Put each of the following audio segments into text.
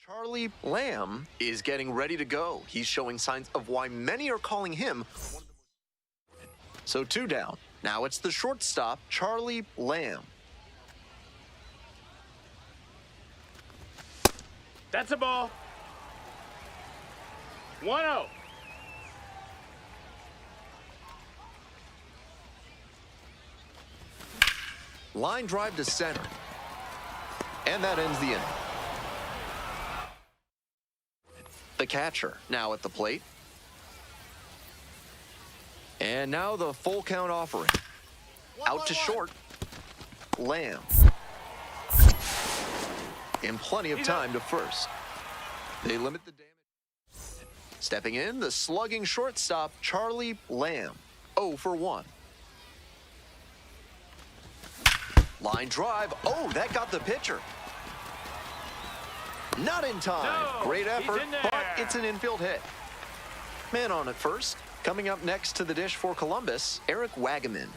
Charlie Lamb is getting ready to go. He's showing signs of why many are calling him. So 2 down. Now it's the shortstop, Charlie Lamb. That's a ball. 1-0. Line drive to center. And that ends the inning. The catcher now at the plate. And now the full count offering. Out to short. Lamb. And plenty of time to first. They limit the damage. Stepping in, the slugging shortstop, Charlie Lamb. 0 for 1. Line drive. Oh, that got the pitcher. Not in time. No, Great effort, but there. it's an infield hit. Man on at first. Coming up next to the dish for Columbus, Eric Wagaman.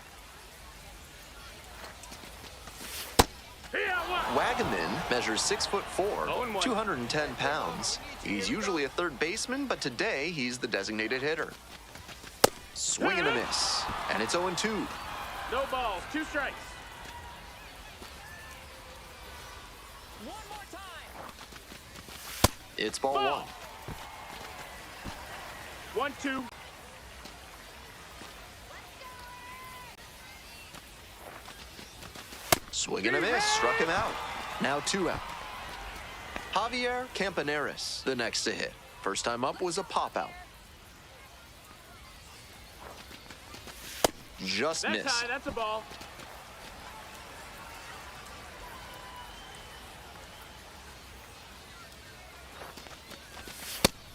Wagaman measures 6'4", 210 pounds. He's usually a third baseman, but today he's the designated hitter. Swing and a miss, and it's 0-2. No balls, 2 strikes. One more time. It's ball 1. 1-2. Swing and a miss, struck him out. Now 2 out. Javier Campaneris, the next to hit. First time up was a pop-out. Just That's missed. high, that's a ball.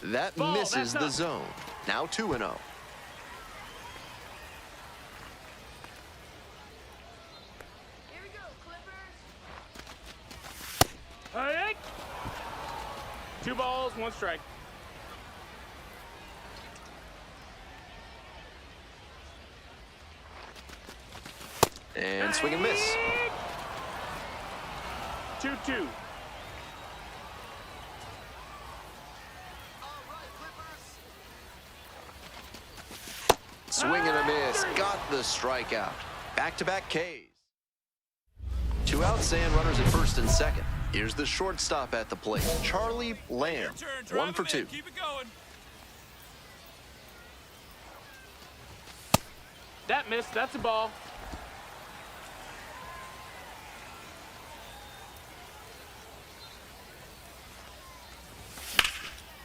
That Ball, misses that's the up. zone. Now 2-0. Here we go, Clippers. Hey! 2 balls, 1 strike. And swing and miss. 2-2. Swing and a miss. Got the strikeout. Back-to-back Ks. 2 outs and runners at first and second. Here's the shortstop at the plate, Charlie Lamb. 1 for 2. Keep it going. That missed, that's a ball.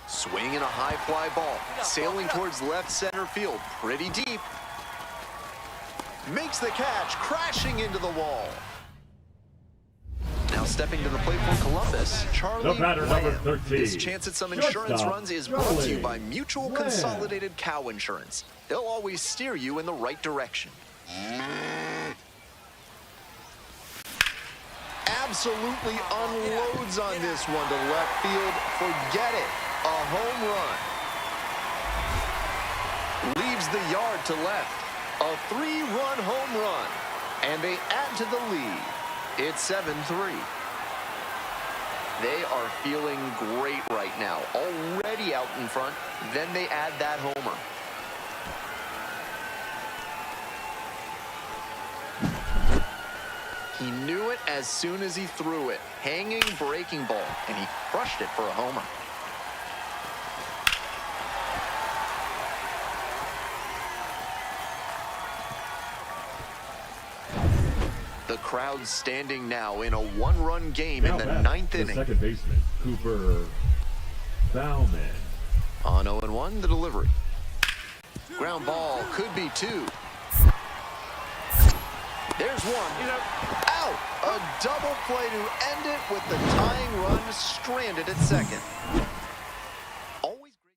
Swing and a high fly ball. Sailing towards left center field. Pretty deep. Makes the catch, crashing into the wall. Now stepping to the plate for Columbus, Charlie The batter, number Lamb. 13. This chance at some insurance Shortstop, runs is brought to you Charlie by Mutual Lamb. Consolidated Cow Insurance. They'll always steer you in the right direction. Absolutely unloads on this one to left field. Forget it. A home run. Leaves the yard to left. A 3-run home run. And they add to the lead. It's 7-3. They are feeling great right now. Already out in front. Then they add that homer. He knew it as soon as he threw it. Hanging breaking ball. And he crushed it for a homer. The crowd standing now in a 1-run game in the 9th The inning. second baseman, Cooper Bauman. On 0-1, the delivery. Ground ball, could be 2. There's 1. Out! A double play to end it with the tying run stranded at second. Always great.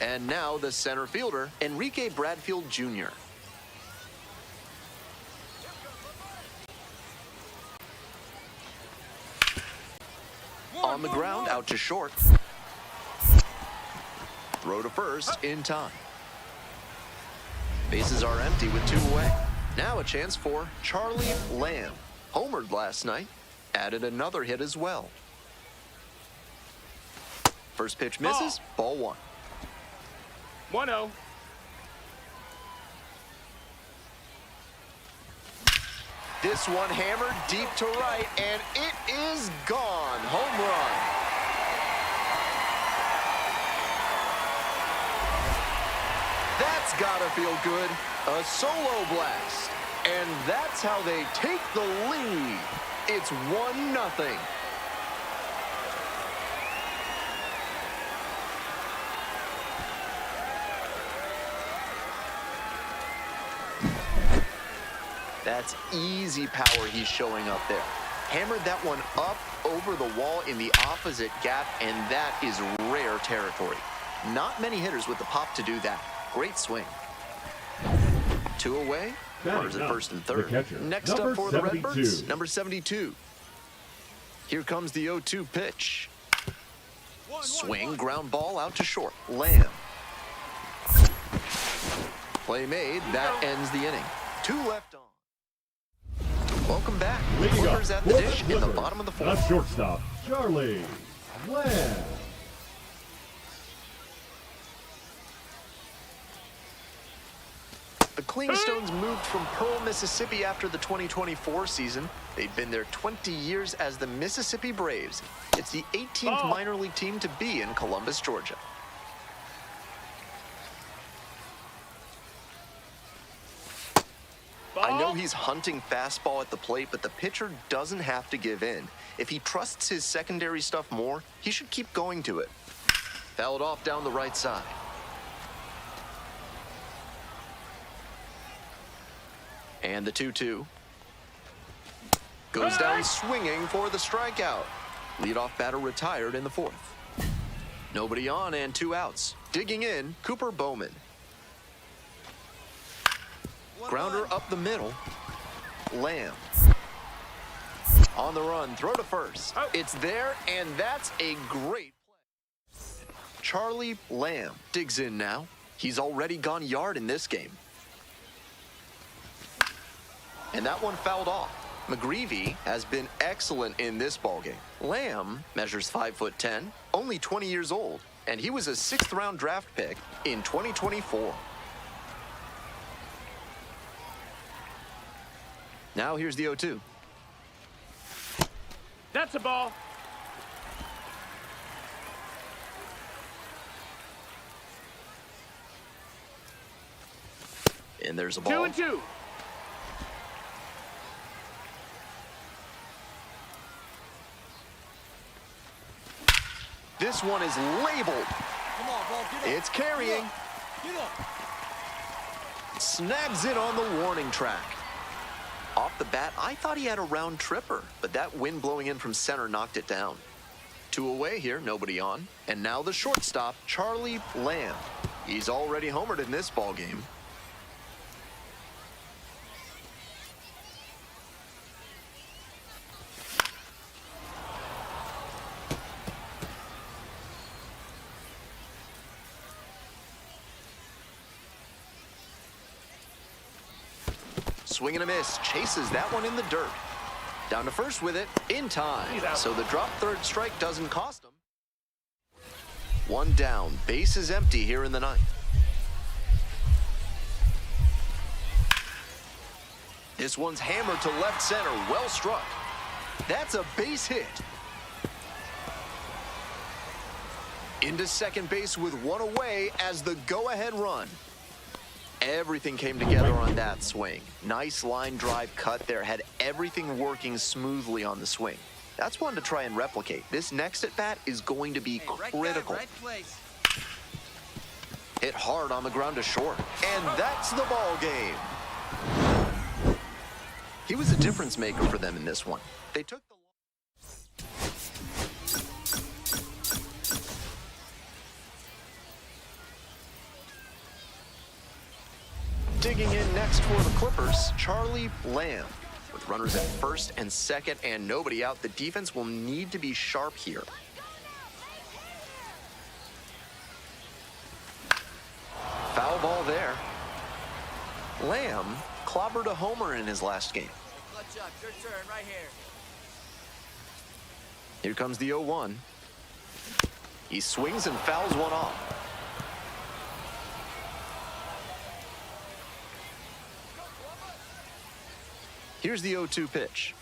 And now the center fielder, Enrique Bradfield Jr. On the ground, out to short. Throw to first in time. Bases are empty with 2 away. Now a chance for Charlie Lamb. Homered last night, added another hit as well. First pitch misses, ball 1. 1-0. This one hammered deep to right, and it is gone. Home run. That's gotta feel good. A solo blast. And that's how they take the lead. It's 1-0. That's easy power he's showing up there. Hammered that one up over the wall in the opposite gap, and that is rare territory. Not many hitters with the pop to do that. Great swing. 2 away. Runners at first and third. Next up for the Redbirds, number 72. Here comes the 0-2 pitch. Swing, ground ball out to short. Lamb. Play made. That ends the inning. 2 left on. Welcome back. Clippers at the dish in the bottom of the 4th. The shortstop, Charlie Lamb. The Clingstones moved from Pearl, Mississippi after the 2024 season. They'd been there 20 years as the Mississippi Braves. It's the 18th minor league team to be in Columbus, Georgia. I know he's hunting fastball at the plate, but the pitcher doesn't have to give in. If he trusts his secondary stuff more, he should keep going to it. Fouled off down the right side. And the 2-2. Goes down swinging for the strikeout. Leadoff batter retired in the 4th. Nobody on and 2 outs. Digging in, Cooper Bowman. Grounder up the middle. Lamb. On the run, throw to first. It's there, and that's a great play. Charlie Lamb digs in now. He's already gone yard in this game. And that one fouled off. McGreevy has been excellent in this ballgame. Lamb measures 5'10", only 20 years old, and he was a 6th-round draft pick in 2024. Now here's the 0-2. That's a ball. And there's a ball. 2-2. This one is labeled. Come on, ball, get up. It's carrying. Get up. Snags it on the warning track. Off the bat, I thought he had a round tripper, but that wind blowing in from center knocked it down. 2 away here, nobody on. And now the shortstop, Charlie Lamb. He's already homered in this ballgame. Swing and a miss, chases that one in the dirt. Down to first with it, in time. So the drop third strike doesn't cost him. 1 down, base is empty here in the 9th. This one's hammered to left center, well struck. That's a base hit. Into second base with 1 away as the go-ahead run. Everything came together on that swing. Nice line drive cut there, had everything working smoothly on the swing. That's one to try and replicate. This next at-bat is going to be critical. Hit hard on the ground to short. And that's the ball game. He was a difference maker for them in this one. They took the digging in next for the Clippers, Charlie Lamb. With runners at first and second and nobody out, the defense will need to be sharp here. Foul ball there. Lamb clobbered a homer in his last game. Clutch up. Your turn right here. Here comes the 0-1. He swings and fouls one off. Here's the 0-2 pitch.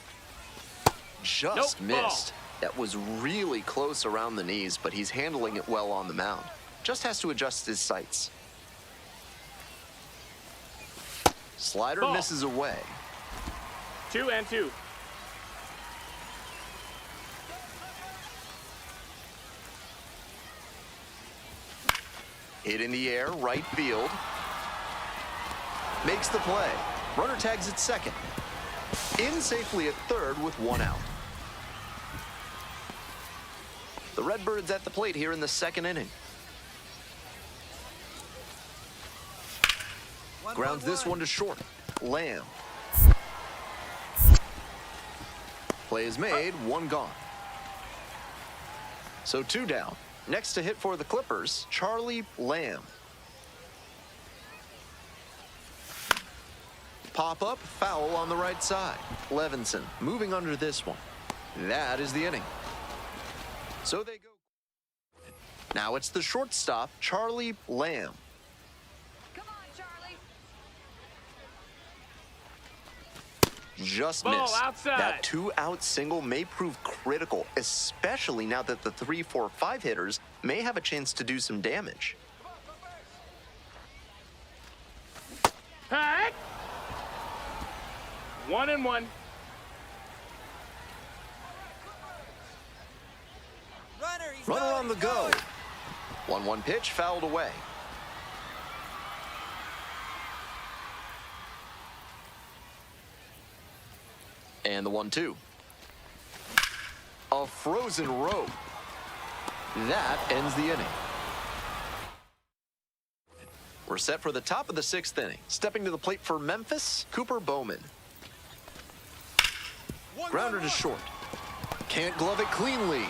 Just Nope, missed. That was really close around the knees, but he's handling it well on the mound. Just has to adjust his sights. Slider Ball. misses away. 2-2. Hit in the air, right field. Makes the play. Runner tags at second. In safely at third with one out. The Redbirds at the plate here in the second inning. Grounds this one to short. Lamb. Play is made, one gone. So 2 down. Next to hit for the Clippers, Charlie Lamb. Pop up, foul on the right side. Levinson moving under this one. That is the inning. So they go. Now it's the shortstop, Charlie Lamb. Come on, Charlie. Just Ball missed. outside. That 2-out single may prove critical, especially now that the 3, 4, 5 hitters may have a chance to do some damage. Pack. 1-1. Runner on the go. 1-1 pitch fouled away. And the 1-2. A frozen rope. That ends the inning. We're set for the top of the 6th inning. Stepping to the plate for Memphis, Cooper Bowman. Grounder to short. Can't glove it cleanly.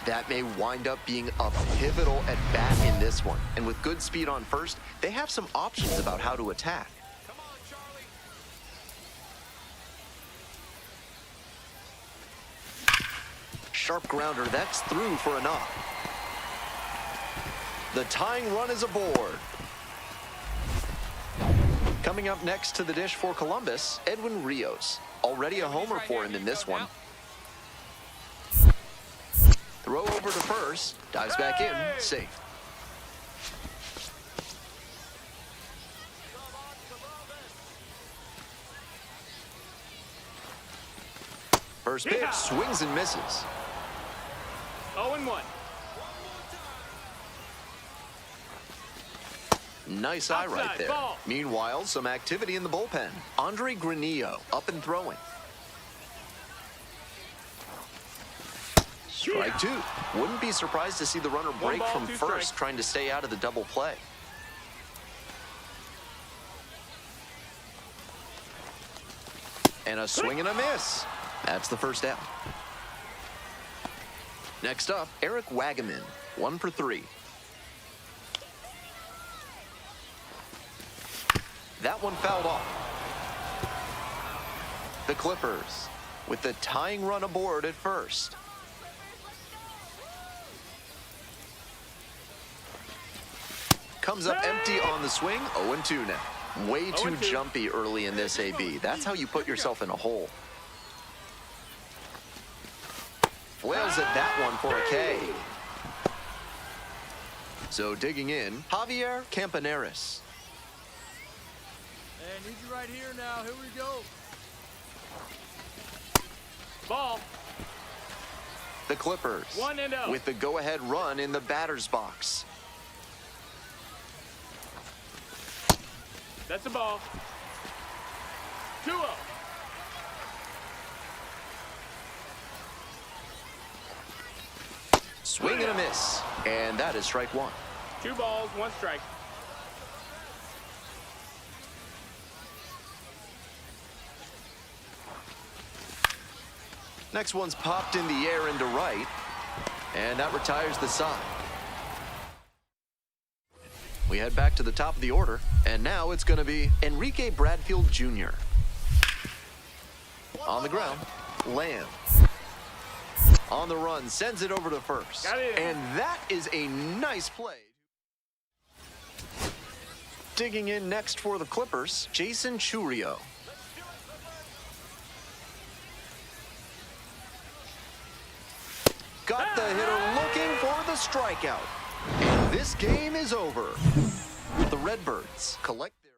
That may wind up being a pivotal at bat in this one. And with good speed on first, they have some options about how to attack. Come on, Charlie. Sharp grounder, that's through for a knock. The tying run is aboard. Coming up next to the dish for Columbus, Edwin Rios. Already a homer for him in this one. Throw over to first, dives back in, safe. First pitch, swings and misses. 0-1. Nice eye right Outside, there. ball. Meanwhile, some activity in the bullpen. Andre Granillo up and throwing. Strike 2. Wouldn't be surprised to see the runner break ball, from 2 first, strikes. trying to stay out of the double play. And a swing and a miss. That's the first down. Next up, Eric Wagaman, 1 for 3. That one fouled off. The Clippers with the tying run aboard at first. Comes up empty on the swing, 0-2 now. Way too 0-2. jumpy early in this AB. That's how you put yourself in a hole. Flails at that one for a K. So digging in, Javier Campaneris. Hey, I need you right here now. Here we go. Ball. The Clippers 1-0. with the go-ahead run in the batter's box. That's a ball. 2-0. Swing and a miss. And that is strike 1. 2 balls, 1 strike. Next one's popped in the air into right. And that retires the side. We head back to the top of the order, and now it's going to be Enrique Bradfield Jr. On the ground, Lamb. On the run, sends it over to first. Got it. And that is a nice play. Digging in next for the Clippers, Jason Churio. Got the hitter looking for the strikeout. And this game is over. The Redbirds collect their...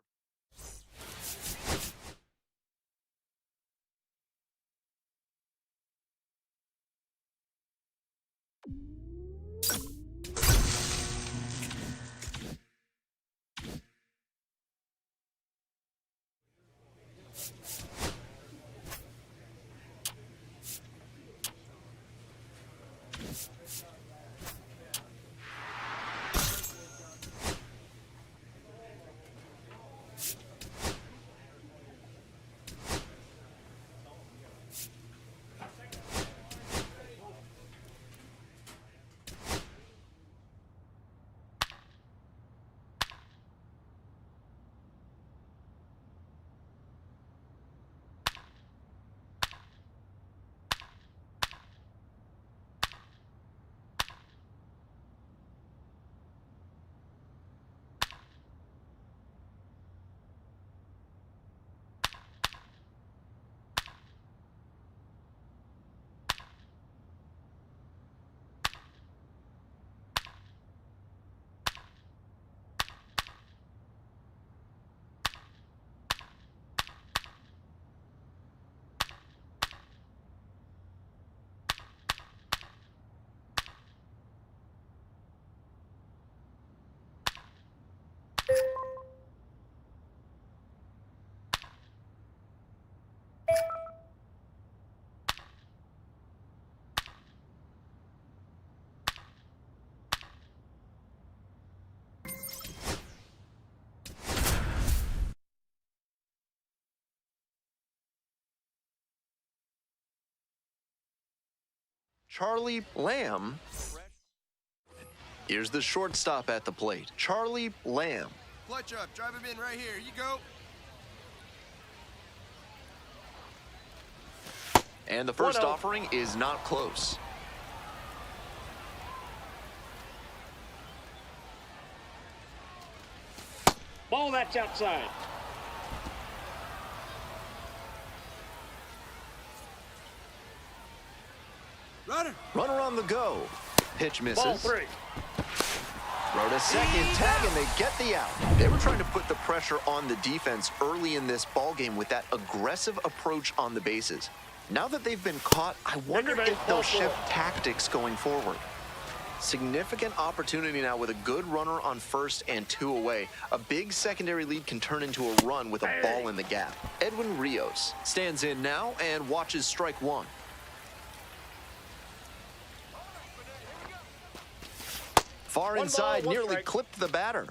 Charlie Lamb. Here's the shortstop at the plate, Charlie Lamb. Clutch up. Drive him in right here. You go. And the first 1-0. offering is not close. Ball that's outside. Runner. Runner on the go. Pitch misses. Ball 3. Throw to second, tag, and they get the out. They were trying to put the pressure on the defense early in this ball game with that aggressive approach on the bases. Now that they've been caught, I wonder Base, if they'll ball shift 4. tactics going forward. Significant opportunity now with a good runner on first and 2 away. A big secondary lead can turn into a run with a ball in the gap. Edwin Rios stands in now and watches strike 1. Far 1 ball, inside, 1 nearly strike. clipped the batter.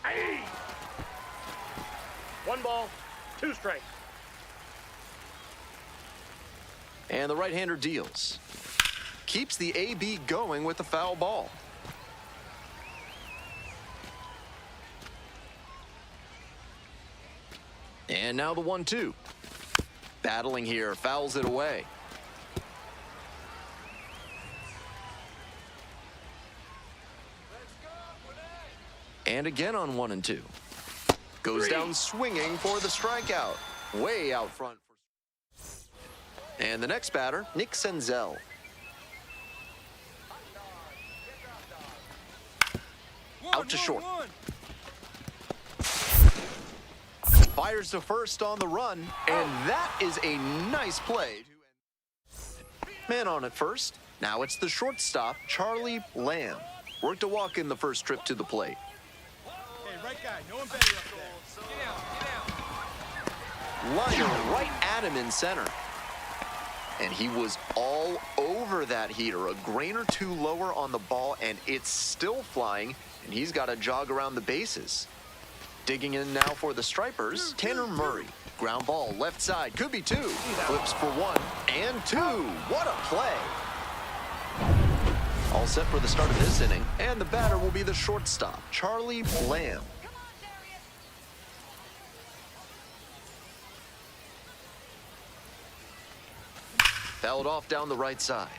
Hey. 1 ball, 2 strikes. And the right-hander deals. Keeps the AB going with the foul ball. And now the 1-2. Battling here, fouls it away. And again on 1 and 2. Goes 3. down swinging for the strikeout. Way out front. And the next batter, Nick Senzel. Out to short. Fires to first on the run, and that is a nice play. Man on at first. Now it's the shortstop, Charlie Lamb. Worked a walk in the first trip to the plate. Hey, right guy. No one better up there. Get out. Get out. Liner right at him in center. And he was all over that heater. A grain or 2 lower on the ball, and it's still flying, and he's got to jog around the bases. Digging in now for the Stripers, Tanner Murray. Ground ball left side, could be two. Flips for one and two. What a play. All set for the start of this inning, and the batter will be the shortstop, Charlie Lamb. Come on, Darius. Fouled off down the right side.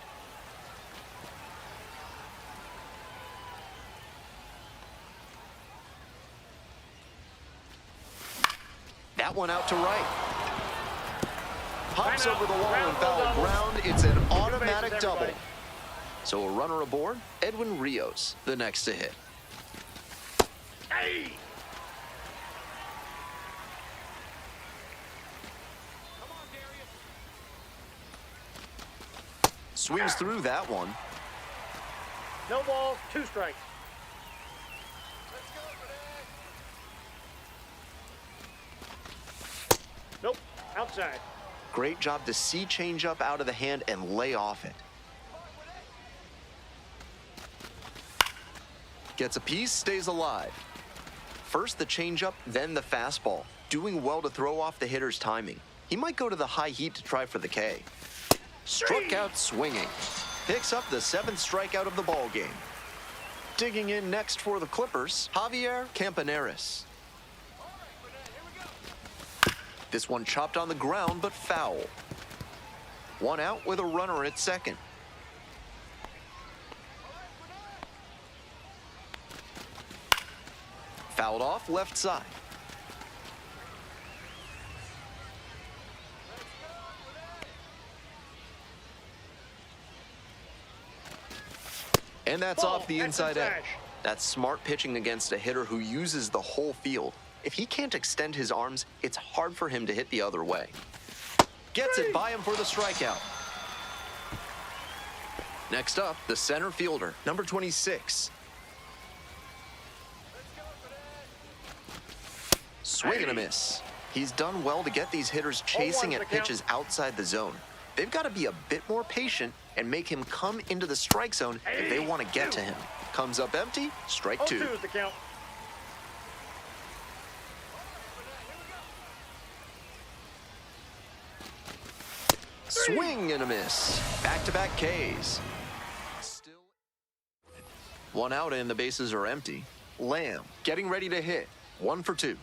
That one out to right. Pops over the wall and foul ground. It's an automatic double. So a runner aboard, Edwin Rios, the next to hit. Hey! Swings through that one. No balls, 2 strikes. Nope, outside. Great job to see changeup out of the hand and lay off it. Gets a piece, stays alive. First the changeup, then the fastball. Doing well to throw off the hitter's timing. He might go to the high heat to try for the K. Struck out swinging. Picks up the 7th strikeout of the ball game. Digging in next for the Clippers, Javier Campaneris. This one chopped on the ground, but foul. One out with a runner at second. Fouled off left side. And that's off the inside edge. That's smart pitching against a hitter who uses the whole field. If he can't extend his arms, it's hard for him to hit the other way. Gets it by him for the strikeout. Next up, the center fielder, number 26. Swing and a miss. He's done well to get these hitters chasing at pitches outside the zone. They've got to be a bit more patient and make him come into the strike zone if they want to get to him. Comes up empty, strike 2. 2 is the count. Swing and a miss. Back-to-back Ks. Still one out and the bases are empty. Lamb getting ready to hit. 1 for 2.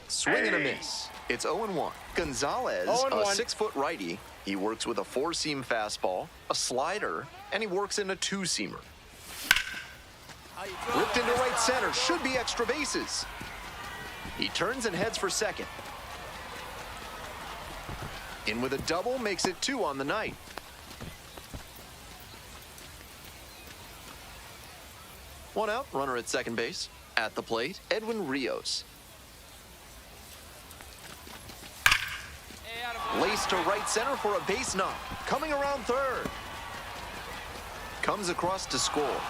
Swing and a miss. It's 0-1. Gonzalez, 0-1. a 6-foot righty. He works with a 4-seam fastball, a slider, and he works in a 2-seamer. Ripped into right center. Should be extra bases. He turns and heads for second. In with a double, makes it 2 on the night. One out, runner at second base. At the plate, Edwin Rios. Laced to right center for a base knock. Coming around third. Comes across to score.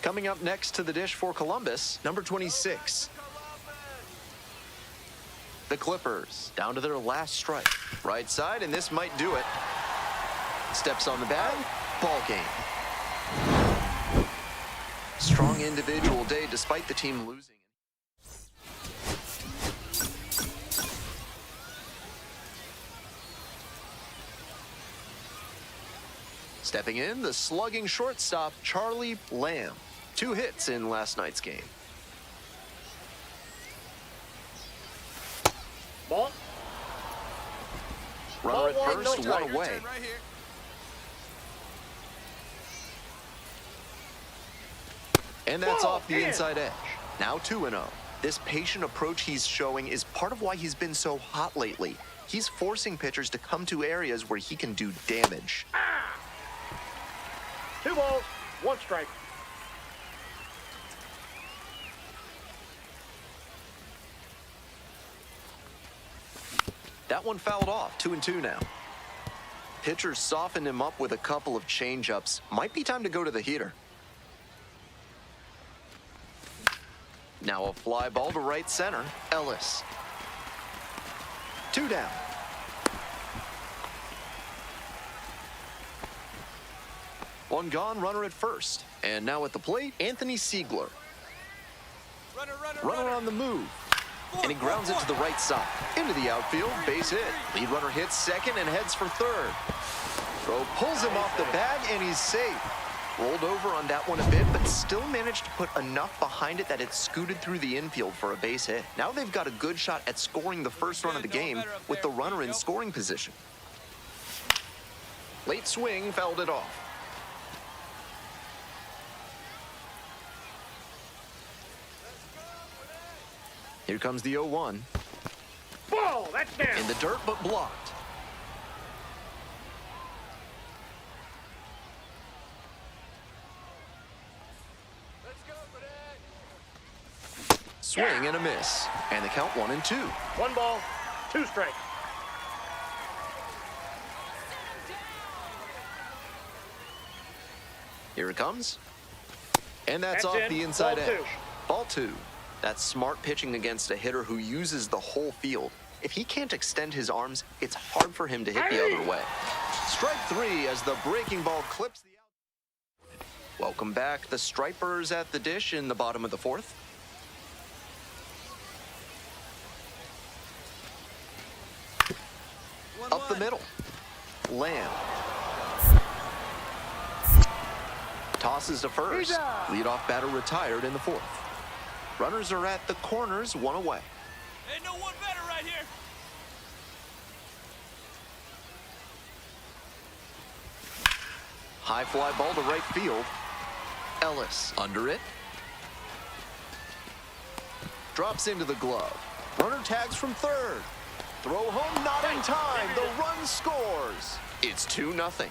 Coming up next to the dish for Columbus, number 26. The Clippers, down to their last strike. Right side, and this might do it. Steps on the bag, ball game. Strong individual day despite the team losing. Stepping in, the slugging shortstop, Charlie Lamb. 2 hits in last night's game. Ball. Runner at Ball one, first, no one strike. away. Turn right here. And that's Ball off the in. inside edge. Now 2-0. This patient approach he's showing is part of why he's been so hot lately. He's forcing pitchers to come to areas where he can do damage. 2 balls, 1 strike. That one fouled off, 2-2 now. Pitchers softened him up with a couple of change-ups. Might be time to go to the heater. Now a fly ball to right center, Ellis. 2 down. One gone, runner at first. And now at the plate, Anthony Siegler. Runner on the move. And he grounds it to the right side. Into the outfield, base hit. Lead runner hits second and heads for third. Throw pulls him off the bag, and he's safe. Rolled over on that one a bit, but still managed to put enough behind it that it scooted through the infield for a base hit. Now they've got a good shot at scoring the first run of the game with the runner in scoring position. Late swing fouled it off. Here comes the 0-1. Ball, that's down. In the dirt, but blocked. Swing and a miss. And the count 1-2. 1 ball, 2 strikes. Here it comes. And that's off the inside edge. Ball 2. That's smart pitching against a hitter who uses the whole field. If he can't extend his arms, it's hard for him to hit the other way. Strike 3 as the breaking ball clips the out. Welcome back. The Stripers at the dish in the bottom of the 4th. Up the middle. Lamb. Tosses to first. Leadoff batter retired in the 4th. Runners are at the corners, 1 away. Ain't no one better right here. High fly ball to right field. Ellis under it. Drops into the glove. Runner tags from third. Throw home, not in time. The run scores. It's 2-0.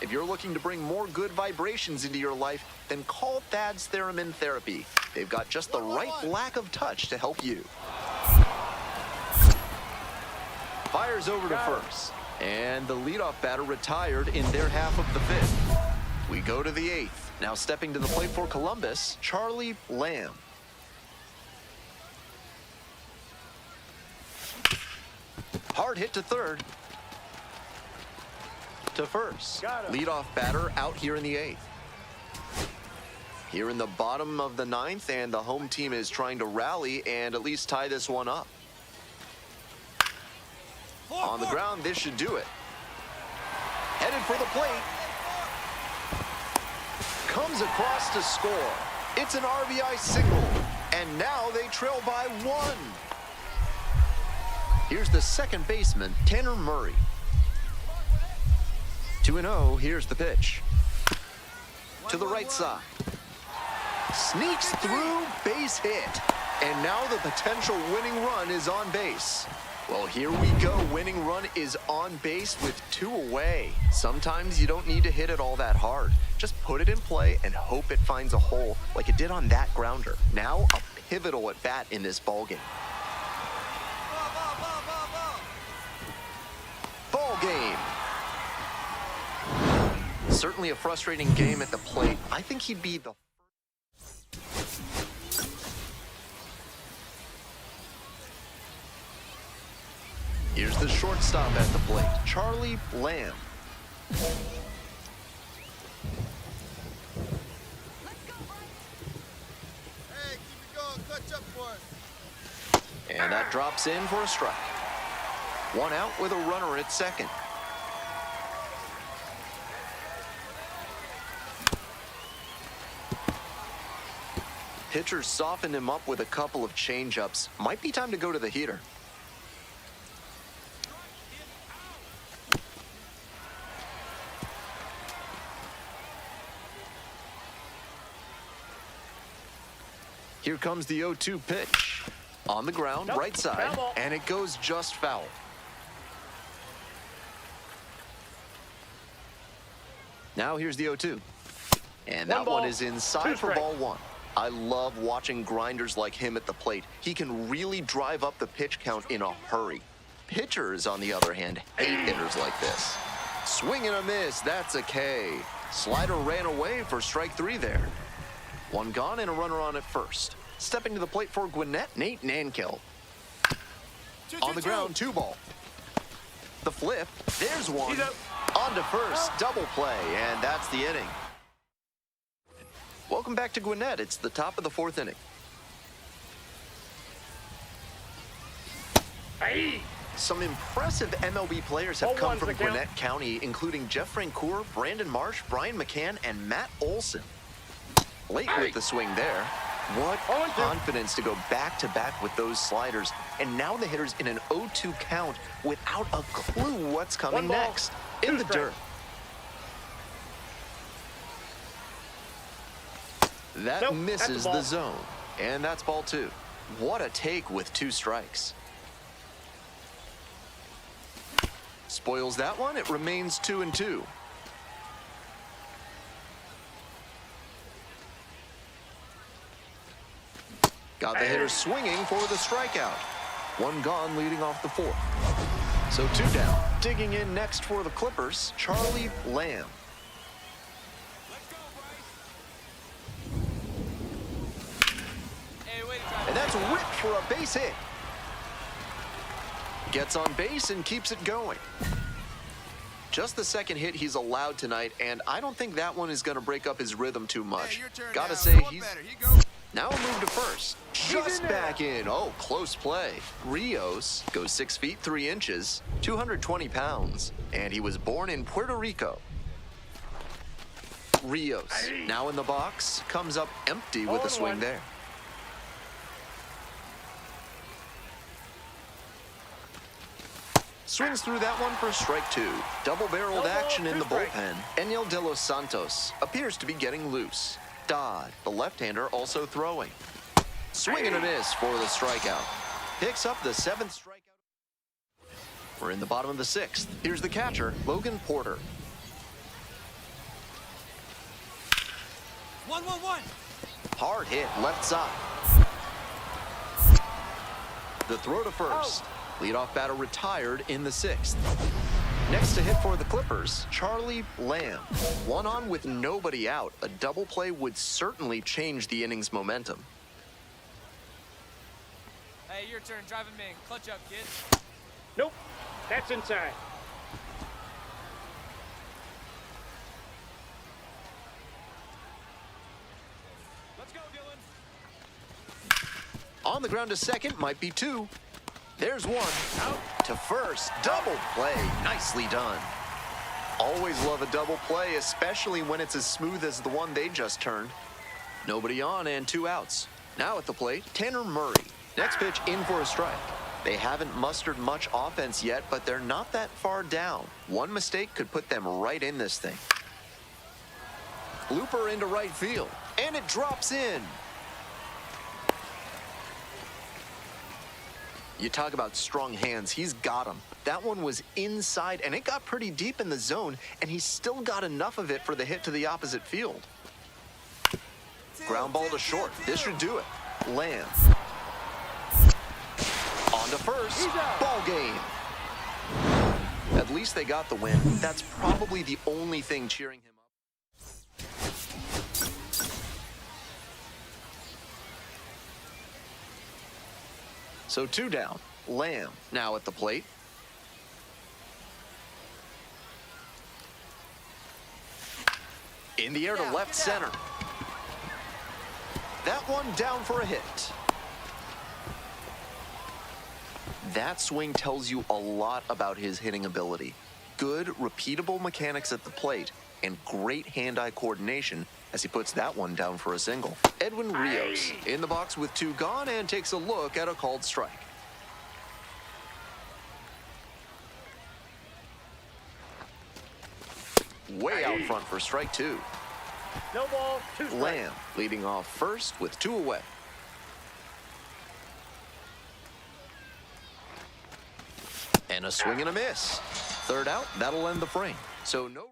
If you're looking to bring more good vibrations into your life, then call Thad's Theremin Therapy. They've got just the right lack of touch to help you. Fires over to first. And the leadoff batter retired in their half of the 5th. We go to the 8th. Now stepping to the plate for Columbus, Charlie Lamb. Hard hit to third. To first. Leadoff batter out here in the 8th. Here in the bottom of the 9th, and the home team is trying to rally and at least tie this one up. On the ground, this should do it. Headed for the plate. Comes across to score. It's an RBI single, and now they trail by 1. Here's the second baseman, Tanner Murray. 2-0, here's the pitch. To the right side. Sneaks through, base hit. And now the potential winning run is on base. Well, here we go. Winning run is on base with 2 away. Sometimes you don't need to hit it all that hard. Just put it in play and hope it finds a hole like it did on that grounder. Now a pivotal at bat in this ballgame. Ball game. Certainly a frustrating game at the plate. I think he'd be the... Here's the shortstop at the plate, Charlie Lamb. Hey, keep it going. Clutch up for us. And that drops in for a strike. 1 out with a runner at second. Pitcher softened him up with a couple of changeups. Might be time to go to the heater. Here comes the 0-2 pitch. On the ground, right side, and it goes just foul. Now here's the 0-2. And that one is inside for ball 1. I love watching grinders like him at the plate. He can really drive up the pitch count in a hurry. Pitchers, on the other hand, hate hitters like this. Swing and a miss, that's a K. Slider ran away for strike 3 there. 1 gone and a runner on at first. Stepping to the plate for Gwinnett, Nate Nankill. On the ground, 2 ball. The flip, there's one. On to first, double play, and that's the inning. Welcome back to Gwinnett. It's the top of the 4th inning. Some impressive MLB players have come from Gwinnett County, including Jeff Francoeur, Brandon Marsh, Brian McCann, and Matt Olson. Late with the swing there. What confidence to go back-to-back with those sliders. And now the hitter's in an 0-2 count without a clue what's coming next. In the dirt. That misses the zone. And that's ball 2. What a take with 2 strikes. Spoils that one. It remains 2-2. Got the hitter swinging for the strikeout. 1 gone leading off the 4th. So 2 down. Digging in next for the Clippers, Charlie Lamb. And that's whipped for a base hit. Gets on base and keeps it going. Just the 2nd hit he's allowed tonight, and I don't think that one is going to break up his rhythm too much. Gotta say, he's... Now a move to first. Just back in. Oh, close play. Rios goes 6 feet 3 inches, 220 pounds, and he was born in Puerto Rico. Rios, now in the box, comes up empty with a swing there. Swings through that one for strike 2. Double-barreled action in the bullpen. Enyel De Los Santos appears to be getting loose. Dodd, the left-hander, also throwing. Swing and a miss for the strikeout. Picks up the 7th strikeout. We're in the bottom of the 6th. Here's the catcher, Logan Porter. 1-1-1. Hard hit left side. The throw to first. Leadoff batter retired in the 6th. Next to hit for the Clippers, Charlie Lamb. 1 on with nobody out. A double play would certainly change the inning's momentum. Hey, your turn. Drive him in. Clutch up, kid. Nope. That's inside. Let's go, Dylan. On the ground to second, might be 2. There's 1. Out to first. Double play. Nicely done. Always love a double play, especially when it's as smooth as the one they just turned. Nobody on and 2 outs. Now at the plate, Tanner Murray. Next pitch in for a strike. They haven't mustered much offense yet, but they're not that far down. One mistake could put them right in this thing. Looper into right field, and it drops in. You talk about strong hands, he's got them. That one was inside, and it got pretty deep in the zone, and he still got enough of it for the hit to the opposite field. Ground ball to short. This should do it. Lamb. On to first. Ball game. At least they got the win. That's probably the only thing cheering him up. So 2 down. Lamb now at the plate. In the air to left center. That one down for a hit. That swing tells you a lot about his hitting ability. Good, repeatable mechanics at the plate and great hand-eye coordination as he puts that one down for a single. Edwin Rios in the box with 2 gone and takes a look at a called strike. Way out front for strike 2. No ball, 2 strikes. Lamb leading off first with 2 away. And a swing and a miss. 3rd out, that'll end the frame. So no run.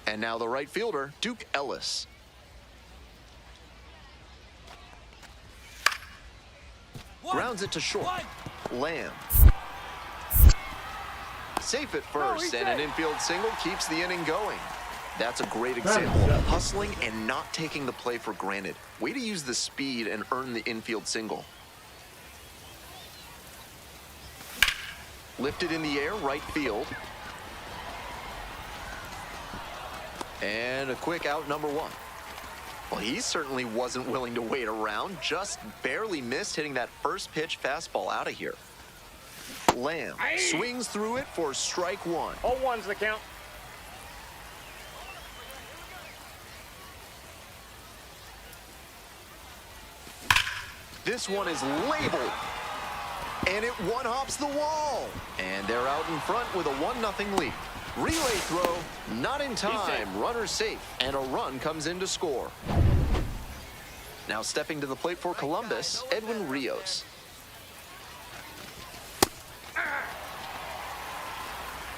And now the right fielder, Duke Ellis. Grounds it to short. Lamb. Safe at first, and an infield single keeps the inning going. That's a great example of hustling and not taking the play for granted. Way to use the speed and earn the infield single. Lifted in the air, right field. And a quick out number 1. Well, he certainly wasn't willing to wait around, just barely missed hitting that first pitch fastball out of here. Lamb swings through it for strike 1. 0-1's the count. This one is labeled, and it one-hops the wall. And they're out in front with a 1-0 lead. Relay throw, not in time, runner safe, and a run comes in to score. Now stepping to the plate for Columbus, Edwin Rios.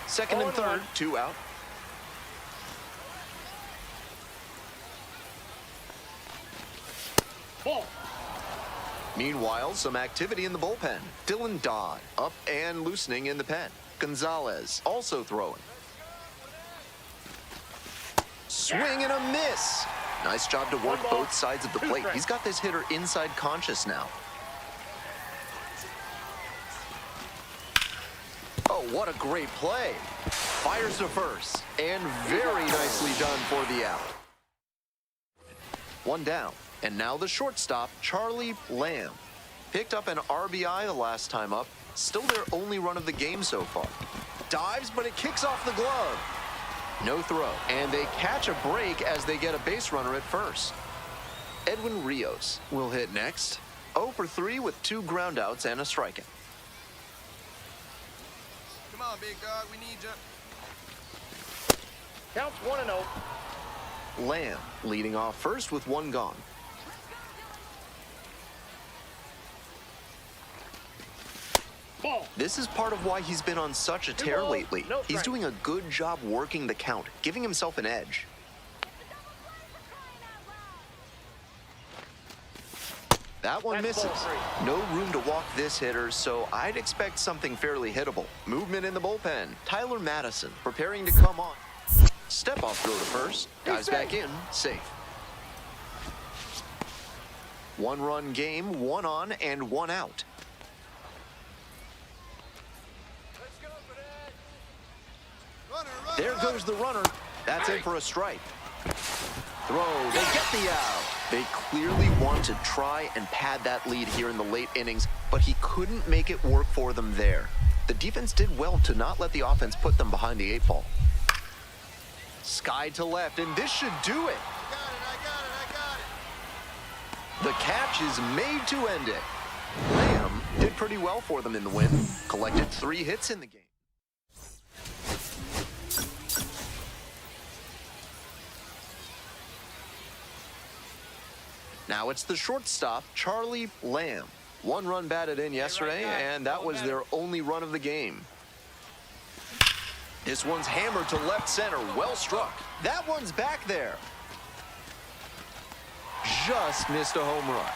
Second and third, 2 out. Ball. Meanwhile, some activity in the bullpen. Dylan Dodd up and loosening in the pen. Gonzalez also throwing. Swing and a miss. Nice job to work both sides of the plate. He's got this hitter inside conscious now. Oh, what a great play. Fires to first, and very nicely done for the out. 1 down, and now the shortstop, Charlie Lamb. Picked up an RBI the last time up, still their only run of the game so far. Dives, but it kicks off the glove. No throw, and they catch a break as they get a base runner at first. Edwin Rios will hit next. 0 for 3 with 2 groundouts and a strikeout. Come on, big dog. We need you. Counts 1-0. Lamb leading off first with 1 gone. Ball. This is part of why he's been on such a tear lately. He's doing a good job working the count, giving himself an edge. That one misses. No room to walk this hitter, so I'd expect something fairly hittable. Movement in the bullpen. Tyler Madison preparing to come on. Step off throw to first. Dives back in. Safe. 1-run game, 1 on and 1 out. Runner, There goes the runner. That's in for a strike. Throw, they get the out. They clearly want to try and pad that lead here in the late innings, but he couldn't make it work for them there. The defense did well to not let the offense put them behind the 8 ball. Sky to left, and this should do it. I got it. The catch is made to end it. Lamb did pretty well for them in the win. Collected 3 hits in the game. Now it's the shortstop, Charlie Lamb. 1 run batted in yesterday, and that was their only run of the game. This one's hammered to left center, well struck. That one's back there. Just missed a home run.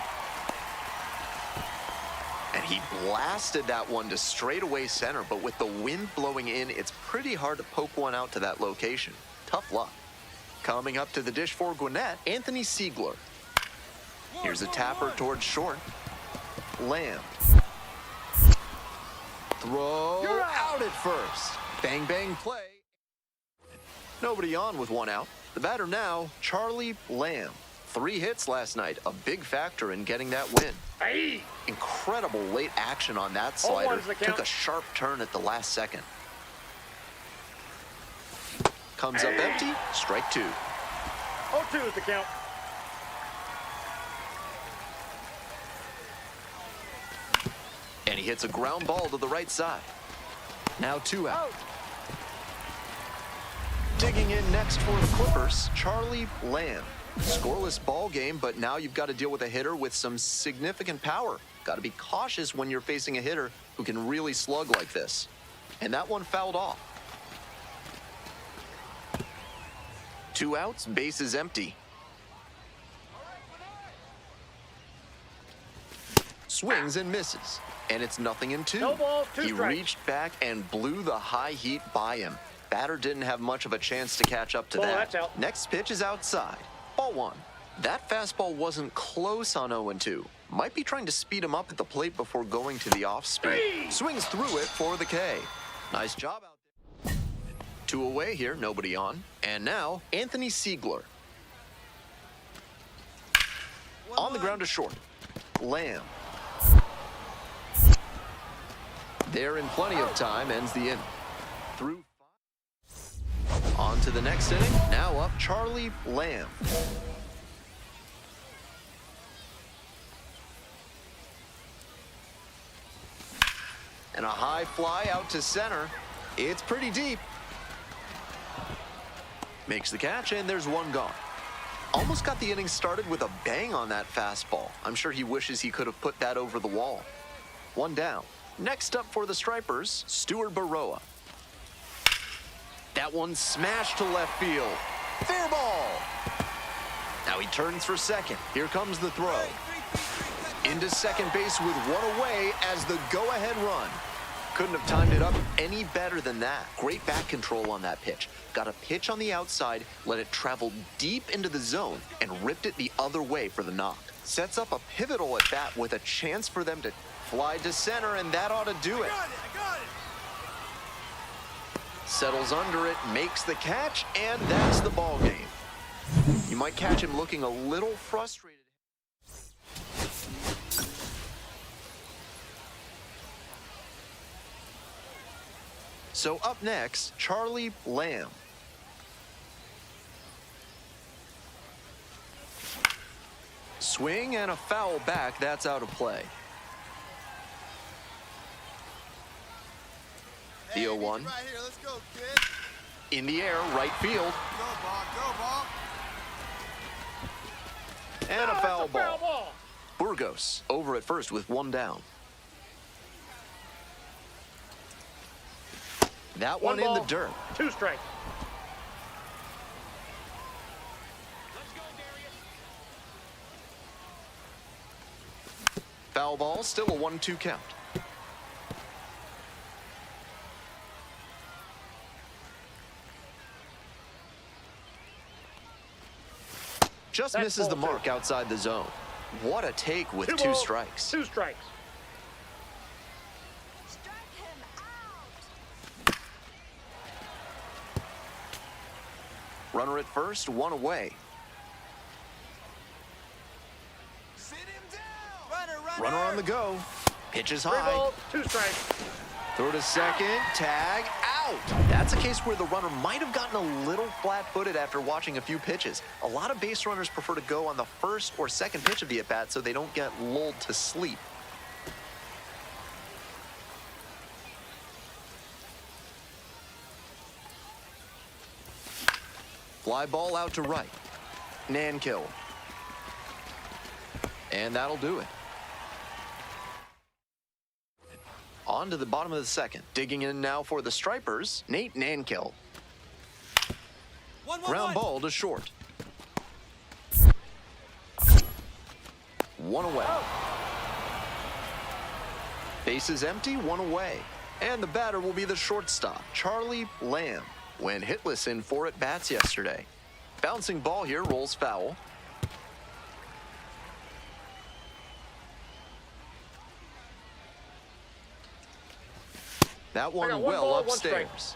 And he blasted that one to straightaway center, but with the wind blowing in, it's pretty hard to poke one out to that location. Tough luck. Coming up to the dish for Gwinnett, Anthony Siegler. Here's a tapper towards short. Lamb. Throw out at first. Bang, bang play. Nobody on with 1 out. The batter now, Charlie Lamb. 3 hits last night, a big factor in getting that win. Hey. Incredible late action on that slider. Took a sharp turn at the last second. Comes up empty, strike 2. 0-2 is the count. And he hits a ground ball to the right side. Now 2 out. Digging in next for the Clippers, Charlie Lamb. Scoreless ball game, but now you've got to deal with a hitter with some significant power. Got to be cautious when you're facing a hitter who can really slug like this. And that one fouled off. 2 outs, base is empty. Swings and misses. And it's 0-2. No balls, 2 He strikes. reached back and blew the high heat by him. Batter didn't have much of a chance to catch up to Ball, that. that's out. Next pitch is outside. Ball 1. That fastball wasn't close on 0-2. Might be trying to speed him up at the plate before going to the off speed. Swings through it for the K. Nice job out there. 2 away here, nobody on. And now, Anthony Siegler. On the ground to short. Lamb. There in plenty of time, ends the inning. Through 5. On to the next inning. Now up, Charlie Lamb. And a high fly out to center. It's pretty deep. Makes the catch, and there's one gone. Almost got the inning started with a bang on that fastball. I'm sure he wishes he could have put that over the wall. One down. Next up for the Stripers, Stuart Baroa. That one smashed to left field. Fair ball. Now he turns for second. Here comes the throw. Into second base with 1 away as the go-ahead run. Couldn't have timed it up any better than that. Great bat control on that pitch. Got a pitch on the outside, let it travel deep into the zone, and ripped it the other way for the knock. Sets up a pivotal at bat with a chance for them to fly to center, and that ought to do it. I got it. Settles under it, makes the catch, and that's the ball game. You might catch him looking a little frustrated. So up next, Charlie Lamb. Swing and a foul back, that's out of play. The 0-1. Right here, let's go, kid. In the air, right field. Go ball. And a foul Foul ball. ball. Burgos over at first with 1 down. That one in the dirt. 2 strikes. Foul ball, still a 1-2 count. Just That's misses the ball 2. mark outside the zone. What a take with 2 2 balls, strikes. 2 strikes. Strike him out. Runner at first, 1 away. Sit him down. Runner on the go. Pitches 3 high. balls, 2 strikes. Throw to second. Tag out. That's a case where the runner might have gotten a little flat-footed after watching a few pitches. A lot of base runners prefer to go on the first or second pitch of the at-bat so they don't get lulled to sleep. Fly ball out to right. Nankill. And that'll do it. On to the bottom of the second. Digging in now for the Stripers, Nate Nankill. Ground ball to short. 1 away. Bases empty, 1 away. And the batter will be the shortstop, Charlie Lamb. Went hitless in 4 at-bats yesterday. Bouncing ball here, rolls foul. That one one well ball, 1 strike. upstairs.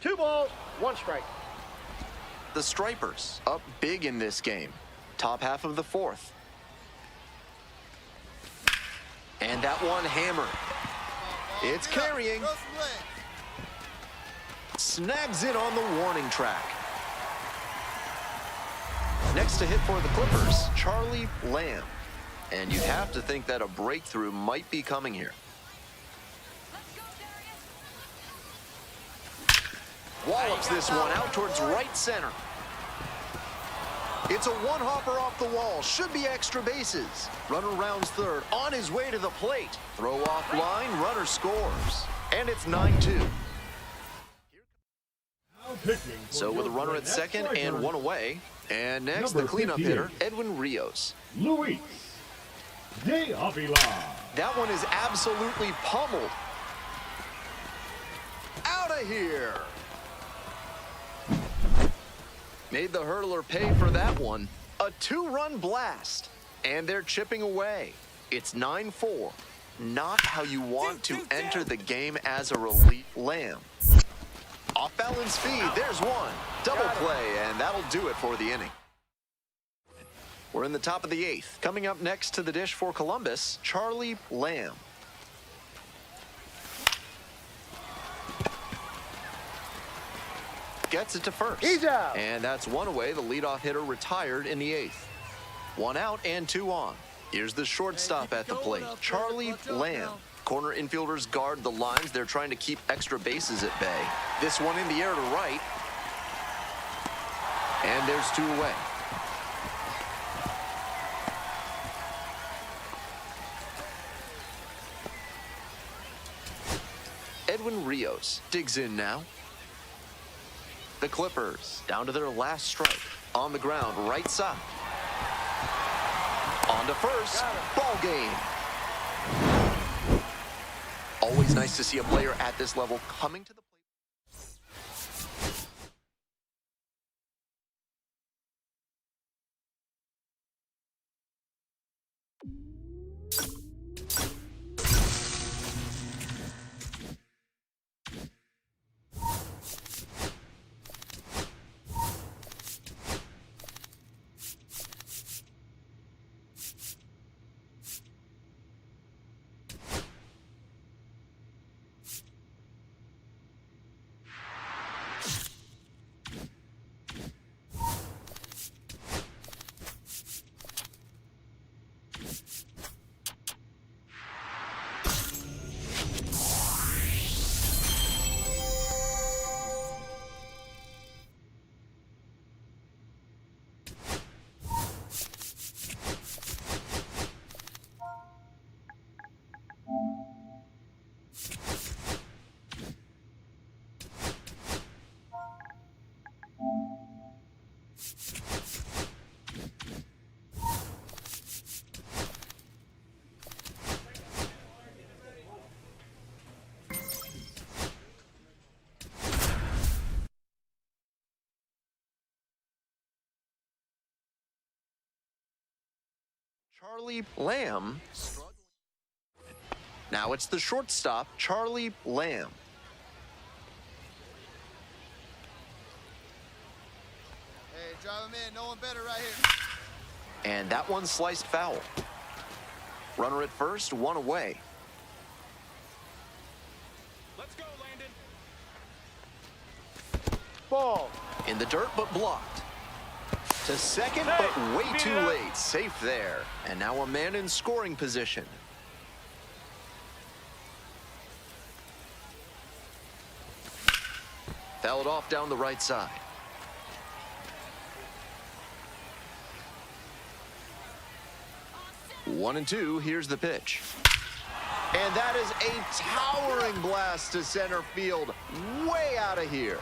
Two balls, 1 strike. The Stripers up big in this game. Top half of the 4th. And that one hammered. It's carrying. Throw some legs. Snags it on the warning track. Next to hit for the Clippers, Charlie Lamb. And you'd have to think that a breakthrough might be coming here. Let's go, Darius. Wallops this one out towards right center. It's a one-hopper off the wall. Should be extra bases. Runner rounds third. On his way to the plate. Throw off line. Runner scores. And it's 9-2. So with a runner at second and 1 away. And next, the cleanup hitter, Edwin Rios. Luis de Avila. That one is absolutely pummeled. Out of here. Made the hurdler pay for that one. A 2-run blast. And they're chipping away. It's 9-4. Not how you want to enter the game as a relief. Lamb. Off balance feed, there's one. Double play, and that'll do it for the inning. We're in the top of the 8th. Coming up next to the dish for Columbus, Charlie Lamb. Gets it to first. He's out. And that's one away. The leadoff hitter retired in the 8th. 1 out and 2 on. Here's the shortstop at the plate, Charlie Lamb. Corner infielders guard the lines. They're trying to keep extra bases at bay. This one in the air to right. And there's 2 away. Edwin Rios digs in now. The Clippers down to their last strike. On the ground, right side. On to first. Ball game. Always nice to see a player at this level coming to the plate. Charlie Lamb. Now it's the shortstop, Charlie Lamb. Hey, drive him in. No one better right here. And that one sliced foul. Runner at first, 1 away. Let's go, Landon. Ball. In the dirt, but blocked. To second, Hey, but way beat too it up. late. Safe there. And now a man in scoring position. Fouled off down the right side. One and 2, here's the pitch. And that is a towering blast to center field. Way out of here.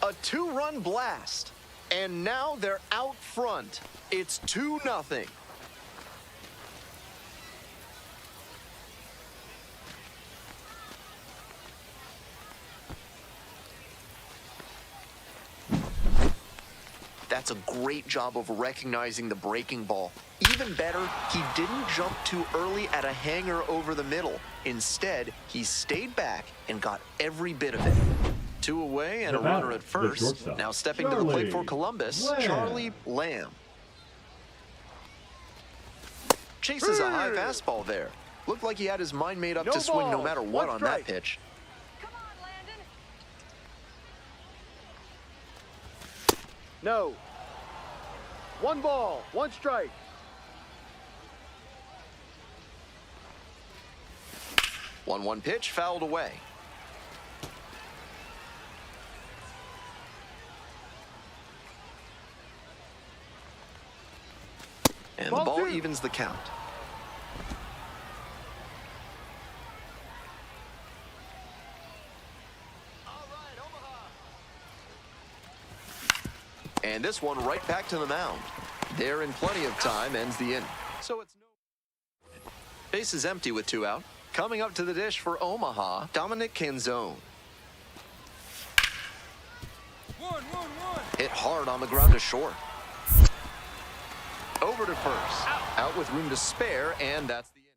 A 2-run blast, and now they're out front. It's 2-0. That's a great job of recognizing the breaking ball. Even better, he didn't jump too early at a hanger over the middle. Instead, he stayed back and got every bit of it. 2 away and The a runner batter, at the first. shortstop, Now stepping to the plate for Charlie Columbus, Lamb. Charlie Lamb. Chases a high fastball there. Looked like he had his mind made up No to swing no ball, matter what 1 on that strike. pitch. Come on, Landon. No. 1 ball, 1 strike. One pitch, fouled away. And the Ball ball 2. evens the count. And this one right back to the mound. There in plenty of time, ends the inning. So it's no. Base is empty with 2 out. Coming up to the dish for Omaha, Dominic Canzone. One. Hit hard on the ground to short. Over to first. Out with room to spare, and that's the inning.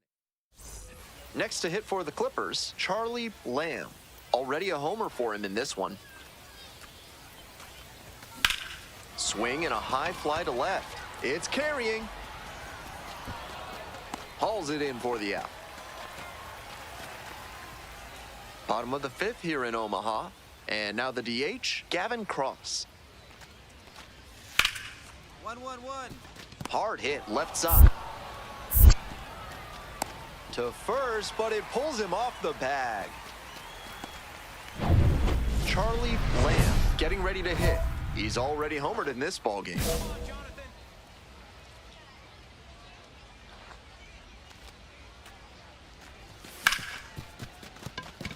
Next to hit for the Clippers, Charlie Lamb. Already a homer for him in this one. Swing and a high fly to left. It's carrying. Hauls it in for the out. Bottom of the fifth here in Omaha. And now the DH, Gavin Cross. 1-1-1. Hard hit left side. To first, but it pulls him off the bag. Charlie Lamb getting ready to hit. He's already homered in this ballgame.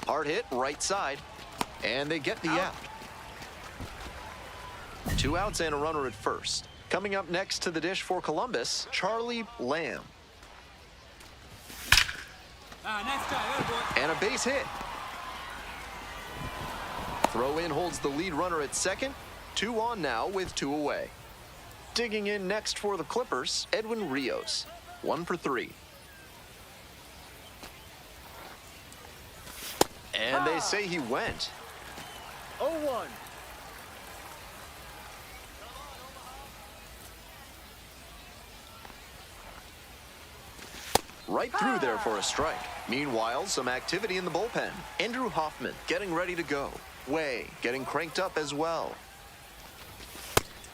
Hard hit right side, and they get the out. 2 outs and a runner at first. Coming up next to the dish for Columbus, Charlie Lamb. Nice try, And a base hit. Throw in holds the lead runner at second. 2 on now with 2 away. Digging in next for the Clippers, Edwin Rios. 1 for 3. And they say he went. 0-1. Right through there for a strike. Meanwhile, some activity in the bullpen. Andrew Hoffman getting ready to go. Way getting cranked up as well.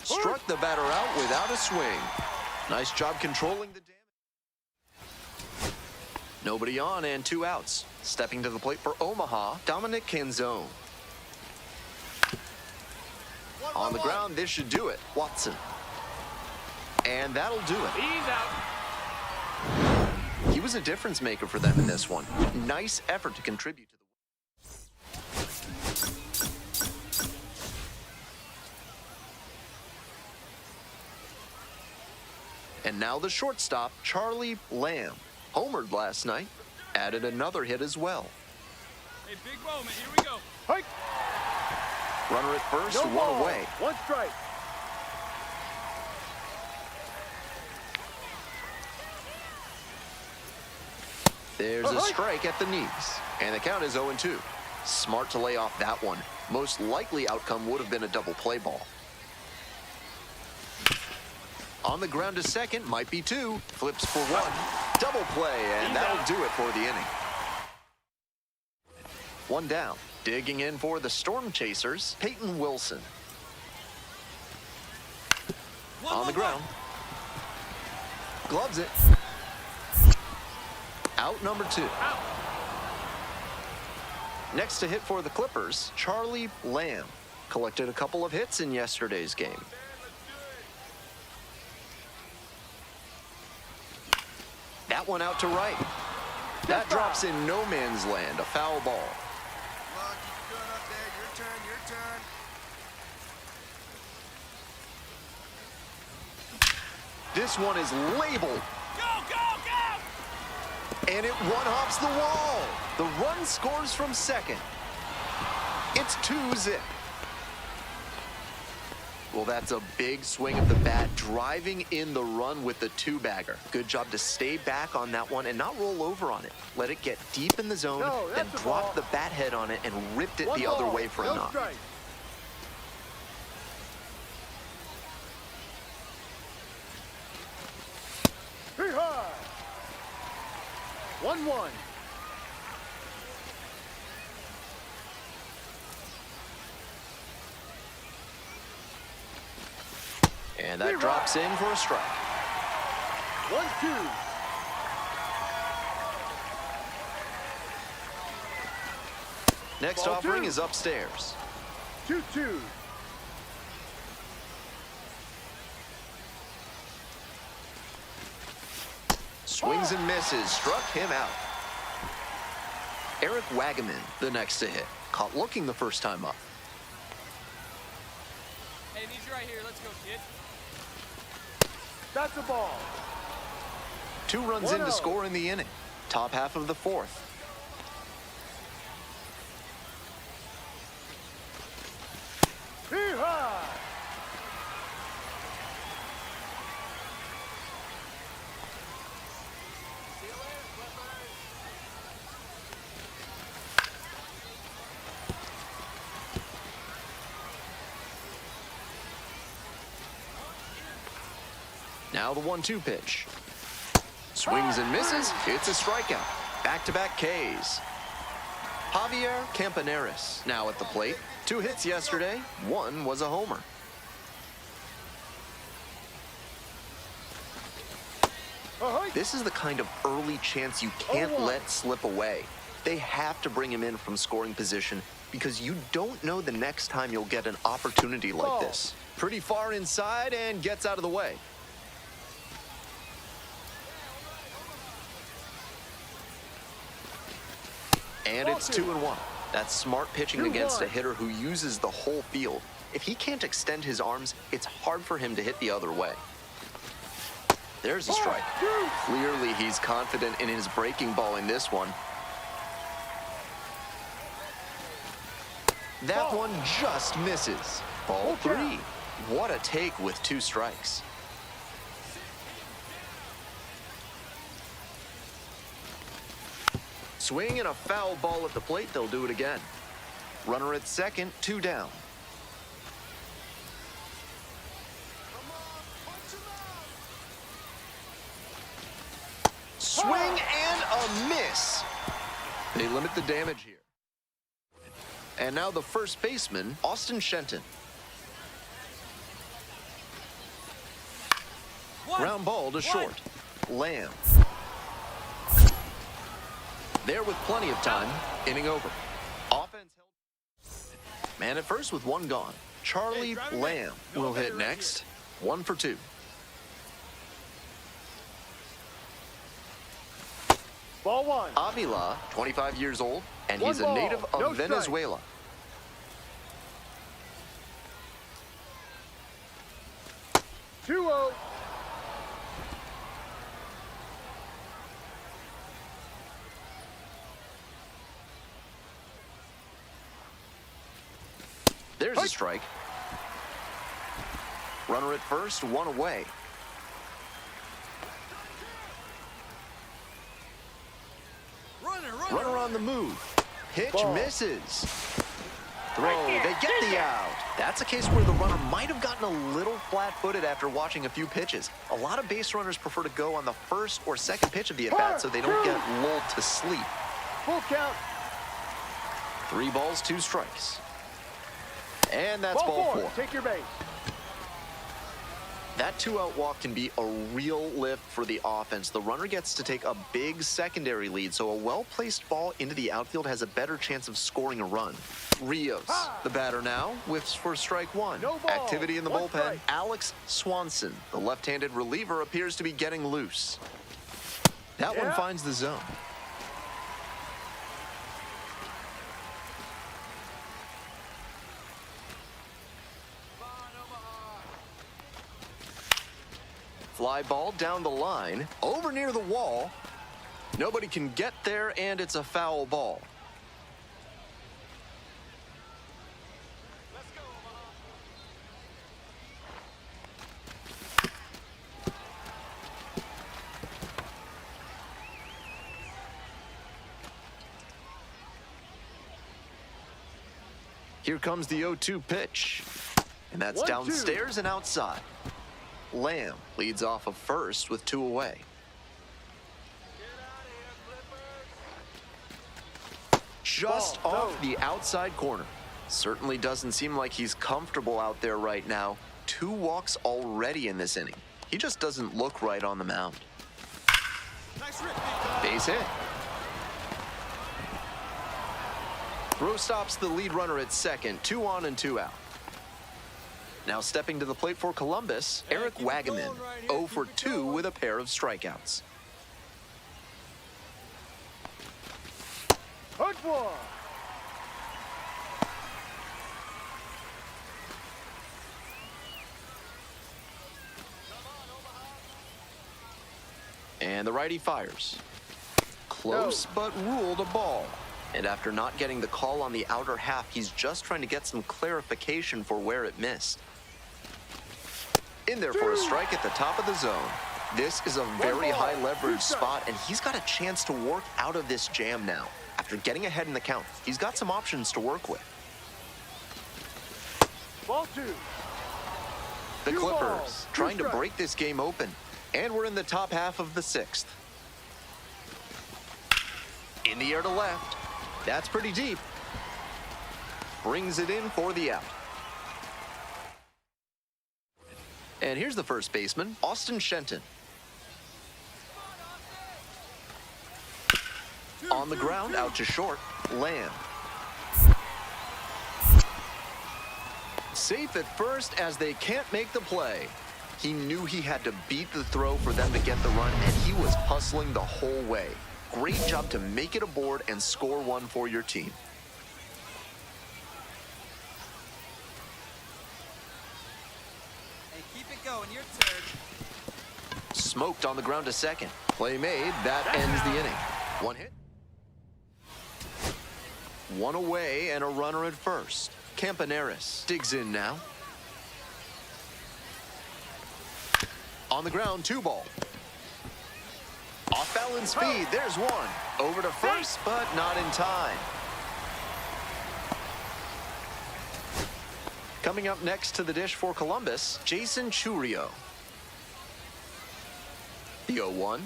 Struck the batter out without a swing. Nice job controlling the damage. Nobody on and 2 outs. Stepping to the plate for Omaha, Dominic Canzone. On the ground, this should do it. Watson. And that'll do it. He's out. He was a difference maker for them in this one. Nice effort to contribute to the win. And now the shortstop, Charlie Lamb. Homered last night. Added another hit as well. Hey, big moment. Here we go. Hike. Runner at first, No 1 ball. away. 1 strike. There's a strike at the knees. And the count is 0-2. Smart to lay off that one. Most likely outcome would have been a double play ball. On the ground to second, might be 2. Flips for 1. Double play, and that'll do it for the inning. 1 down. Digging in for the Storm Chasers, Peyton Wilson. On the ground. Gloves it. Out number 2. Next to hit for the Clippers, Charlie Lamb. Collected a couple of hits in yesterday's game. That one out to right. That drops in no man's land, a foul ball. Look, keep going up there. Your turn, your turn. This one is labeled. Go, go, go! And it one-hops the wall. The run scores from second. It's 2-zip. Well, that's a big swing of the bat, driving in the run with the 2-bagger. Good job to stay back on that one and not roll over on it. Let it get deep in the zone, then drop the bat head on it and ripped it the other way for a knock. Strike. Three high. 1-1. And that drops in for a strike. 1-2. Next Ball offering 2. is upstairs. 2-2. Swings and misses, struck him out. Eric Wagaman, the next to hit. Caught looking the first time up. Hey, need you right here. Let's go, kid. That's a ball. 2 runs in to 1-0. score in the inning. Top half of the 4th. Three high. Now the 1-2 pitch. Swings and misses. It's a strikeout. Back-to-back Ks. Javier Campaneris now at the plate. 2 hits yesterday. 1 was a homer. This is the kind of early chance you can't let slip away. They have to bring him in from scoring position because you don't know the next time you'll get an opportunity like this. Pretty far inside and gets out of the way. And it's 2-1. That's smart pitching against a hitter who uses the whole field. If he can't extend his arms, it's hard for him to hit the other way. There's a strike. Clearly, he's confident in his breaking ball in this one. That one just misses. Ball 3. What a take with 2 strikes. Swing and a foul ball at the plate. They'll do it again. Runner at second, 2 down. Swing and a miss. They limit the damage here. And now the first baseman, Austin Shenton. Ground ball to short. Lamb. There with plenty of time. Inning over. Offense held. Man at first with 1 gone. Charlie Lamb will hit next. 1 for 2. Ball 1. Avila, 25 years old, and he's a native of Venezuela. Strike. 2-0. There's a strike. Runner at first, 1 away. Runner on the move. Pitch misses. Throw, they get the out. That's a case where the runner might have gotten a little flat-footed after watching a few pitches. A lot of base runners prefer to go on the first or second pitch of the at-bat so they don't get lulled to sleep. Full count. 3 balls, 2 strikes. And that's ball 4. Take your base. That 2-out walk can be a real lift for the offense. The runner gets to take a big secondary lead, so a well-placed ball into the outfield has a better chance of scoring a run. Rios, the batter now, whiffs for strike 1. No ball. Activity in the 1 bullpen. strike. Alex Swanson, the left-handed reliever, appears to be getting loose. That one finds the zone. Fly ball down the line, over near the wall. Nobody can get there, and it's a foul ball. Here comes the 0-2 pitch, and that's 1-2. downstairs and outside. Lamb leads off of first with 2 away. Just off the outside corner. Certainly doesn't seem like he's comfortable out there right now. 2 walks already in this inning. He just doesn't look right on the mound. Base hit. Throw stops the lead runner at second. 2 on and 2 out. Now stepping to the plate for Columbus, Eric Wagaman, 0 for 2 with a pair of strikeouts. Hard ball. And the righty fires. Close, but ruled a ball. And after not getting the call on the outer half, he's just trying to get some clarification for where it missed. In there for a strike at the top of the zone. This is a very high leverage spot, and he's got a chance to work out of this jam now. After getting ahead in the count, he's got some options to work with. Ball 2. The Clippers trying to break this game open. And we're in the top half of the 6th. In the air to left. That's pretty deep. Brings it in for the out. And here's the first baseman, Austin Shenton. On the ground, out to short, Lamb. Safe at first as they can't make the play. He knew he had to beat the throw for them to get the run, and he was hustling the whole way. Great job to make it aboard and score one for your team. Hey, keep it going. Your turn. Smoked on the ground to second. Play made. That ends the inning. One hit. One away and a runner at first. Campaneris digs in now. On the ground, 2 ball. Off balance speed, there's one. Over to first, but not in time. Coming up next to the dish for Columbus, Jason Churio. The 0-1.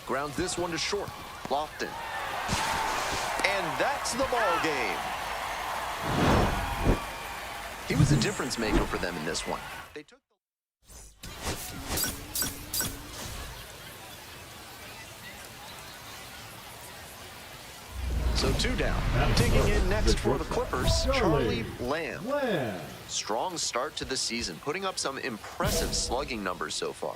Grounds this one to short. Lofton. And that's the ball game. He was a difference maker for them in this one. They took So 2 down. Digging in next for the Clippers, Charlie Lamb. Strong start to the season, putting up some impressive slugging numbers so far.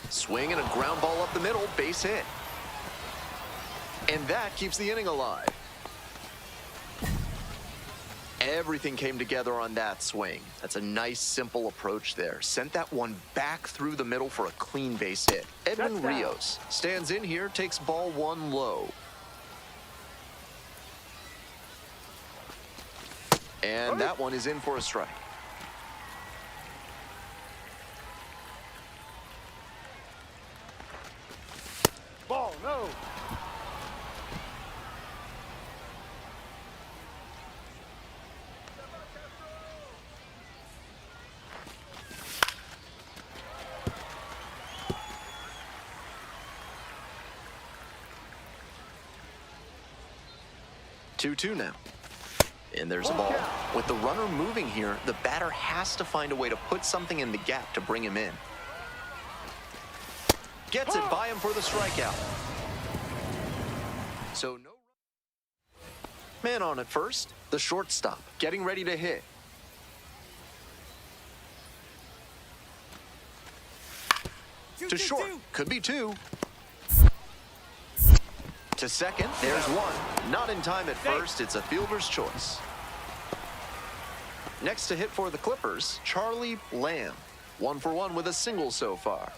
Swing and a ground ball up the middle, base hit. And that keeps the inning alive. Everything came together on that swing. That's a nice, simple approach there. Sent that one back through the middle for a clean base hit. Edwin Rios stands in here, takes ball 1 low. And that one is in for a strike. Ball, no. Two now. And there's a ball. With the runner moving here, the batter has to find a way to put something in the gap to bring him in. Gets it by him for the strikeout. So no man on at first. The shortstop getting ready to hit. To short. Could be 2. To second, there's 1. Not in time at first, it's a fielder's choice. Next to hit for the Clippers, Charlie Lamb. 1 for 1 with a single so far.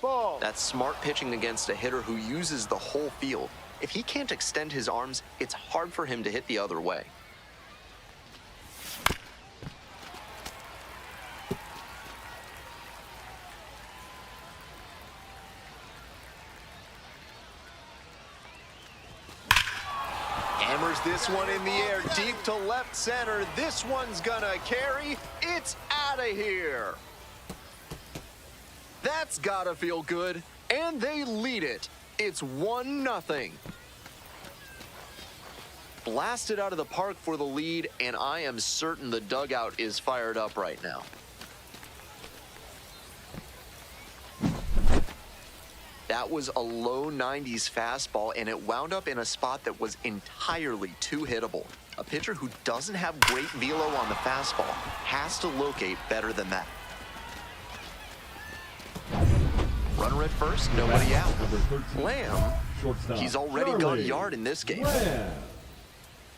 Ball. That's smart pitching against a hitter who uses the whole field. If he can't extend his arms, it's hard for him to hit the other way. Hammers this one in the air, deep to left center. This one's gonna carry. It's out of here. That's gotta feel good. And they lead it. It's 1-0. Blasted out of the park for the lead, and I am certain the dugout is fired up right now. That was a low 90s fastball, and it wound up in a spot that was entirely too hittable. A pitcher who doesn't have great velo on the fastball has to locate better than that. Runner at first, nobody out. Lamb, he's already gone yard in this game.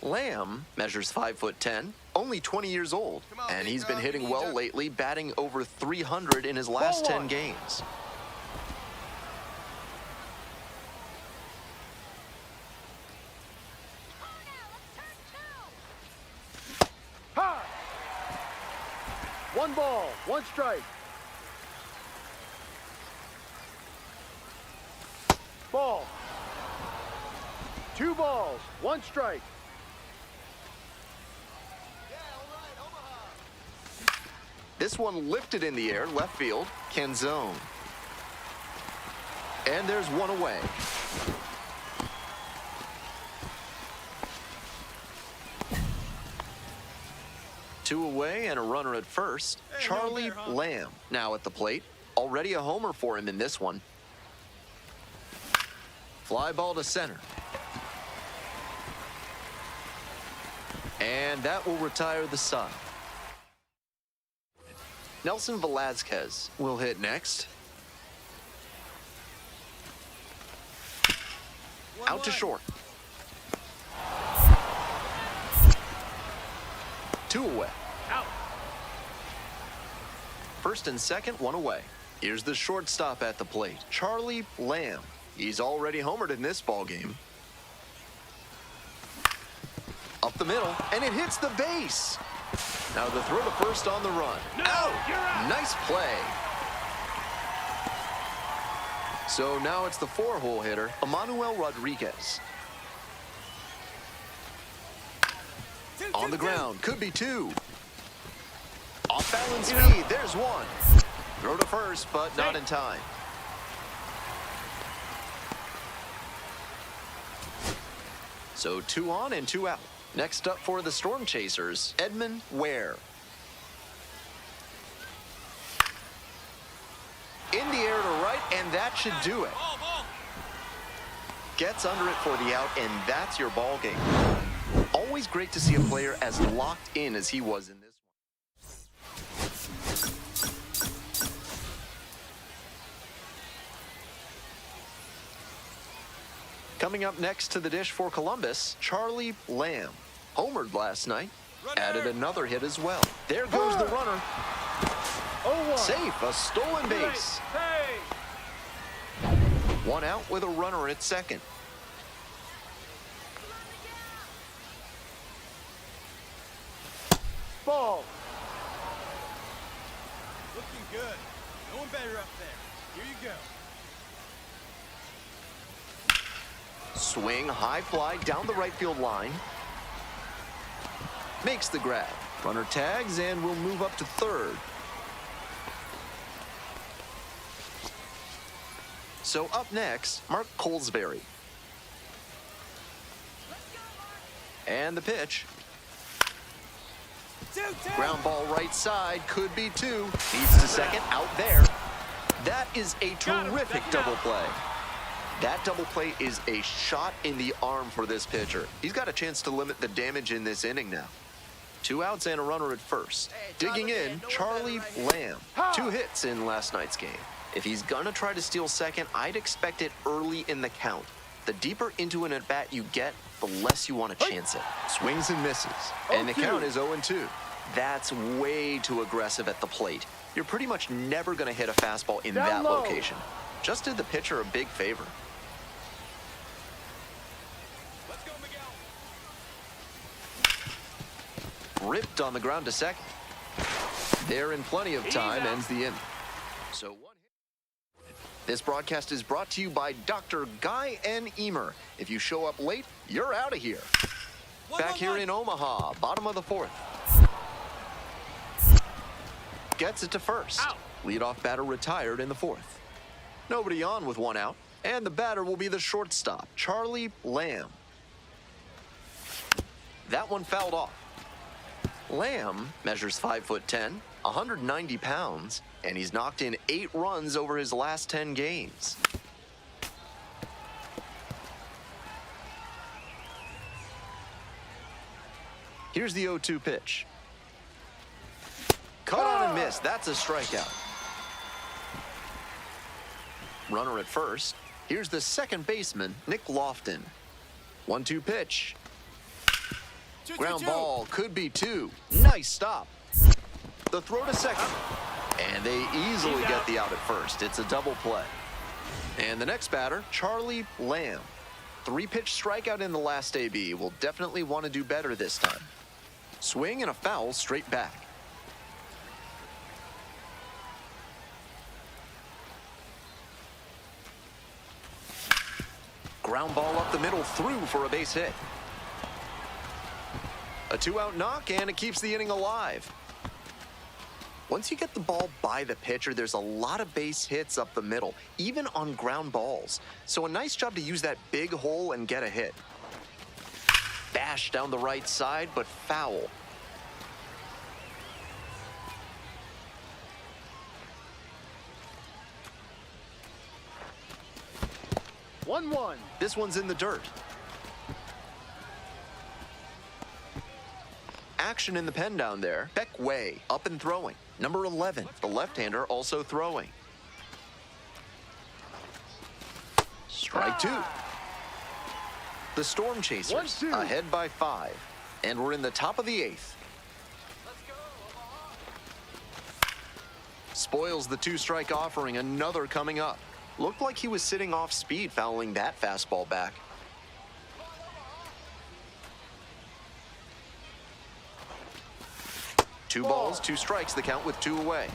Lamb measures 5'10", only 20 years old, and he's been hitting well lately, batting over 300 in his last 10 games. Ha! 1 ball, 1 strike. Ball. 2 balls, 1 strike. This one lifted in the air, left field, can zone. And there's one away. Two away and a runner at first. Charlie Lamb now at the plate. Already a homer for him in this one. Fly ball to center. And that will retire the side. Nelson Velazquez will hit next. Out to short. 2 away. Out. First and second, 1 away. Here's the shortstop at the plate, Charlie Lamb. He's already homered in this ball game. Up the middle, and it hits the base. Now the throw to first on the run. No, Out! you're out. Nice play. So now it's the 4-hole hitter, Emmanuel Rodriguez. On the ground, could be 2. Off balance speed, there's 1. Throw to first, but not in time. So 2 on and 2 out. Next up for the Storm Chasers, Edmund Ware. In the air to right, and that should do it. Gets under it for the out, and that's your ball game. Always great to see a player as locked in as he was in this one. Coming up next to the dish for Columbus, Charlie Lamb. Homered last night, added another hit as well. There goes the runner. 0-1. Safe, a stolen base. Hey. 1 out with a runner at second. Ball. Looking good. No one better up there. Here you go. Swing, high fly down the right field line. Makes the grab. Runner tags and will move up to third. So up next, Mark Colesbury. And the pitch. Ground ball right side, could be 2. Needs to second, out there. That is a terrific double play. That double play is a shot in the arm for this pitcher. He's got a chance to limit the damage in this inning now. 2 outs and a runner at first. Digging in, Charlie Lamb. 2 hits in last night's game. If he's gonna try to steal second, I'd expect it early in the count. The deeper into an at-bat you get, the less you want to chance it. Swings and misses. And the count is 0-2. That's way too aggressive at the plate. You're pretty much never going to hit a fastball in that location. Just did the pitcher a big favor. Let's go, Miguel. Ripped on the ground to second. There in plenty of time, ends the inning. So 1 hit. This broadcast is brought to you by Dr. Guy N. Emer. If you show up late, you're out of here. Back here in Omaha, bottom of the 4th. Gets it to first. Leadoff batter retired in the 4th. Nobody on with 1 out, and the batter will be the shortstop, Charlie Lamb. That one fouled off. Lamb measures 5'10", 190 pounds, and he's knocked in 8 runs over his last 10 games. Here's the 0-2 pitch. Cut on and miss. That's a strikeout. Runner at first. Here's the second baseman, Nick Lofton. 1-2 pitch. Ground ball, could be 2. Nice stop. The throw to second. And they easily get the out at first. It's a double play. And the next batter, Charlie Lamb. 3-pitch strikeout in the last AB. Will definitely want to do better this time. Swing and a foul straight back. Ground ball up the middle, through for a base hit. A 2-out knock, and it keeps the inning alive. Once you get the ball by the pitcher, there's a lot of base hits up the middle, even on ground balls. So a nice job to use that big hole and get a hit. Bash down the right side, but foul. One. This one's in the dirt. Action in the pen down there. Beck Way, up and throwing. Number 11, the left-hander, also throwing. Strike 2. The Storm Chasers, 1-2. ahead by 5. And we're in the top of the 8th. Spoils the 2-strike offering, another coming up. Looked like he was sitting off speed, fouling that fastball back. Two balls, 2 strikes, the count with 2 away.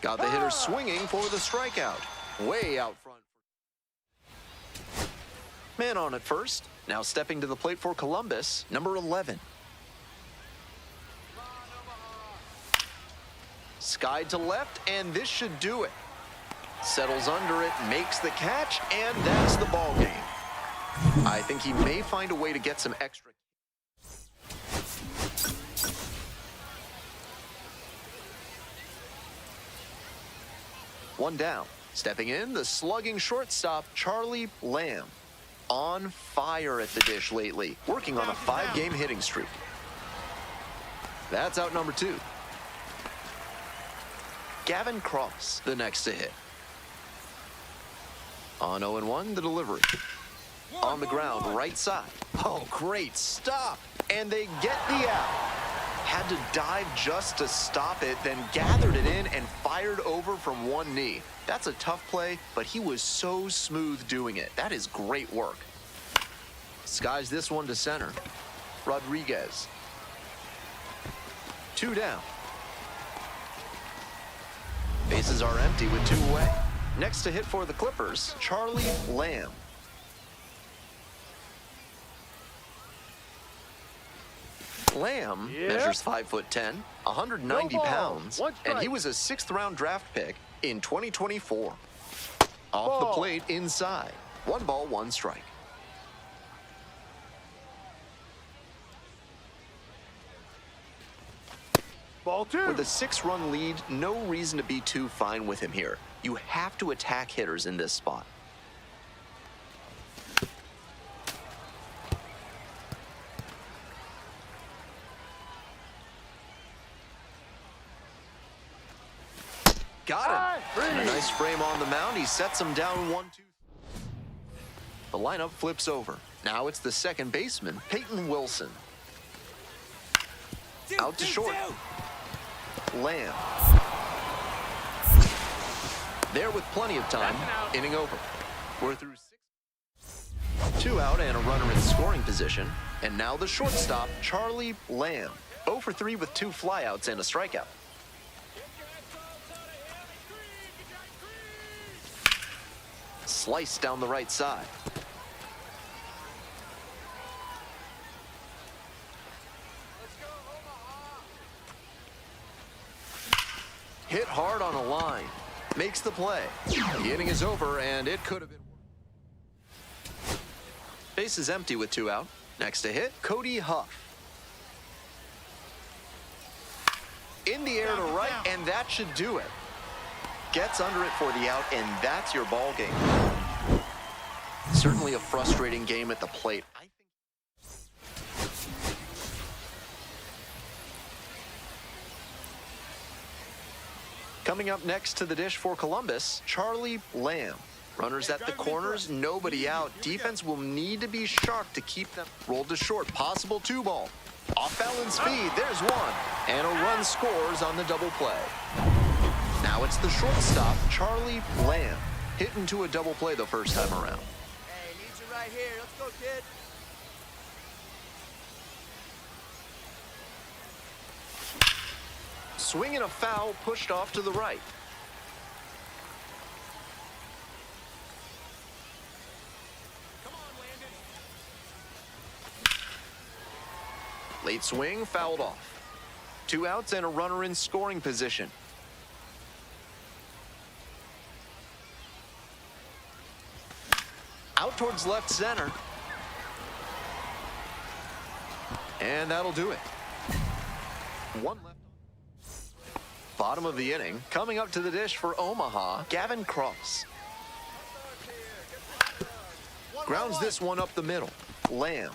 Got the hitter swinging for the strikeout. Way out front. Man on at first. Now stepping to the plate for Columbus, number 11. Skied to left, and this should do it. Settles under it, makes the catch, and that's the ball game. I think he may find a way to get some extra. One down. Stepping in, the slugging shortstop, Charlie Lamb. On fire at the dish lately, working on a 5-game hitting streak. That's out number 2. Gavin Cross, the next to hit. On 0-1, the delivery. On the ground, right side. Oh, great stop. And they get the out. Had to dive just to stop it, then gathered it in and fired over from one knee. That's a tough play, but he was so smooth doing it. That is great work. Skies this one to center. Rodriguez. 2 down. Bases are empty with 2 away. Next to hit for the Clippers, Charlie Lamb. Lamb measures 5'10", 190 pounds, and he was a 6th-round draft pick in 2024. Off the plate inside. 1 ball, 1 strike. Ball 2. With a 6-run lead, no reason to be too fine with him here. You have to attack hitters in this spot. Got him. And a nice frame on the mound. He sets him down 1-2. The lineup flips over. Now it's the second baseman, Peyton Wilson. Out to short. Lamb. There with plenty of time. Inning over. We're through 6. 2 out and a runner in scoring position. And now the shortstop, Charlie Lamb. 0 for 3 with 2 flyouts and a strikeout. Sliced down the right side. Hit hard on a line. Makes the play. The inning is over, and it could have been worse. Base is empty with 2 out. Next to hit, Cody Huff. In the air to right, and that should do it. Gets under it for the out, and that's your ball game. Certainly a frustrating game at the plate. Coming up next to the dish for Columbus, Charlie Lamb. Runners at the corners, nobody out. Defense will need to be sharp to keep them. Rolled to short, possible 2 ball. Off balance speed, there's 1. And a run scores on the double play. Now it's the shortstop, Charlie Lamb. Hit into a double play the first time around. Hey, need you right here. Let's go, kid. swing and a foul pushed off to the right. Come on, Landon. Late swing, fouled off. 2 outs and a runner in scoring position. Out towards left center. And that'll do it. 1 left. Bottom of the inning, coming up to the dish for Omaha, Gavin Cross. Grounds this one up the middle. Lamb.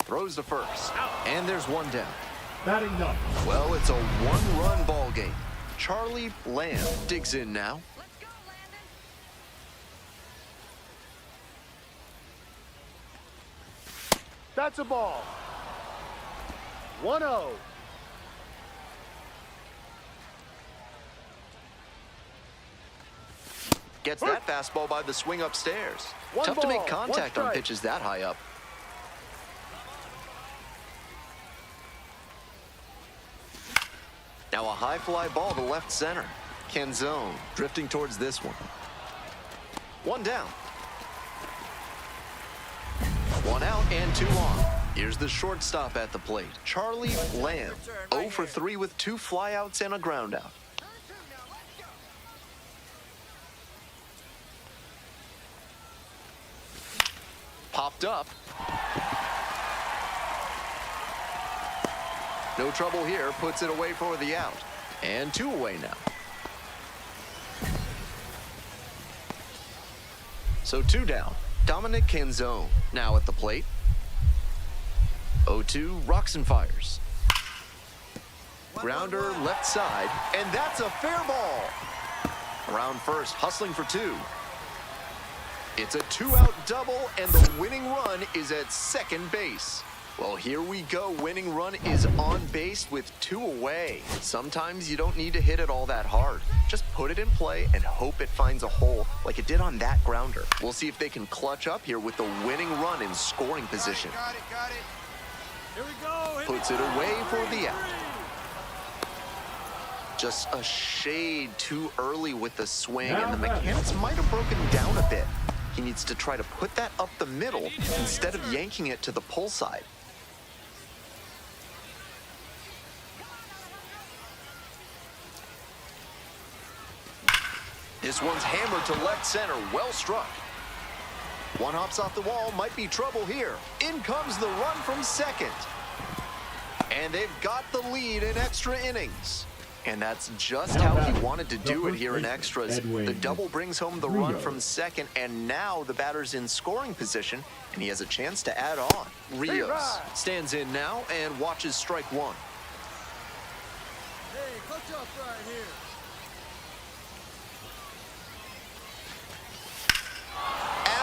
Throws to first. And there's 1 down. Batting ninth. Well, it's a 1-run ball game. Charlie Lamb digs in now. Let's go, Landon. That's a ball. 1-0. Gets that fastball by the swing upstairs. One Tough to make ball, contact one on strike. pitches that high up. Now a high fly ball to left center. Canzone drifting towards this one. 1 down. 1 out and 2 on. Here's the shortstop at the plate, Charlie Lamb. 0 for 3 with 2 flyouts and a ground out. Popped up. No trouble here, puts it away for the out. And 2 away now. So 2 down. Dominic Canzone now at the plate. 0-2, rocks and fires. Grounder left side, and that's a fair ball. Around first, hustling for 2. It's a 2-out double, and the winning run is at second base. Well, here we go. Winning run is on base with 2 away. Sometimes you don't need to hit it all that hard. Just put it in play and hope it finds a hole like it did on that grounder. We'll see if they can clutch up here with the winning run in scoring position. Got it. Here we go. Puts it away for the out. Just a shade too early with the swing, and the mechanics might have broken down a bit. He needs to try to put that up the middle instead of yanking it to the pull side. This one's hammered to left center, well struck. 1 hops off the wall, might be trouble here. In comes the run from second. And they've got the lead in extra innings. And that's just how he wanted to do it here in extras. The double brings home the run from second, and now the batter's in scoring position, and he has a chance to add on. Rios stands in now and watches strike 1. Hey, clutch up right here.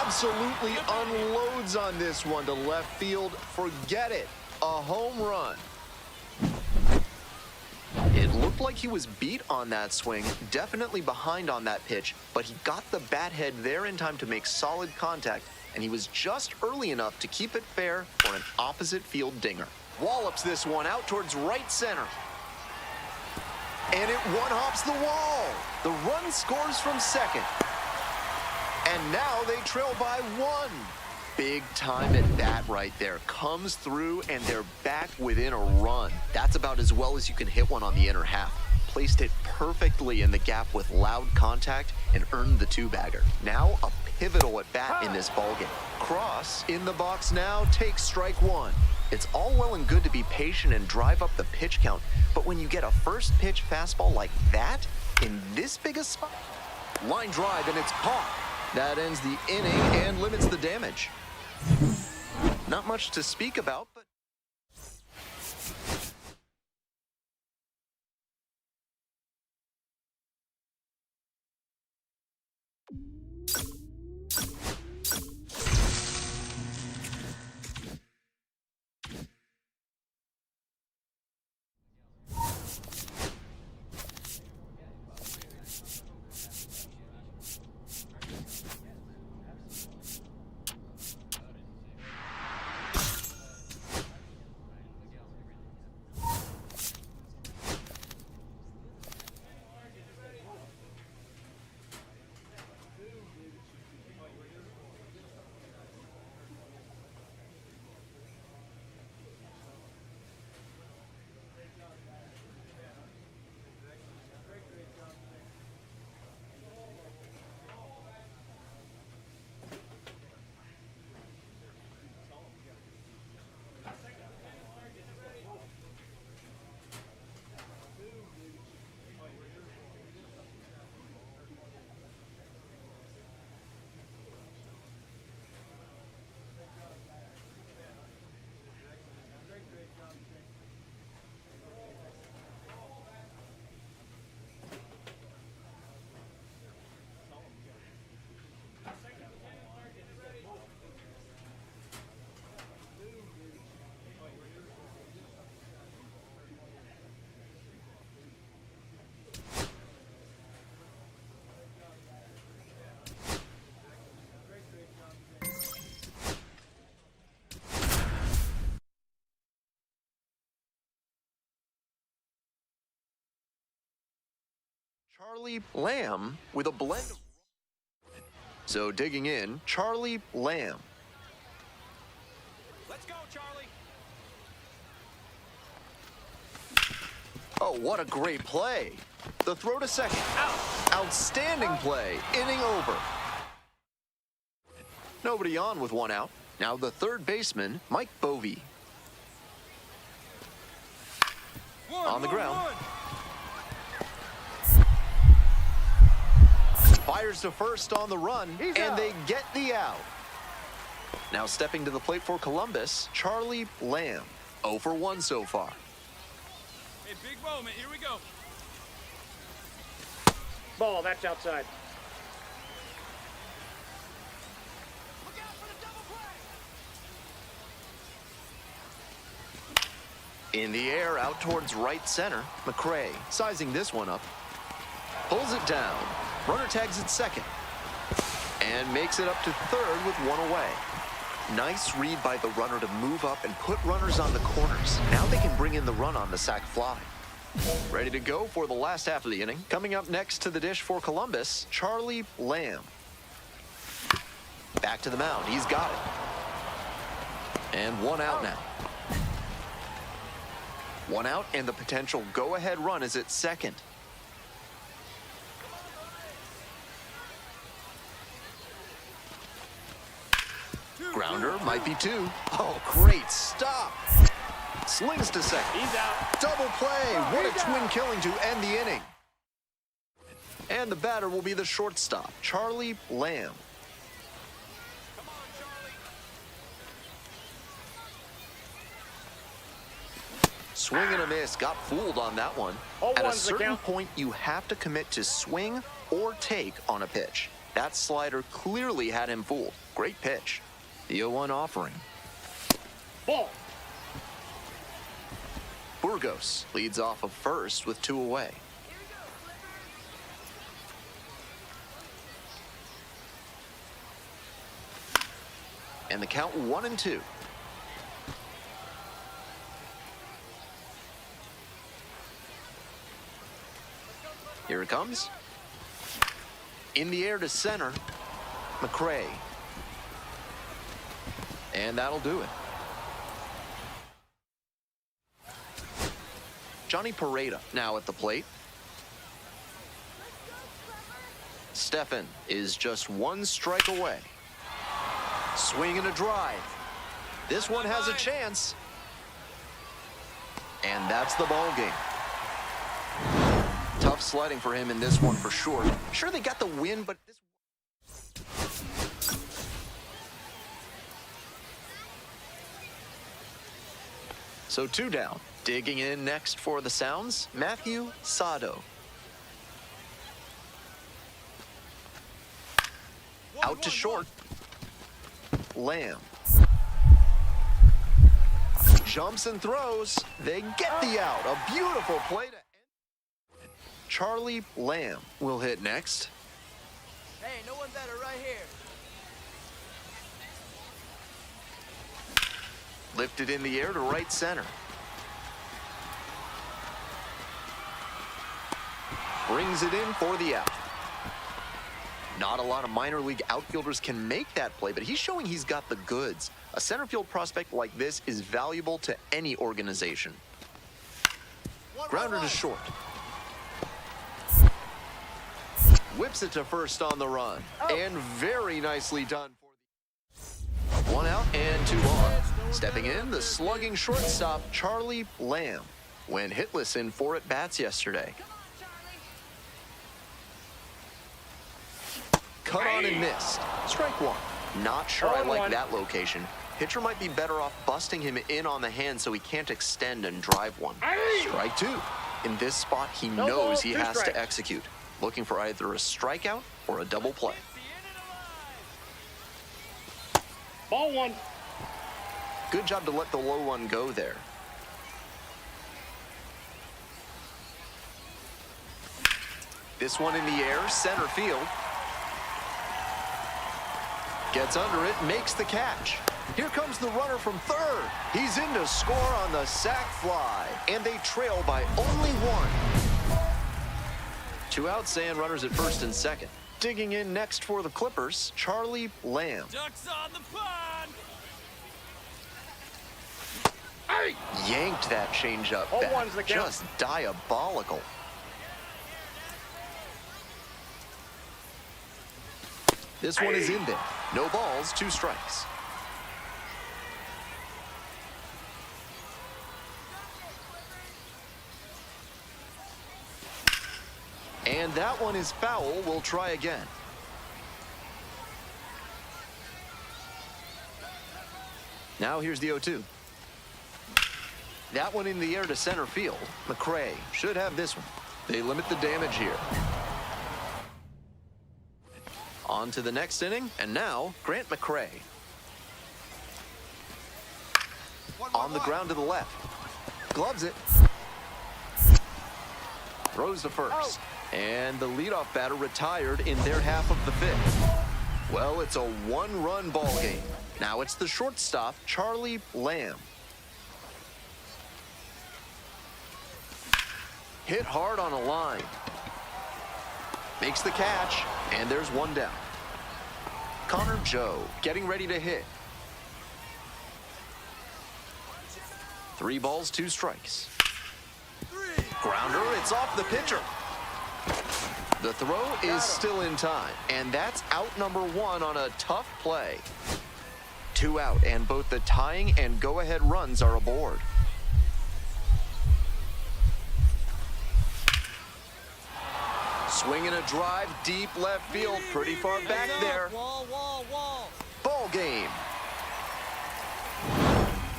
Absolutely unloads on this one to left field. Forget it. A home run. It looked like he was beat on that swing, definitely behind on that pitch, but he got the bat head there in time to make solid contact, and he was just early enough to keep it fair for an opposite field dinger. Wallops this one out towards right center. And it one-hops the wall. The run scores from second. And now they trail by 1. Big time at bat right there. Comes through, and they're back within a run. That's about as well as you can hit one on the inner half. Placed it perfectly in the gap with loud contact and earned the 2-bagger. Now a pivotal at bat in this ballgame. Cross in the box now takes strike 1. It's all well and good to be patient and drive up the pitch count, but when you get a first pitch fastball like that in this big a spot, line drive and it's caught. That ends the inning and limits the damage. Not much to speak about, but Charlie Lamb with a blend of... So digging in, Charlie Lamb. Let's go, Charlie. Oh, what a great play. The throw to second. Outstanding play. Inning over. Nobody on with one out. Now the third baseman, Mike Bovee. On the ground. Fires to first on the run, and they get the out. Now stepping to the plate for Columbus, Charlie Lamb. 0 for 1 so far. Hey, big moment. Here we go. Ball, that's outside. In the air, out towards right center, McRae sizing this one up. Pulls it down. Runner tags at second. And makes it up to third with one away. Nice read by the runner to move up and put runners on the corners. Now they can bring in the run on the sac fly. Ready to go for the last half of the inning. Coming up next to the dish for Columbus, Charlie Lamb. Back to the mound. He's got it. And one out now. One out, and the potential go-ahead run is at second. Grounder might be 2. Oh, great stop. Slings to second. He's out. Double play. What a twin killing to end the inning. And the batter will be the shortstop, Charlie Lamb. Come on, Charlie. Swing and a miss. Got fooled on that one. At a certain point, you have to commit to swing or take on a pitch. That slider clearly had him fooled. Great pitch. The 0-1 offering. Ball. Burgos leads off of first with 2 away. And the count 1-2. Here it comes. In the air to center, McRae. And that'll do it. Johnny Pareda now at the plate. Stephan is just 1 strike away. Swing and a drive. This one has a chance. And that's the ball game. Tough sledding for him in this one for sure. Sure, they got the win, but this... So 2 down. Digging in next for the Sounds, Matthew Sado. Out to short. Lamb. Jumps and throws. They get the out. A beautiful play to end. Charlie Lamb will hit next. Hey, no one better right here. Lifted in the air to right center. Brings it in for the out. Not a lot of minor league outfielders can make that play, but he's showing he's got the goods. A center field prospect like this is valuable to any organization. Grounder to short. Whips it to first on the run. And very nicely done. 1 out and 2 on. Stepping in, the slugging shortstop, Charlie Lamb. Went hitless in 4 at-bats yesterday. Cut on and missed. Strike 1. Not sure I like that location. Pitcher might be better off busting him in on the hand so he can't extend and drive one. Strike 2. In this spot, he knows he has to execute. Looking for either a strikeout or a double play. Ball 1. Good job to let the low one go there. This one in the air, center field. Gets under it, makes the catch. Here comes the runner from third. He's in to score on the sac fly, and they trail by only 1. Two outs and runners at first and second. Digging in next for the Clippers, Charlie Lamb. Ducks on the pond. Yanked that changeup Oh, back. one's the count. Just diabolical. This one is in there. No balls, 2 strikes. And that one is foul. We'll try again. Now here's the 0-2. That one in the air to center field. McRae should have this one. They limit the damage here. On to the next inning, and now Grant McRae. On the ground to the left. Gloves it. Throws to first. And the leadoff batter retired in their half of the 5th. Well, it's a 1-run ball game. Now it's the shortstop, Charlie Lamb. Hit hard on a line. Makes the catch, and there's one down. Connor Joe getting ready to hit. 3 balls, 2 strikes. Grounder, it's off the pitcher. The throw is still in time, and that's out number 1 on a tough play. 2 out, and both the tying and go-ahead runs are aboard. Swinging a drive, deep left field, pretty far back there. Ball game.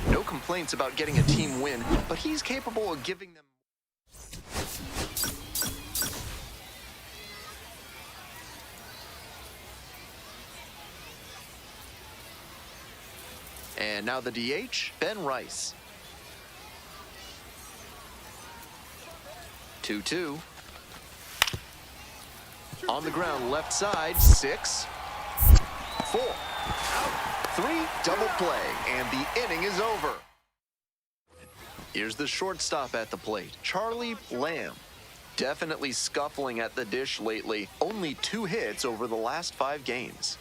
No complaints about getting a team win, but he's capable of giving them. And now the DH, Ben Rice. 2-2. On the ground, left side, 6, 4, 3, double play, and the inning is over. Here's the shortstop at the plate, Charlie Lamb. Definitely scuffling at the dish lately. Only 2 hits over the last 5 games.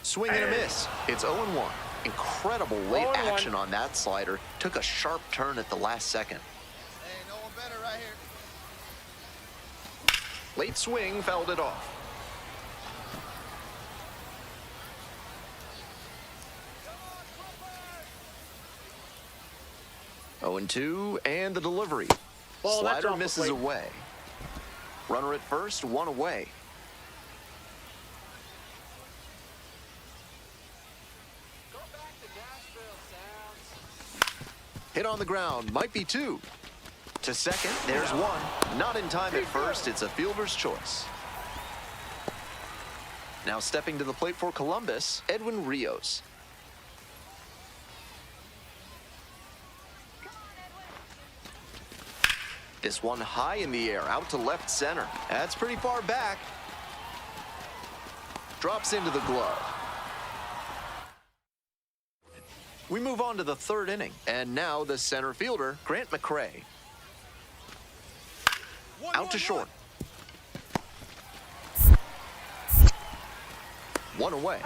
Swing and a miss. It's 0-1. Incredible late 0-1. action on that slider. Took a sharp turn at the last second. Hey, no one better right here. Late swing fouled it off. Oh, 0-2, and the delivery. Ball, that's Slider off the misses plate. away. Runner at first, 1 away. Hit on the ground, might be 2. To second, there's 1. Not in time at first, it's a fielder's choice. Now stepping to the plate for Columbus, Edwin Rios. This one high in the air, out to left center. That's pretty far back. Drops into the glove. We move on to the 3rd inning, and now the center fielder, Grant McRae. Out to short. 1 away.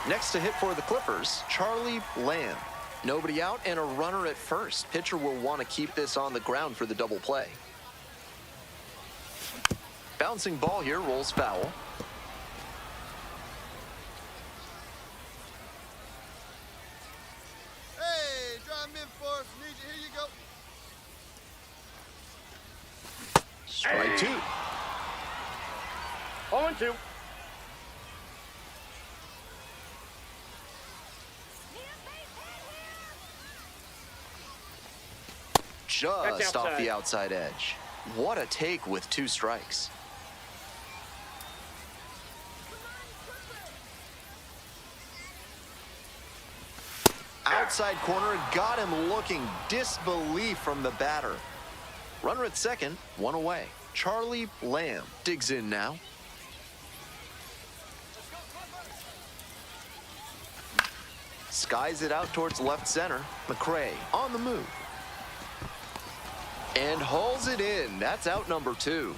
Next to hit for the Clippers, Charlie Lamb. Nobody out and a runner at first. Pitcher will want to keep this on the ground for the double play. Bouncing ball here, rolls foul. Hey, drive him in for us. Need you. Here you go. Strike 2. 0-2. Just off outside. the outside edge. What a take with 2 strikes. Outside corner, got him looking. Disbelief from the batter. Runner at second, 1 away. Charlie Lamb digs in now. Skies it out towards left center. McRae on the move. And hauls it in. That's out number 2.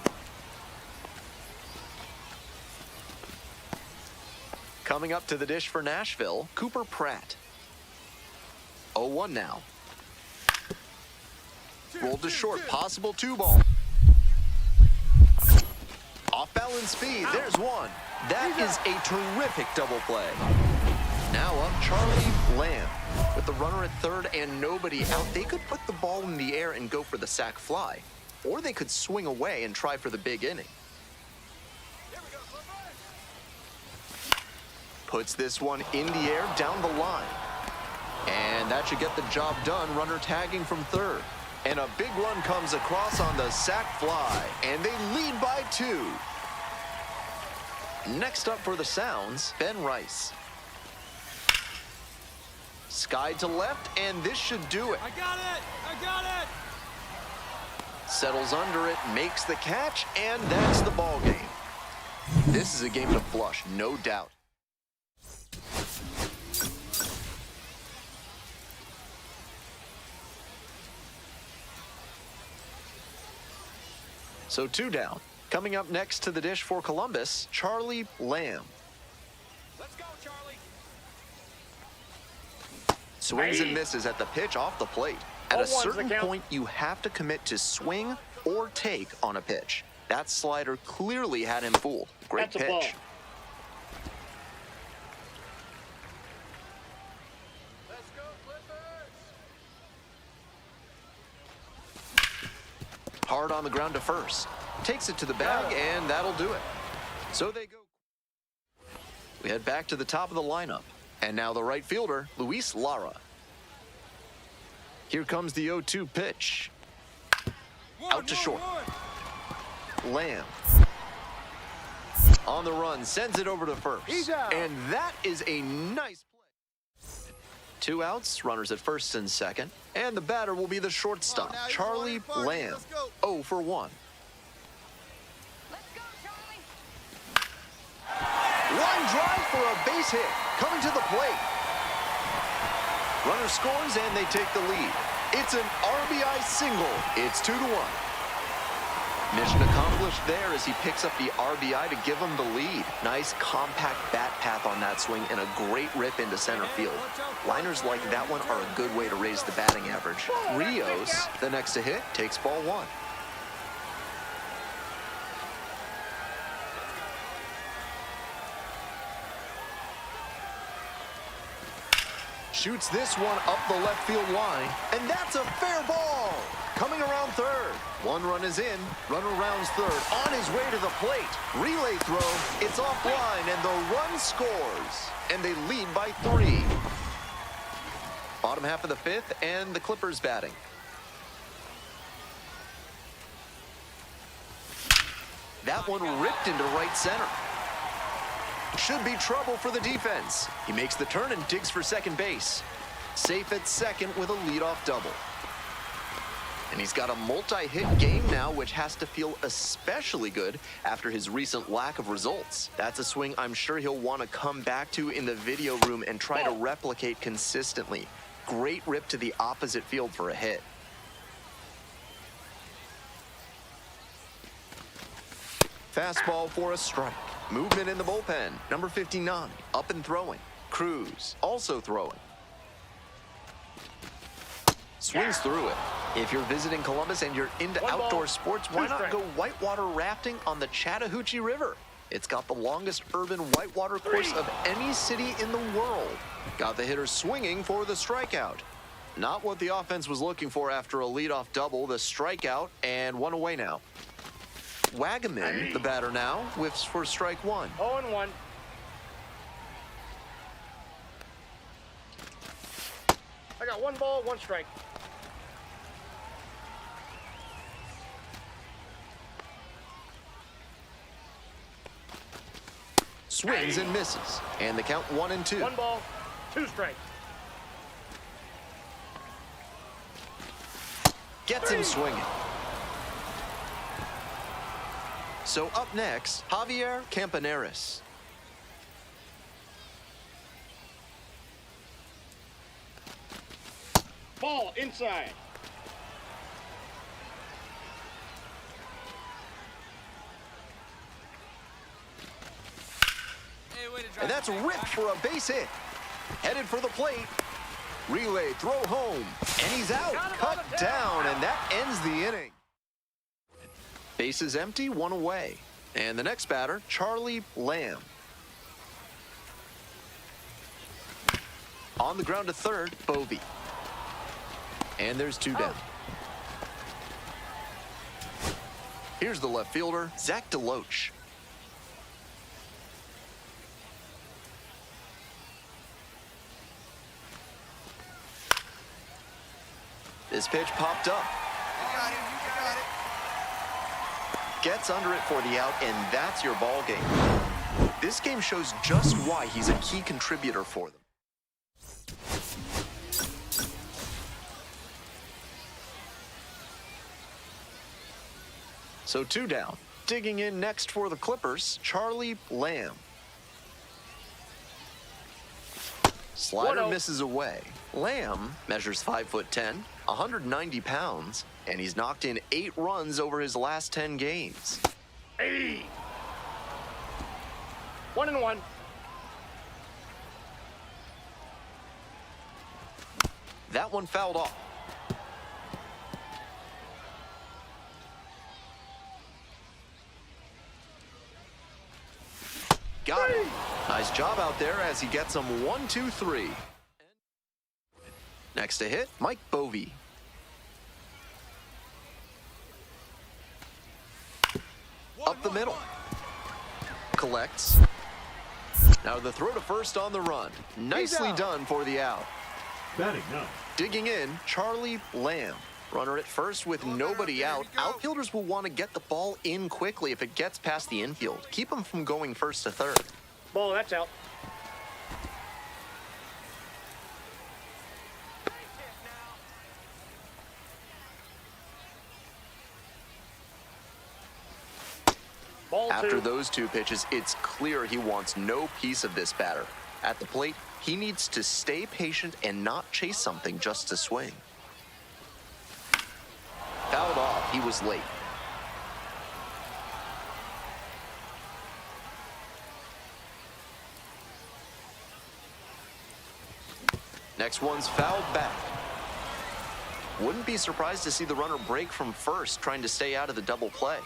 Coming up to the dish for Nashville, Cooper Pratt. 0-1 now. Rolled to short, possible 2-ball. Off-balance speed, there's one. That is a terrific double play. Now up Charlie Lamb. With the runner at third and nobody out, they could put the ball in the air and go for the sac fly. Or they could swing away and try for the big inning. Puts this one in the air down the line. And that should get the job done, runner tagging from third. And a big run comes across on the sac fly, and they lead by 2. Next up for the Sounds, Ben Rice. Sky to left, and this should do it. I got it! I got it! Settles under it, makes the catch, and that's the ball game. This is a game to flush, no doubt. So 2 down. Coming up next to the dish for Columbus, Charlie Lamb. Let's go, Charlie! Swings and misses at the pitch off the plate. At a certain point, you have to commit to swing or take on a pitch. That slider clearly had him fooled. Great pitch. Let's go, Clippers! Hard on the ground to first. Takes it to the bag, and that'll do it. So they go. We head back to the top of the lineup. And now the right fielder, Luis Lara. Here comes the 0-2 pitch. Out to short. Lamb. On the run, sends it over to first. He's out. And that is a nice play. 2 outs, runners at first and second. And the batter will be the shortstop, now, Charlie he's one Lamb. Let's go. 0 for 1. Let's go, Charlie. Line drive for a base hit. Coming to the plate. Runner scores and they take the lead. It's an RBI single. It's 2-1. Mission accomplished there as he picks up the RBI to give him the lead. Nice compact bat path on that swing and a great rip into center field. Liners like that one are a good way to raise the batting average. Rios, the next to hit, takes ball 1. Shoots this one up the left field line, and that's a fair ball. Coming around third. 1 run is in. Runner rounds third. On his way to the plate. Relay throw. It's offline, and the run scores. And they lead by 3. Bottom half of the 5th, and the Clippers batting. That one ripped into right center. Should be trouble for the defense. He makes the turn and digs for second base. Safe at second with a leadoff double. And he's got a multi-hit game now, which has to feel especially good after his recent lack of results. That's a swing I'm sure he'll want to come back to in the video room and try to replicate consistently. Great rip to the opposite field for a hit. Fastball for a strike. Movement in the bullpen. Number 59, up and throwing. Cruz, also throwing. Swings through it. If you're visiting Columbus and you're into outdoor sports, why not go whitewater rafting on the Chattahoochee River? It's got the longest urban whitewater course of any city in the world. Got the hitter swinging for the strikeout. Not what the offense was looking for after a leadoff double. The strikeout, and 1 away now. Wagaman, the batter now, whiffs for strike 1. 0-1. I got 1 ball, 1 strike. Swings and misses. And the count 1-2. 1 ball, 2 strikes. Gets him swinging. So up next, Javier Campaneris. Ball inside. And that's ripped for a base hit. Headed for the plate. Relay, throw home. And he's out. Cut down, and that ends the inning. Bases empty, one away. And the next batter, Charlie Lamb. On the ground to third, Bovee. And there's two down. Here's the left fielder, Zach DeLoach. This pitch popped up. You got it. You got it. Gets under it for the out, and that's your ball game. This game shows just why he's a key contributor for them. So two down. Digging in next for the Clippers, Charlie Lamb. Slider 1-0. misses away. Lamb measures 5'10", 190 pounds, and he's knocked in 8 runs over his last 10 games. Hey. 1-1. That one fouled off. Got it. Nice job out there as he gets him 1-2-3. Next to hit, Mike Bovee. Up the middle. Collects. Now the throw to first on the run. Nicely done for the out. Batting ninth. Digging in, Charlie Lamb. Runner at first with nobody out. Outfielders will want to get the ball in quickly if it gets past the infield. Keep him from going first to third. Ball, that's out. Ball After two. those two pitches, it's clear he wants no piece of this batter. At the plate, he needs to stay patient and not chase something just to swing. Fouled off, he was late. Next one's fouled back. Wouldn't be surprised to see the runner break from first, trying to stay out of the double play.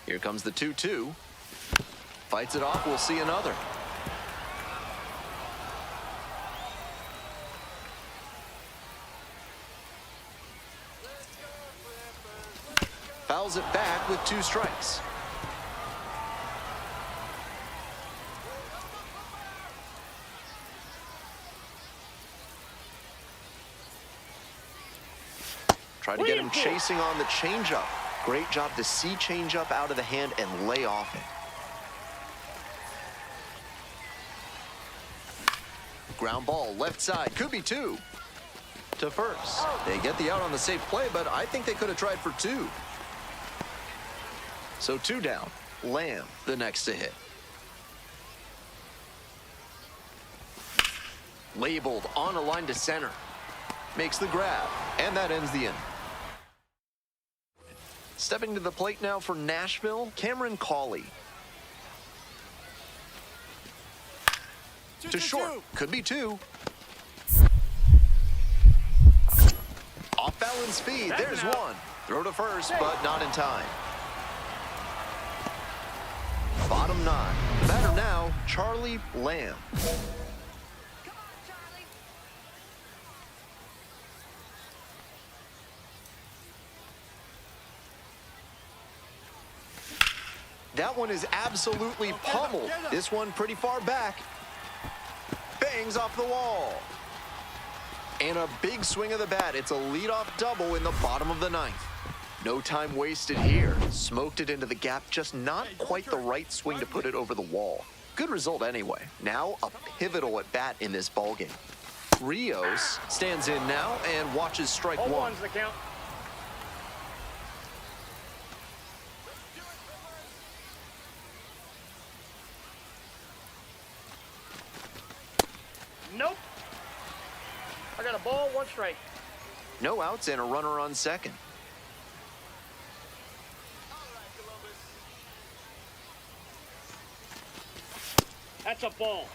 Here comes the 2-2. Fights it off, we'll see another. Fouls it back with 2 strikes. Try to get him chasing on the changeup. Great job to see changeup out of the hand and lay off it. Ground ball, left side, could be 2. To first. They get the out on the safe play, but I think they could have tried for 2. So 2 down. Lamb, the next to hit. Labeled on a line to center. Makes the grab, and that ends the inning. Stepping to the plate now for Nashville, Cameron Cawley. To short, could be 2. Off balance speed, there's 1. Throw to first, but not in time. Bottom 9. Batter now, Charlie Lamb. Come on, Charlie. That one is absolutely pummeled. This one pretty far back. Bangs off the wall. And a big swing of the bat. It's a leadoff double in the bottom of the 9th. No time wasted here. Smoked it into the gap, just not quite the right swing to put it over the wall. Good result anyway. Now a pivotal at bat in this ballgame. Rios stands in now and watches strike 1. 0-1's the count. Nope. I got a ball, 1 strike. No outs and a runner on second. That's a ball.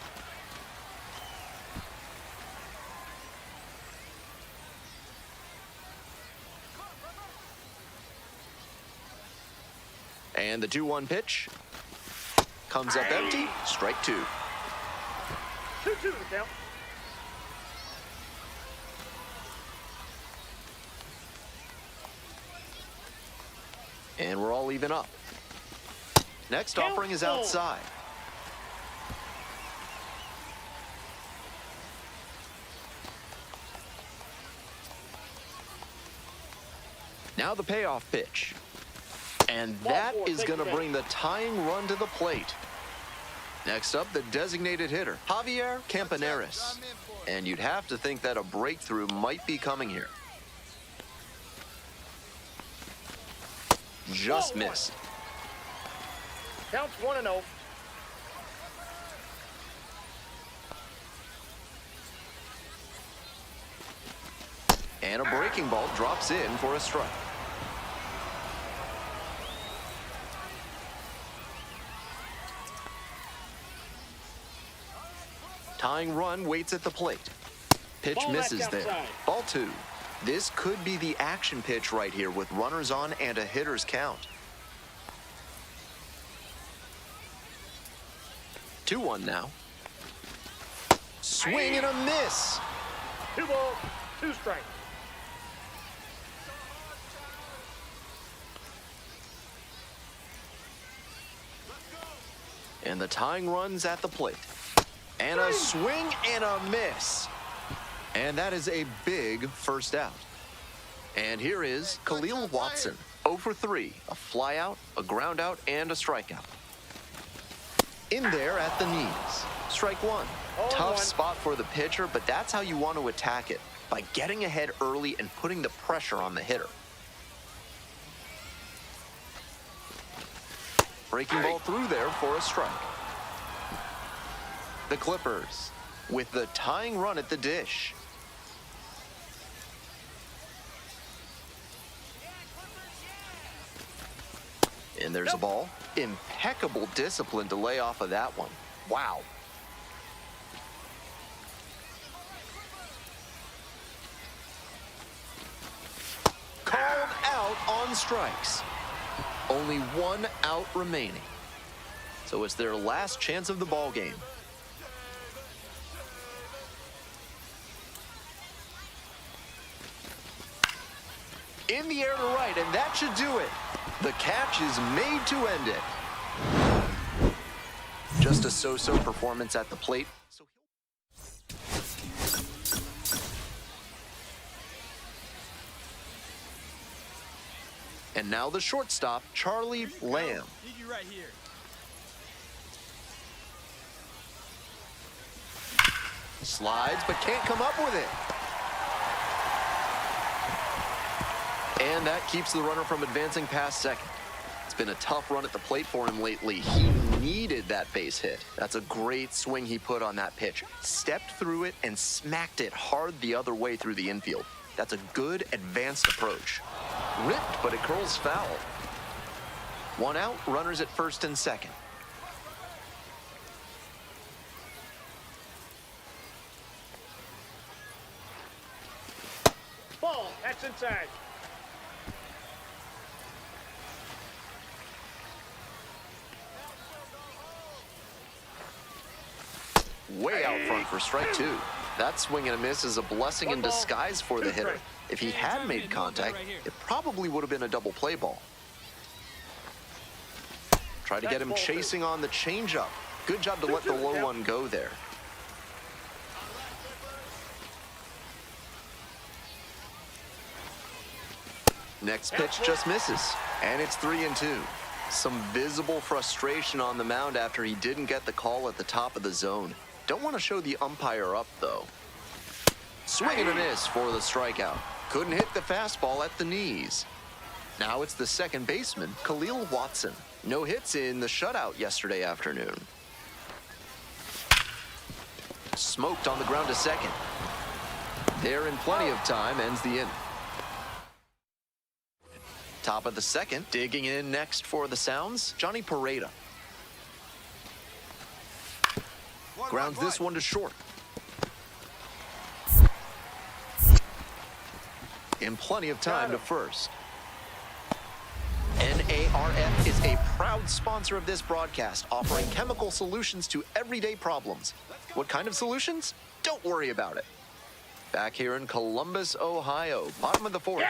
And the 2-1 pitch comes up empty. Strike 2. 2-2 the count. And we're all even up. Next offering is outside. Now the payoff pitch. And that is going to bring the tying run to the plate. Next up, the designated hitter, Javier Campaneris. And you'd have to think that a breakthrough might be coming here. Just missed. Counts 1-0. And a breaking ball drops in for a strike. Tying run waits at the plate. Pitch misses there. Ball 2. This could be the action pitch right here with runners on and a hitter's count. 2-1 now. Swing and a miss. 2 balls, 2 strikes. And the tying run's at the plate. And a swing and a miss. And that is a big first out. And here is Khalil Watson. 0 for 3. A flyout, a ground out, and a strikeout. In there at the knees. Strike 1. Tough spot for the pitcher, but that's how you want to attack it. By getting ahead early and putting the pressure on the hitter. Breaking ball through there for a strike. The Clippers with the tying run at the dish. And there's a ball. Impeccable discipline to lay off of that one. Wow. Called out on strikes. Only 1 out remaining. So it's their last chance of the ball game. In the air to right, and that should do it. The catch is made to end it. Just a so-so performance at the plate. And now the shortstop, Charlie Lamb. Need you right here. Slides, but can't come up with it. And that keeps the runner from advancing past second. It's been a tough run at the plate for him lately. He needed that base hit. That's a great swing he put on that pitch. Stepped through it and smacked it hard the other way through the infield. That's a good advanced approach. Ripped, but it curls foul. 1 out, runners at first and second. Ball, that's inside. Way out front for strike 2. That swing and a miss is a blessing in disguise for the hitter. If he had made contact, it probably would have been a double play ball. Try to get him chasing on the changeup. Good job to let the low one go there. Next pitch just misses, and it's 3-2. Some visible frustration on the mound after he didn't get the call at the top of the zone. Don't want to show the umpire up, though. Swing and a miss for the strikeout. Couldn't hit the fastball at the knees. Now it's the second baseman, Khalil Watson. No hits in the shutout yesterday afternoon. Smoked on the ground to second. There in plenty of time, ends the inning. Top of the second, digging in next for the Sounds, Johnny Pareda. Grounds this one to short. In plenty of time to first. NARF is a proud sponsor of this broadcast, offering chemical solutions to everyday problems. What kind of solutions? Don't worry about it. Back here in Columbus, Ohio, bottom of the fourth.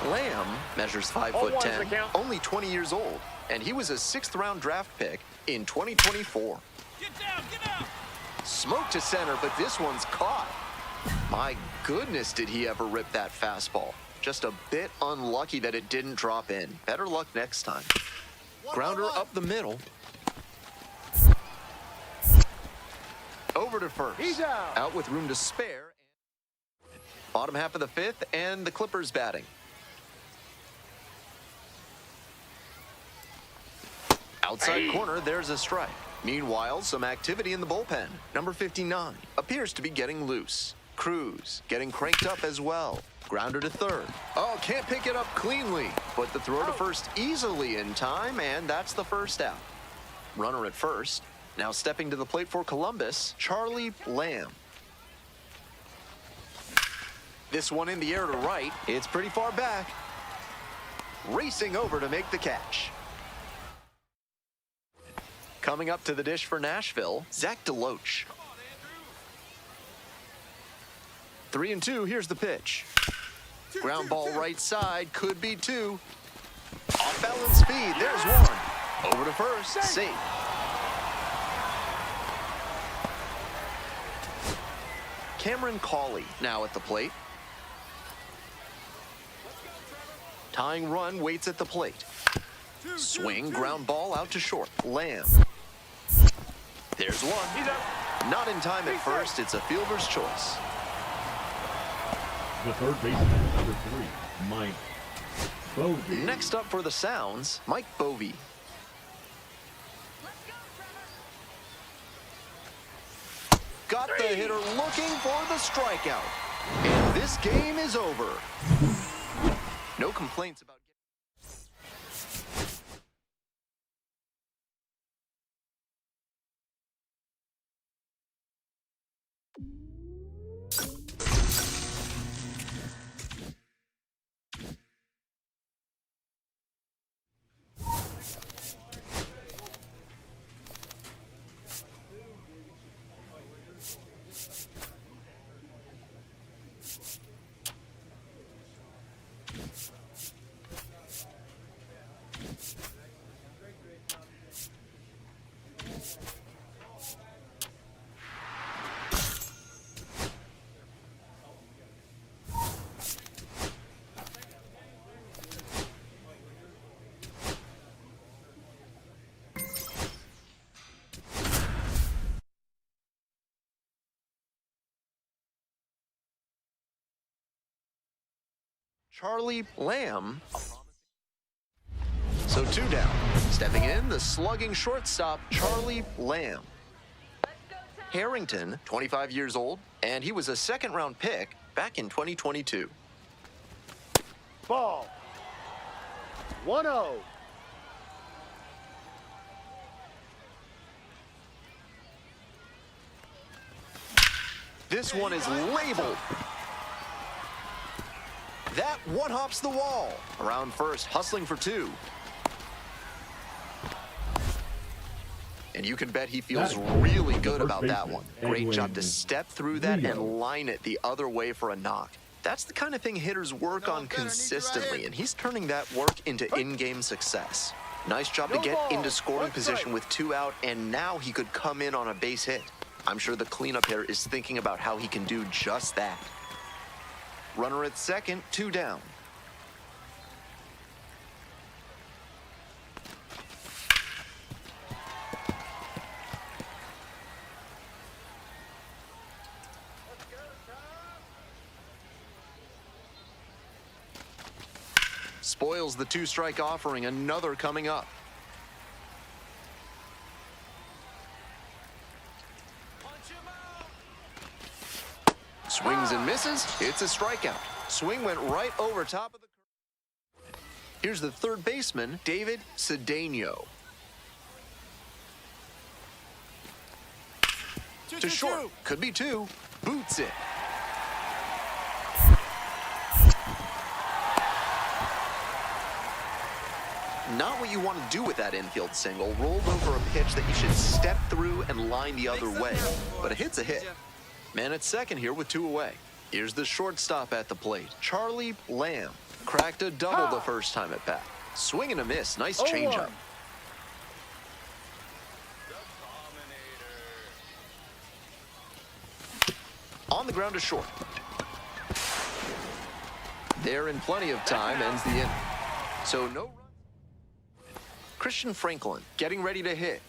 Lamb measures 5'10", only 20 years old, and he was a 6th-round draft pick in 2024. Get down, get down. Smoke to center, but this one's caught. My goodness, did he ever rip that fastball. Just a bit unlucky that it didn't drop in. Better luck next time. Grounder up the middle. Over to first. He's out. Out with room to spare. Bottom half of the 5th, and the Clippers batting. Outside corner, there's a strike. Meanwhile, some activity in the bullpen. Number 59 appears to be getting loose. Cruz getting cranked up as well. Grounder to third. Oh, can't pick it up cleanly, but the throw to first easily in time, and that's the first out. Runner at first. Now stepping to the plate for Columbus, Charlie Lamb. This one in the air to right. It's pretty far back. Racing over to make the catch. Coming up to the dish for Nashville, Zach DeLoach. 3-2, here's the pitch. Ground ball right side, could be 2. Off balance speed, there's 1. Over to first, safe. Cameron Cawley now at the plate. Tying run waits at the plate. Swing, ground ball out to short. Lamb. There's 1. Not in time at first, it's a fielder's choice. The third baseman, number 3, Mike Bovey. Next up for the Sounds, Mike Bovey. Let's go, Trevor. Got the hitter looking for the strikeout. And this game is over. No complaints about Charlie Lamb. So 2 down. Stepping in, the slugging shortstop, Charlie Lamb. Let's go, Tom. Harrington, 25 years old, and he was a 2nd-round pick back in 2022. Ball. 1-0. This one is labeled. That one hops the wall. Around first, hustling for 2. And you can bet he feels really good about that one. Great job to step through that and line it the other way for a knock. That's the kind of thing hitters work on consistently, and he's turning that work into in-game success. Nice job to get into scoring position with 2 out, and now he could come in on a base hit. I'm sure the cleanup hitter is thinking about how he can do just that. Runner at second, 2 down. Spoils the 2-strike offering, another coming up. Swings and misses. It's a strikeout. Swing went right over top of the curve. Here's the third baseman, David Cedeno. To short. Could be two. Boots it. Not what you want to do with that infield single. Rolled over a pitch that you should step through and line the other way. But a hit's a hit. Man at second here with 2 away. Here's the shortstop at the plate. Charlie Lamb cracked a double the first time at bat. Swing and a miss. Nice changeup. On the ground to short. There in plenty of time, ends the inning. So no run. Christian Franklin getting ready to hit.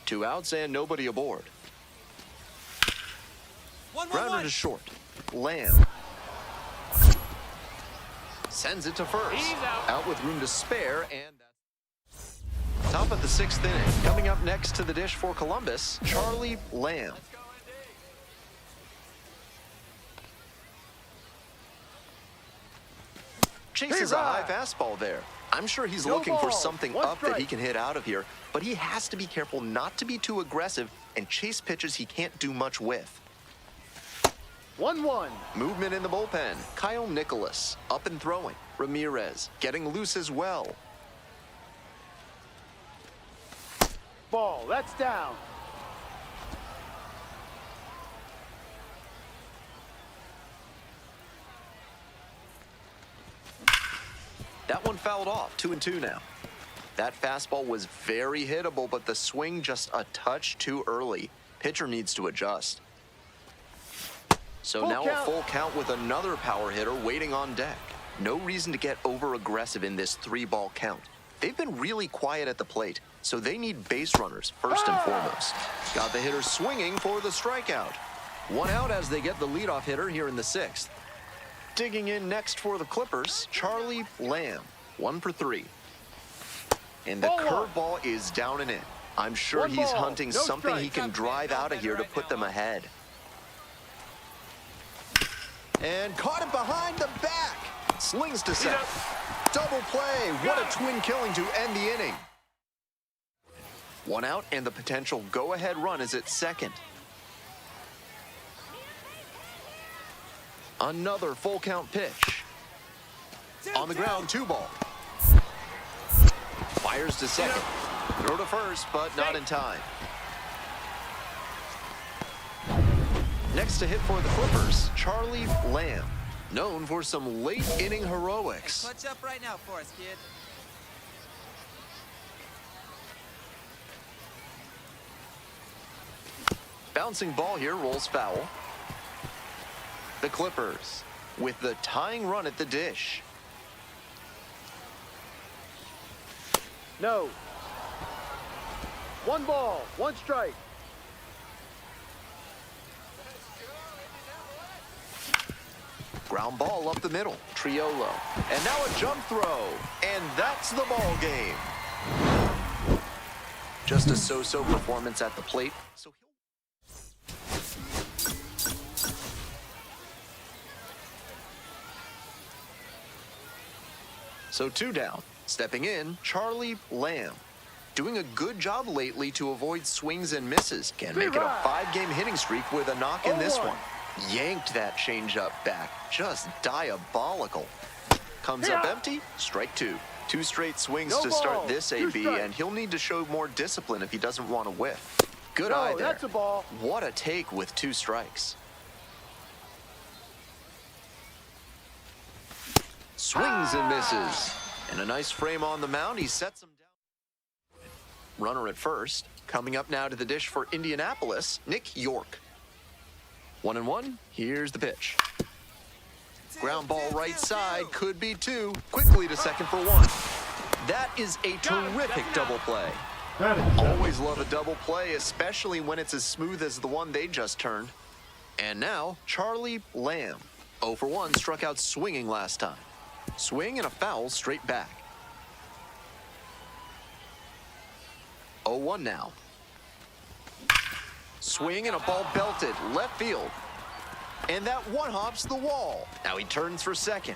2 outs and nobody aboard. Grounder to short. Lamb sends it to first. He's out. Out with room to spare, and that's top of the 6th inning. Coming up next to the dish for Columbus, Charlie Lamb. Chases a high fastball there. I'm sure he's looking for something up that he can hit out of here, but he has to be careful not to be too aggressive and chase pitches he can't do much with. 1-1. Movement in the bullpen. Kyle Nicholas up and throwing. Ramirez getting loose as well. Ball, that's down. That one fouled off. 2-2 now. That fastball was very hittable, but the swing just a touch too early. Pitcher needs to adjust. So now a full count with another power hitter waiting on deck. No reason to get over-aggressive in this 3-ball count. They've been really quiet at the plate, so they need base runners first and foremost. Got the hitter swinging for the strikeout. 1 out as they get the leadoff hitter here in the 6th. Digging in next for the Clippers, Charlie Lamb, 1 for 3. And the curveball is down and in. I'm sure he's hunting something he can drive out of here to put them ahead. And caught it behind the back. Slings to second. Double play. What a twin killing to end the inning. 1 out and the potential go-ahead run is at second. Another full count pitch. On the ground, 2-ball. Fires to second. Throw to first, but not in time. Next to hit for the Clippers, Charlie Lamb, known for some late inning heroics. Hey, clutch up right now for us, kid. Bouncing ball here rolls foul. The Clippers with the tying run at the dish. No. 1 ball, 1 strike. Ground ball up the middle, Triolo. And now a jump throw, and that's the ball game. Just a so-so performance at the plate. So 2 down. Stepping in, Charlie Lamb. Doing a good job lately to avoid swings and misses. Can make it a 5-game hitting streak with a knock in this one. Yanked that changeup back. Just diabolical. Comes up empty, strike 2. 2 straight swings to start this AB, and he'll need to show more discipline if he doesn't want to whiff. Good eye there. That's a ball. What a take with 2 strikes. Swings and misses. And a nice frame on the mound. He sets him down. Runner at first. Coming up now to the dish for Indianapolis, Nick York. 1-1. Here's the pitch. Ground ball right side. Could be 2. Quickly to second for 1. That is a terrific double play. Always love a double play, especially when it's as smooth as the one they just turned. And now, Charlie Lamb. 0 for 1, struck out swinging last time. Swing and a foul straight back. 0-1 now. Swing and a ball belted left field. And that one hops the wall. Now he turns for second.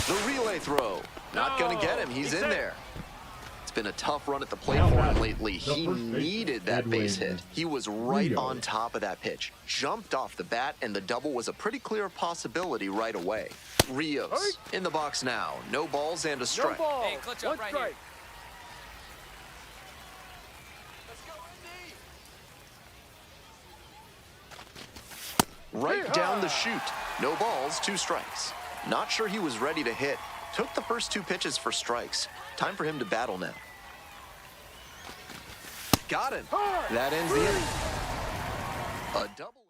The relay throw. Not going to get him. He's in there. It's been a tough run at the plate Now for him batting, lately. the He first baseman, needed that base Edwin hit. He was right Rio. on top of that pitch. Jumped off the bat, and the double was a pretty clear possibility right away. Rios in the box now. No balls and a No strike. ball. Hey, clutch up One right strike. Let's go, Indy. Right down the chute. No balls, 2 strikes. Not sure he was ready to hit. Took the first 2 pitches for strikes. Time for him to battle now. Got him. That ends the inning. A double.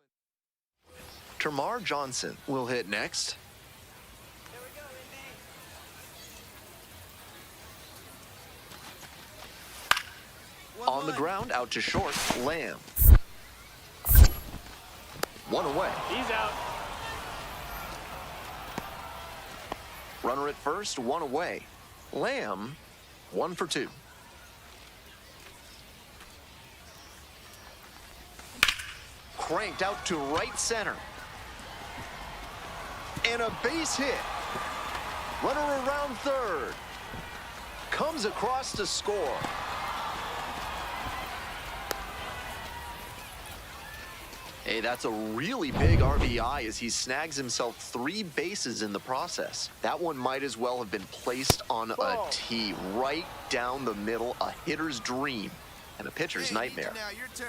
Termar Johnson will hit next. Here we go, Indy. On the ground, out to short, Lamb. 1 away. He's out. Runner at first, 1 away. Lamb, 1 for 2. Cranked out to right center. And a base hit. Runner around third. Comes across to score. Hey, that's a really big RBI as he snags himself 3 bases in the process. That one might as well have been placed on a tee right down the middle, a hitter's dream and a pitcher's nightmare. Now your turn.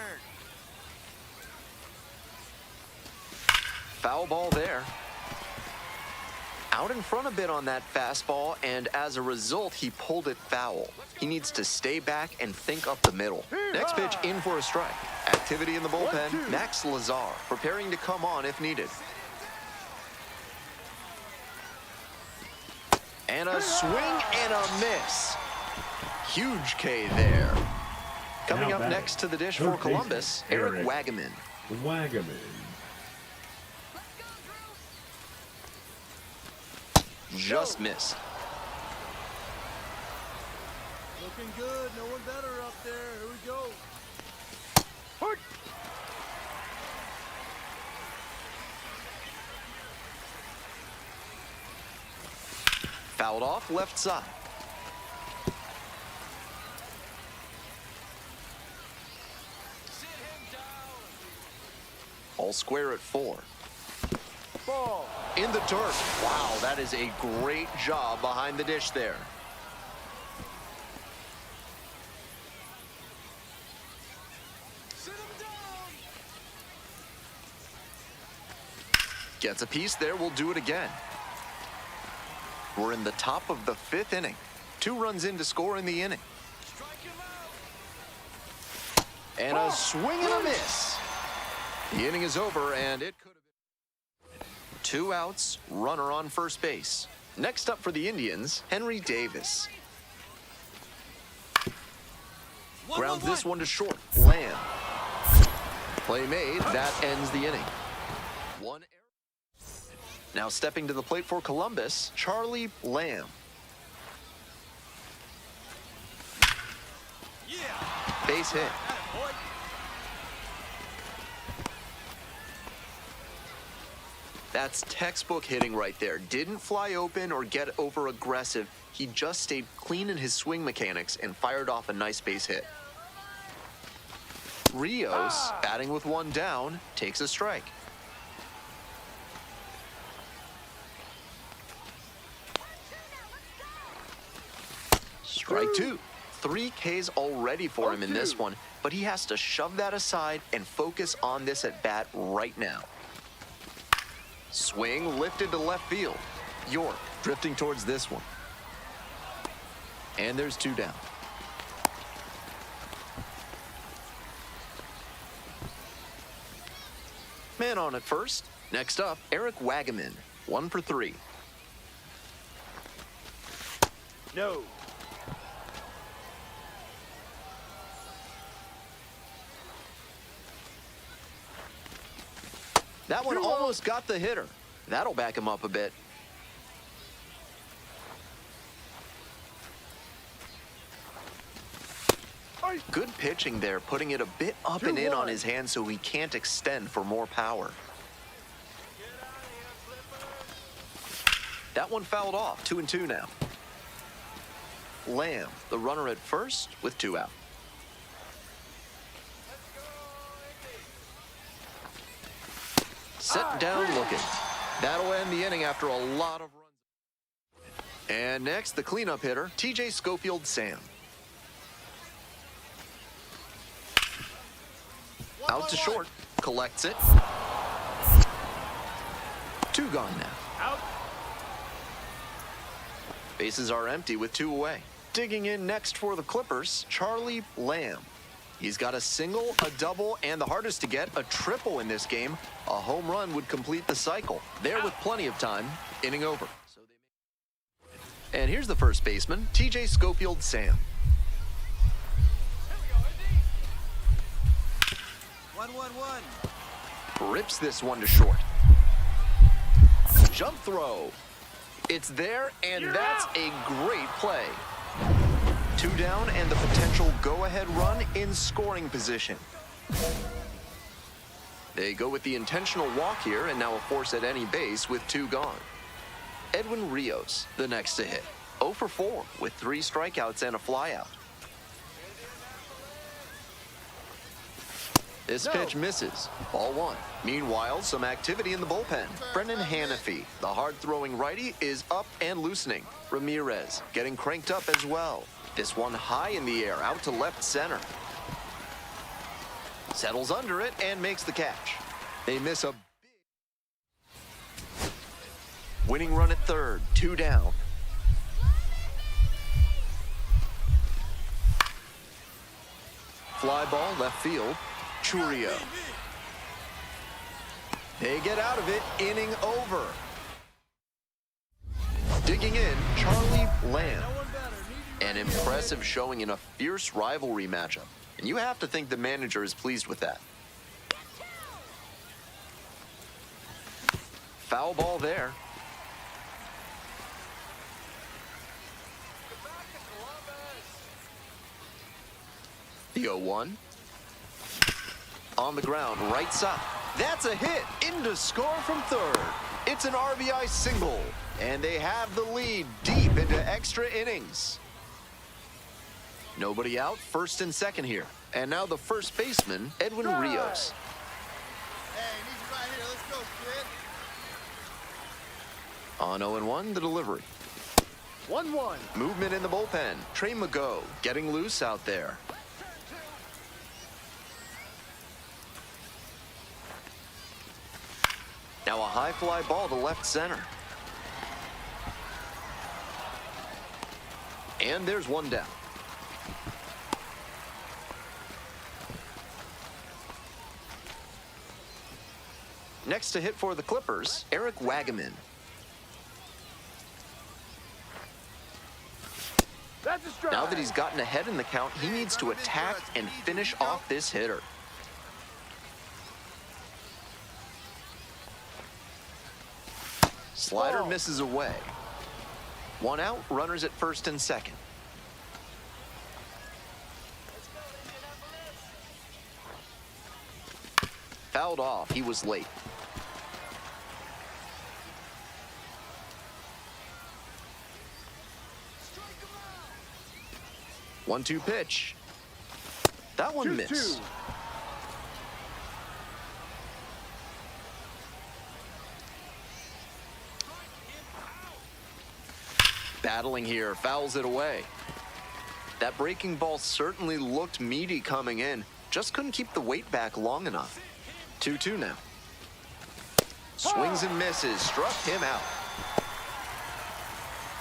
Foul ball there. Out in front a bit on that fastball, and as a result, he pulled it foul. He needs to stay back and think up the middle. Next pitch in for a strike. Activity in the bullpen. Max Lazar preparing to come on if needed. And a swing and a miss. Huge K there. Coming Now up batting, next to the dish third for Columbus, baseman, Eric Eric Wagaman. Wagaman. Just missed. Looking good. No one better up there. Here we go. Fouled off left side. Sit him down. All square at 4. Ball. In the dirt. Wow, that is a great job behind the dish there. Sit him down. Gets a piece there, we'll do it again. We're in the top of the 5th inning. 2 runs in to score in the inning. Strike him out. And a swing and a miss. The inning is over, and it could have been 2 outs, runner on first base. Next up for the Indians, Henry Davis. Grounds this one to short. Lamb. Play made. That ends the inning. 1 error. Now stepping to the plate for Columbus, Charlie Lamb. Yeah. Base hit. Boy. That's textbook hitting right there. Didn't fly open or get over aggressive. He just stayed clean in his swing mechanics and fired off a nice base hit. Rios, batting with 1 down, takes a strike. Strike 2. 3 Ks already for him in this one, but he has to shove that aside and focus on this at bat right now. Swing lifted to left field. York drifting towards this one. And there's 2 down. Man on at first. Next up, Eric Wagaman. 1 for 3. No. That one almost got the hitter. That'll back him up a bit. Good pitching there, putting it a bit up and in on his hand so he can't extend for more power. That one fouled off. 2-2 now. Lamb, the runner at first with 2 out. Set down looking. That'll end the inning after a lot of runs. And next, the cleanup hitter, TJ Schofield Sam. Out to short, collects it. 2 gone now. Out. Bases are empty with 2 away. Digging in next for the Clippers, Charlie Lamb. He's got a single, a double, and the hardest to get, a triple in this game. A home run would complete the cycle. There with plenty of time, inning over. And here's the first baseman, TJ Schofield Sam. 1-1-1. Rips this one to short. Jump throw. It's there, and that's a great play. 2 down and the potential go-ahead run in scoring position. They go with the intentional walk here, and now a force at any base with 2 gone. Edwin Rios, the next to hit. 0 for 4 with 3 strikeouts and a flyout. This pitch misses. Ball 1. Meanwhile, some activity in the bullpen. Brennan Hanafy, the hard-throwing righty, is up and loosening. Ramirez getting cranked up as well. This one high in the air, out to left center. Settles under it and makes the catch. They miss a big winning run at third, 2 down. Fly ball left field. Churio. They get out of it, inning over. Digging in, Charlie Lamb. An impressive showing in a fierce rivalry matchup. And you have to think the manager is pleased with that. Foul ball there. The 0-1. On the ground, right side. That's a hit into score from third. It's an RBI single, and they have the lead deep into extra innings. Nobody out, first and second here. And now the first baseman, Edwin Rios. Hey, need you right here. Let's go, kid. On 0-1, the delivery. 1-1. Movement in the bullpen. Trey Mago getting loose out there. Now a high fly ball to left center. And there's 1 down. Next to hit for the Clippers, Eric Wagaman. That's a strike. Now that he's gotten ahead in the count, he needs to attack and finish off this hitter. Slider misses away. 1 out, runners at first and second. Fouled off, he was late. Strike 'em 1-2 out. pitch. That one missed. 2-2. Battling here, fouls it away. That breaking ball certainly looked meaty coming in. Just couldn't keep the weight back long enough. 2-2 now. Swings and misses, struck him out.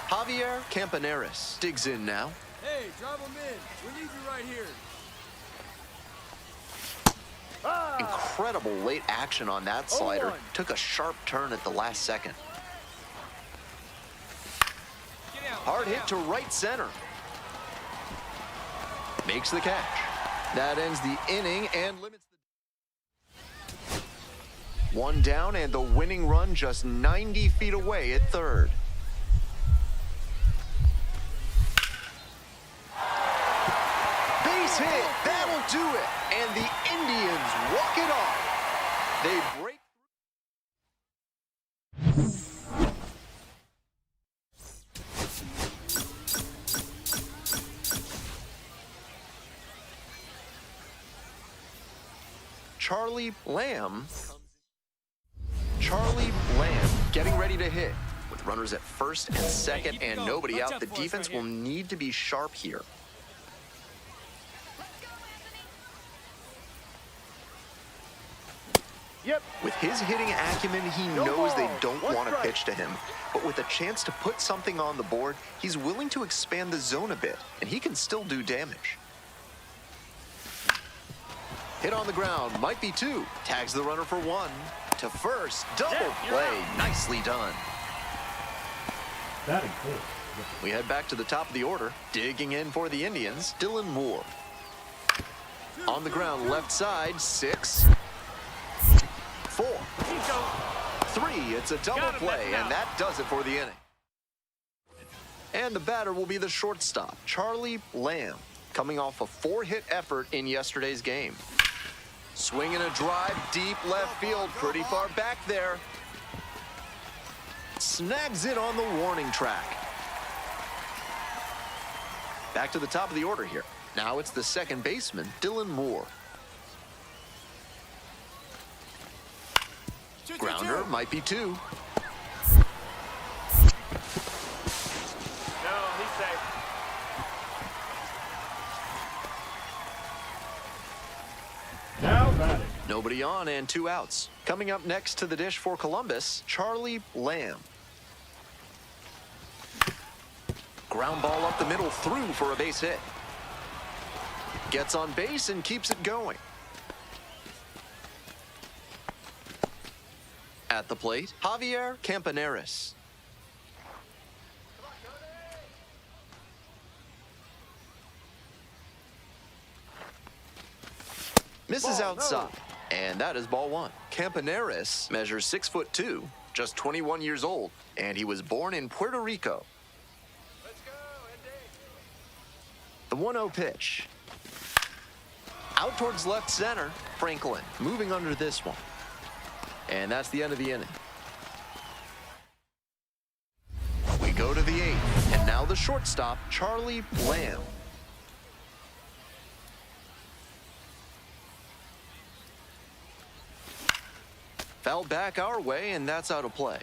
Javier Campaneris digs in now. Hey, drive them in. We need you right here. Incredible late action on that slider. 0-1. Took a sharp turn at the last second. Get out. Hard get hit out. to right center. Makes the catch. That ends the inning and limits the... 1 down and the winning run just 90 feet away at third. Base hit. That'll do it. And the Indians walk it off. They break. Charlie Lamb. Charlie Lamb getting ready to hit. With runners at first and second and nobody out, the defense will need to be sharp here. Yep. With his hitting acumen, he knows they don't want to pitch to him. But with a chance to put something on the board, he's willing to expand the zone a bit, and he can still do damage. Hit on the ground, might be two. Tags the runner for one. To first, double play. Nicely done. Batting fourth. We head back to the top of the order. Digging in for the Indians, Dylan Moore. On the ground, left side, 6, 4, 3. It's a double play, and that does it for the inning. And the batter will be the shortstop, Charlie Lamb, coming off a 4-hit effort in yesterday's game. Swinging a drive deep left field, pretty far back there. Snags it on the warning track. Back to the top of the order here. Now it's the second baseman, Dylan Moore. Grounder might be two. No, he's safe. Now batting. Nobody on and 2 outs. Coming up next to the dish for Columbus, Charlie Lamb. Ground ball up the middle, through for a base hit. Gets on base and keeps it going. At the plate, Javier Campaneris. Misses outside, and that is ball one. Campaneris measures 6'2", just 21 years old, and he was born in Puerto Rico. The 1-0 pitch. Out towards left center, Franklin moving under this one. And that's the end of the inning. We go to the 8th, and now the shortstop, Charlie Lamb. Foul back our way, and that's out of play.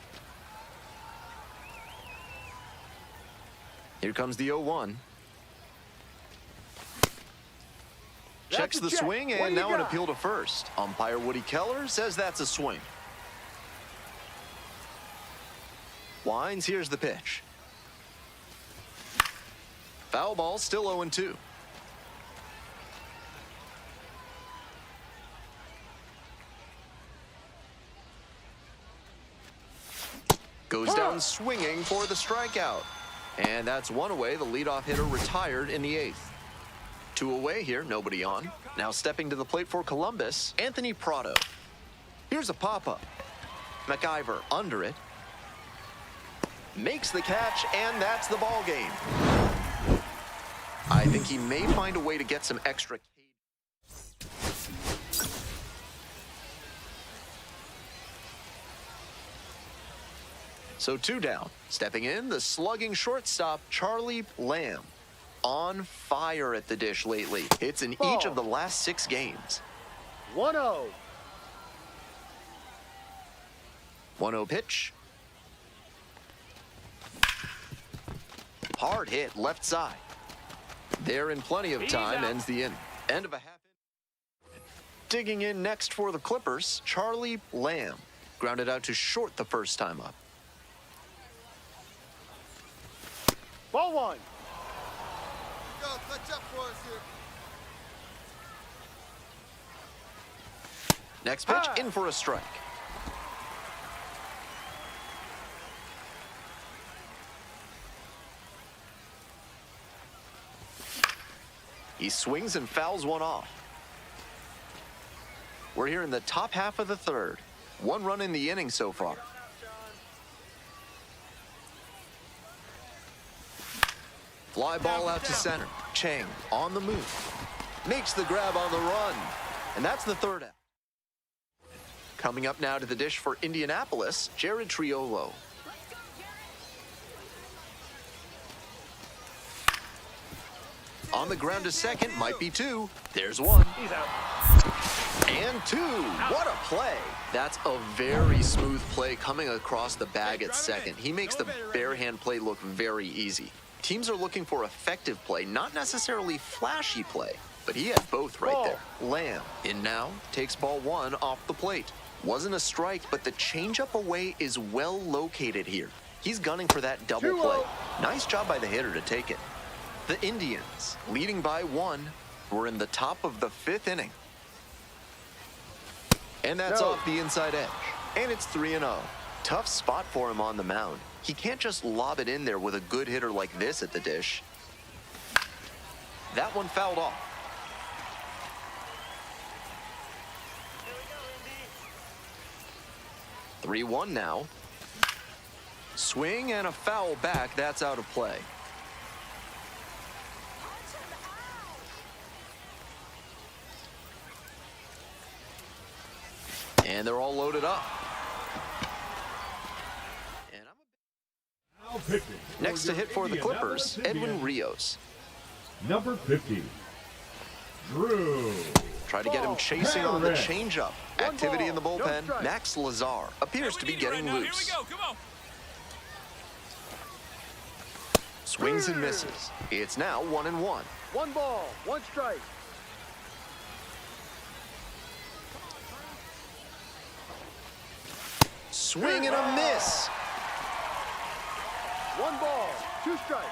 Here comes the 0-1. Checks the swing, and now an appeal to first. Umpire Woody Keller says that's a swing. Winds, here's the pitch. Foul ball, still 0-2. Goes down swinging for the strikeout. And that's one away. The leadoff hitter retired in the 8th. 2 away here, nobody on. Now stepping to the plate for Columbus, Anthony Prado. Here's a pop-up. McIver under it. Makes the catch, and that's the ball game. I think he may find a way to get some extra. So 2 down. Stepping in, the slugging shortstop, Charlie Lamb. On fire at the dish lately. Hits in each of the last 6 games. 1-0. 1-0 pitch. Hard hit left side. There in plenty of time, ends the inning. End of a half inning. Digging in next for the Clippers, Charlie Lamb. Grounded out to short the first time up. Ball one. Go, clutch up for us here. Next pitch, in for a strike. He swings and fouls one off. We're here in the top half of the 3rd. 1 run in the inning so far. Fly ball out to center. Chang on the move. Makes the grab on the run. And that's the 3rd out. Coming up now to the dish for Indianapolis, Jared Triolo. On the ground to second, might be 2. There's 1. He's out. And 2. What a play. That's a very smooth play coming across the bag at second. He makes the bare-hand play look very easy. Teams are looking for effective play, not necessarily flashy play, but he had both right there. Lamb in now, takes ball 1 off the plate. Wasn't a strike, but the changeup away is well located here. He's gunning for that double play. Nice job by the hitter to take it. The Indians, leading by 1, we're in the top of the 5th inning. And that's off the inside edge. And it's 3-0. Tough spot for him on the mound. He can't just lob it in there with a good hitter like this at the dish. That one fouled off. 3-1 now. Swing and a foul back. That's out of play. And they're all loaded up. And Now pitching. next to hit for the Clippers, Edwin Rios. Number 50, Drew. Try to get him chasing on the changeup. Activity in the bullpen. Max Lazar appears to be getting loose. Here we go. Come on. Swings and misses. It's now 1-1. 1 ball, 1 strike. Swing and a miss. 1 ball, 2 strikes.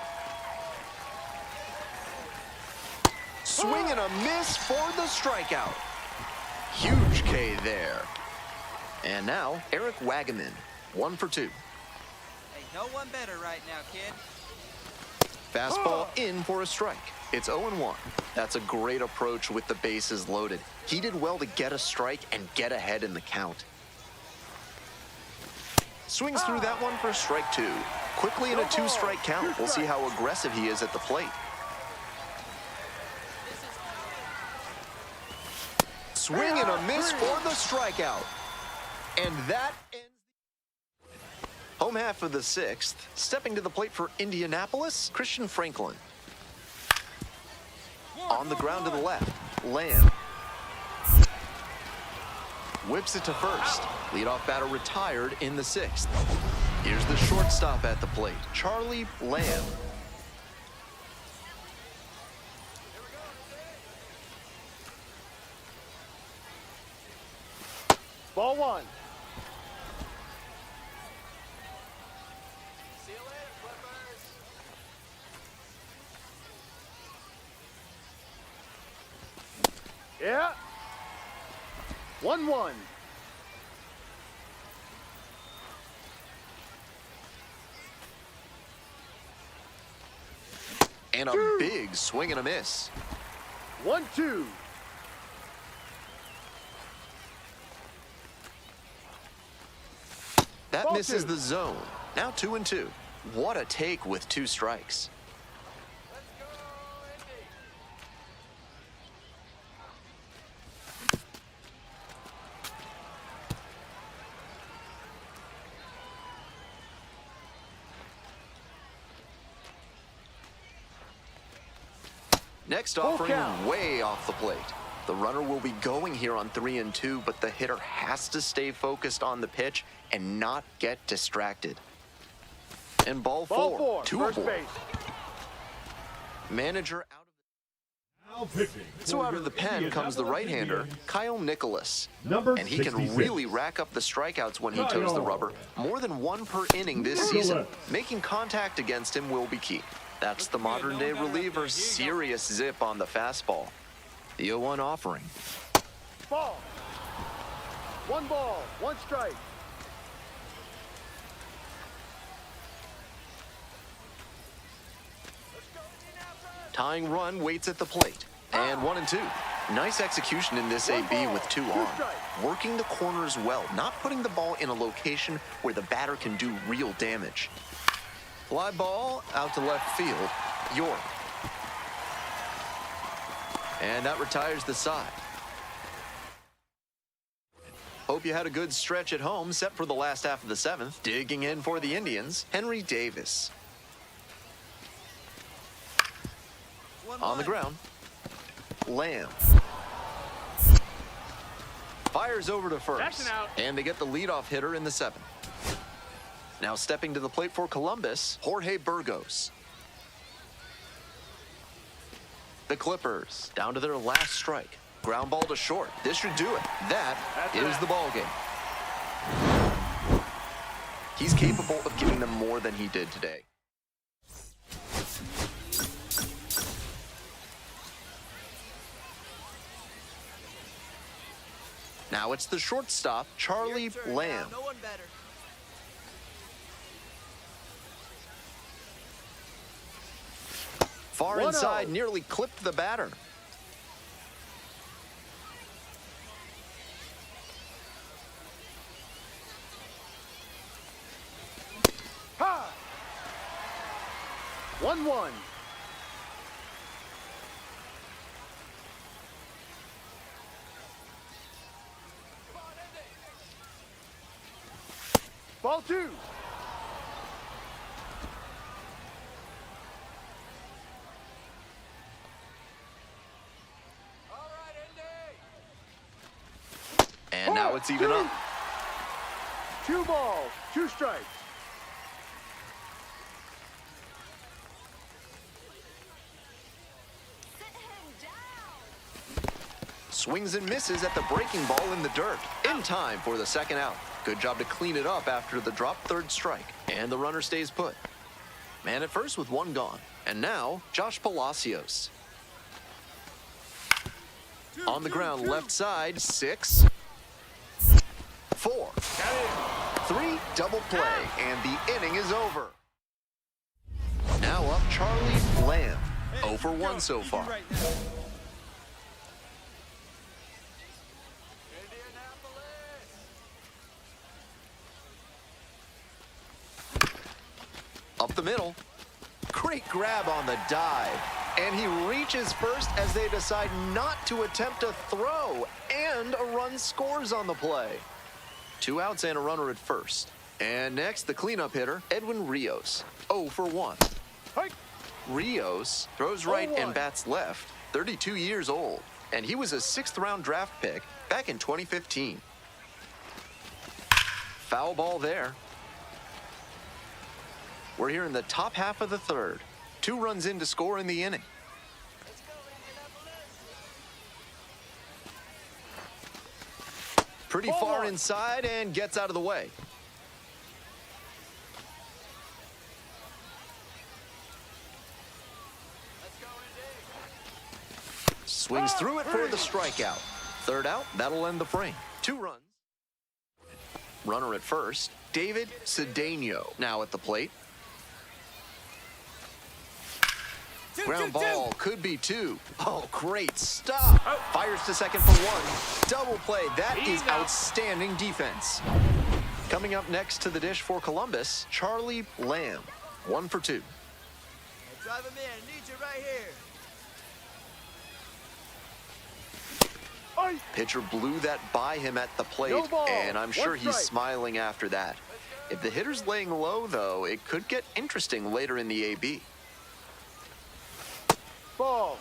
Swing and a miss for the strikeout. Huge K there. And now, Eric Wagaman, 1 for 2. Hey, no one better right now, kid. Fastball in for a strike. It's 0-1. That's a great approach with the bases loaded. He did well to get a strike and get ahead in the count. Swings through that one for strike 2. Quickly in a 2-strike count. We'll see how aggressive he is at the plate. Swing and a miss for the strikeout. And that ends the home half of the 6th. Stepping to the plate for Indianapolis, Christian Franklin. On the ground to the left, Lamb. Whips it to first. Leadoff batter retired in the 6th. Here's the shortstop at the plate, Charlie Lamb. Ball 1. See you later, Clippers. Yeah. 1-1. And a big swing and a miss. 1-2. That Ball misses 2. the zone. Now 2-2. What a take with 2 strikes. Next offering count. way off the plate. The runner will be going here on 3-2, but the hitter has to stay focused on the pitch and not get distracted. And ball 4, 2 first aboard. base. Manager out Now pitching. So out of the pen comes the right-hander, Kyle Nicholas. Number And he can 66. really rack up the strikeouts when he toes the rubber. More than 1 per inning this season. Making contact against him will be key. That's the modern-day reliever, serious zip on the fastball. The 0-1 offering. Ball. 1 ball, 1 strike. Tying run waits at the plate. And 1-2. Nice execution in this AB with 2 on. Working the corners well, not putting the ball in a location where the batter can do real damage. Fly ball out to left field. York. And that retires the side. Hope you had a good stretch at home, set for the last half of the 7th. Digging in for the Indians, Henry Davis. On the ground, Lamb. fires over to That's first. an out. And they get the leadoff hitter in the 7th. Now stepping to the plate for Columbus, Jorge Burgos. The Clippers down to their last strike. Ground ball to short. This should do it. That's That's the ball game. He's capable of giving them more than he did today. Now it's the shortstop, Charlie Your turn Lamb. now, no one better. Far 1-0. inside, nearly clipped the batter. Ha! 1-1. Ball 2. And now it's even up. 2 balls, 2 strikes. Sit him down. Swings and misses at the breaking ball in the dirt. In time for the 2nd out. Good job to clean it up after the dropped 3rd strike. And the runner stays put. Man at first with 1 gone. And now, Josh Palacios. On the ground, left side, 6, 4, 3, double play, and the inning is over. Now up, Charlie Lamb. 0 for 1 so far. Right now. Up the middle. Great grab on the dive. And he reaches first as they decide not to attempt a throw. And a run scores on the play. 2 outs and a runner at first. And next, the cleanup hitter, Edwin Rios. 0 for 1. Hike. Rios throws right 0-1. and bats left. 32 years old. And he was a 6th round draft pick back in 2015. Foul ball there. We're here in the top half of the 3rd. 2 runs in to score in the inning. Pretty Ball far 1. inside and gets out of the way. Swings through it for the strikeout. 3rd out, that'll end the frame. 2 runs. Runner at first, David Cedeno now at the plate. Ground ball could be 2. Oh, great stop. Fires to second for 1. Double play. That is outstanding defense. Coming up next to the dish for Columbus, Charlie Lamb. 1 for 2. Hey, drive him in. I need you right here. Pitcher blew that by him at the plate, No ball. and I'm sure 1 he's strike. smiling after that. If the hitter's laying low, though, it could get interesting later in the AB. Ball.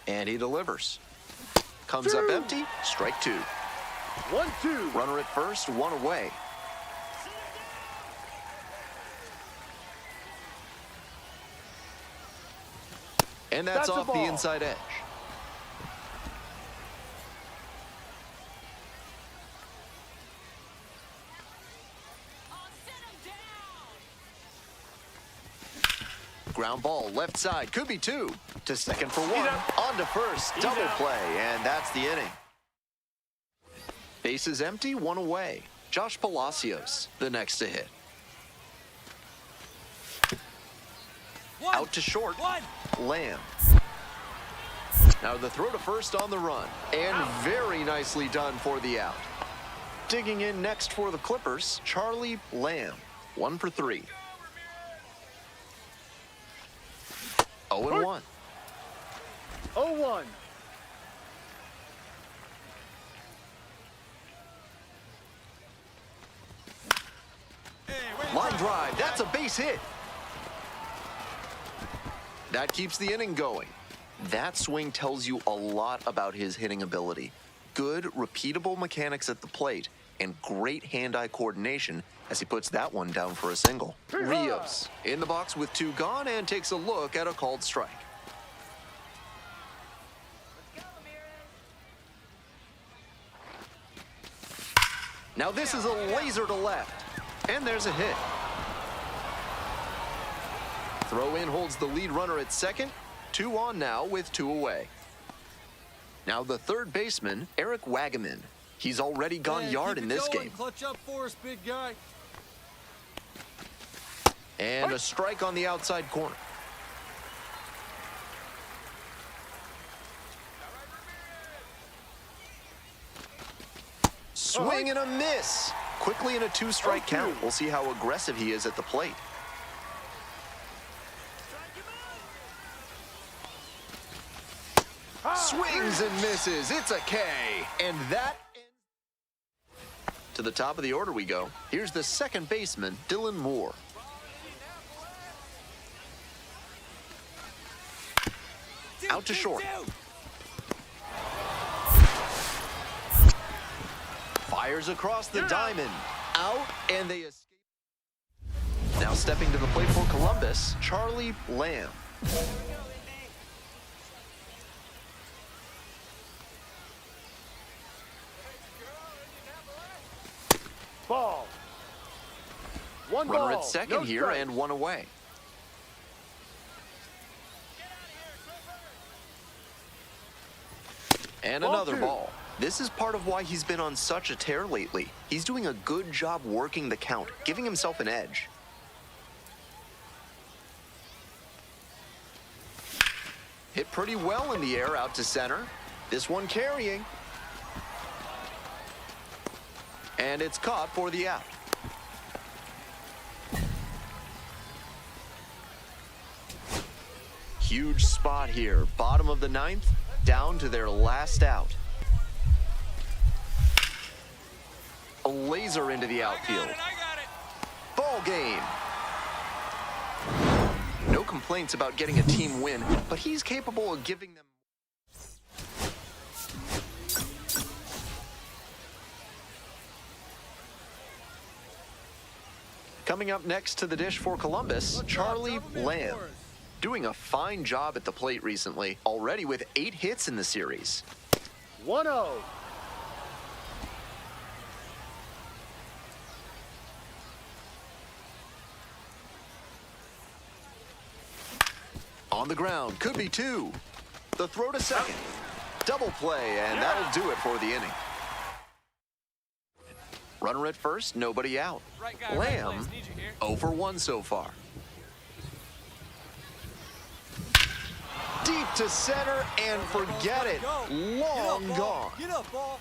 And he delivers. Comes up empty, strike 2. 1-2. Runner at first, 1 away. And that's That's a off the ball. inside edge. Oh, sit him down. Ground ball, left side, could be 2. To second for 1. up. On to first, He's double out. play, and that's the inning. Bases empty, 1 away. Josh Palacios, the next to hit. One. Out to short, 1. Lamb. Now the throw to first on the run, and very nicely done for the out. Digging in next for the Clippers, Charlie Lamb. 1 for 3. 0-1. 0-1. Hey, where you Lines drive. That's a base hit. That keeps the inning going. That swing tells you a lot about his hitting ability. Good, repeatable mechanics at the plate and great hand-eye coordination as he puts that one down for a single. Rios in the box with 2 gone and takes a look at a called strike. Now this is a laser to left, and there's a hit. Throw in holds the lead runner at second. 2 on now with 2 away. Now the third baseman, Eric Wagaman. He's already gone yard in this game. Clutch up for us, big guy. And a strike on the outside corner. Swing and a miss. Quickly in a 2-strike count. We'll see how aggressive he is at the plate. Swings and misses. It's a K. And that ends. To the top of the order we go. Here's the second baseman, Dylan Moore. Out to short. Fires across the diamond. Out, and they escape. Now stepping to the plate for Columbus, Charlie Lamb. Ball. One Runner ball. at second No here strikes. and 1 away. And Ball another 2. ball. This is part of why he's been on such a tear lately. He's doing a good job working the count, giving himself an edge. Hit pretty well in the air out to center. This one carrying. And it's caught for the out. Huge spot here. Bottom of the 9th, down to their last out. A laser into the outfield. I got it. Ball game. No complaints about getting a team win, but he's capable of giving them. Coming up next to the dish for Columbus, Charlie Lamb. Doing a fine job at the plate recently, already with 8 hits in the series. 1-0. On the ground, could be 2. The throw to second. Double play, and that'll do it for the inning. Runner at first, nobody out. Right guy, right Lamb, place. Need you here. 0 for 1 so far. Deep to center, and forget it. Long gone. Get up, ball.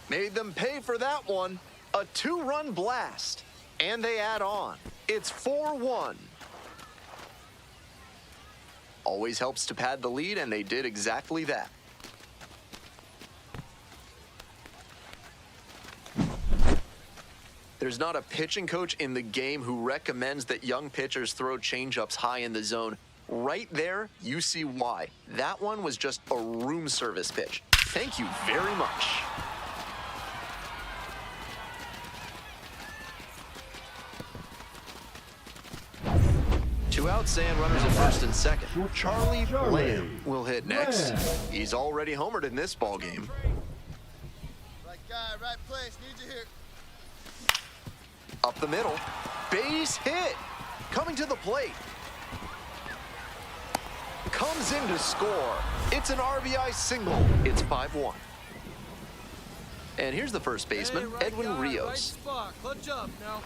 Made them pay for that one. A 2-run blast. And they add on. It's 4-1. Always helps to pad the lead, and they did exactly that. There's not a pitching coach in the game who recommends that young pitchers throw changeups high in the zone. Right there, you see why. That one was just a room service pitch. Thank you very much. Two outs and runners at first and second. Charlie Lamb will hit next. He's already homered in this ball game. Right guy, right place. Need you here. Up the middle. Base hit. Coming to the plate. Comes in to score. It's an RBI single. It's 5-1. And here's the first baseman, Hey, right Edwin guy, Rios. Right spot. Clutch up now.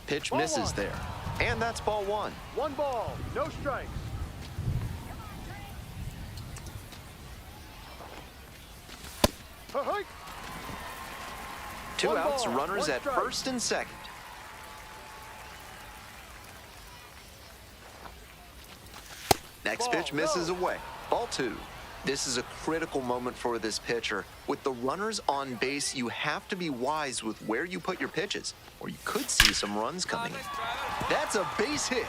Pitch Ball misses 1. there. And that's ball 1. 1 ball. No strikes. Hike. Two One outs, ball, runners 1 at strike. first and second. Next Ball, pitch misses no. away. Ball 2. This is a critical moment for this pitcher. With the runners on base, you have to be wise with where you put your pitches, or you could see some runs coming in. That's a base hit.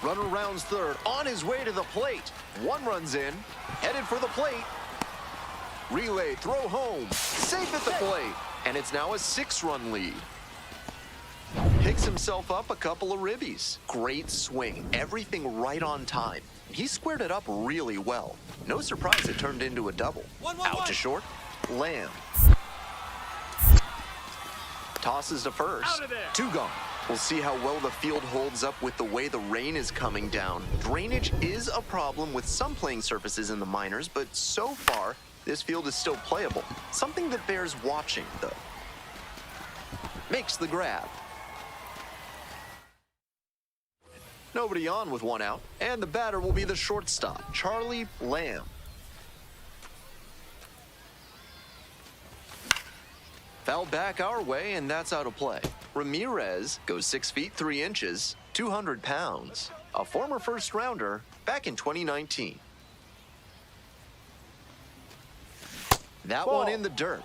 Runner rounds third, on his way to the plate. One run's in, headed for the plate. Relay, throw home, safe at the plate. And it's now a 6-run lead. Picks himself up a couple of ribbies. Great swing, everything right on time. He squared it up really well. No surprise it turned into a double. Out to short, Lamb. Tosses to first. Out of there. 2 gone. We'll see how well the field holds up with the way the rain is coming down. Drainage is a problem with some playing surfaces in the minors, but so far, this field is still playable. Something that bears watching, though. Makes the grab. Nobody on with 1 out, and the batter will be the shortstop, Charlie Lamb. Foul back our way, and that's out of play. Ramirez goes 6 feet 3 inches, 200 pounds. A former first-rounder back in 2019. That one in the dirt.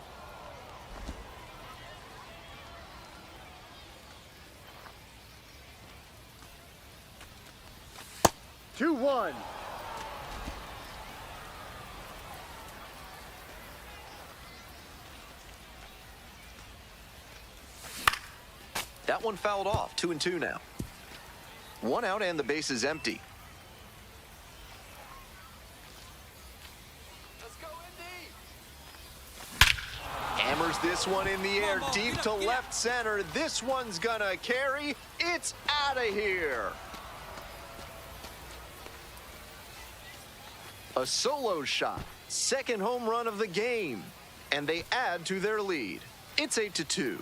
Two, one. That one fouled off, 2-2 now. 1 out and the base is empty. Let's go, Indy! Hammers this one in the air, deep to left center. This one's gonna carry. It's out of here. A solo shot, 2nd home run of the game, and they add to their lead. It's 8-2.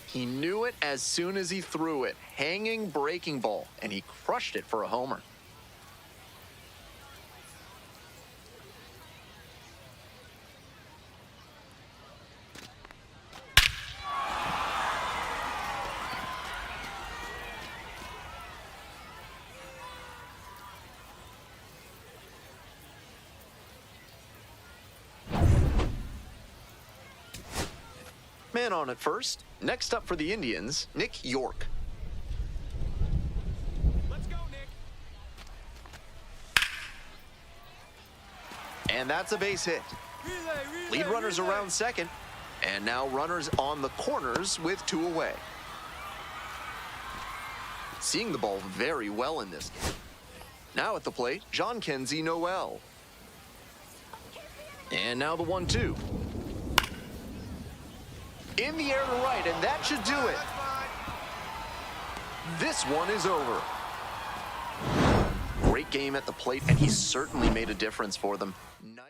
He knew it as soon as he threw it. Hanging breaking ball, and he crushed it for a homer. Man on at first. Next up for the Indians, Nick York. Let's go, Nick. And that's a base hit. Lead runners around second. And now runners on the corners with 2 away. Seeing the ball very well in this game. Now at the plate, John Kenzie Noel. And now the 1-2. In the air to right, and that should do it. This one is over. Great game at the plate, and he certainly made a difference for them. Nice.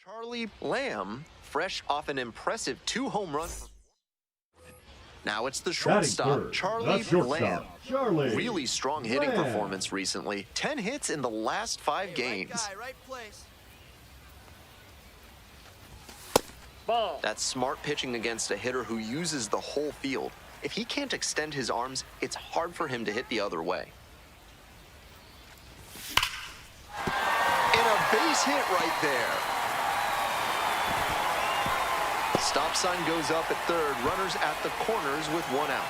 Charlie Lamb, fresh off an impressive 2-home run. Now it's the Batting shortstop, third, Charlie the shortstop, Lamb. Charlie Really strong hitting Lamb. performance recently. 10 hits in the last 5 Hey, games. Right guy, right place. Ball. That's smart pitching against a hitter who uses the whole field. If he can't extend his arms, it's hard for him to hit the other way. And a base hit right there. Stop sign goes up at third, runners at the corners with 1 out.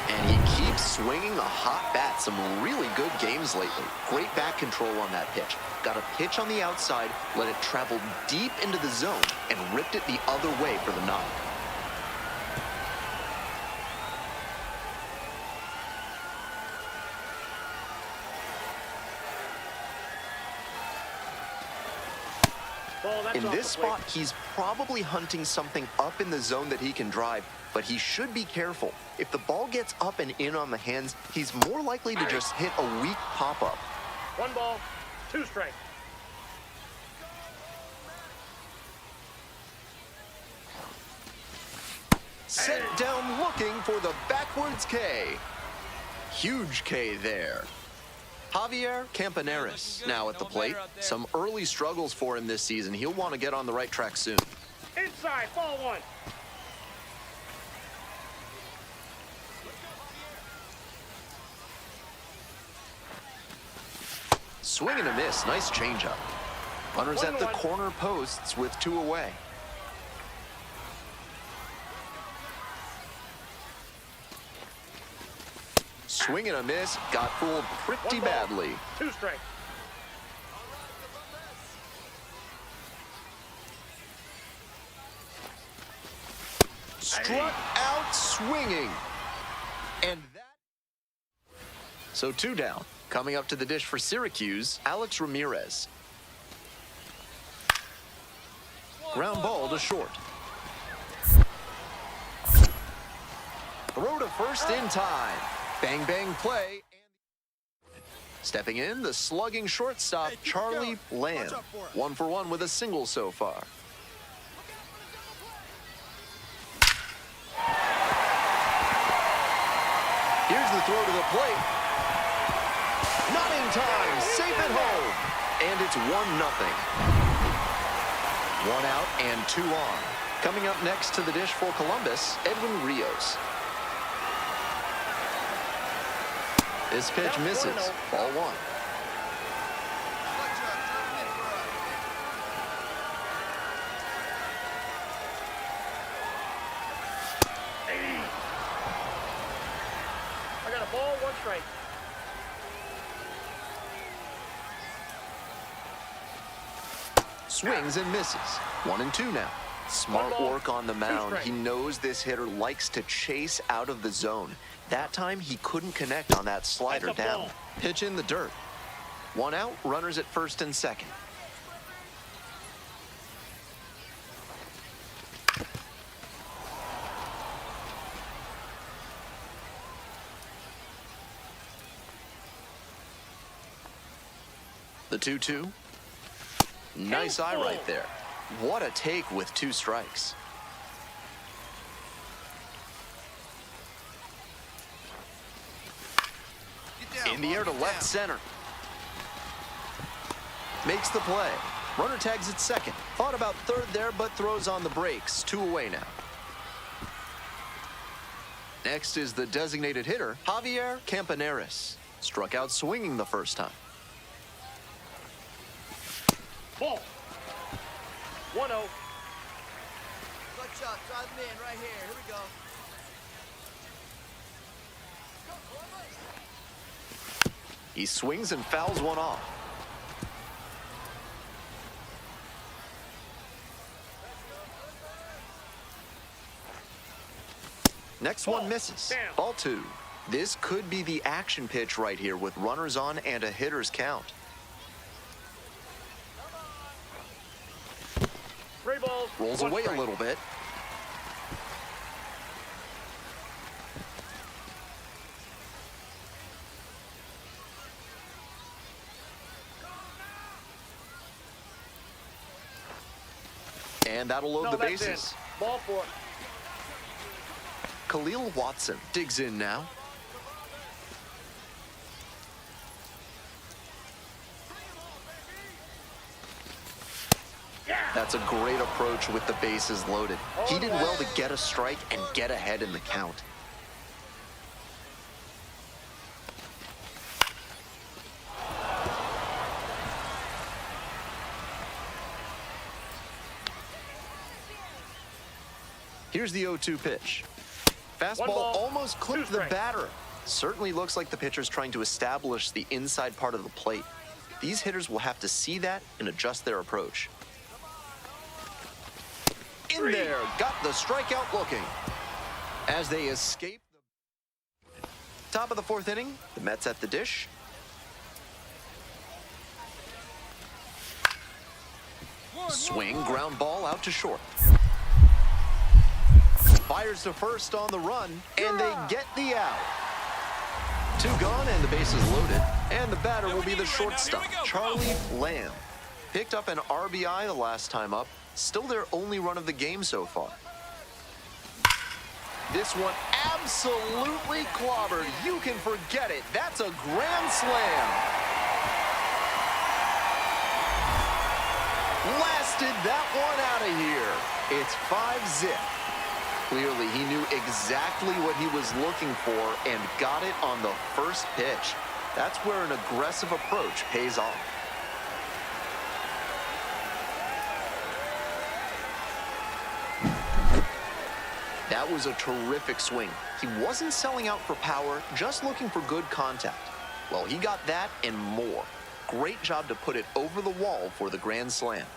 And he keeps swinging a hot bat. Some really good games lately. Great bat control on that pitch. Got a pitch on the outside, let it travel deep into the zone, and ripped it the other way for the knock. Ball, that's In off this the plate. spot, he's probably hunting something up in the zone that he can drive, but he should be careful. If the ball gets up and in on the hands, he's more likely to just hit a weak pop-up. 1 ball, 2 strikes. Set down looking for the backwards K. Huge K there. Javier Campaneris now at the plate. Some early struggles for him this season. He'll want to get on the right track soon. Inside, ball 1. Swing and a miss. Nice changeup. Runners at the 1-1. corner posts with 2 away. Swing and a miss. Got fooled pretty 1 ball, badly. 2 strikes. Struck out swinging. And that... So 2 down. Coming up to the dish for Syracuse, Alex Ramirez. Ground ball to short. Throw to first in time. Bang, bang play. Stepping in, the slugging shortstop, Hey, keep it Charlie going. Lamb. Watch out for it. 1 for 1 with a single so far. Here's the throw to the plate. Not in time. Safe at home. And it's 1-0. 1 out and 2 on. Coming up next to the dish for Columbus, Edwin Rios. This pitch Down misses. 1-0. Ball 1. Clutch up, drive him in for us. I got a ball, 1 strike. Swings and misses. 1 and 2 now. Smart 1 ball, work on the 2 mound. strikes. He knows this hitter likes to chase out of the zone. That time he couldn't connect on that slider That's a down. ball. Pitch in the dirt. 1 out, runners at first and second. The 2-2. Nice eye right there. What a take with 2 strikes. Get down, In the air to Bob, get left down. center. Makes the play. Runner tags at second. Thought about third there, but throws on the brakes. 2 away now. Next is the designated hitter, Javier Campaneris. Struck out swinging the first time. Ball. 1-0. Clutch up, drive him in right here. Here we go. He swings and fouls 1 off. Next one misses. Down. Ball 2. This could be the action pitch right here with runners on and a hitter's count. 3 balls. Rolls 1 away a strike. little bit. And that'll load the that's bases. in. Ball four. Khalil Watson digs in now. That's a great approach with the bases loaded. He did well to get a strike and get ahead in the count. Here's the 0-2 pitch. Fastball ball, almost clipped the strikes. batter. Certainly looks like the pitcher's trying to establish the inside part of the plate. These hitters will have to see that and adjust their approach. In there, got the strikeout looking. As they escape the top of the fourth inning, the Mets at the dish. Swing, ground ball out to short. Fires to first on the run, and they get the out. 2 gone and the bases loaded, and the batter will be the shortstop, Charlie Lamb. Picked up an RBI the last time up, still their only run of the game so far. This one absolutely clobbered. You can forget it. That's a grand slam. Blasted that one out of here. It's 5-zip. Clearly, he knew exactly what he was looking for and got it on the first pitch. That's where an aggressive approach pays off. That was a terrific swing. He wasn't selling out for power, just looking for good contact. Well, he got that and more. Great job to put it over the wall for the grand slam.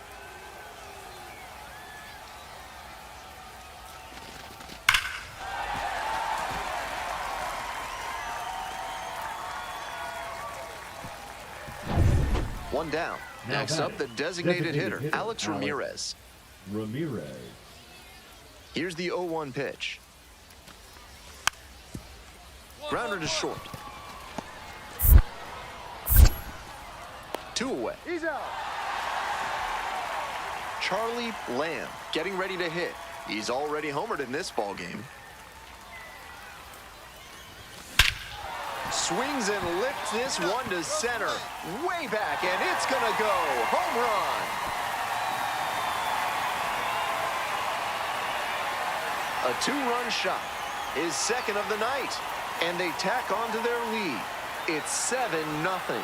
One down. Now Next up, the designated hitter, Alex Ramirez. Here's the 0-1 pitch. Grounder to short. 2 away. He's out. Charlie Lamb getting ready to hit. He's already homered in this ball game. Swings and lifts this one to center. Way back, and it's gonna go. Home run. A 2-run shot. His second of the night. And they tack on to their lead. It's 7-0.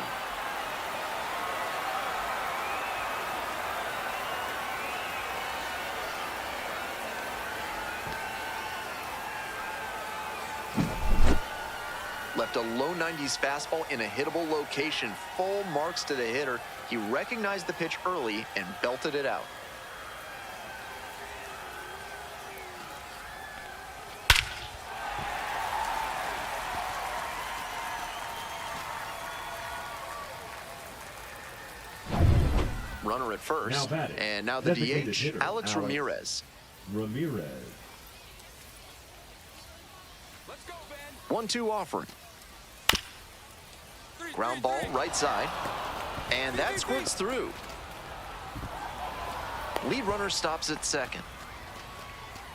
Left a low 90s fastball in a hittable location. Full marks to the hitter. He recognized the pitch early and belted it out. Runner at first. And now the DH, Alex Ramirez. Let's go, Ben. 1-2 offering. Ground ball, right side. And that squirts through. Lead runner stops at second.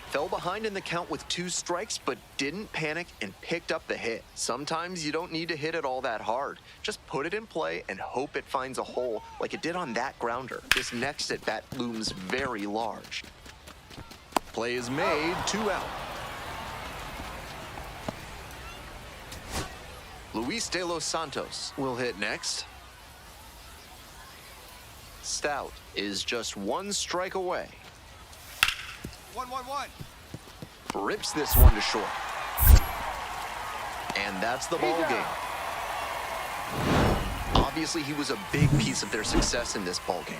Fell behind in the count with 2 strikes, but didn't panic and picked up the hit. Sometimes you don't need to hit it all that hard. Just put it in play and hope it finds a hole like it did on that grounder. This next at bat looms very large. Play is made, 2 out. Luis De Los Santos will hit next. Stout is just 1 strike away. 1-1-1. Rips this one to short. And that's the ball game. Obviously, he was a big piece of their success in this ball game.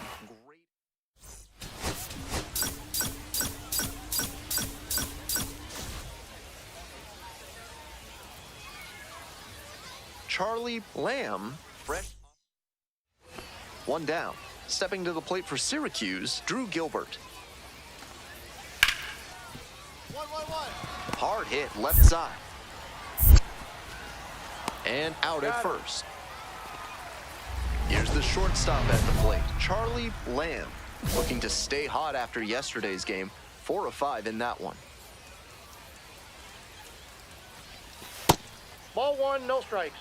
Charlie Lamb, fresh. 1 down. Stepping to the plate for Syracuse, Drew Gilbert. 1-1-1. Hard hit, left side. And out at first. Here's the shortstop at the plate, Charlie Lamb. Looking to stay hot after yesterday's game. 4 of 5 in that one. Ball one, no strikes.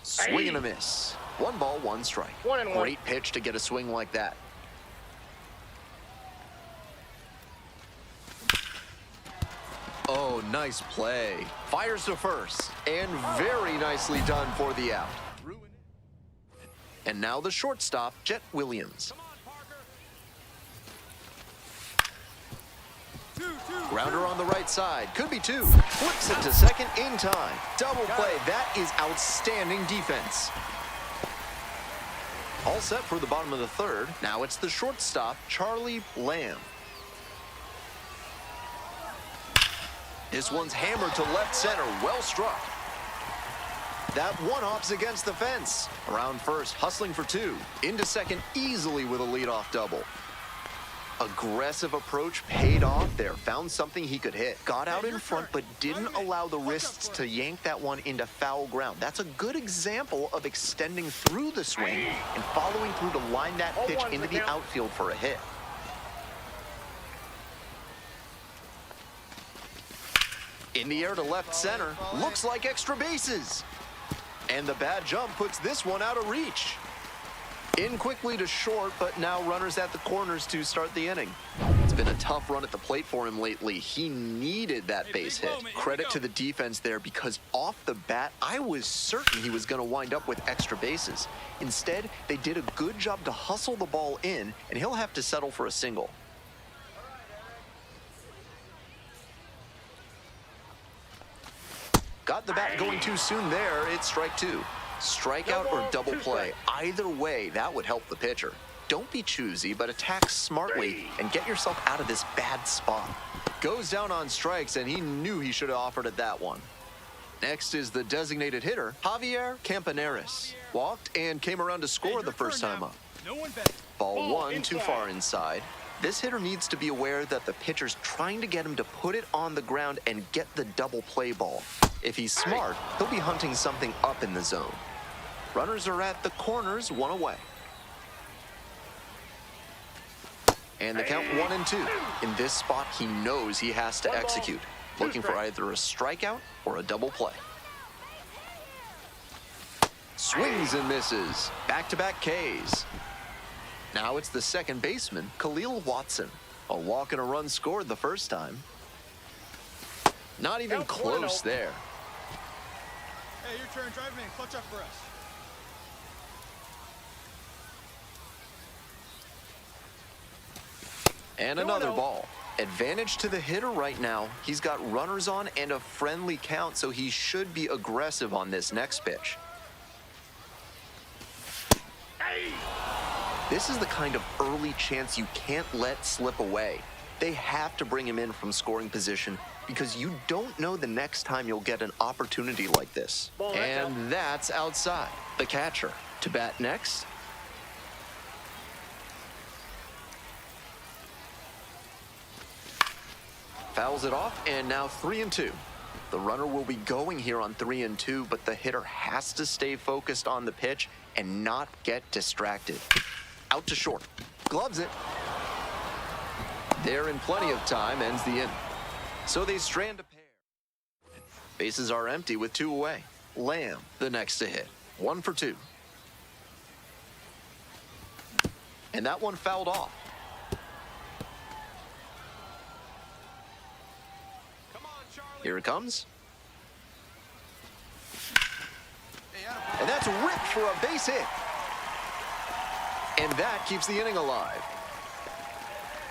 Swing and a miss. 1 ball, 1 strike. 1-1. Great pitch to get a swing like that. Oh, nice play. Fires to first. And very nicely done for the out. And now the shortstop, Jet Williams. Grounder on the right side. Could be 2. Flips it to second in time. Double play. That is outstanding defense. All set for the bottom of the 3rd. Now it's the shortstop, Charlie Lamb. This one's hammered to left center. Well struck. That one hops against the fence. Around first, hustling for 2. Into second easily with a leadoff double. Aggressive approach paid off there. Found something he could hit. Got out in front, but didn't allow the wrists to yank that one into foul ground. That's a good example of extending through the swing and following through to line that pitch into the outfield for a hit. In the air to left center. Looks like extra bases. And the bad jump puts this one out of reach. In quickly to short, but now runners at the corners to start the inning. It's been a tough run at the plate for him lately. He needed that base hit. Credit to the defense there, because off the bat, I was certain he was going to wind up with extra bases. Instead, they did a good job to hustle the ball in, and he'll have to settle for a single. Got the bat going too soon there. It's strike 2. Strikeout or double play. Either way, that would help the pitcher. Don't be choosy, but attack smartly and get yourself out of this bad spot. Goes down on strikes, and he knew he should have offered at that one. Next is the designated hitter, Javier Campaneris. Walked and came around to score the first time up. Ball 1, too far inside. This hitter needs to be aware that the pitcher's trying to get him to put it on the ground and get the double play ball. If he's smart, he'll be hunting something up in the zone. Runners are at the corners, 1 away. And the count 1-2. In this spot, he knows he has to execute. Looking for either a strikeout or a double play. Swings and misses. Back-to-back Ks. Now it's the second baseman, Khalil Watson. A walk and a run scored the first time. Not even close there. Hey, your turn. Drive him in. Clutch up for us. And another ball. Advantage to the hitter right now. He's got runners on and a friendly count, so he should be aggressive on this next pitch. This is the kind of early chance you can't let slip away. They have to bring him in from scoring position because you don't know the next time you'll get an opportunity like this. And that's outside. The catcher to bat next. Fouls it off, and now 3-2. The runner will be going here on 3-2, but the hitter has to stay focused on the pitch and not get distracted. Out to short. Gloves it. They're in plenty of time, ends the inning. So they strand a pair. Bases are empty with 2 away. Lamb, the next to hit. 1 for 2. And that one fouled off. Here it comes. And that's ripped for a base hit. And that keeps the inning alive.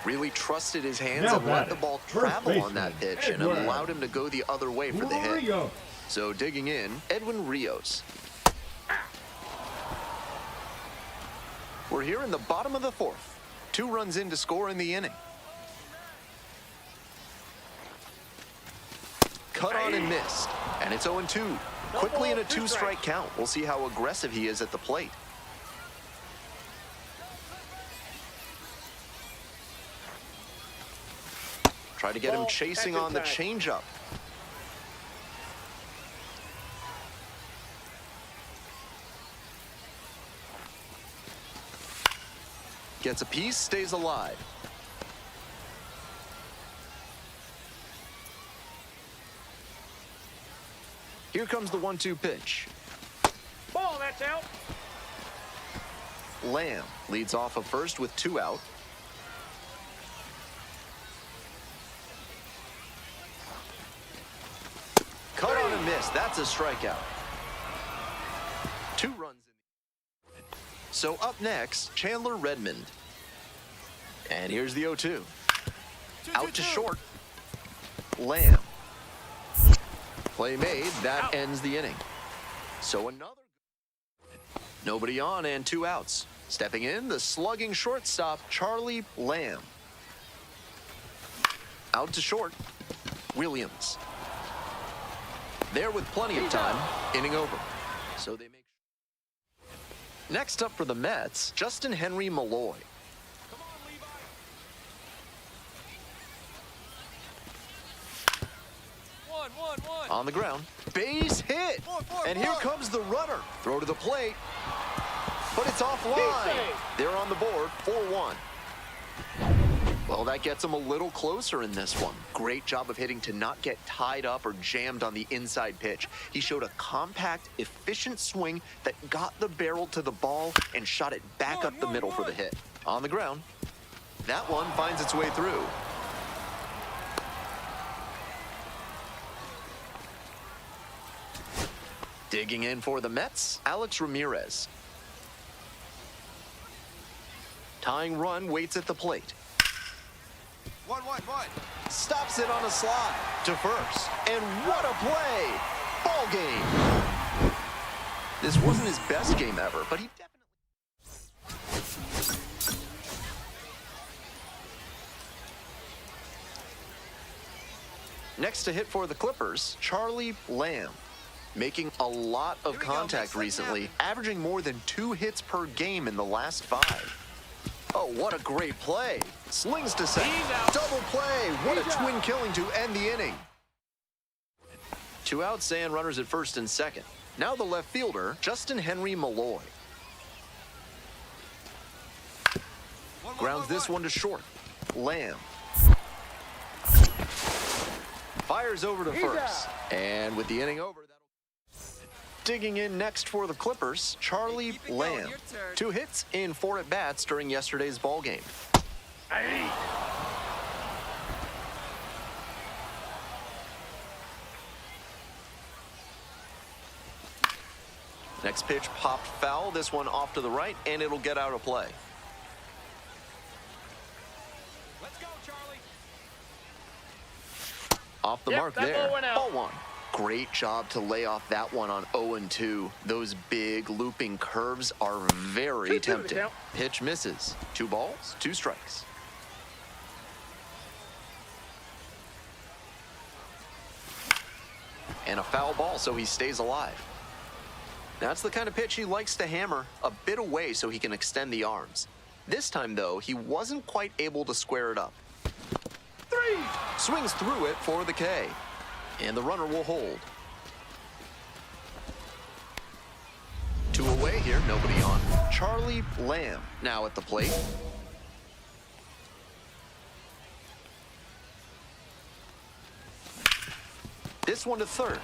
Really trusted his hands and let the ball travel on that pitch and allowed him to go the other way for the hit. So digging in, Edwin Rios. We're here in the bottom of the 4th. 2 runs in to score in the inning. Cut on and missed, and it's 0-2. Quickly in a 2-strike count. We'll see how aggressive he is at the plate. Try to get him chasing on the changeup. Gets a piece, stays alive. Here comes the 1-2 pitch. Ball, that's out. Lamb leads off of first with 2 out. Cut on a miss. That's a strikeout. 2 runs in. So up next, Chandler Redmond. And here's the 0-2. Out to short. Lamb. Play made. That ends the inning. So another. Nobody on and 2 outs. Stepping in, the slugging shortstop, Charlie Lamb. Out to short. Williams. There with plenty of time. Inning over. So they make. Next up for the Mets, Justin Henry Malloy. One. On the ground. Base hit. And here comes the runner. Throw to the plate. But it's offline. They're on the board, 4-1. Well, that gets him a little closer in this one. Great job of hitting to not get tied up or jammed on the inside pitch. He showed a compact, efficient swing that got the barrel to the ball and shot it back up the middle for the hit. On the ground. That one finds its way through. Digging in for the Mets, Alex Ramirez. Tying run waits at the plate. 1-1. Stops it on a slide to first. And what a play! Ball game. This wasn't his best game ever, but he definitely... Next to hit for the Clippers, Charlie Lamb. Making a lot of contact recently, averaging more than 2 hits per game in the last 5. Oh, what a great play. Slings to second. Double play. What a twin killing to end the inning. 2 outs and runners at first and second. Now the left fielder, Justin Henry Malloy. Grounds this one to short. Lamb. Fires over to first. And with the inning over, digging in next for the Clippers, Charlie Lamb. 2 hits in 4 at-bats during yesterday's ball game. Next pitch popped foul. This one off to the right, and it'll get out of play. Let's go, Charlie. Off the mark that there. ball went out. Ball 1. Great job to lay off that one on 0-2. Those big looping curves are very tempting. Pitch misses. 2 balls, 2 strikes. And a foul ball, so he stays alive. That's the kind of pitch he likes to hammer a bit away so he can extend the arms. This time, though, he wasn't quite able to square it up. 3! Swings through it for the K. And the runner will hold. 2 away here, nobody on. Charlie Lamb now at the plate. This one to third.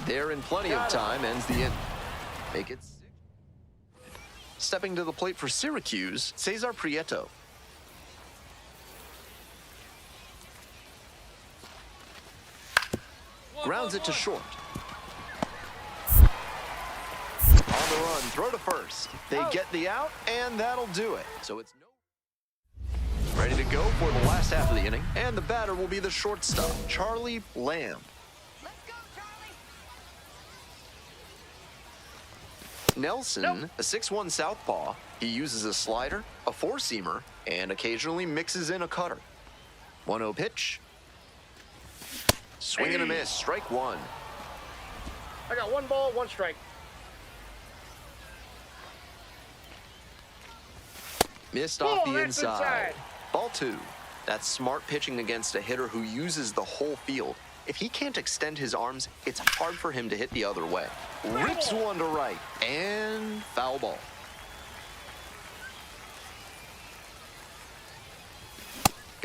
There in plenty of time, ends the inning. Make it 6. Stepping to the plate for Syracuse, Cesar Prieto. Grounds it to short. On the run, throw to first. They get the out, and that'll do it. So it's no. Ready to go for the last half of the inning, and the batter will be the shortstop, Charlie Lamb. Let's go, Charlie. Nelson, a 6'1" southpaw. He uses a slider, a 4-seamer, and occasionally mixes in a cutter. 1-0 pitch. Swing and a miss, strike 1. I got 1 ball, 1 strike. Missed off the that's inside. inside. Ball 2. That's smart pitching against a hitter who uses the whole field. If he can't extend his arms, it's hard for him to hit the other way. Rips one to right, and foul ball.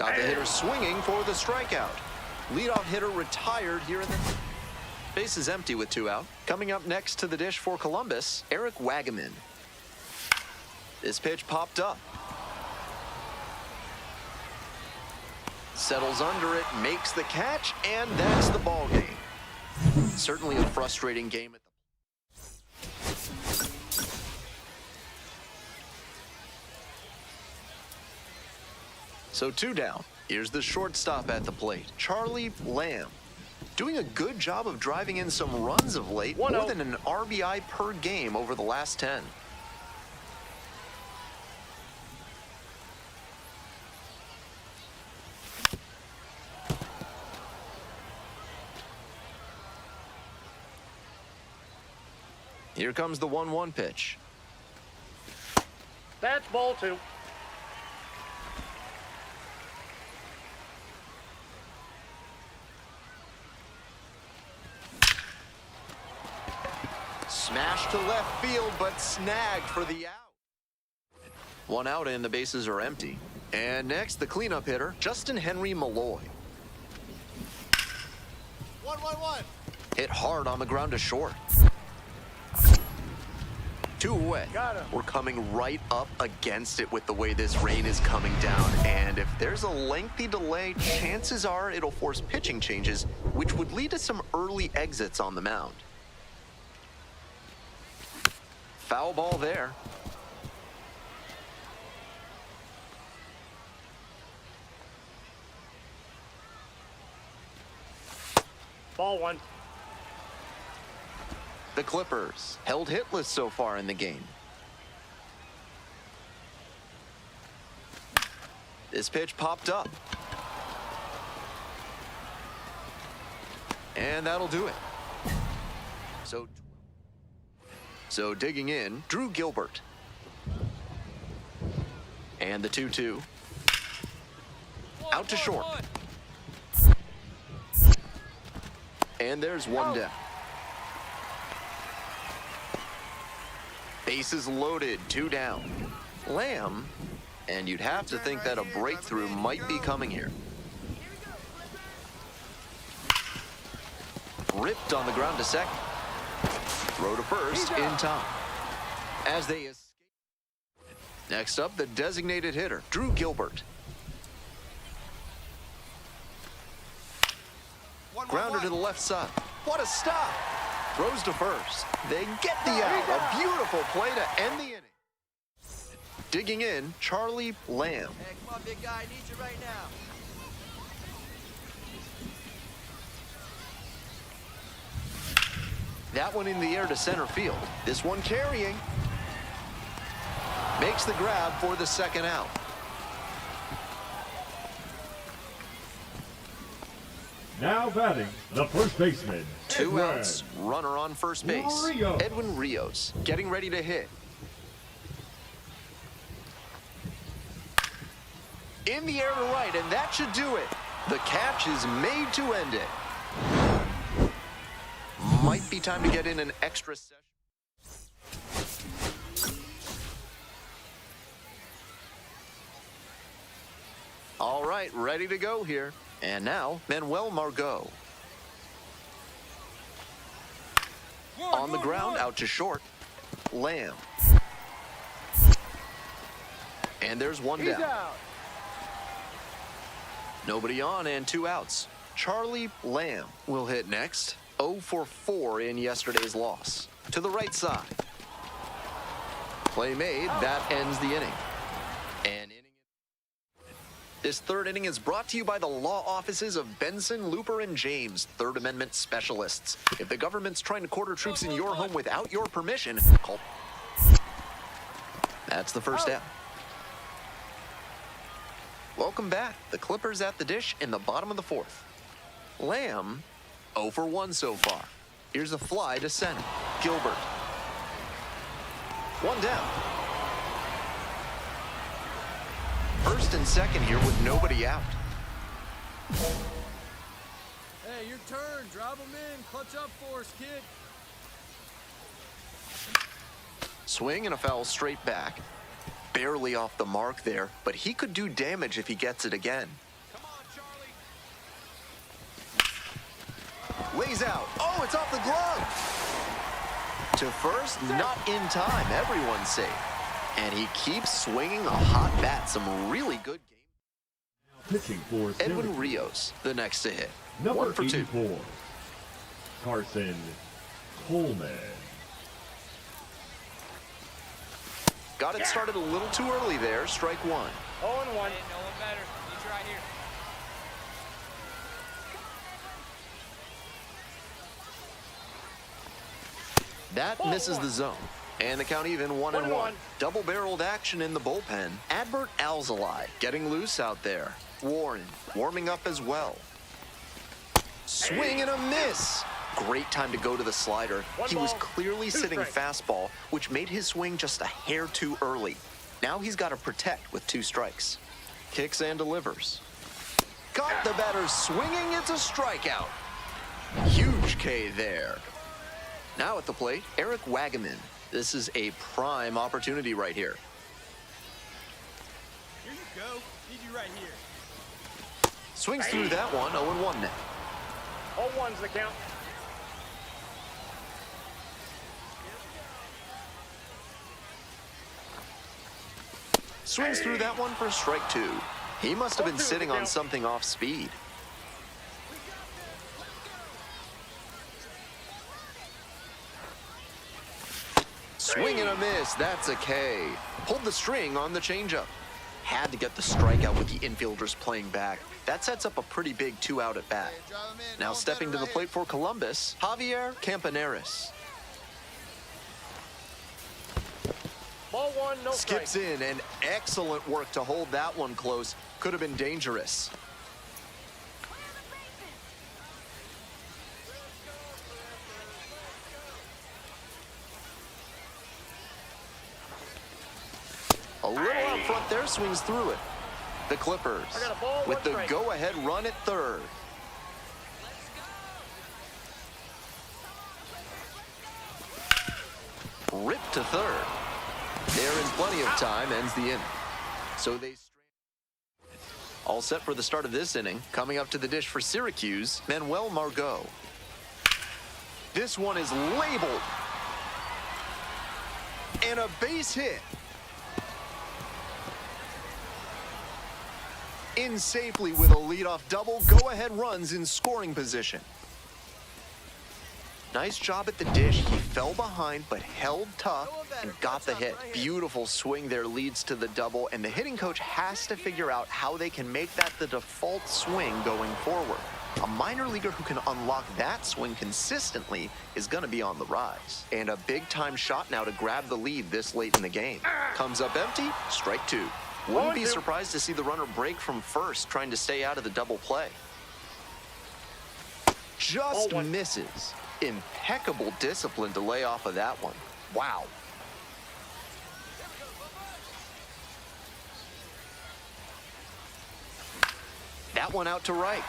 Got the hitter swinging for the strikeout. Leadoff hitter retired here in the... Base is empty with 2 out. Coming up next to the dish for Columbus, Eric Wagaman. This pitch popped up. Settles under it, makes the catch, and that's the ball game. Certainly a frustrating game at the... So 2 down. Here's the shortstop at the plate, Charlie Lamb. Doing a good job of driving in some runs of late, more than an RBI per game over the last 10. Here comes the 1-1 pitch. That's ball 2. Smashed to left field, but snagged for the out. 1 out and the bases are empty. And next, the cleanup hitter, Justin Henry Malloy. 1-1-1. Hit hard on the ground to short. 2 away. Got him. We're coming right up against it with the way this rain is coming down. And if there's a lengthy delay, chances are it'll force pitching changes, which would lead to some early exits on the mound. Foul ball there. Ball 1. The Clippers held hitless so far in the game. This pitch popped up. And that'll do it. So digging in, Drew Gilbert. And the 2-2. Out to short. And there's 1 down. Bases loaded, 2 down. Lamb, and you'd have to think that a breakthrough might be coming here. Ripped on the ground to second. Throw to first in time. As they escape. Next up, the designated hitter, Drew Gilbert. Grounder to the left side. What a stop! Throws to first. They get the out. A beautiful play to end the inning. Digging in, Charlie Lamb. Hey, come on, big guy. I need you right now. That one in the air to center field. This one carrying. Makes the grab for the 2nd out. Now batting, the first baseman. 2 outs, runner on first base. Rios. Edwin Rios getting ready to hit. In the air to right, and that should do it. The catch is made to end it. Might be time to get in an extra session. All right, ready to go here. And now, Manuel Margot. On the ground, out to short. Lamb. And there's 1 down. Out. Nobody on and 2 outs. Charlie Lamb will hit next. 0 for 4 in yesterday's loss. To the right side. Play made. That ends the inning. This 3rd inning is brought to you by the law offices of Benson, Looper, and James, Third Amendment specialists. If the government's trying to quarter troops in your home without your permission, call. That's the first out. Welcome back. The Clippers at the dish in the bottom of the 4th. Lamb, 0 for 1 so far. Here's a fly to center. Gilbert. 1 down. First and second here with nobody out. Hey, your turn. Drive them in. Clutch up for us, kid. Swing and a foul straight back. Barely off the mark there, but he could do damage if he gets it again. He's out. Oh, it's off the glove. To first, not in time. Everyone's safe. And he keeps swinging a hot bat. Some really good game. Pitching for Edwin Syracuse. Rios, the next to hit. Number 1 for 2. 84, Carson Coleman. Got it started a little too early there. Strike 1. 0-1. Hey, no one better. Need you right here. That misses the zone. And the count even 1-1. Double-barreled action in the bullpen. Adbert Alzolay getting loose out there. Warren warming up as well. Swing and a miss. Great time to go to the slider. He was clearly sitting fastball, which made his swing just a hair too early. Now he's got to protect with 2 strikes. Kicks and delivers. Got the batter swinging. It's a strikeout. Huge K there. Now at the plate, Eric Wagaman. This is a prime opportunity right here. Here you go. Need you right here. Swings through that one, 0-1 now. 0-1's the count. Swings through that one for strike 2. He must have been sitting on something off speed. Swing and a miss, that's a K. Pulled the string on the changeup. Had to get the strikeout with the infielders playing back. That sets up a pretty big 2-out at bat. Hey, drive him in. Now No one stepping to better the right plate for Columbus, Javier Campaneris. Ball 1, no strike. Skips in, and excellent work to hold that one close. Could have been dangerous. A little out front there, swings through it. The Clippers I got a ball, with 1 the strike. go-ahead run at third. Ripped to third. There in plenty of time, ends the inning. So they all set for the start of this inning. Coming up to the dish for Syracuse, Manuel Margot. This one is labeled. And a base hit. In safely with a leadoff double, go-ahead runs in scoring position. Nice job at the dish. He fell behind, but held tough and got the hit. Beautiful swing there leads to the double, and the hitting coach has to figure out how they can make that the default swing going forward. A minor leaguer who can unlock that swing consistently is going to be on the rise. And a big-time shot now to grab the lead this late in the game. Comes up empty, strike 2. Wouldn't be surprised to see the runner break from first, trying to stay out of the double play. Just misses. Impeccable discipline to lay off of that one. Wow. That one out to right.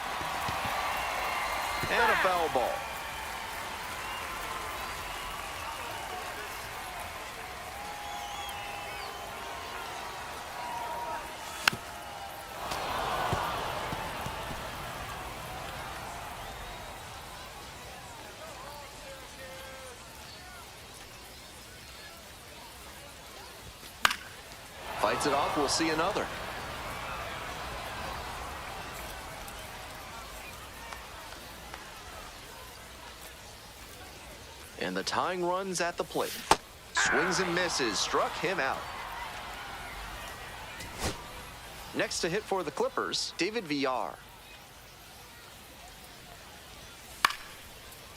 And a foul ball. Fights it off, we'll see another. And the tying run's at the plate. Swings and misses, struck him out. Next to hit for the Clippers, David Villar.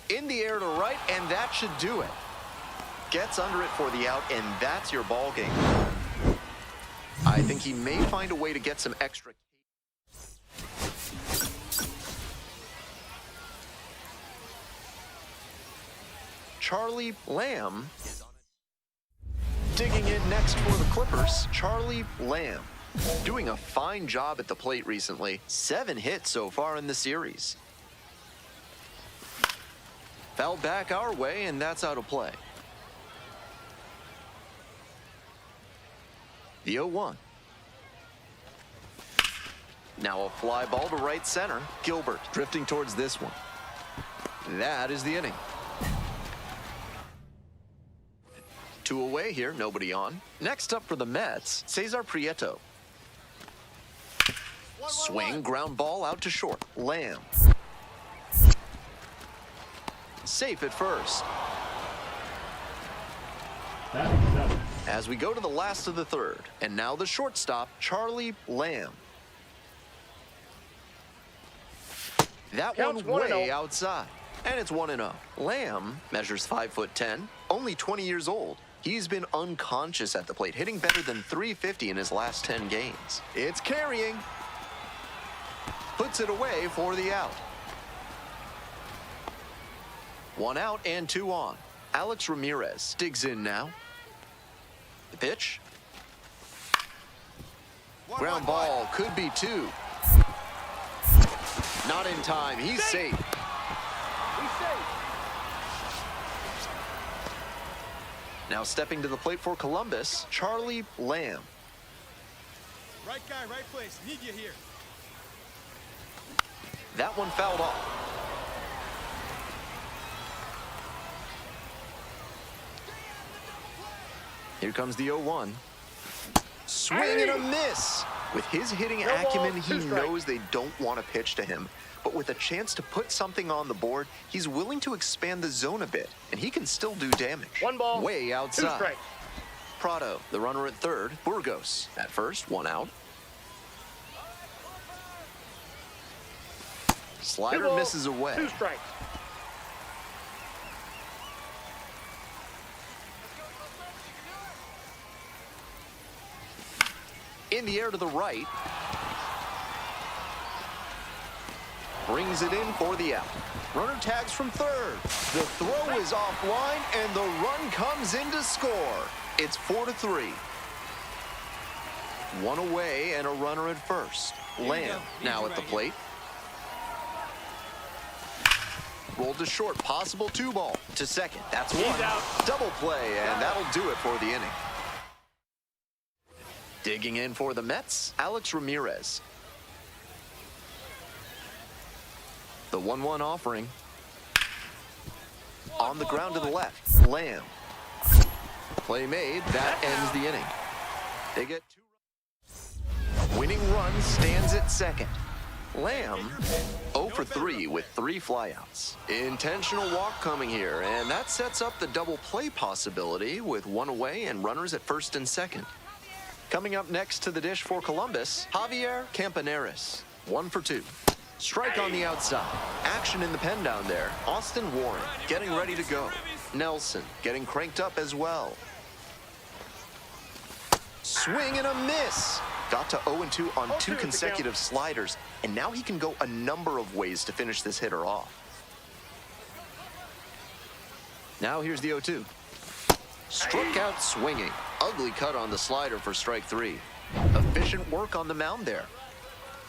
In the air to right, and that should do it. Gets under it for the out, and that's your ball game. I think he may find a way to get some extra. Charlie Lamb is on it. Digging in next for the Clippers, Charlie Lamb. Doing a fine job at the plate recently. 7 hits so far in the series. Fouled back our way, and that's out of play. The 0-1. Now a fly ball to right center. Gilbert drifting towards this one. That is the inning. 2 away here, nobody on. Next up for the Mets, Cesar Prieto. Swing, ground ball out to short. Lamb. Safe at first. Batting seventh. As we go to the last of the third, and now the shortstop, Charlie Lamb. That Counts one 1-0. way outside, and it's 1-0. Lamb measures 5'10", only 20 years old. He's been unconscious at the plate, hitting better than .350 in his last 10 games. It's carrying. Puts it away for the out. 1 out and 2 on. Alex Ramirez digs in now. The pitch. Ground ball could be 2. Not in time. He's safe. He's safe. Now stepping to the plate for Columbus, Charlie Lamb. Right guy, right place. Need you here. That one fouled off. Here comes the 0-1. Swing and a miss. With his hitting No ball, acumen, he 2 strikes. knows they don't want to pitch to him. But with a chance to put something on the board, he's willing to expand the zone a bit, and he can still do damage. 1 ball, Way 2 outside. strikes. Prado, the runner at third. Burgos at first, 1 out. 2 Slider balls, misses away. 2 strikes. In the air to the right. Brings it in for the out. Runner tags from third. The throw is offline, and the run comes in to score. It's 4-3. 1 away and a runner at first. Lamb now at the plate. Rolled to short, possible 2 ball. To second, that's 1. out. Double play, and that'll do it for the inning. Digging in for the Mets, Alex Ramirez. The 1-1 offering. On the ground to the left, Lamb. Play made, that ends the inning. They get 2 runs. Winning run stands at second. Lamb 0 for 3 with 3 flyouts. Intentional walk coming here, and that sets up the double play possibility with 1 away and runners at first and second. Coming up next to the dish for Columbus, Javier Campaneris, 1 for 2. Strike on the outside. Action in the pen down there. Austin Warren getting ready to go. Nelson getting cranked up as well. Swing and a miss. Got to 0-2 on 2 consecutive sliders, and now he can go a number of ways to finish this hitter off. Now here's the 0-2. Struck out swinging. Ugly cut on the slider for strike 3. Efficient work on the mound there.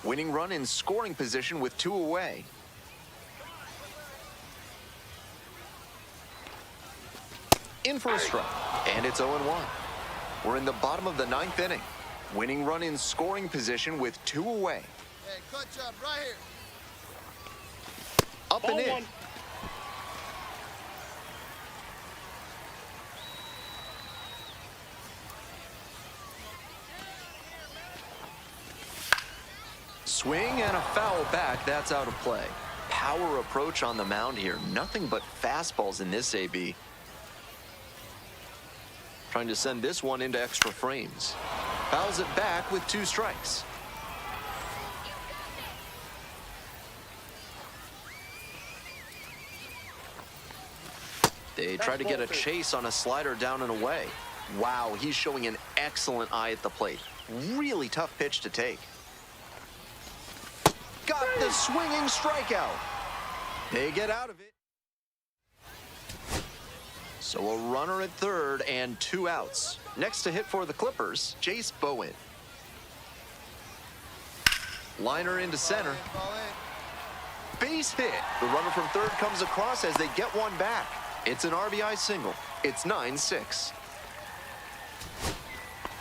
Winning run in scoring position with 2 away. In for a strike, and it's 0-1. We're in the bottom of the 9th inning. Winning run in scoring position with 2 away. Hey, clutch up right here. Up and Ball in. 1. Swing and a foul back. That's out of play. Power approach on the mound here. Nothing but fastballs in this AB. Trying to send this one into extra frames. Fouls it back with 2 strikes. They try to get a chase on a slider down and away. Wow, he's showing an excellent eye at the plate. Really tough pitch to take. Got the swinging strikeout. They get out of it. So a runner at third and 2 outs. Next to hit for the Clippers, Jace Bowen. Liner into center. Ball in. Base hit. The runner from third comes across as they get one back. It's an RBI single. It's 9-6.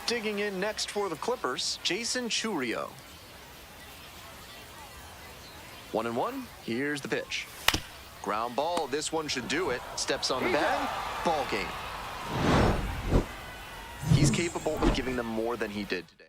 Digging in next for the Clippers, Jason Churio. 1-1. Here's the pitch. Ground ball, this one should do it. Steps on the bag, ball game. He's capable of giving them more than he did today.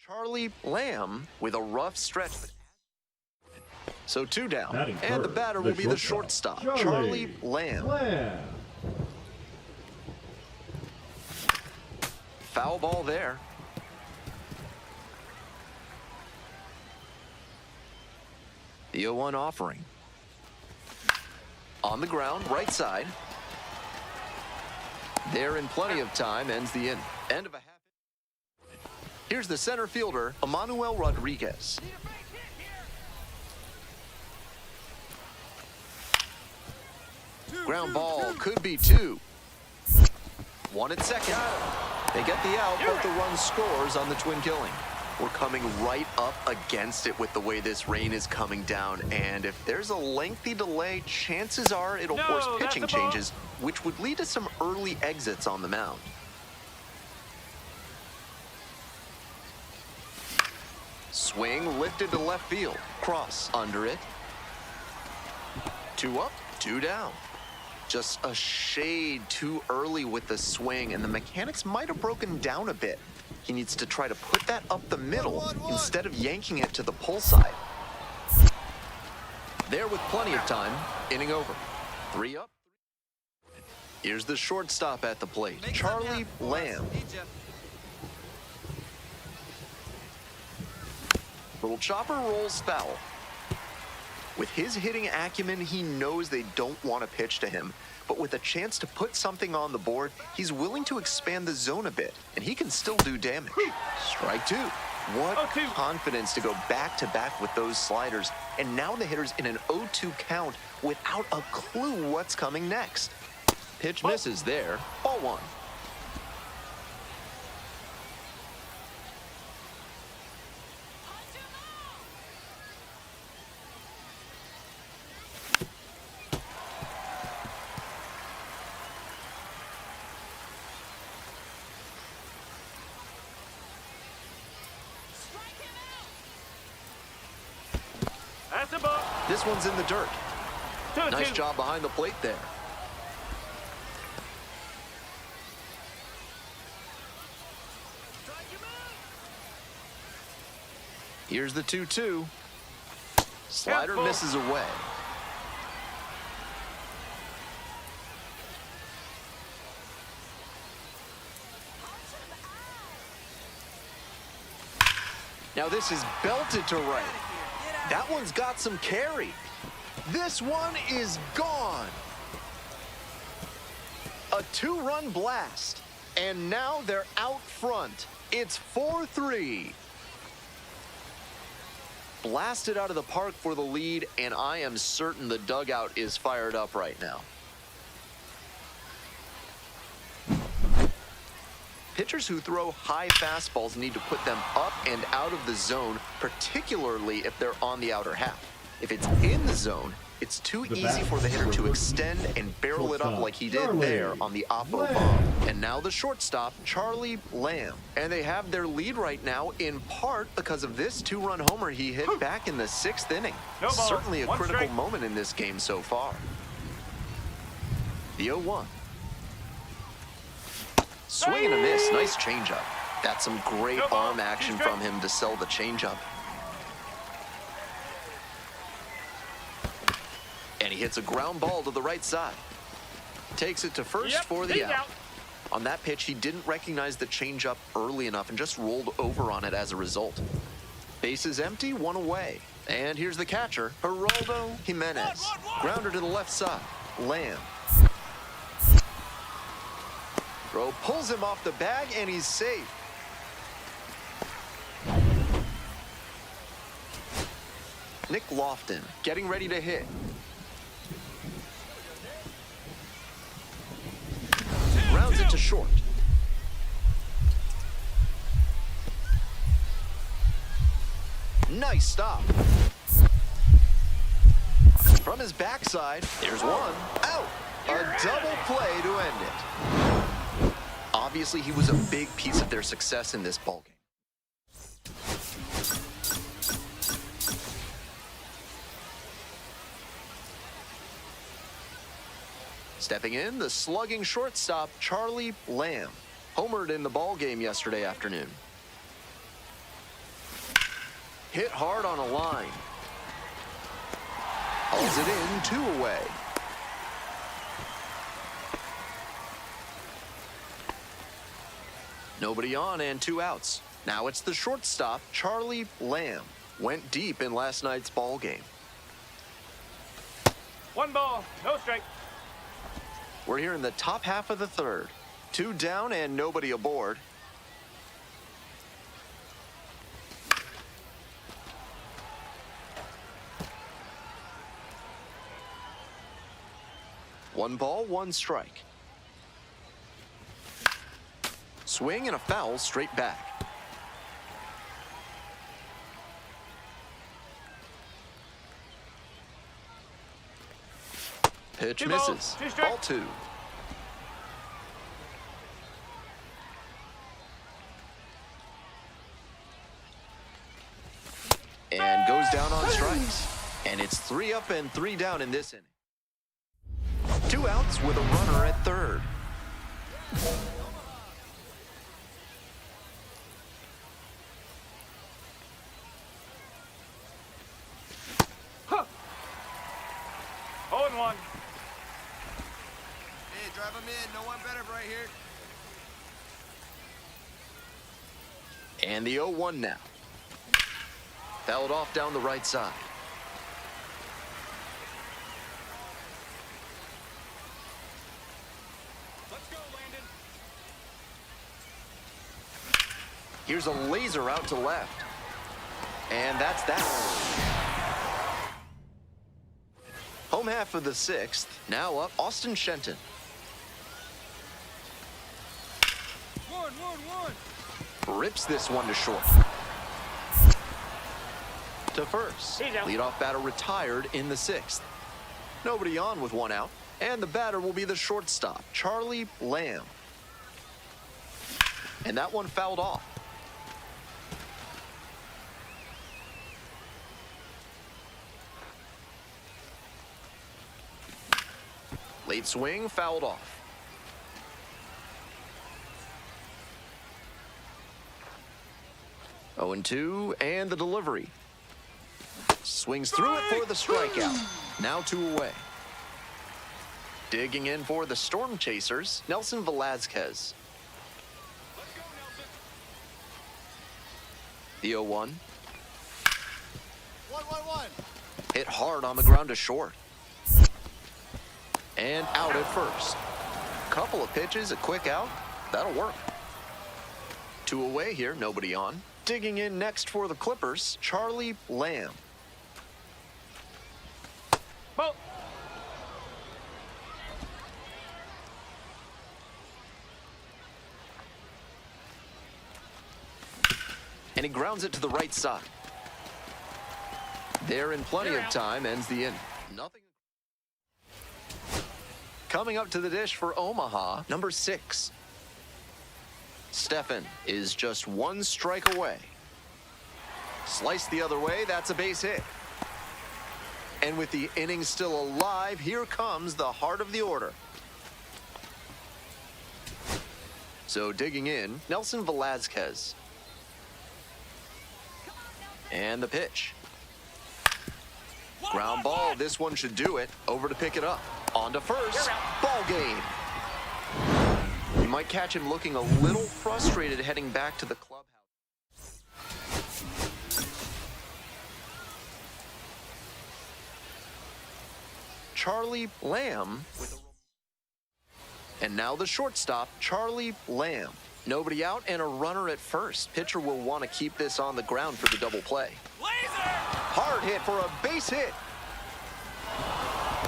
Charlie Lamb with a rough stretch. So 2 down, Batting and the first, batter will be the shortstop, Charlie Lamb. Foul ball there. The 0-1 offering. On the ground, right side. There in plenty of time, ends the inning. End of a half. Here's the center fielder, Emmanuel Rodriguez. Ground ball could be 2. 1 at second. They get the out, but the run scores on the twin killing. We're coming right up against it with the way this rain is coming down, and if there's a lengthy delay, chances are it'll force pitching changes, which would lead to some early exits on the mound. Swing lifted to left field. Cross under it. 2 up, 2 down. Just a shade too early with the swing, and the mechanics might have broken down a bit. He needs to try to put that up the middle instead of yanking it to the pull side. There with plenty of time, inning over. 3 up. Here's the shortstop at the plate, Charlie Lamb. Little chopper rolls foul. With his hitting acumen, he knows they don't want to pitch to him. But with a chance to put something on the board, he's willing to expand the zone a bit, and he can still do damage. Strike 2. What confidence to go back-to-back with those sliders. And now the hitter's in an 0-2 count without a clue what's coming next. Pitch misses there. Ball 1. This one's in the dirt. Nice job behind the plate there. Here's the 2-2. Slider misses away. Now this is belted to right. That one's got some carry. This one is gone. A 2-run blast. And now they're out front. It's 4-3. Blasted out of the park for the lead, and I am certain the dugout is fired up right now. Pitchers who throw high fastballs need to put them up and out of the zone, particularly if they're on the outer half. If it's in the zone, it's too easy for the hitter to extend and barrel it up like he did there on the oppo bomb. And now the shortstop, Charlie Lamb. And they have their lead right now in part because of this 2-run homer he hit back in the 6th inning. Certainly a critical moment in this game so far. The 0-1. Swing and a miss. Nice changeup. That's some great arm action from him to sell the changeup. And he hits a ground ball to the right side. Takes it to first for the out. On that pitch, he didn't recognize the changeup early enough and just rolled over on it as a result. Bases empty, 1 away. And here's the catcher, Geraldo Jimenez. Grounder to the left side. Lamb. Throw pulls him off the bag, and he's safe. Nick Lofton getting ready to hit. Rounds it to short. Nice stop. From his backside, there's one. Out. A double play to end it. Obviously, he was a big piece of their success in this ballgame. Stepping in, the slugging shortstop, Charlie Lamb. Homered in the ballgame yesterday afternoon. Hit hard on a line. Hauls it in, 2 away. Nobody on and 2 outs. Now it's the shortstop, Charlie Lamb. Went deep in last night's ball game. 1 ball, no strike. We're here in the top half of the 3rd. 2 down and nobody aboard. One ball, 1 strike. Swing and a foul straight back. Pitch misses. Ball 2. And goes down on strikes. And it's 3 up and 3 down in this inning. 2 outs with a runner at 3rd. Huh. 0-1. Hey, drive him in. No one better right here. And the 0-1 now. Fouled off down the right side. Let's go, Landon. Here's a laser out to left. And that's that. Home half of the 6th. Now up, Austin Shenton. 1-1-1. Rips this one to short. To first. Leadoff batter retired in the 6th. Nobody on with 1 out. And the batter will be the shortstop, Charlie Lamb. And that one fouled off. Late swing, fouled off. Oh, 0-2, and the delivery. Swings through it for the strikeout. Now 2 away. Digging in for the Storm Chasers, Nelson Velazquez. Let's go, Nelson. The 0-1. 1-1-1. Hit hard on the ground to short. And out at first. Couple of pitches, a quick out. That'll work. 2 away here, nobody on. Digging in next for the Clippers, Charlie Lamb. Ball. And he grounds it to the right side. There in plenty of time, ends the inning. Nothing. Coming up to the dish for Omaha, number 6. Stephan is just 1 strike away. Sliced the other way, that's a base hit. And with the inning still alive, here comes the heart of the order. So digging in, Nelson Velazquez. And the pitch. Ground ball, this one should do it. Over to pick it up. On to first. Ball game. You might catch him looking a little frustrated heading back to the clubhouse. Charlie Lamb with a... And now the shortstop, Charlie Lamb. Nobody out and a runner at first. Pitcher will want to keep this on the ground for the double play. Hard hit for a base hit.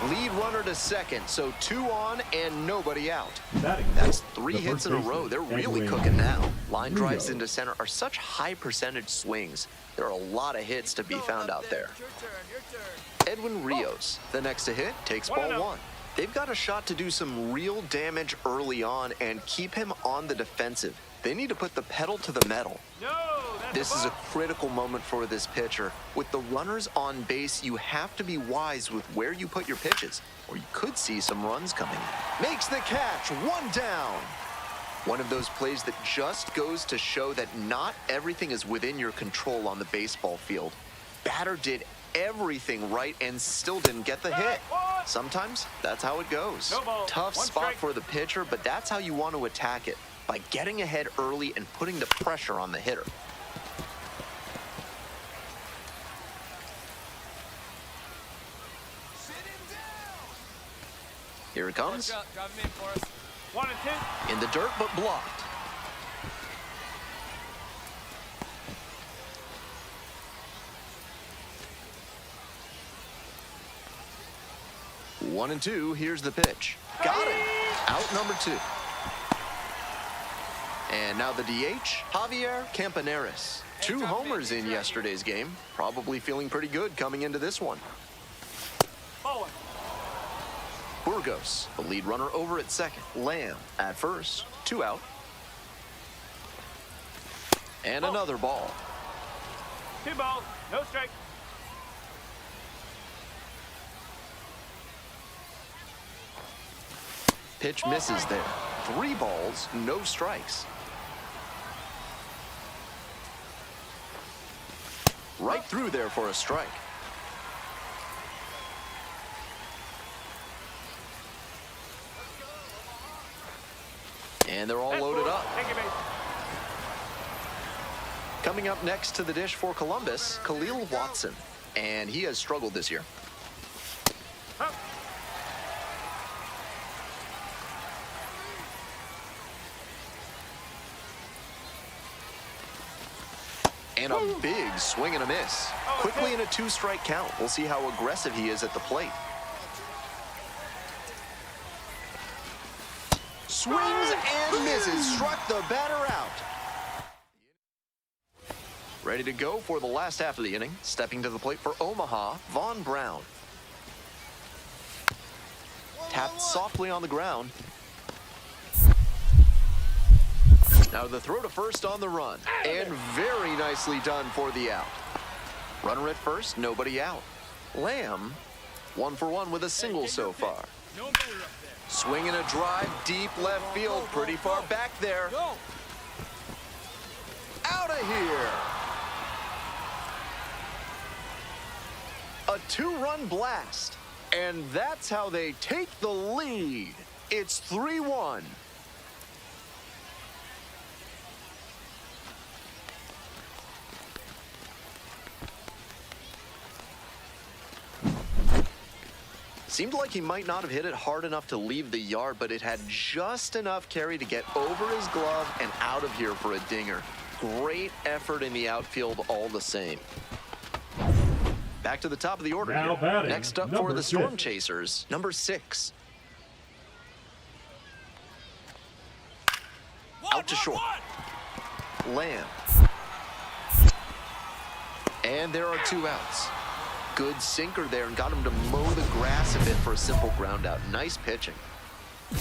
Lead runner to second, so 2 on and nobody out. That's 3 hits in a row. They're really cooking now. Line drives into center are such high percentage swings. There are a lot of hits to be found out there. Edwin Rios, the next to hit, takes ball 1. They've got a shot to do some real damage early on and keep him on the defensive. They need to put the pedal to the metal. This is a critical moment for this pitcher. With the runners on base, you have to be wise with where you put your pitches, or you could see some runs coming in. Makes the catch, 1 down. One of those plays that just goes to show that not everything is within your control on the baseball field. Batter did everything right and still didn't get the hit. Sometimes that's how it goes. Tough spot for the pitcher, but that's how you want to attack it, by getting ahead early and putting the pressure on the hitter. Here it comes. Drive him in for us. 1 and 2. In the dirt, but blocked. One and 2, here's the pitch. Got him. Out number 2. And now the DH, Javier Campaneris. 2 homers in yesterday's game. Probably feeling pretty good coming into this one. Ball 1. Burgos, the lead runner over at second. Lamb at first. 2 out. And another ball. 2 balls, no strike. Pitch misses there. 3 balls, no strikes. Right through there for a strike. And they're all loaded up. Take your base. Coming up next to the dish for Columbus, Khalil Watson. And he has struggled this year. And a big swing and a miss. Quickly in a 2-strike count. We'll see how aggressive he is at the plate. Swings and misses. Struck the batter out. Ready to go for the last half of the inning. Stepping to the plate for Omaha, Vaughn Brown. Tapped softly on the ground. Now the throw to first on the run. And very nicely done for the out. Runner at first, nobody out. Lamb, 1 for 1 with a single so far. Swinging a drive deep left field, pretty far back there. Out of here. A 2-run blast. And that's how they take the lead. It's 3-1. Seemed like he might not have hit it hard enough to leave the yard, but it had just enough carry to get over his glove and out of here for a dinger. Great effort in the outfield all the same. Back to the top of the order Now here. batting, Next up for number the Storm 6. Chasers, number 6. Out to short. Lamb. And there are 2 outs. Good sinker there and got him to mow the grass a bit for a simple ground out. Nice pitching.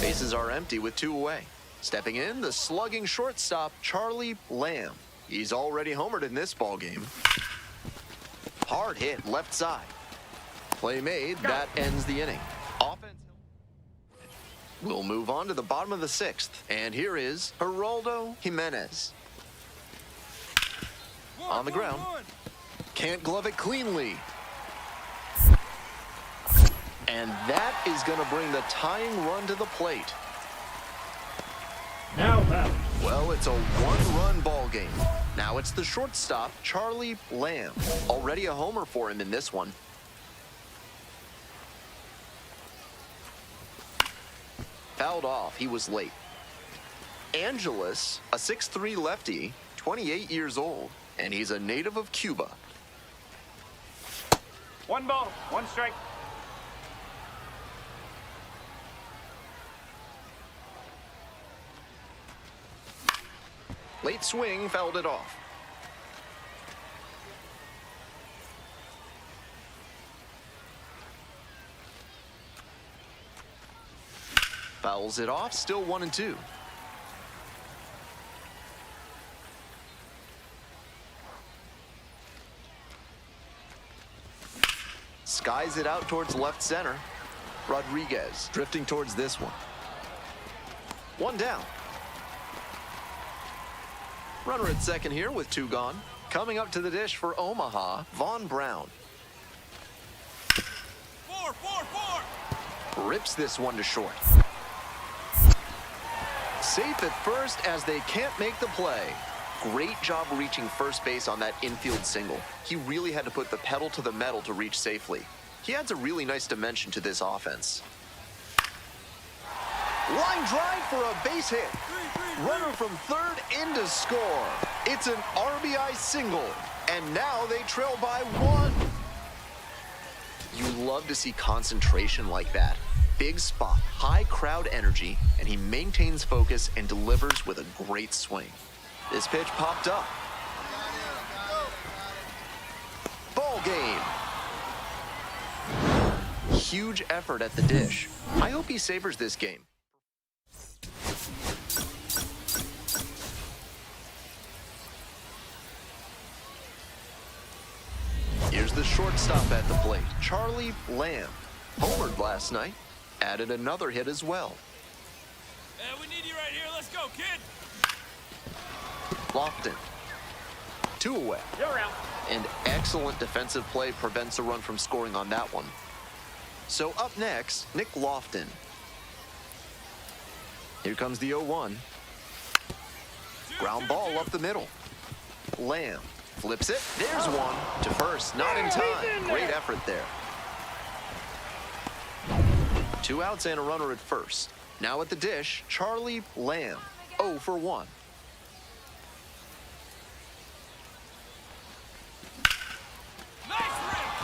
Bases are empty with 2 away. Stepping in, the slugging shortstop, Charlie Lamb. He's already homered in this ball game. Hard hit left side. Play made, that ends the inning. Offense. We'll move on to the bottom of the 6th. And here is Geraldo Jimenez. On the ground. Can't glove it cleanly. And that is going to bring the tying run to the plate. Now batting. Well, it's a 1-run ball game. Now it's the shortstop, Charlie Lamb. Already a homer for him in this one. Fouled off. He was late. Angeles, a 6'3" lefty, 28 years old, and he's a native of Cuba. 1 ball, 1 strike. Late swing, fouled it off. Fouls it off, still 1-2. Skies it out towards left center. Rodriguez drifting towards this one. 1 down. Runner at second here with 2 gone. Coming up to the dish for Omaha, Vaughn Brown. 4. Rips this one to short. Safe at first as they can't make the play. Great job reaching first base on that infield single. He really had to put the pedal to the metal to reach safely. He adds a really nice dimension to this offense. Line drive for a base hit. Runner from third in to score. It's an RBI single, and now they trail by 1. You love to see concentration like that. Big spot, high crowd energy, and he maintains focus and delivers with a great swing. This pitch popped up. Ball game. Huge effort at the dish. I hope he savors this game. Here's the shortstop at the plate, Charlie Lamb. Homered last night, added another hit as well. Hey, we need you right here. Let's go, kid. Lofton. 2 away. You're out. And excellent defensive play prevents a run from scoring on that one. So up next, Nick Lofton. Here comes the 0-1. Ground ball up the middle. Lamb flips it. There's one to first. Not in time. Great effort there. 2 outs and a runner at first. Now at the dish, Charlie Lamb. 0 for 1.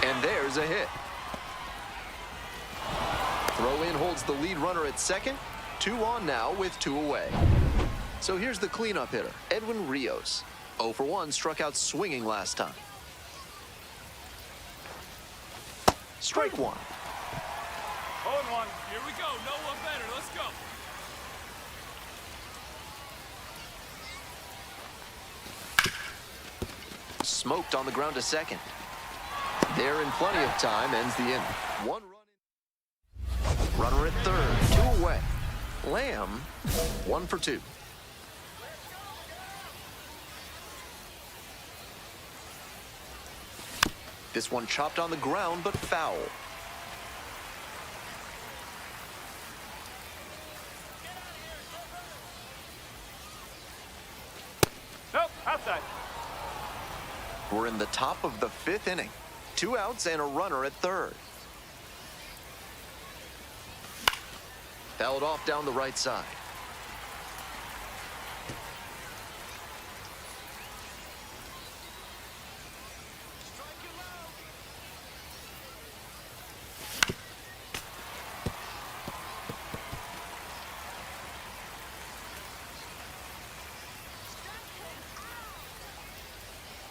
And there's a hit. Throw in holds the lead runner at second. 2 on now with 2 away. So here's the cleanup hitter, Edwin Rios. 0 for 1, struck out swinging last time. Strike 1. 0-1. Here we go. No one better. Let's go. Smoked on the ground to second. There in plenty of time, ends the inning. 1 run in. Runner at third, 2 away. Lamb, 1 for 2. This one chopped on the ground, but foul. Nope, outside. We're in the top of the 5th inning. 2 outs and a runner at third. Fouled off down the right side.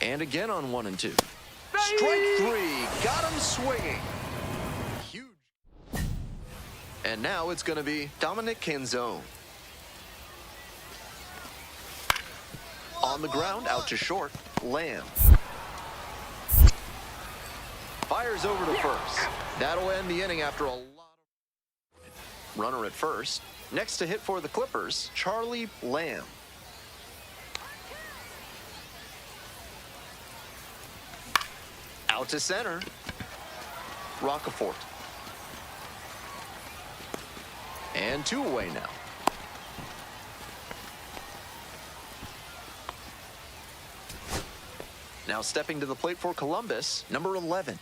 And again on 1 and 2. Strike 3, got him swinging. Huge. And now it's going to be Dominic Canzone. On the ground, out to short, Lamb. Fires over to first. That'll end the inning after a lot of... Runner at first. Next to hit for the Clippers, Charlie Lamb. Out to center, Rockefort. And 2 away now. Now stepping to the plate for Columbus, number 11.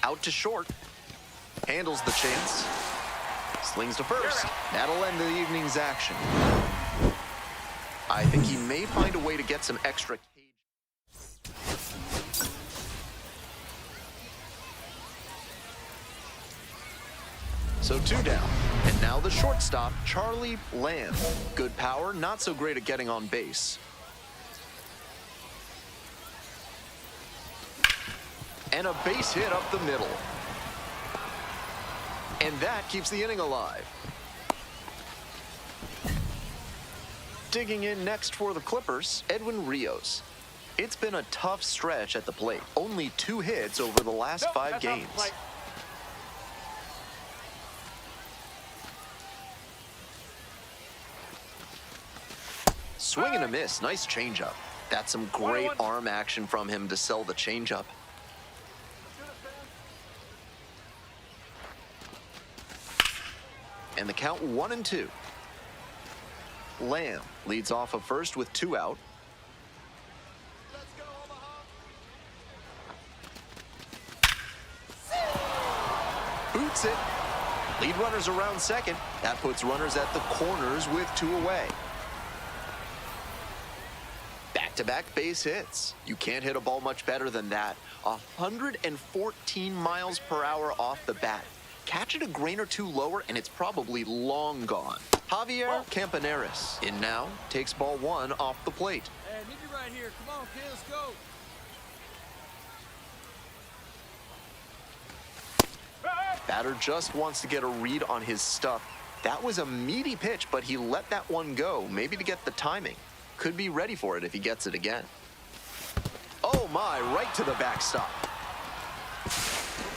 Out to short, handles the chance, slings to first. That'll end the evening's action. I think he may find a way to get some extra cage. So 2 down. And now the shortstop, Charlie Lamb. Good power, not so great at getting on base. And a base hit up the middle. And that keeps the inning alive. Digging in next for the Clippers, Edwin Rios. It's been a tough stretch at the plate. Only 2 hits over the last 5 games. Swing and a miss. Nice changeup. That's some great arm action from him to sell the changeup. And the count 1 and 2. Lamb leads off of first with 2 out. Boots it. Lead runners around second. That puts runners at the corners with 2 away. Back-to-back base hits. You can't hit a ball much better than that. 114 miles per hour off the bat. Catch it a grain or 2 lower and it's probably long gone. Javier Campaneris in now, takes ball 1 off the plate. Hey, meet you right here. Come on, kid, let's go. Batter just wants to get a read on his stuff. That was a meaty pitch, but he let that one go, maybe to get the timing. Could be ready for it if he gets it again. Oh my, right to the backstop.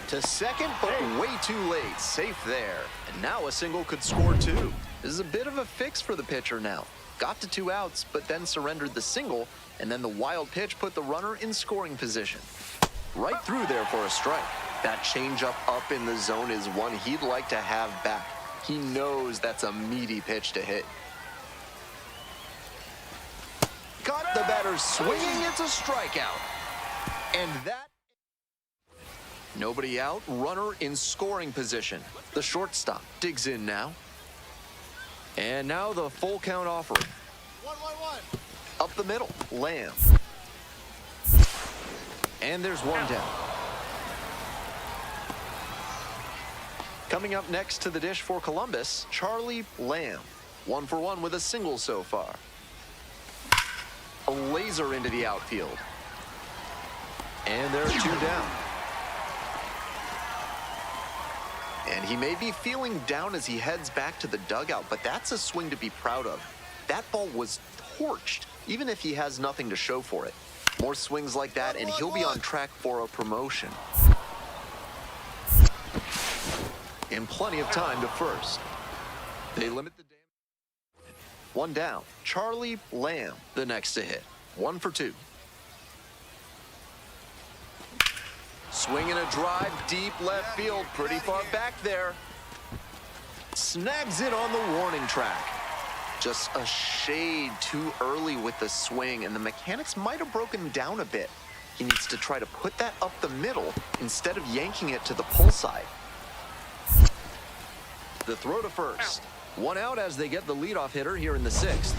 To second, but way too late. Safe there. And now a single could score 2. This is a bit of a fix for the pitcher now. Got to 2 outs, but then surrendered the single, and then the wild pitch put the runner in scoring position. Right through there for a strike. That changeup up in the zone is one he'd like to have back. He knows that's a meaty pitch to hit. Got the batter swinging, it's a strikeout. And that... Nobody out, runner in scoring position. The shortstop digs in now. And now the full count offering. 1-1-1. Up the middle, Lamb. And there's 1 down. Coming up next to the dish for Columbus, Charlie Lamb. 1 for 1 with a single so far. A laser into the outfield. And there are 2 down. And he may be feeling down as he heads back to the dugout, but that's a swing to be proud of. That ball was torched, even if he has nothing to show for it. More swings like that, and he'll be on track for a promotion. And plenty of time to first. They limit the damage. 1 down. Charlie Lamb, the next to hit. 1 for 2. Swinging a drive deep left field, pretty far back there. Snags it on the warning track. Just a shade too early with the swing, and the mechanics might have broken down a bit. He needs to try to put that up the middle instead of yanking it to the pull side. The throw to first. One out as they get the leadoff hitter here in the 6th.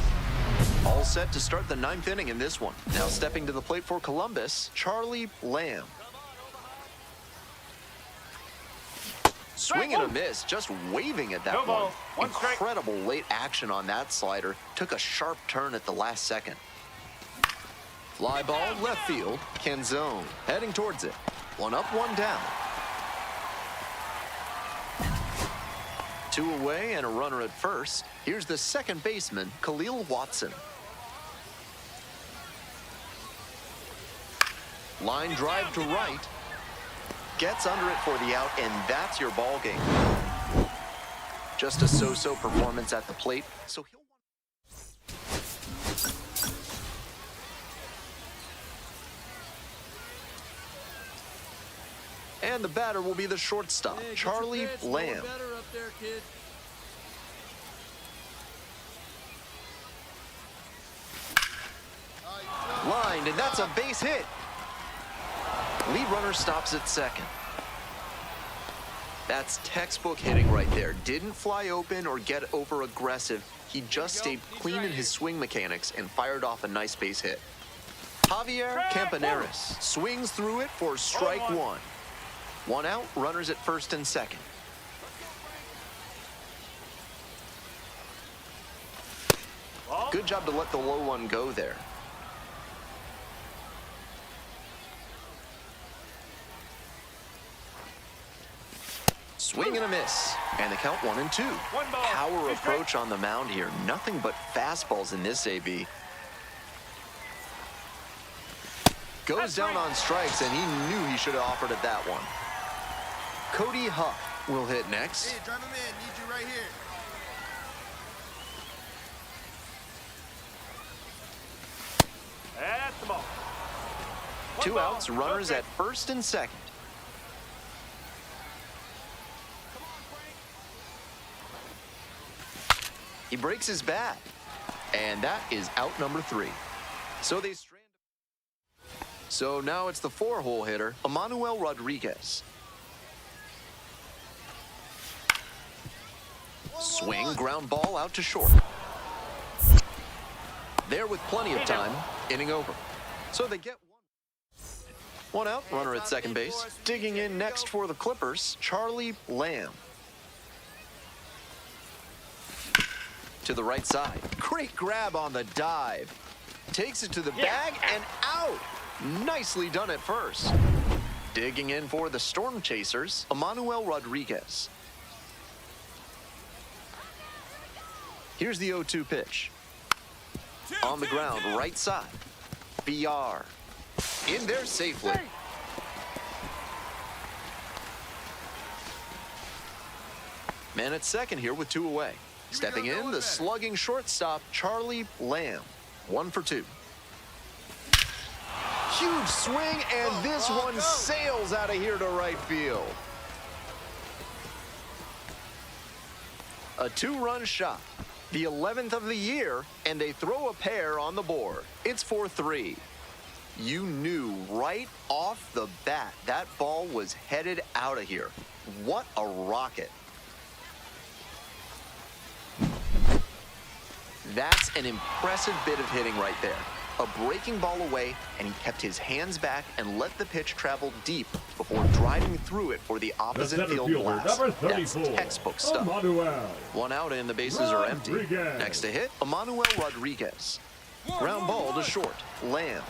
All set to start the 9th inning in this one. Now stepping to the plate for Columbus, Charlie Lamb. Swing and a miss, just waving at that No one. ball. One strike. Incredible late action on that slider. Took a sharp turn at the last second. Fly ball, left field, Canzone. Heading towards it. One up, one down. 2 away and a runner at first. Here's the second baseman, Khalil Watson. Line drive to right. Gets under it for the out, and that's your ball game. Just a so-so performance at the plate, so he'll... And the batter will be the shortstop, Hey, get your Charlie pitch. Lamb. Going better up there, kid. Lined, and that's a base hit. Lead runner stops at second. That's textbook hitting right there. Didn't fly open or get over aggressive. He just stayed clean in his swing mechanics and fired off a nice base hit. Javier Campaneris swings through it for strike one. One out, runners at first and second. Good job to let the low one go there. Swing and a miss, and the count 1-2. Power approach on the mound here. Nothing but fastballs in this AB. Goes down on strikes, and he knew he should have offered at that one. Cody Huff will hit next. Hey, drive him in. Need you right here. That's the ball. 2 outs, runners at first and second. He breaks his bat, and that is out number 3. So now it's the 4-hole hitter, Emmanuel Rodriguez. Swing, ground ball out to short. There with plenty of time, inning over. So they get one out, runner at second base. Digging in next for the Clippers, Charlie Lamb. To the right side. Great grab on the dive. Takes it to the bag and out. Nicely done at first. Digging in for the Storm Chasers, Emmanuel Rodriguez. Here's the 0-2 pitch. On the ground, right side. BR. In there safely. Man at second here with 2 away. Stepping in, the slugging shortstop, Charlie Lamb. 1 for 2. Huge swing, and this one sails out of here to right field. A 2-run shot. The 11th of the year, and they throw a pair on the board. It's 4-3. You knew right off the bat that ball was headed out of here. What a rocket. That's an impressive bit of hitting right there. A breaking ball away, and he kept his hands back and let the pitch travel deep before driving through it for the opposite field blast. That's textbook stuff. 1 out and the bases are empty. Next to hit, Emmanuel Rodriguez. Ground ball to short. Lamb.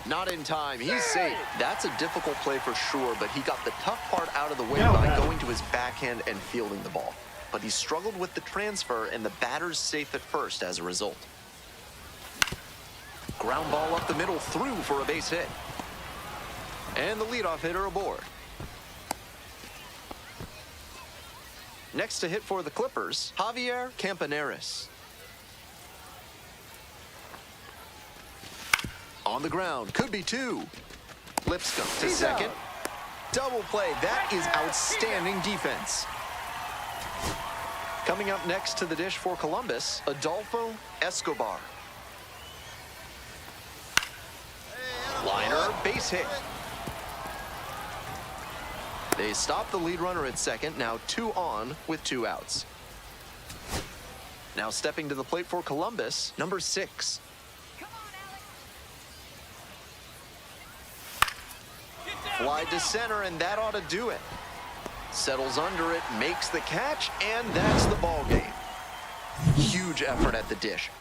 Not in time. He's safe. That's a difficult play for sure, but he got the tough part out of the way by going to his backhand and fielding the ball. But he struggled with the transfer, and the batter's safe at first as a result. Ground ball up the middle, through for a base hit. And the leadoff hitter aboard. Next to hit for the Clippers, Javier Campaneris. On the ground, could be 2. Lipscomb to second. Double play, that is outstanding defense. Coming up next to the dish for Columbus, Adolfo Escobar. Liner, base hit. They stop the lead runner at second, now 2 on with 2 outs. Now stepping to the plate for Columbus, number 6. Come on, Alex. Fly to center, and that ought to do it. Settles under it, makes the catch, and that's the ball game. Huge effort at the dish.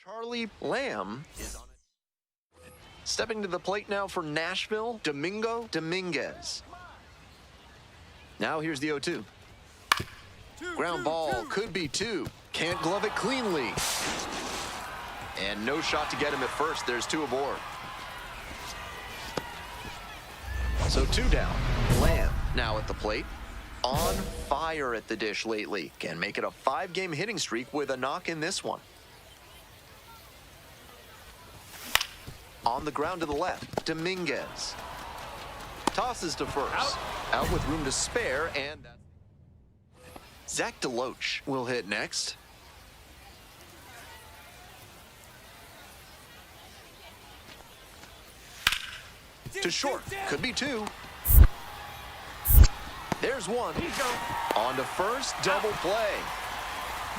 Charlie Lamb is on it. Stepping to the plate now for Nashville, Domingo Dominguez. Now here's the 0-2. Ground ball, could be 2. Can't glove it cleanly. And no shot to get him at first. There's 2 aboard. So 2 down. Lamb now at the plate. On fire at the dish lately. Can make it a 5-game hitting streak with a knock in this one. On the ground to the left, Dominguez. Tosses to first. Out with room to spare, and Zach DeLoach will hit next. To short, could be 2. There's 1. On to first, double play.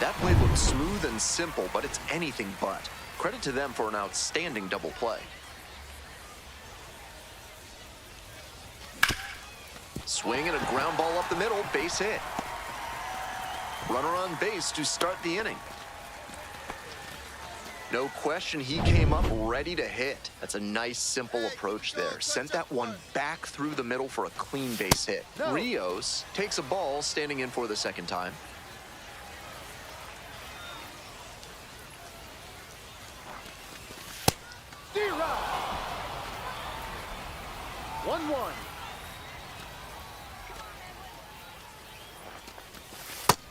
That play looked smooth and simple, but it's anything but. Credit to them for an outstanding double play. Swing and a ground ball up the middle, base hit. Runner on base to start the inning. No question, he came up ready to hit. That's a nice, simple approach there. Sent that one back through the middle for a clean base hit. Rios takes a ball, standing in for the second time. D-Rock. 1-1.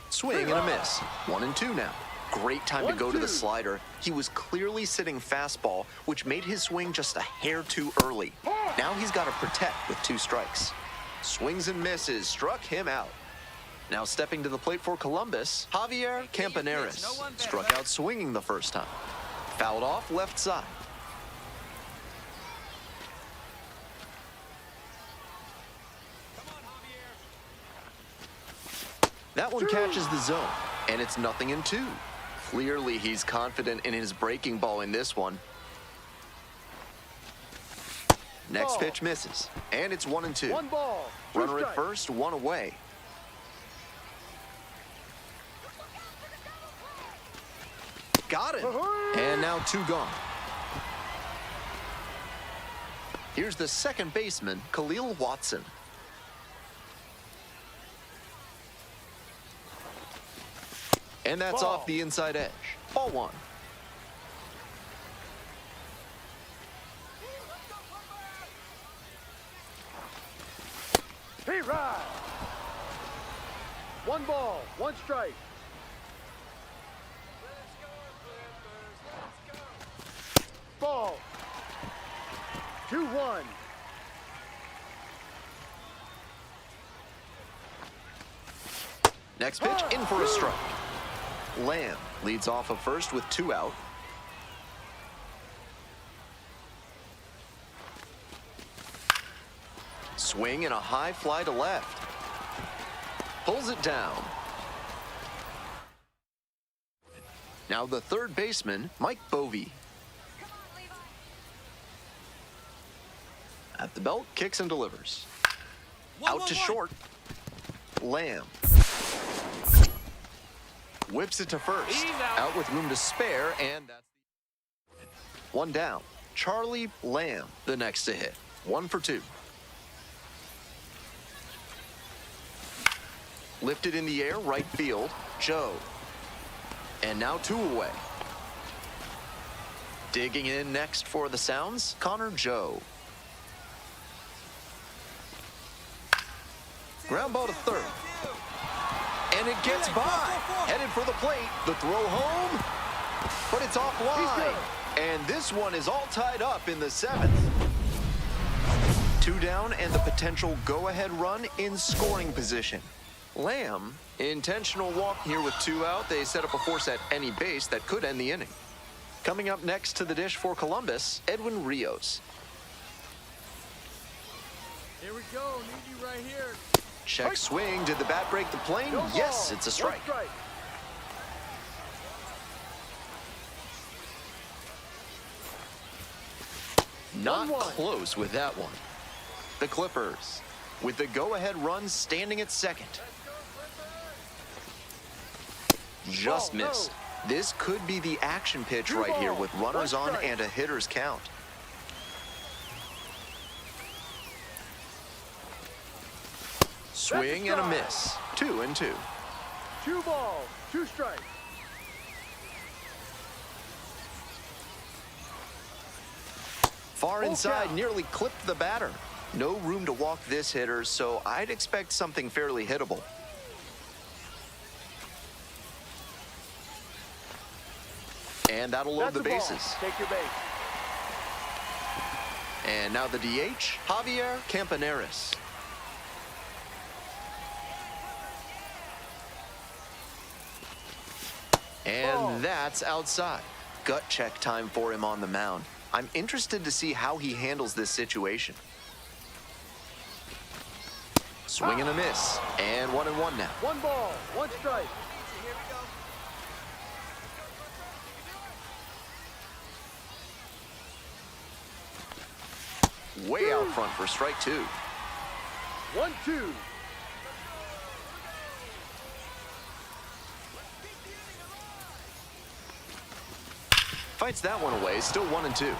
Swing and a miss. 1-2 now. Great time to go to the slider. He was clearly sitting fastball, which made his swing just a hair too early. Now he's got to protect with 2 strikes. Swings and misses, struck him out. Now stepping to the plate for Columbus, Javier Campaneris. Struck out swinging the first time. Fouled off left side. That one catches the zone, and it's 0-2. Clearly, he's confident in his breaking ball in this one. Next pitch misses, and it's 1-2. 1 ball. Runner at first, 1 away. Got it. And now 2 gone. Here's the second baseman, Khalil Watson. And that's off the inside edge. Ball 1. 1 ball, 1 strike. Ball. 2-1. Next pitch, in for a strike. Lamb leads off of first with 2 out. Swing and a high fly to left. Pulls it down. Now the third baseman, Mike Bovee. At the belt, kicks and delivers. Out to short. Lamb whips it to first. Out with room to spare, and that's 1 down. Charlie Lamb, the next to hit. 1 for 2. Lifted in the air, right field. Joe. And now 2 away. Digging in next for the Sounds, Connor Joe. Ground ball to third. And it gets by. Headed for the plate. The throw home. But it's offline. And this one is all tied up in the 7th. 2 down and the potential go-ahead run in scoring position. Lamb, intentional walk here with 2 out. They set up a force at any base that could end the inning. Coming up next to the dish for Columbus, Edwin Rios. Here we go. Need you right here. Check swing. Did the bat break the plane? No Yes, ball, it's a 1 strike. strike. Not 1-1. close with that one. The Clippers, with the go-ahead run standing at second. Just Ball, no. missed. This could be the action pitch 2 right here ball, with runners 1 on strike. and a hitter's count. Swing and a strike. miss. 2-2. 2 balls, 2 strikes. Far Full inside, count. nearly clipped the batter. No room to walk this hitter, so I'd expect something fairly hittable. And that'll load That's the a ball. bases. Take your base. And now the DH, Javier Campaneris. And Ball. that's outside. Gut check time for him on the mound. I'm interested to see how he handles this situation. Swing and a miss. And 1-1 now. 1 ball, 1 strike. Way out front for strike 2. 1-2. Fights that one away, still 1-2.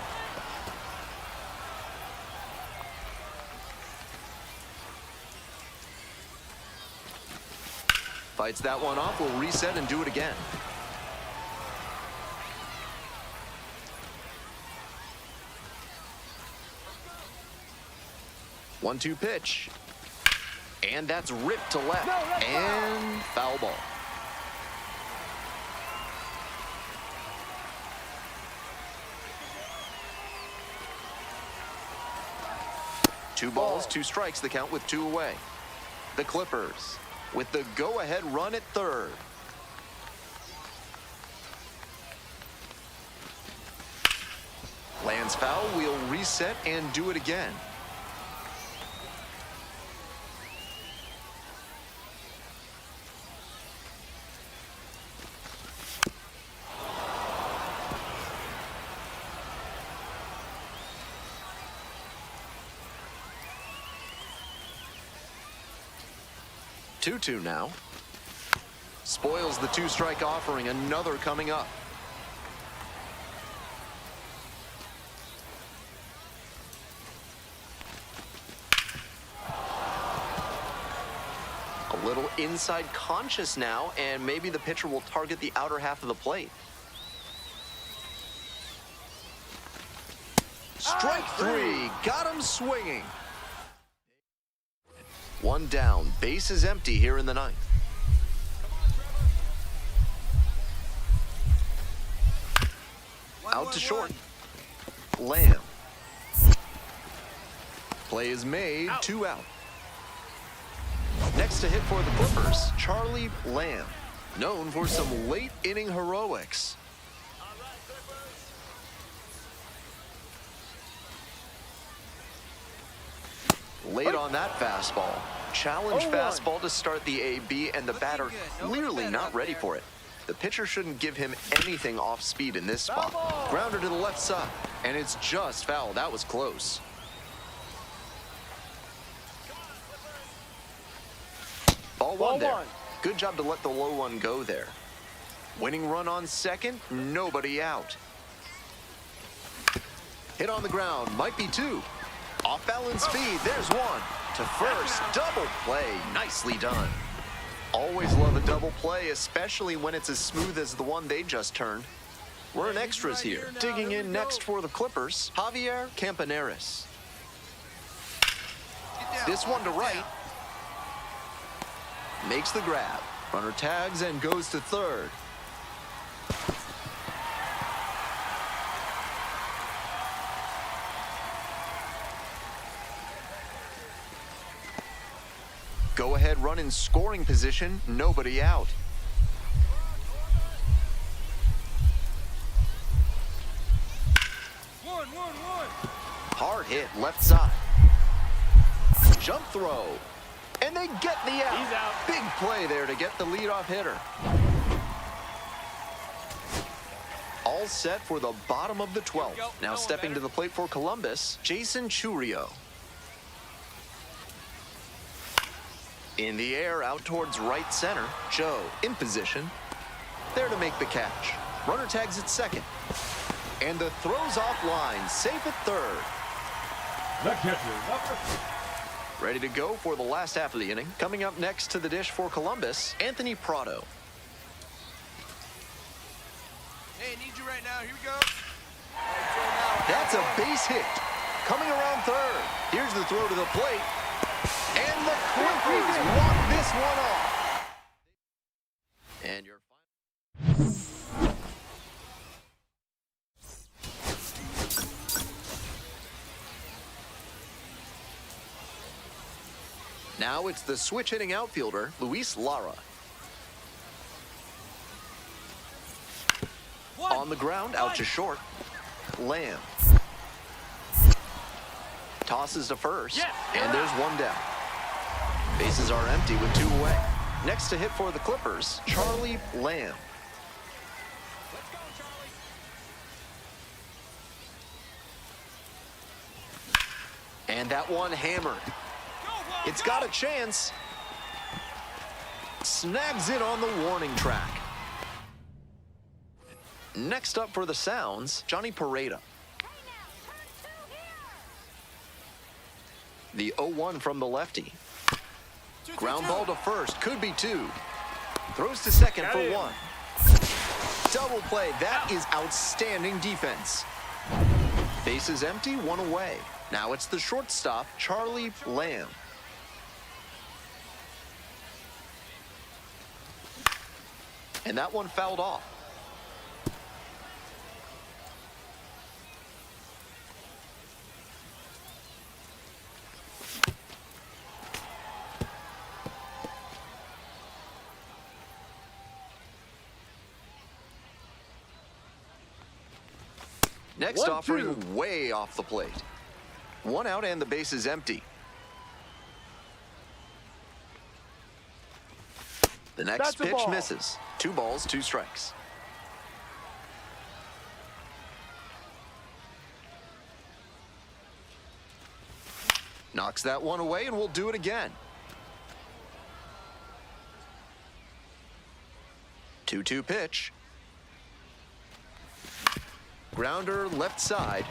Fights that one off, will reset and do it again. One-two pitch. And that's ripped to left. No, that's and foul ball. Two balls, 2 strikes, the count with 2 away. The Clippers with the go-ahead run at third. Lands foul, we'll reset and do it again. Two now. Spoils the 2-strike offering, another coming up. A little inside conscious now, and maybe the pitcher will target the outer half of the plate. Strike 3, got him swinging. 1 down, base is empty here in the 9th. Out to short. Lamb. Play is made, 2 out. Next to hit for the Clippers, Charlie Lamb, known for some late inning heroics. Late on that fastball. Challenge fastball to start the AB, and the batter clearly not ready for it. The pitcher shouldn't give him anything off speed in this spot. Grounder to the left side, and it's just foul. That was close. Ball one there. Good job to let the low one go there. Winning run on second, nobody out. Hit on the ground, might be 2. Off balance speed, there's 1. To first, double play, nicely done. Always love a double play, especially when it's as smooth as the one they just turned. We're in extras here. Digging in next for the Clippers, Javier Campaneris. This one to right. Makes the grab. Runner tags and goes to third. Go ahead run in scoring position, nobody out. Hard hit left side. Jump throw. And they get the out. He's out. Big play there to get the leadoff hitter. All set for the bottom of the 12th. Now stepping to the plate for Columbus, Jason Churio. In the air, out towards right center, Joe in position. There to make the catch. Runner tags at second. And the throw's offline, safe at third. The catcher, Ready to go for the last half of the inning. Coming up next to the dish for Columbus, Anthony Prado. Hey, need you right now. Here we go. That's a base hit. Coming around third. Here's the throw to the plate. And the Clippers walk this one off. And your final. Now it's the switch-hitting outfielder, Luis Lara. On the ground, out to short. Lamb. Tosses to first, and there's 1 down. Bases are empty with 2 away. Next to hit for the Clippers, Charlie Lamb. Let's go, Charlie. And that one hammered. It's got a chance. Snags it on the warning track. Next up for the Sounds, Johnny Pareda. The 0-1 from the lefty. Ground ball to first, could be 2. Throws to second for 1. Double play, that is outstanding defense. Bases empty, 1 away. Now it's the shortstop, Charlie Lamb. And that one fouled off. Next offering way off the plate. 1 out and the base is empty. The next pitch misses. 2 balls, 2 strikes. Knocks that one away, and we'll do it again. 2-2 pitch. Grounder left side.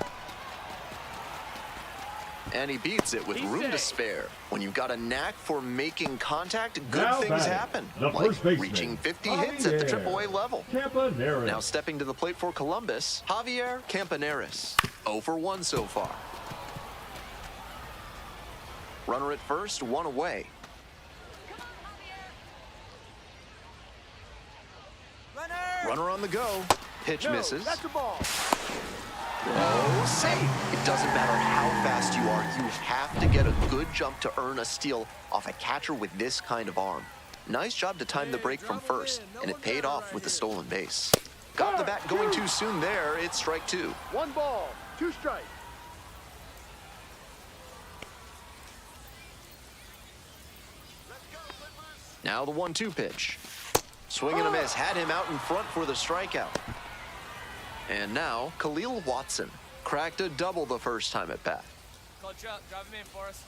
And he beats it with room to spare. When you've got a knack for making contact, good things happen. Like reaching 50 hits at the AAA level. Now stepping to the plate for Columbus, Javier Campaneris. 0 for 1 so far. Runner at first, 1 away. Runner on the go. Pitch No, misses. that's a ball. Oh, safe. It doesn't matter how fast you are, you have to get a good jump to earn a steal off a catcher with this kind of arm. Nice job to time the break from first, and it paid off with the stolen base. Got the bat going too soon there. It's strike two. 1 ball, 2 strikes. Now the 1-2 pitch. Swing and a miss. Had him out in front for the strikeout. And now Khalil Watson cracked a double the first time at bat. Coach up, drive him in for us.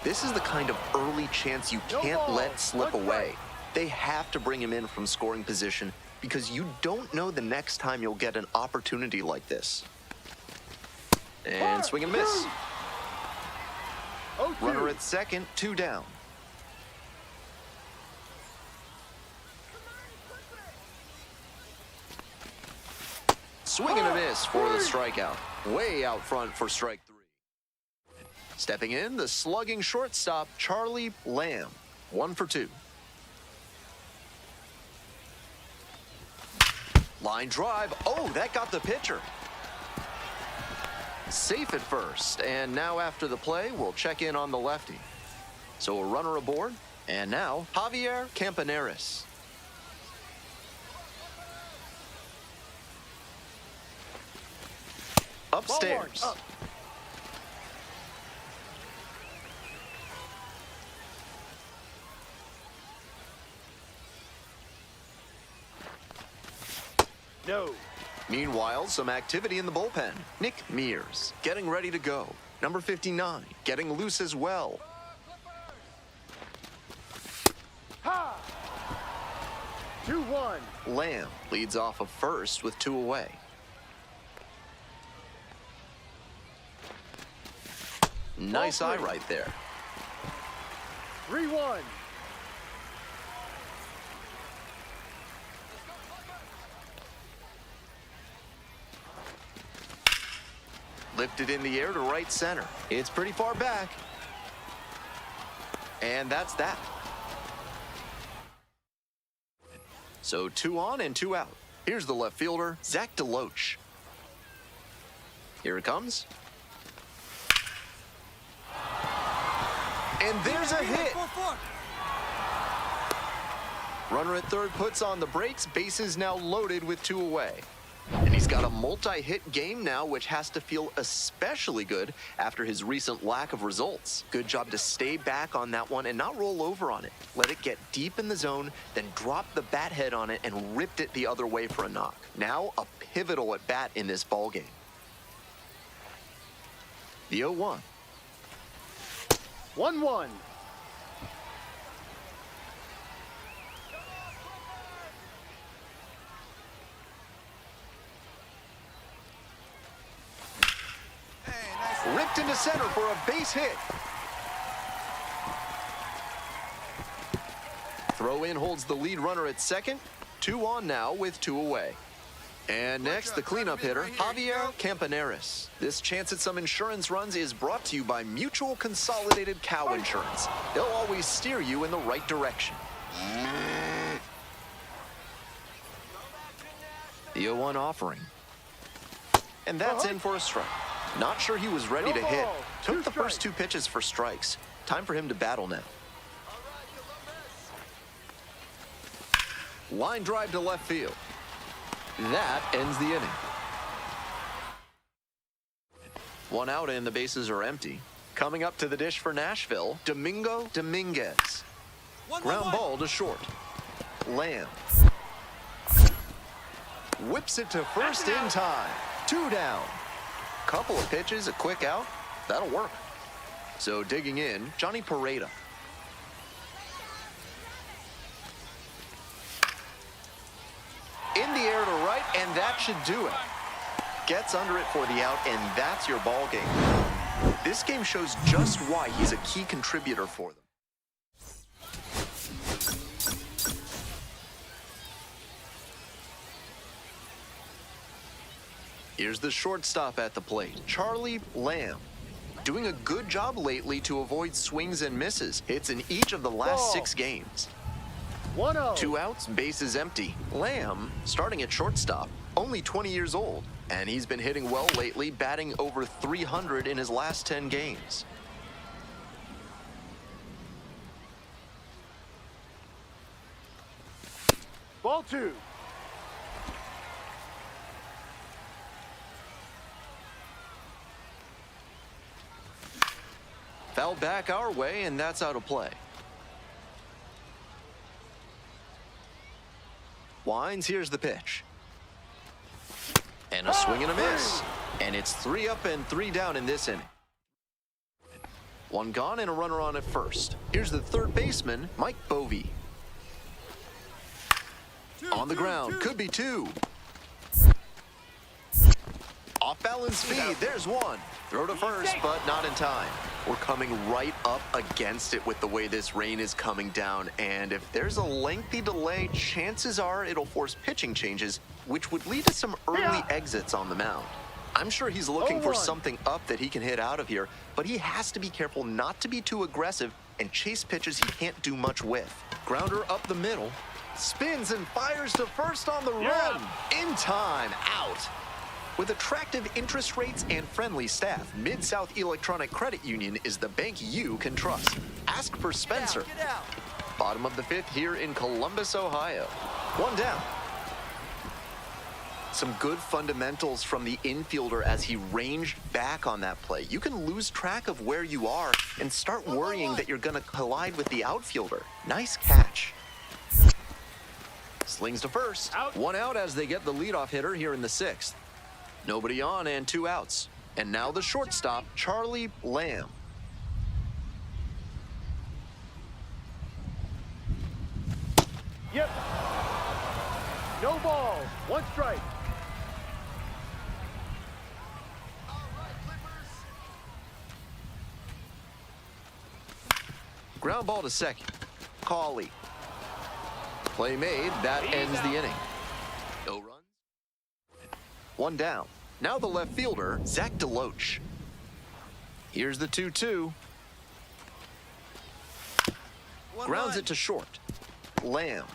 This is the kind of early chance you can't let slip away. They have to bring him in from scoring position because you don't know the next time you'll get an opportunity like this. And swing and miss. Runner at second, 2 down. Swing and a miss for the strikeout. Way out front for strike 3. Stepping in, the slugging shortstop, Charlie Lamb. 1 for 2. Line drive. Oh, that got the pitcher. Safe at first, and now after the play, we'll check in on the lefty. So a runner aboard, and now Javier Campaneris. Upstairs. Up. No. Meanwhile, some activity in the bullpen. Nick Mears getting ready to go. Number 59 getting loose as well. Ha! 2-1. Lamb leads off of first with 2 away. Nice eye right there. 3-1. Lifted in the air to right center. It's pretty far back. And that's that. So 2 on and 2 out. Here's the left fielder, Zach DeLoach. Here it comes. And there's a hit. Runner at third puts on the brakes. Bases now loaded with 2 away. And he's got a multi-hit game now, which has to feel especially good after his recent lack of results. Good job to stay back on that one and not roll over on it. Let it get deep in the zone, then drop the bat head on it and ripped it the other way for a knock. Now a pivotal at bat in this ball game. The 0-1. 1-1. Ripped into center for a base hit. Throw in holds the lead runner at second. 2 on now with 2 away. And next, the cleanup hitter, Javier Campaneris. This chance at some insurance runs is brought to you by Mutual Consolidated Cow Insurance. They'll always steer you in the right direction. The 0-1 offering. And that's in for a strike. Not sure he was ready to hit. Took the first 2 pitches for strikes. Time for him to battle now. Line drive to left field. That ends the inning. 1 out and the bases are empty. Coming up to the dish for Nashville, Domingo Dominguez. Ground ball to short. Lamb. Whips it to first in time. 2 down. Couple of pitches, a quick out. That'll work. So digging in, Johnny Pareda. In the air to right, and that should do it. Gets under it for the out, and that's your ball game. This game shows just why he's a key contributor for them. Here's the shortstop at the plate, Charlie Lamb. Doing a good job lately to avoid swings and misses. Hits in each of the last 6 games. 1-0. 2 outs, bases empty. Lamb, starting at shortstop, only 20 years old, and he's been hitting well lately, batting over 300 in his last 10 games. Ball 2. Fouled back our way, and that's out of play. Wines, here's the pitch. And a swing and a miss. And it's 3 up and 3 down in this inning. 1 gone and a runner on at first. Here's the third baseman, Mike Bovee. On the ground, could be 2. Off balance speed, there's 1. Throw to first, but not in time. We're coming right up against it with the way this rain is coming down, and if there's a lengthy delay, chances are it'll force pitching changes, which would lead to some early exits on the mound. I'm sure he's looking for something up that he can hit out of here, but he has to be careful not to be too aggressive and chase pitches he can't do much with. Grounder up the middle, spins and fires to first on the run. In time, out. With attractive interest rates and friendly staff, Mid-South Electronic Credit Union is the bank you can trust. Ask for Spencer. Get out. Bottom of the 5th here in Columbus, Ohio. 1 down. Some good fundamentals from the infielder as he ranged back on that play. You can lose track of where you are and start worrying that you're going to collide with the outfielder. Nice catch. Slings to first. Out. 1 out as they get the leadoff hitter here in the 6th. Nobody on and 2 outs. And now the shortstop, Charlie Lamb. Yep. No balls. 1 strike. Ground ball to second. Cawley. Play made. That ends the inning. No runs. 1 down. Now the left fielder, Zach DeLoach. Here's the 2-2. Grounds it to short. Lamb.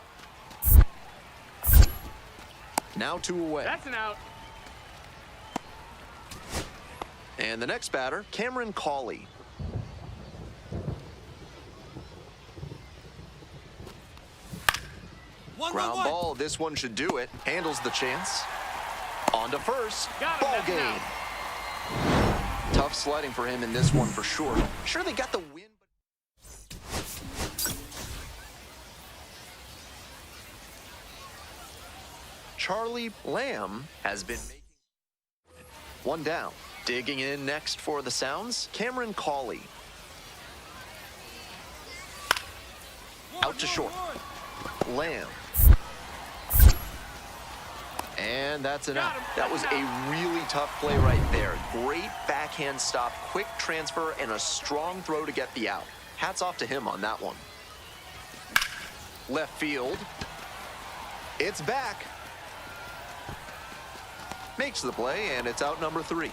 Now 2 away. That's an out. And the next batter, Cameron Cawley. Ground ball, this one should do it. Handles the chance. On to first. Ball game. Tough sledding for him in this one for sure. Sure, they got the win. Charlie Lamb has been making 1 down. Digging in next for the Sounds, Cameron Cawley. Out to short. Lamb. And that's an out. That was a really tough play right there. Great backhand stop, quick transfer, and a strong throw to get the out. Hats off to him on that one. Left field. It's back. Makes the play, and it's out number 3.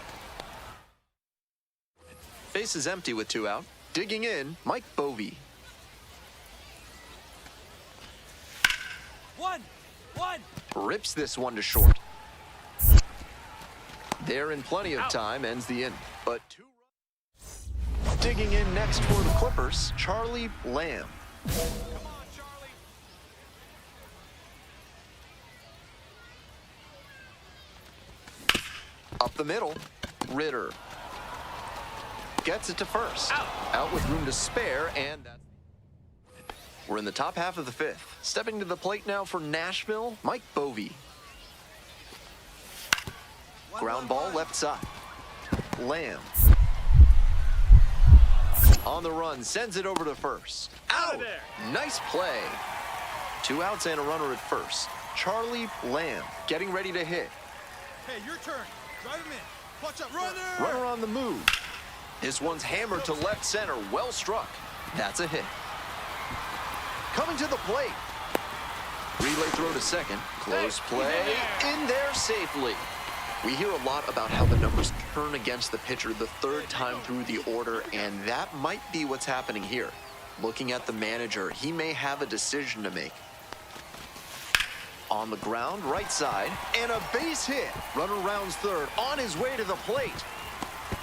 Base is empty with 2 out. Digging in, Mike Bovee. 1. Rips this one to short. They're in plenty of time, ends the inning. But 2 runs. Digging in next for the Clippers, Charlie Lamb. Come on, Charlie. Up the middle, Ritter. Gets it to first. Out with room to spare, and that's... We're in the top half of the 5th. Stepping to the plate now for Nashville, Mike Bovee. Ground ball left side. Lamb. On the run, sends it over to first. Out! Nice play. 2 outs and a runner at first. Charlie Lamb getting ready to hit. Hey, your turn. Drive him in. Clutch up, runner! Runner on the move. This one's hammered to left center. Well struck. That's a hit. Coming to the plate. Relay throw to second. Close play. In there safely. We hear a lot about how the numbers turn against the pitcher the 3rd time through the order, and that might be what's happening here. Looking at the manager, he may have a decision to make. On the ground, right side, and a base hit. Runner rounds third, on his way to the plate.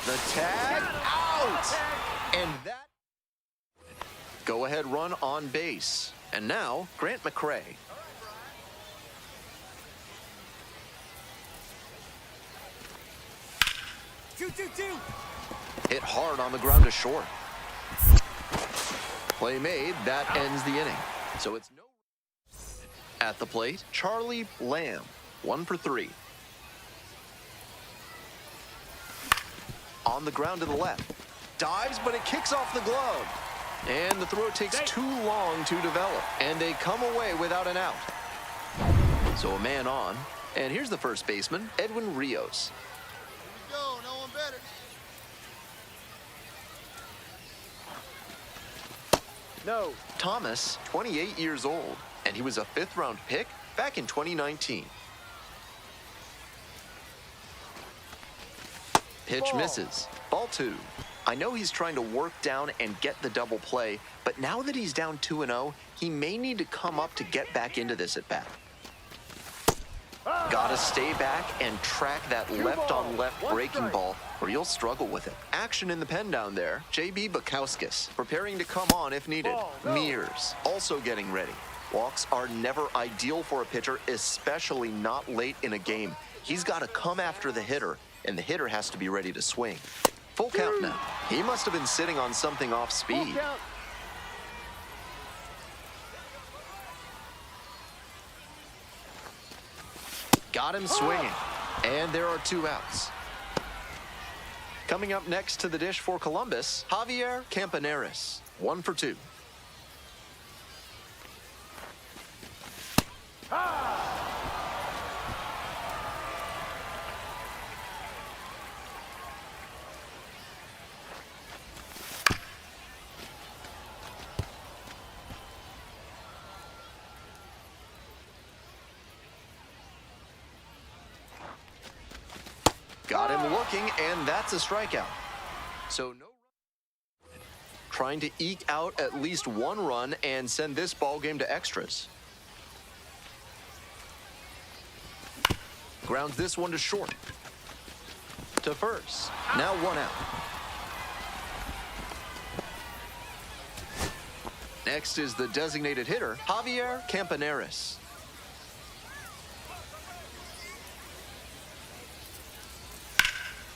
The tag, out! And that... Go-ahead run on base. And now, Grant McCray. Hit hard on the ground to short. Play made, that ends the inning. So it's no... At the plate, Charlie Lamb, 1 for 3. On the ground to the left. Dives, but it kicks off the glove. And the throw takes too long to develop. And they come away without an out. So a man on. And here's the first baseman, Edwin Rios. Here we go, no one better. No. Thomas, 28 years old. And he was a 5th-round pick back in 2019. Pitch misses. Ball 2. I know he's trying to work down and get the double play, but now that he's down 2-0, he may need to come up to get back into this at bat. Gotta stay back and track that left-on-left breaking ball, or you'll struggle with it. Action in the pen down there. J.B. Bukowskis, preparing to come on if needed. Mears, also getting ready. Walks are never ideal for a pitcher, especially not late in a game. He's got to come after the hitter, and the hitter has to be ready to swing. Full count now. He must have been sitting on something off speed. Got him swinging. And there are 2 outs. Coming up next to the dish for Columbus, Javier Campaneris, 1 for 2. Got him looking, and that's a strikeout. So no run. Trying to eke out at least 1 run and send this ball game to extras. Grounds this one to short. To first. Now 1 out. Next is the designated hitter, Javier Campaneris.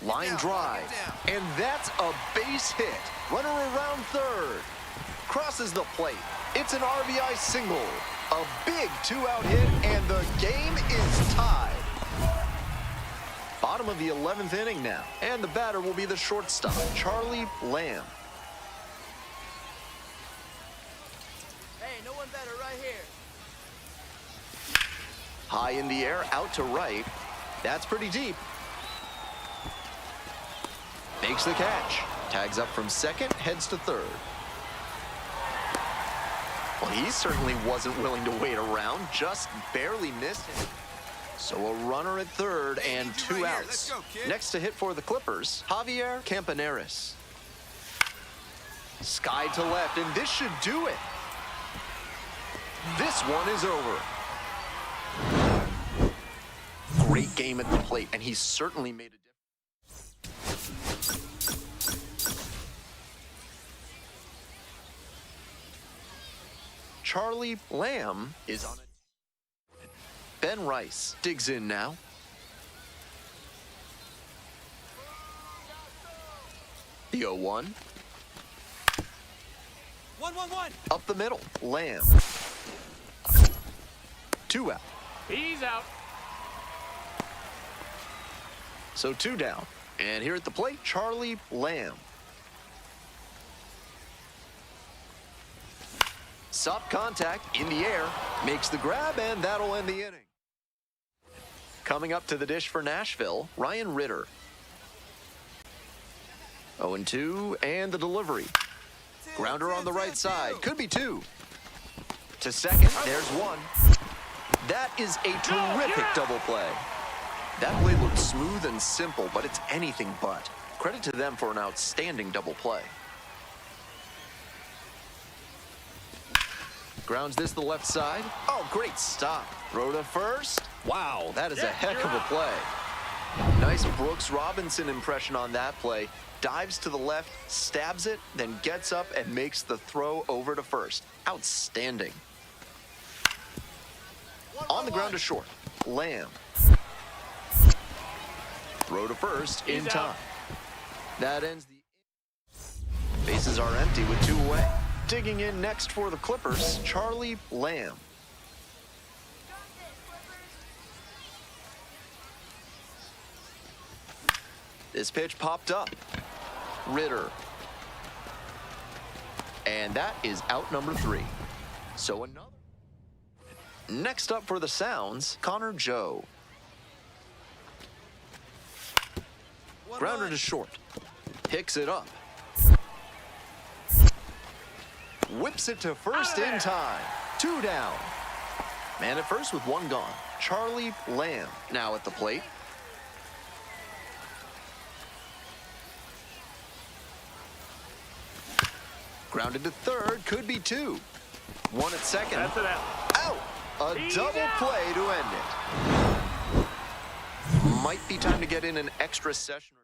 Line drive, and that's a base hit. Runner around third. Crosses the plate. It's an RBI single. A big 2-out hit, and the game is tied. Bottom of the 11th inning now, and the batter will be the shortstop, Charlie Lamb. Hey, no one better right here. High in the air, out to right. That's pretty deep. Makes the catch. Tags up from second, heads to third. Well, he certainly wasn't willing to wait around, just barely missed it. So a runner at third and 2 outs. Next to hit for the Clippers, Javier Campaneris. Sky to left, and this should do it. This one is over. Great game at the plate, and he certainly made a difference. Charlie Lamb is on it. Ben Rice digs in now. The 0-1. 1-1-1. Up the middle, Lamb. 2 out. He's out. So 2 down. And here at the plate, Charlie Lamb. Soft contact in the air, makes the grab, and that'll end the inning. Coming up to the dish for Nashville, Ryan Ritter. 0-2, and the delivery. Grounder on the right side, could be 2. To second, there's 1. That is a terrific double play. That play looked smooth and simple, but it's anything but. Credit to them for an outstanding double play. Grounds this to the left side. Oh, great stop. Throw to first. Wow, that is a heck of a play. Nice Brooks Robinson impression on that play. Dives to the left, stabs it, then gets up and makes the throw over to first. Outstanding. On the ground to short. Lamb. Throw to first in time. That ends the... Bases are empty with 2 away. Digging in next for the Clippers, Charlie Lamb. This pitch popped up. Ritter. And that is out number 3. So another. Next up for the Sounds, Connor Joe. Grounder to short. Picks it up. Whips it to first in time. 2 down. Man at first with 1 gone. Charlie Lamb now at the plate. Grounded to third, could be 2. 1 at second. That's it out. Out! A double play to end it. Might be time to get in an extra session.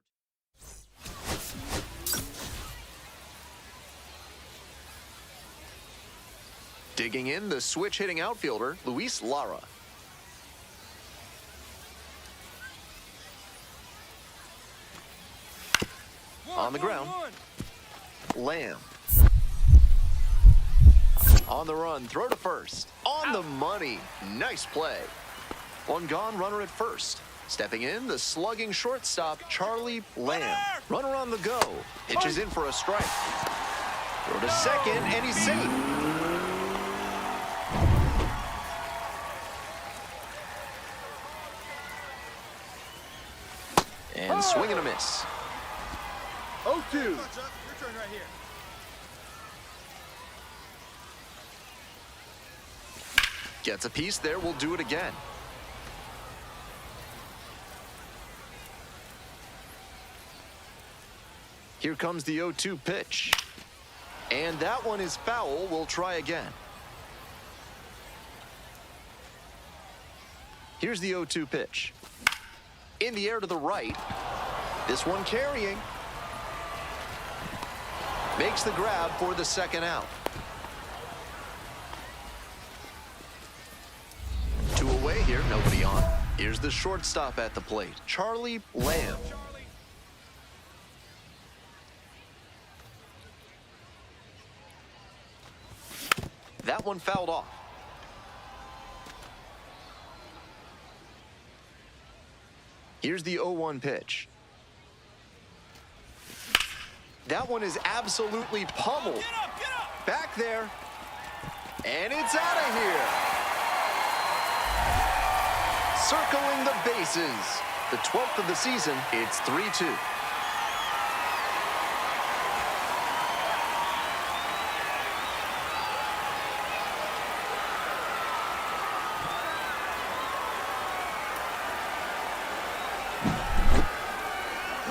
Digging in, the switch-hitting outfielder, Luis Lara. On the ground, Lamb. On the run, throw to first. On the money. Nice play. 1 gone, runner at first. Stepping in, the slugging shortstop, Charlie Lamb. Runner on the go. Pitches in for a strike. Throw to second, and he's safe. And swing and a miss. 0-2. Come on, Chuck. Your turn right here. Gets a piece there, we'll do it again. Here comes the 0-2 pitch. And that one is foul, we'll try again. Here's the 0-2 pitch. In the air to the right. This one carrying. Makes the grab for the second out. 2 away here, nobody on. Here's the shortstop at the plate, Charlie Lamb. That one fouled off. Here's the 0-1 pitch. That one is absolutely pummeled. Back there. And it's out of here. Circling the bases. The 12th of the season, it's 3-2.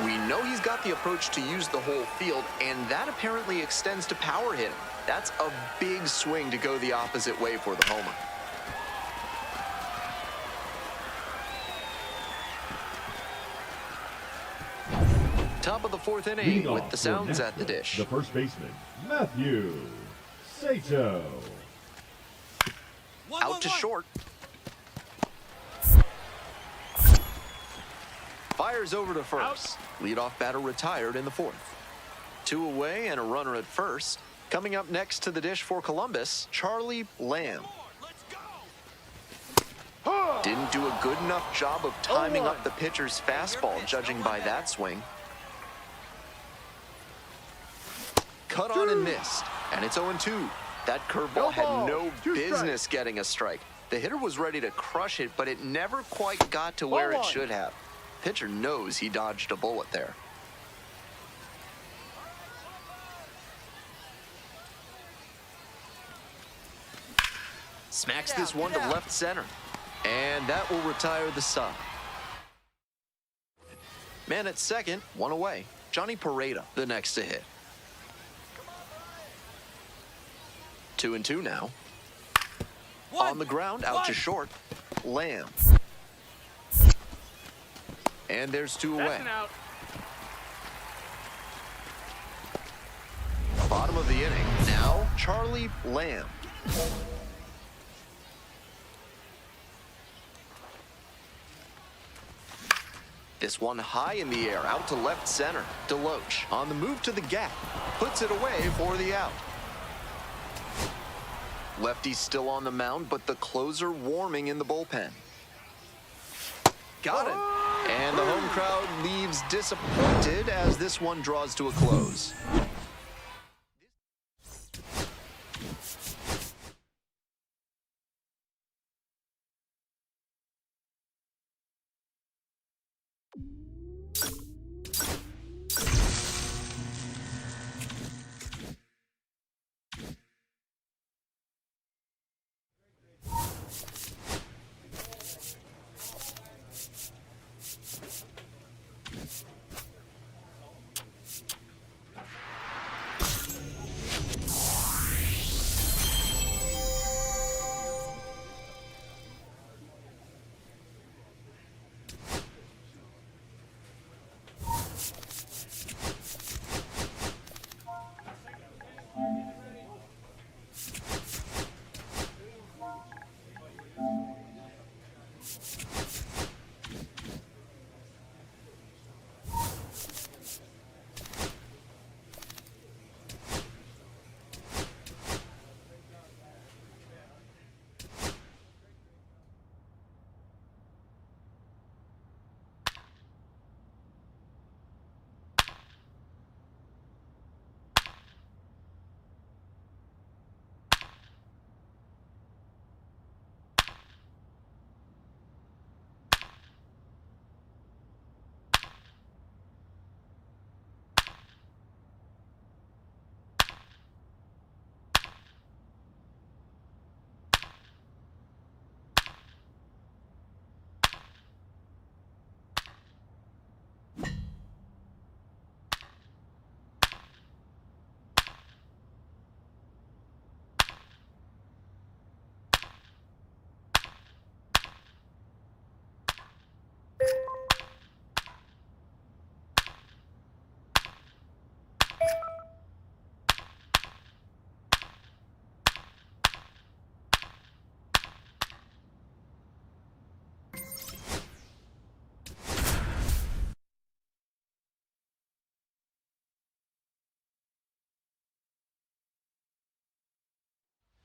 We know he's got the approach to use the whole field, and that apparently extends to power hitting. That's a big swing to go the opposite way for the homer. Top of the 4th inning with the Sounds at the dish. The first baseman, Matthew Sato. Out to short. Fires over to first. Leadoff batter retired in the 4th. 2 away and a runner at first. Coming up next to the dish for Columbus, Charlie Lamb. Didn't do a good enough job of timing up the pitcher's fastball, judging by that swing. Cut on and missed, and it's 0-2. That curveball had no business getting a strike. The hitter was ready to crush it, but it never quite got to where it should have. Pitcher knows he dodged a bullet there. Smacks this one to left center. And that will retire the side. Man at second, 1 away. Johnny Pareda, the next to hit. 2-2 now. On the ground, out to short. Lamb. And there's 2 away. That's an out. Bottom of the inning. Now, Charlie Lamb. This one high in the air, out to left center. Deloach on the move to the gap. Puts it away for the out. Lefty still on the mound, but the closer warming in the bullpen. Got it. And the home crowd leaves disappointed as this one draws to a close.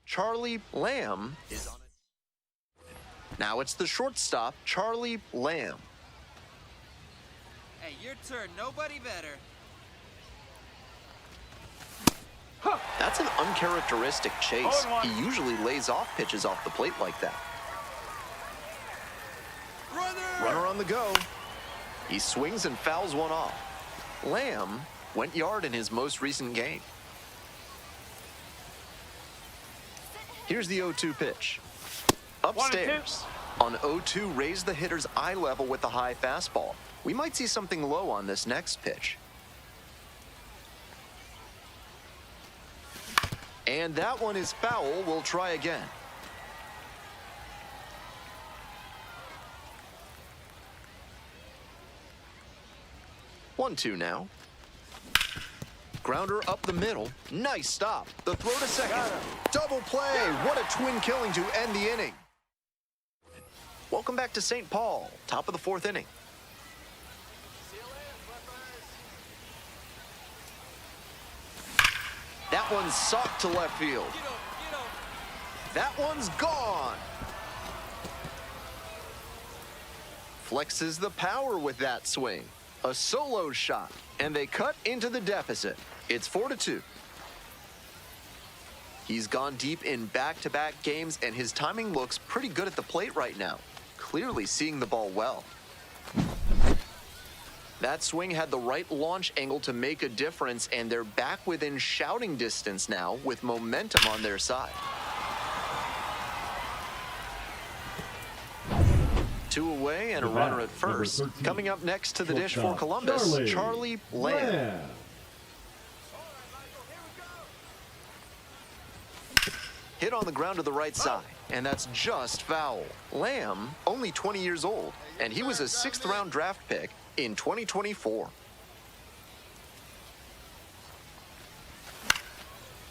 Charlie Lamb is on it. Now it's the shortstop, Charlie Lamb. Hey, your turn. Nobody better. That's an uncharacteristic chase. He usually lays off pitches off the plate like that. Runner on the go. He swings and fouls one off. Lamb went yard in his most recent game. Here's the 0-2 pitch. Upstairs. On 0-2, raise the hitter's eye level with the high fastball. We might see something low on this next pitch. And that one is foul. We'll try again. One, two now. Grounder up the middle. Nice stop. The throw to second. Double play. What a twin killing to end the inning. Welcome back to St. Paul. Top of the 4th inning. That one's socked to left field. That one's gone. Flexes the power with that swing. A solo shot, and they cut into the deficit. It's 4-2. He's gone deep in back-to-back games, and his timing looks pretty good at the plate right now. Clearly seeing the ball well. That swing had the right launch angle to make a difference, and they're back within shouting distance now with momentum on their side. 2 away and a runner at first. Coming up next to the dish for Columbus, Charlie Lamb. Hit on the ground to the right side. and that's just foul. Lamb, only 20 years old, and he was a 6th-round draft pick in 2024.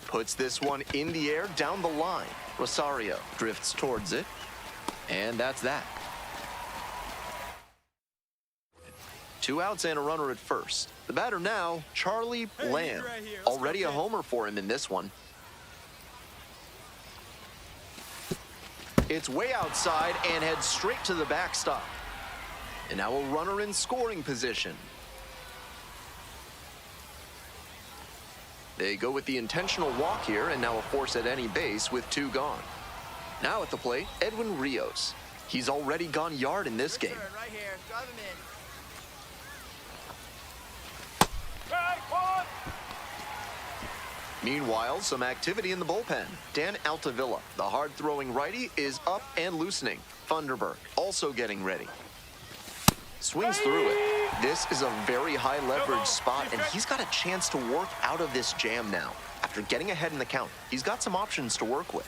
Puts this one in the air down the line. Rosario drifts towards it, and that's that. 2 outs and a runner at first. The batter now, Charlie Lamb. right here. Already a homer for him in this one. It's way outside and heads straight to the backstop. And now a runner in scoring position. They go with the intentional walk here, and now a force at any base with 2 gone. Now at the plate, Edwin Rios. He's already gone yard in this game. Right here. Drive him in. Meanwhile, some activity in the bullpen. Dan Altavilla, the hard-throwing righty, is up and loosening. Funderburk also getting ready. Swings through it. This is a very high-leverage spot, and he's got a chance to work out of this jam now. After getting ahead in the count, he's got some options to work with.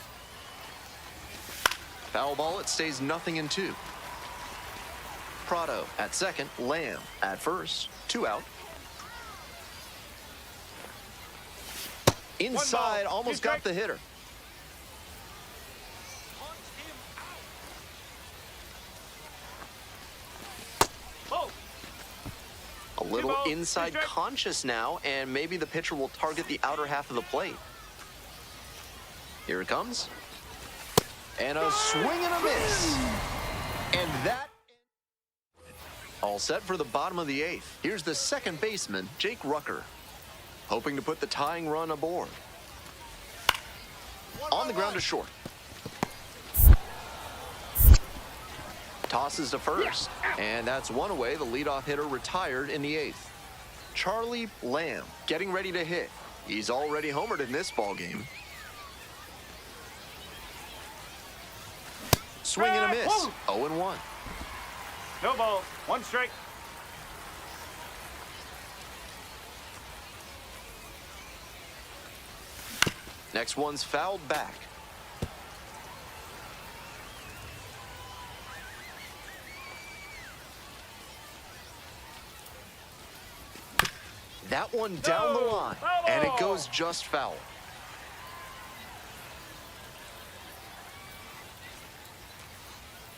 Foul ball, it stays 0-2. Prado at second, Lamb at first, 2 out. Inside, almost got the hitter. A little inside conscious now, and maybe the pitcher will target the outer half of the plate. Here it comes. And a swing and a miss. And that... All set for the bottom of the 8th. Here's the second baseman, Jake Rucker, hoping to put the tying run aboard. On the ground to short. Tosses to first, and that's one away. The leadoff hitter retired in the 8th. Charlie Lamb getting ready to hit. He's already homered in this ballgame. Swing and a miss. 0-1. No ball. 1 strike. Next one's fouled back. That one down the line, and it goes just foul.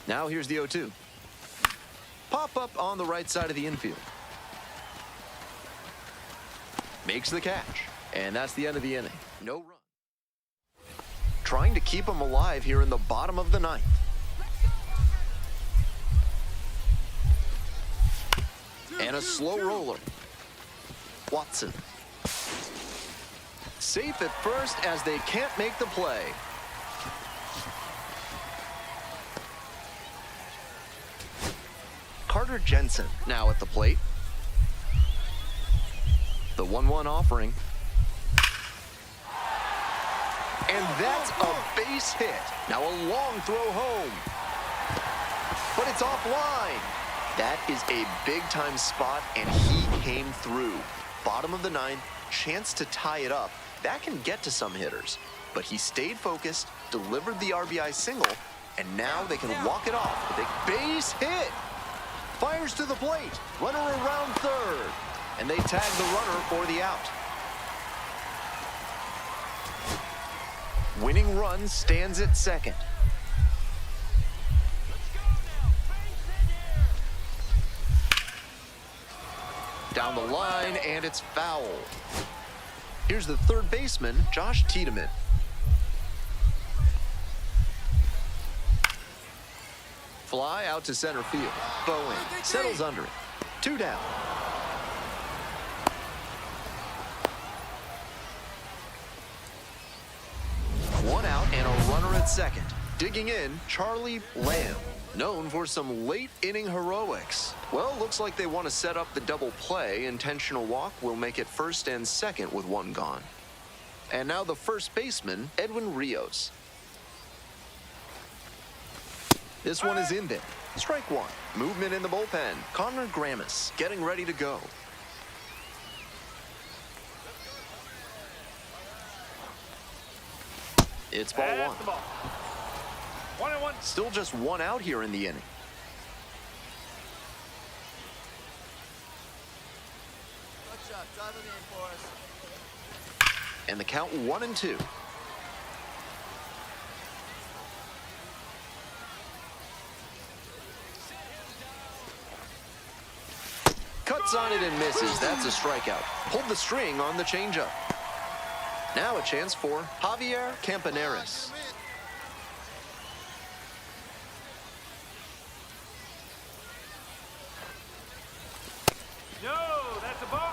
Now here's the 0-2. Pop up on the right side of the infield. Makes the catch, and that's the end of the inning. No run. Trying to keep them alive here in the bottom of the 9th. And a slow roller. Watson. Safe at first as they can't make the play. Carter Jensen now at the plate. The 1-1 offering. And that's a base hit. Now a long throw home. But it's offline. That is a big-time spot, and he came through. Bottom of the 9th, chance to tie it up. That can get to some hitters. But he stayed focused, delivered the RBI single, and now they can walk it off with a base hit. Fires to the plate. Runner around third. And they tag the runner for the out. Winning run stands at second. Down the line, and it's foul. Here's the third baseman, Josh Tiedemann. Fly out to center field. Bowen settles under it. 2 down. One out and a runner at second. Digging in, Charlie Lamb, known for some late inning heroics. Well, looks like they want to set up the double play. Intentional walk will make it first and second with 1 gone. And now the first baseman, Edwin Rios. This one is in there. Strike 1. Movement in the bullpen. Connor Gramis getting ready to go. It's ball 1. 1-1. Still just one out here in the inning. Clutch up. Drive him in for us. And the count 1-2. Cuts on it and misses. That's a strikeout. Pulled the string on the changeup. Now a chance for Javier Campaneris. No, that's a ball.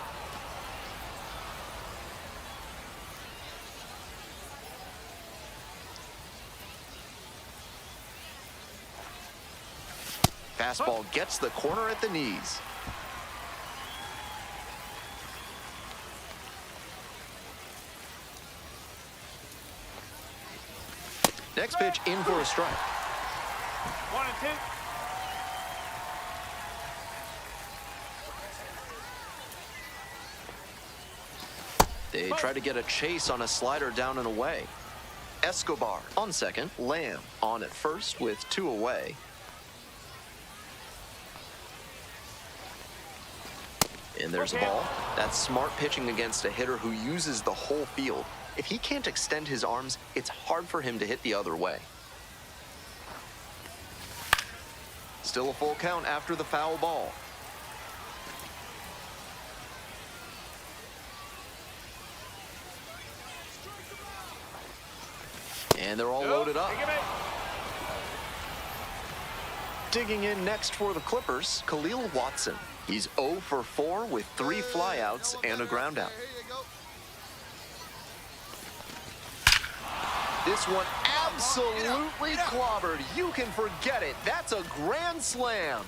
Fastball gets the corner at the knees. Next pitch in for a strike. 1-2. They try to get a chase on a slider down and away. Escobar on second. Lamb on at first with 2 away. And there's a ball. That's smart pitching against a hitter who uses the whole field. If he can't extend his arms, it's hard for him to hit the other way. Still a full count after the foul ball. And they're all loaded up. Digging in next for the Clippers, Khalil Watson. He's 0 for 4 with 3 flyouts and a groundout. This one absolutely clobbered. You can forget it. That's a grand slam.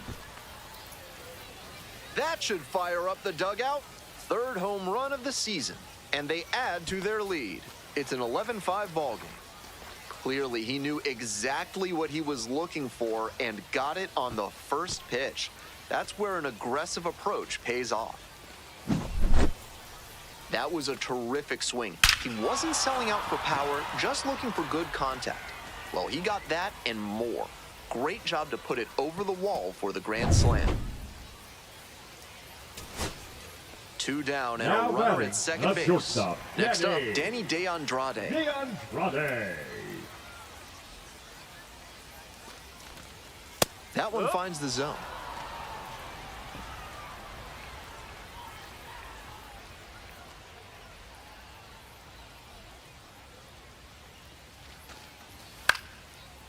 That should fire up the dugout. 3rd home run of the season, and they add to their lead. It's an 11-5 ball game. Clearly, he knew exactly what he was looking for and got it on the first pitch. That's where an aggressive approach pays off. That was a terrific swing. He wasn't selling out for power, just looking for good contact. Well, he got that and more. Great job to put it over the wall for the grand slam. 2 down and Now a runner batting, at second the base. shortstop, Next up, Danny. Danny DeAndrade. DeAndrade. That one finds the zone.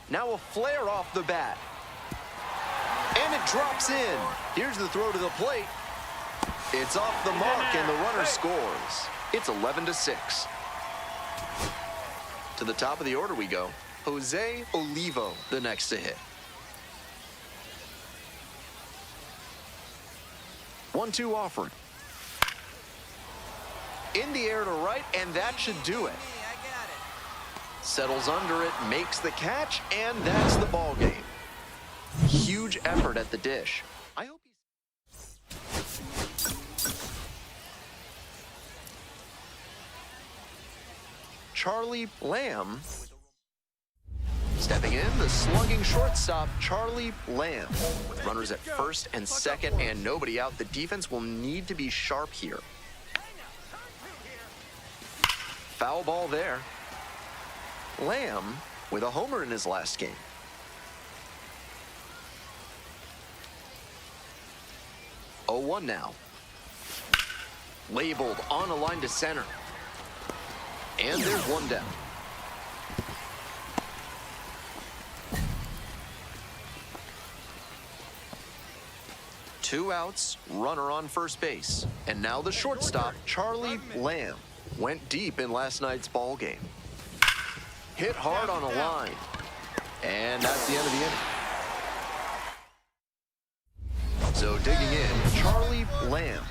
Now a flare off the bat. And it drops in. Here's the throw to the plate. It's off the mark and the runner scores. It's 11-6. To the top of the order we go. Jose Olivo, the next to hit. 1-2 offering. In the air to right, and that should do it. I got it. Settles under it, makes the catch, and that's the ball game. Huge effort at the dish. I hope Charlie Lamb. Stepping in, the slugging shortstop, Charlie Lamb. With runners at first and second and nobody out, the defense will need to be sharp here. Foul ball there. Lamb with a homer in his last game. Oh, 1 now. Labeled on a line to center. And there's 1 down. Two outs, runner on first base. And now the shortstop, Charlie Lamb, went deep in last night's ball game. Hit hard on a line. And that's the end of the inning. So digging in, Charlie Lamb.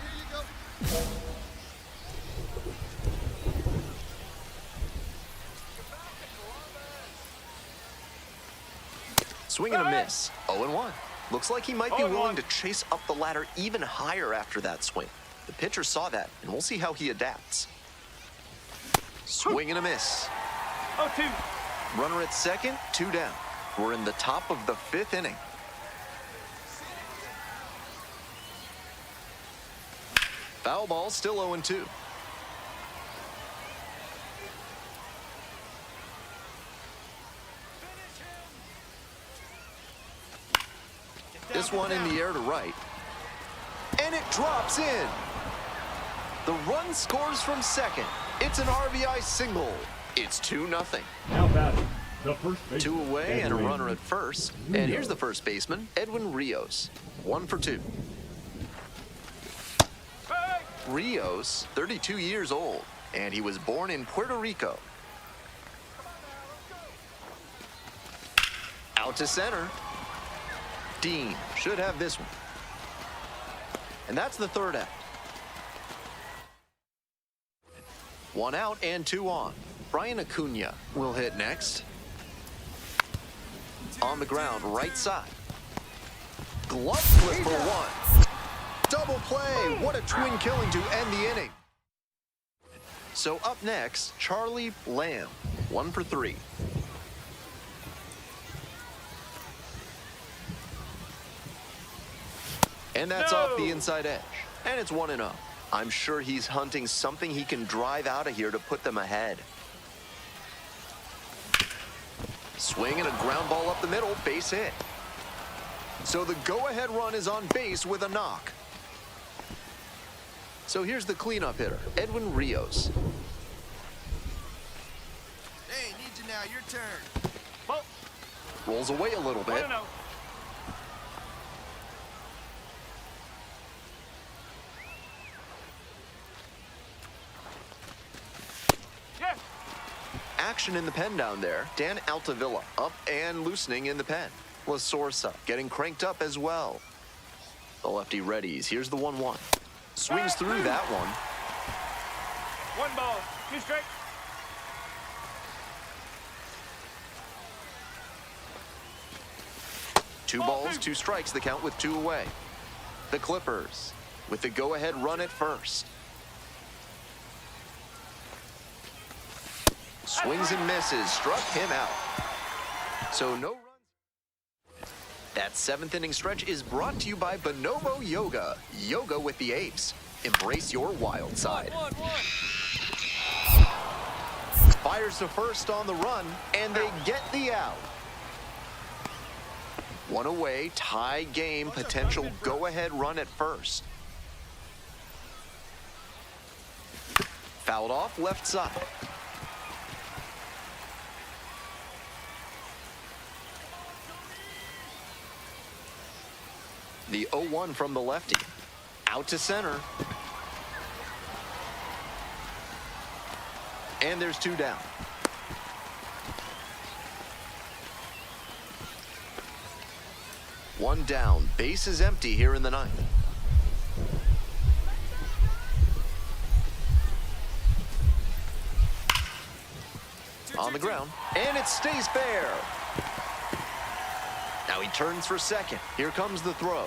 Swing and a miss, 0-1. Looks like he might be willing to chase up the ladder even higher after that swing. The pitcher saw that, and we'll see how he adapts. Swing and a miss. 0-2. Runner at second, 2 down. We're in the top of the 5th inning. Foul ball, still 0-2. This one in the air to right. And it drops in. The run scores from second. It's an RBI single. It's 2-0. Now batting, the first baseman. 2 away and a Edwin runner at first. And here's the first baseman, Edwin Rios. 1 for 2. Rios, 32 years old, and he was born in Puerto Rico. Out to center. Dean should have this one. And that's the 3rd out. 1 out and 2 on. Brian Acuna will hit next. On the ground, right side. Glove flip for 1. Double play. What a twin killing to end the inning. So up next, Charlie Lamb. 1 for 3. And that's off the inside edge. And it's 1-0. I'm sure he's hunting something he can drive out of here to put them ahead. Swing and a ground ball up the middle, base hit. So the go-ahead run is on base with a knock. So here's the cleanup hitter, Edwin Rios. Hey, need you now. Your turn. Well, Rolls away a little bit. 1-0. Yeah. Action in the pen down there. Dan Altavilla up and loosening in the pen. La Sorsa getting cranked up as well. The lefty readies. Here's the 1-1. Swings through that one. 1 ball, 2 strikes. Two balls, 2 strikes, the count with 2 away. The Clippers with the go-ahead run at first. Swings and misses, struck him out. So no runs. That 7th inning stretch is brought to you by Bonobo Yoga. Yoga with the apes. Embrace your wild side. Fires to first on the run, and they get the out. 1 away, tie game, potential go-ahead run at first. Fouled off left side. The 0-1 from the lefty. Out to center. And there's 2 down. One down. Base is empty here in the 9th. On the ground. And it stays fair. Now he turns for second. Here comes the throw.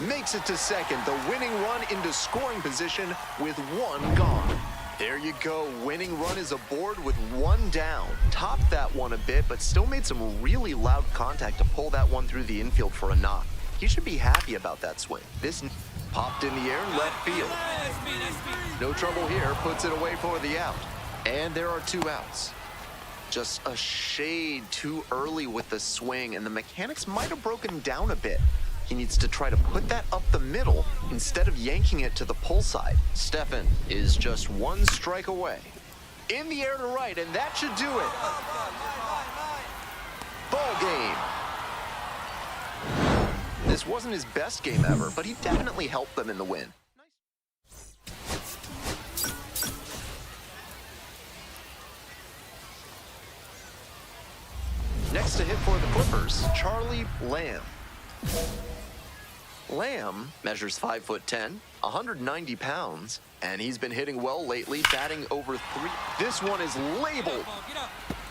Makes it to second. The winning run into scoring position with 1 gone. There you go. Winning run is aboard with 1 down. Topped that one a bit, but still made some really loud contact to pull that one through the infield for a knock. He should be happy about that swing. This popped in the air left field. No trouble here. Puts it away for the out. And there are 2 outs. Just a shade too early with the swing, and the mechanics might have broken down a bit. He needs to try to put that up the middle instead of yanking it to the pull side. Stefan is just 1 strike away. In the air to right, and that should do it. Ball game. This wasn't his best game ever, but he definitely helped them in the win. Next to hit for the Clippers, Charlie Lamb. Lamb measures 5'10", 190 pounds, and he's been hitting well lately, batting over 3. This one is labeled,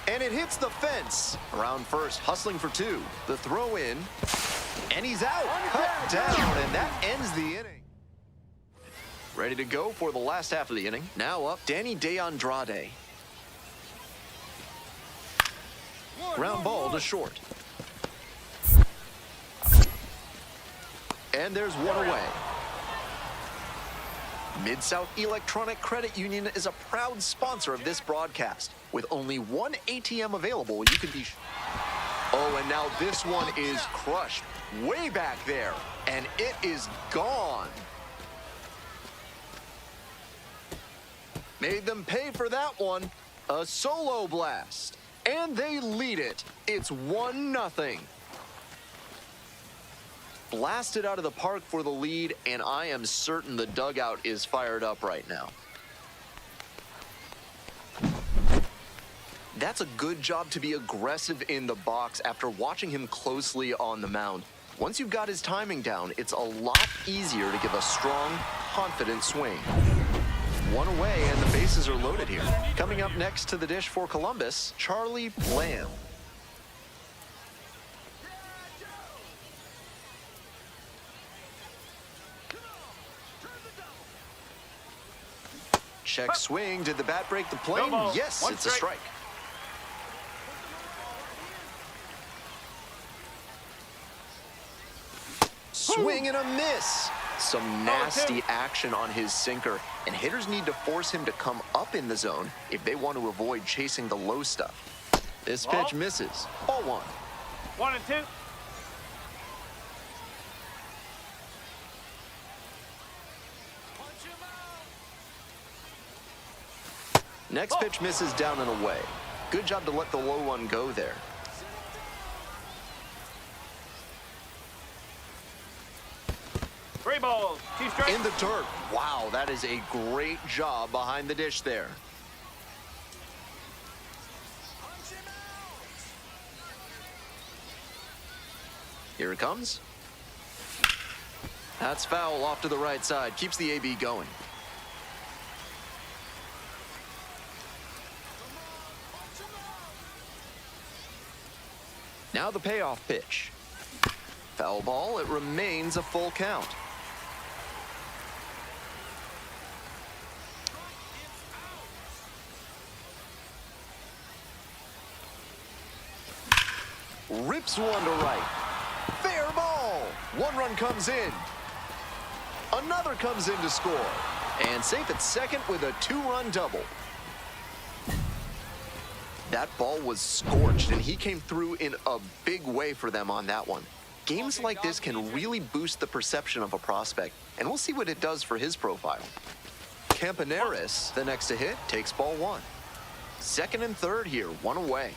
and it hits the fence. Around first, hustling for 2. The throw in, and he's out. Cut down, and that ends the inning. Ready to go for the last half of the inning. Now up, Danny De Andrade. Ground ball to short. And there's one away. Mid-South Electronic Credit Union is a proud sponsor of this broadcast. With only one ATM available, you can be... Oh, and now this one is crushed way back there, and it is gone. Made them pay for that one. A solo blast. And they lead it. It's 1-0. Blasted out of the park for the lead, and I am certain the dugout is fired up right now. That's a good job to be aggressive in the box after watching him closely on the mound. Once you've got his timing down, it's a lot easier to give a strong, confident swing. One away, and the bases are loaded here. Coming up next to the dish for Columbus, Charlie Lamb. Check swing. Did the bat break the plane? Yes, it's a strike. Swing and a miss. Some nasty action on his sinker, and hitters need to force him to come up in the zone if they want to avoid chasing the low stuff. This pitch misses. Ball 1. 1-2. Next pitch misses down and away. Good job to let the low one go there. Three balls, 2 strikes. In the dirt. Wow, that is a great job behind the dish there. Here it comes. That's foul off to the right side. Keeps the AB going. Now the payoff pitch. Foul ball. It remains a full count. Rips one to right. Fair ball. One run comes in. Another comes in to score. And safe at second with a 2-run double. That ball was scorched, and he came through in a big way for them on that one. Games like this can really boost the perception of a prospect, and we'll see what it does for his profile. Campaneris, the next to hit, takes ball 1. Second and third here, one away.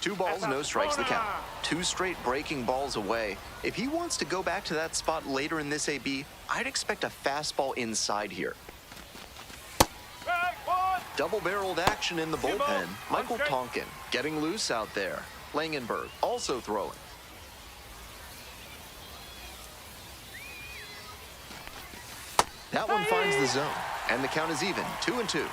Two balls, no strikes the count. 2 straight breaking balls away. If he wants to go back to that spot later in this AB, I'd expect a fastball inside here. Double-barreled action in the bullpen. Michael Tonkin getting loose out there. Langenberg also throwing. That one finds the zone, and the count is even, 2-2.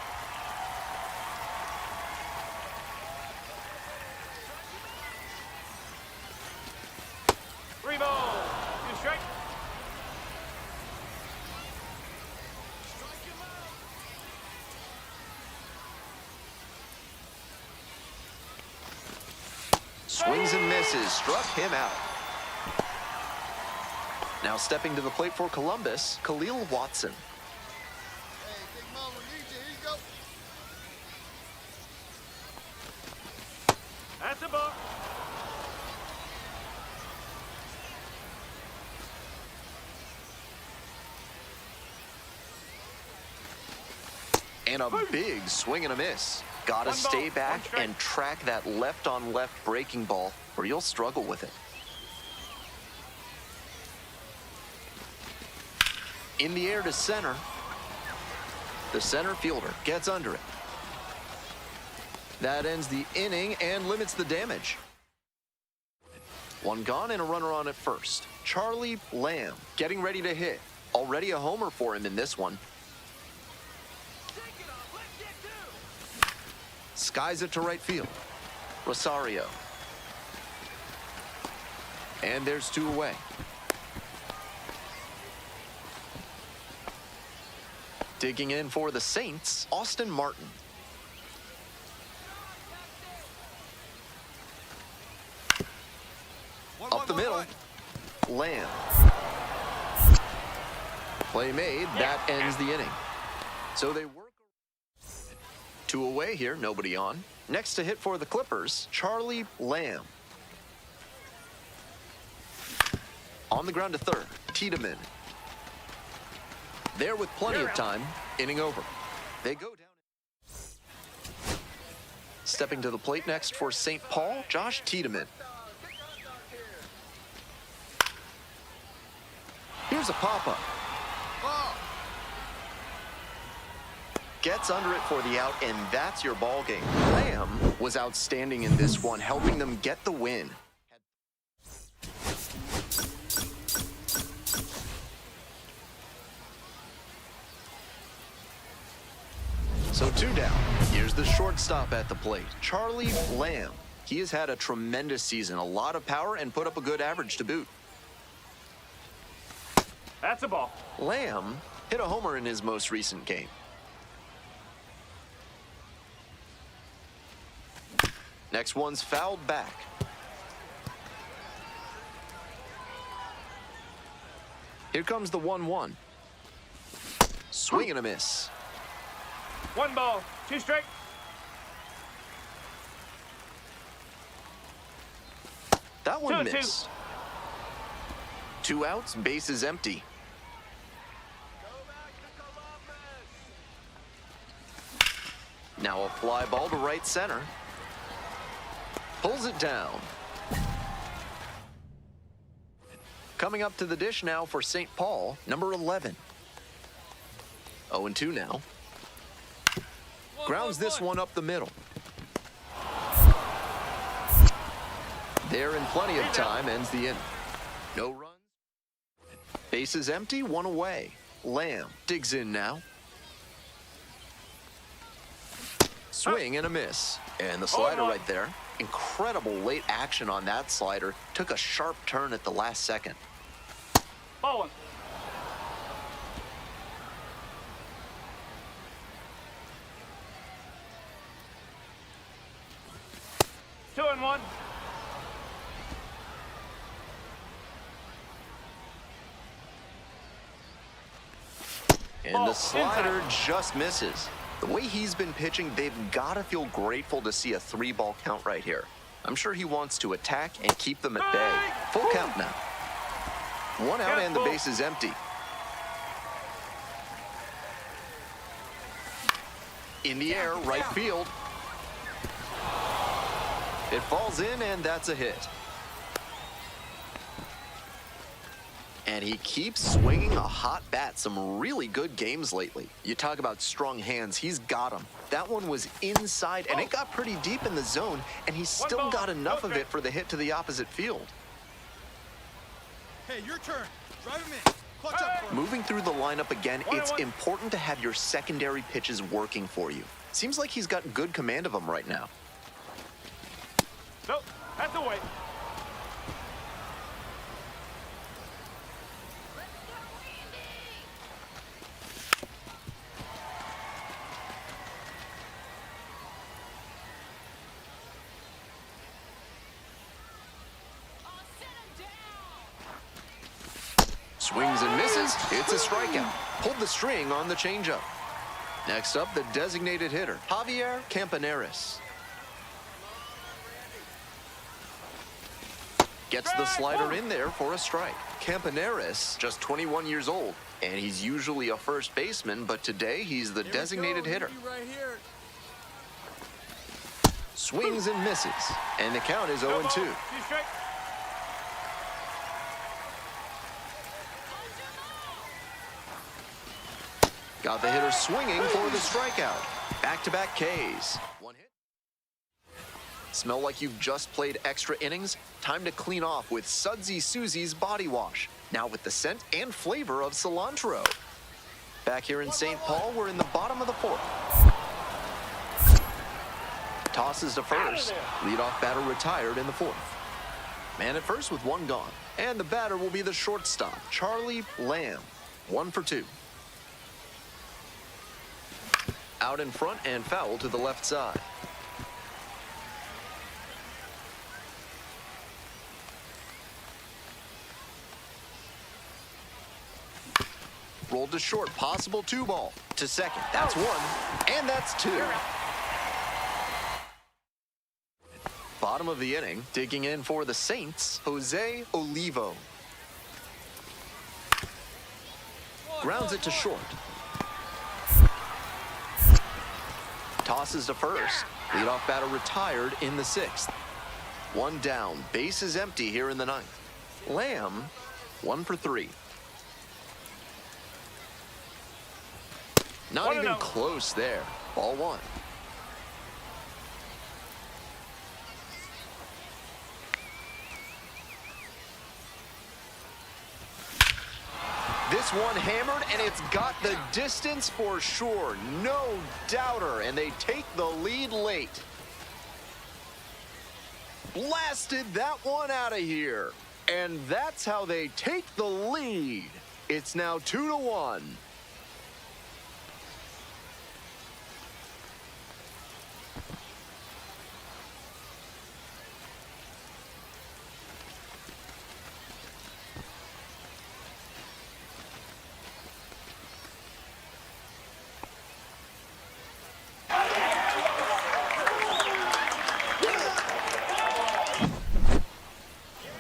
Swings and misses, struck him out. Now stepping to the plate for Columbus, Khalil Watson. Hey, Big Mama needs you. Here you go. That's a ball. And a big swing and a miss. Gotta stay back and track that left-on-left breaking ball, or you'll struggle with it. In the air to center. The center fielder gets under it. That ends the inning and limits the damage. One gone and a runner on at first. Charlie Lamb getting ready to hit. Already a homer for him in this one. Skies it to right field. Rosario. And there's 2 away. Digging in for the Saints, Austin Martin. Up the middle, Lamb. Play made, that ends the inning. So they work. 2 away here, nobody on. Next to hit for the Clippers, Charlie Lamb. On the ground to third, Tiedemann. There with plenty of time, inning over. They go down. Stepping to the plate next for St. Paul, Josh Tiedemann. Here's a pop-up. Gets under it for the out, and that's your ball game. Lamb was outstanding in this one, helping them get the win. So 2 down. Here's the shortstop at the plate, Charlie Lamb. He has had a tremendous season, a lot of power, and put up a good average to boot. That's a ball. Lamb hit a homer in his most recent game. Next one's fouled back. Here comes the 1-1. Swing and a miss. 1 ball, 2 strikes. That one 2-2. missed. 2 outs, bases empty. Now a fly ball to right center. Pulls it down. Coming up to the dish now for St. Paul, number 11. 0-2 now. Grounds this one up the middle. There in plenty of time, ends the inning. No runs. Bases empty, 1 away. Lamb digs in now. Swing and a miss. And the slider right there. Incredible late action on that slider. Took a sharp turn at the last second. Ball 1. Two and 1. And the slider just misses. The way he's been pitching, they've got to feel grateful to see a 3-ball count right here. I'm sure he wants to attack and keep them at bay. Full count now. 1 out and the base is empty. In the air, right field. It falls in, and that's a hit. And he keeps swinging a hot bat. Some really good games lately. You talk about strong hands, he's got them. That one was inside, and it got pretty deep in the zone, and he still got enough of it for the hit to the opposite field. Hey, your turn. Drive him in. Clutch up for him. Moving through the lineup again, it's important to have your secondary pitches working for you. Seems like he's got good command of them right now. Nope, that's away. Swings and misses. It's a strikeout. Pulled the string on the changeup. Next up, the designated hitter, Javier Campaneris. Gets the slider in there for a strike. Campaneris, just 21 years old, and he's usually a first baseman, but today he's the designated hitter. Right here. Swings and misses, and the count is 0-2. 2 strikes. Got the hitter swinging for the strikeout. Back-to-back Ks. 1 hit. Smell like you've just played extra innings? Time to clean off with Sudsy Susie's Body Wash. Now with the scent and flavor of cilantro. Back here in St. Paul, we're in the bottom of the 4th. Tosses to first. Leadoff batter retired in the 4th. Man at first with 1 gone. And the batter will be the shortstop, Charlie Lamb. 1 for 2. Out in front and foul to the left side. Rolled to short, possible 2-ball. To second, that's 1, and that's 2. Bottom of the inning, digging in for the Saints, Jose Olivo. Grounds it to short. Tosses to first. Leadoff batter retired in the 6th. 1 down, base is empty here in the 9th. Lamb, 1 for 3. Not even close there. Ball 1. This one hammered, and it's got the distance for sure. No doubter, and they take the lead late. Blasted that one out of here. And that's how they take the lead. It's now 2-1.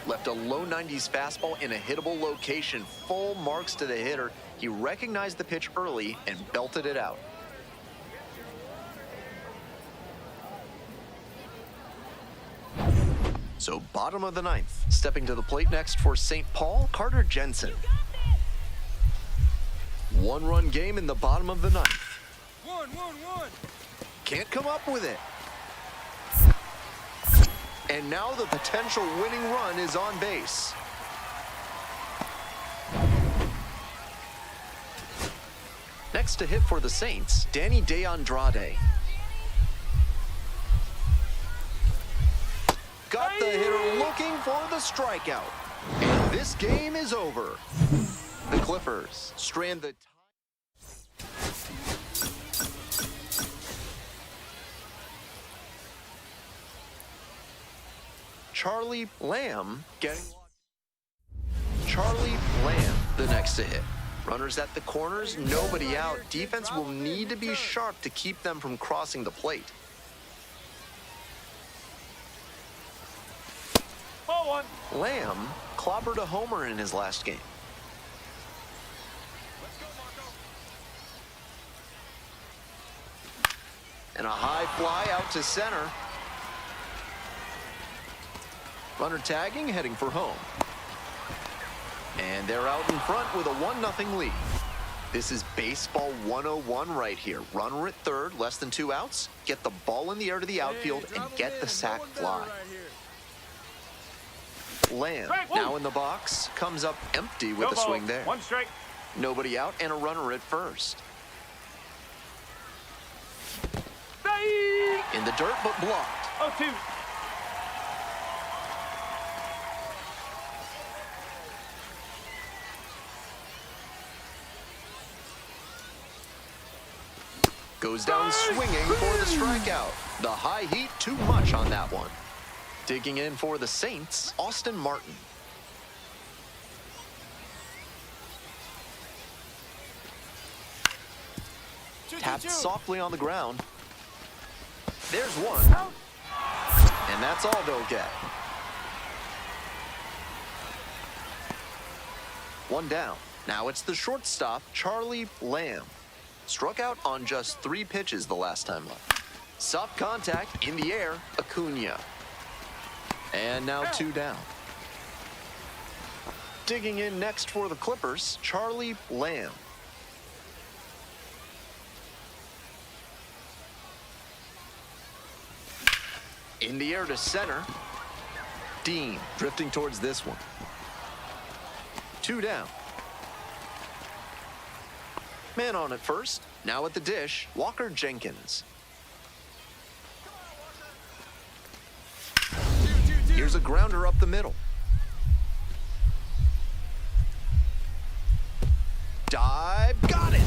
Left a low 90s fastball in a hittable location. Full marks to the hitter. He recognized the pitch early and belted it out. So bottom of the 9th. Stepping to the plate next for St. Paul, Carter Jensen. 1-run game in the bottom of the 9th. 1-1-1. Can't come up with it. And now the potential winning run is on base. Next to hit for the Saints, Danny DeAndrade. Got the hitter looking for the strikeout. And this game is over. The Clippers strand the... Charlie Lamb getting... Charlie Lamb, the next to hit. Runners at the corners, nobody out. Defense will need to be sharp to keep them from crossing the plate. Ball 1. Lamb clobbered a homer in his last game. And a high fly out to center. Runner tagging, heading for home. And they're out in front with a 1-0 lead. This is baseball 101 right here. Runner at third, less than 2 outs. Get the ball in the air to the outfield and get the sac fly. Lamb, now in the box, comes up empty with a swing there. 1 strike. Nobody out and a runner at first. In the dirt, but blocked. 0-2. Goes down swinging for the strikeout. The high heat, too much on that one. Digging in for the Saints, Austin Martin. Tapped softly on the ground. There's one. And that's all they'll get. 1 down. Now it's the shortstop, Charlie Lamb. Struck out on just 3 pitches the last time up. Soft contact in the air, Acuna. And now 2 down. Digging in next for the Clippers, Charlie Lamb. In the air to center. Dean drifting towards this one. 2 down. Man on at first. Now at the dish, Walker Jenkins. Here's a grounder up the middle. Dive, got it.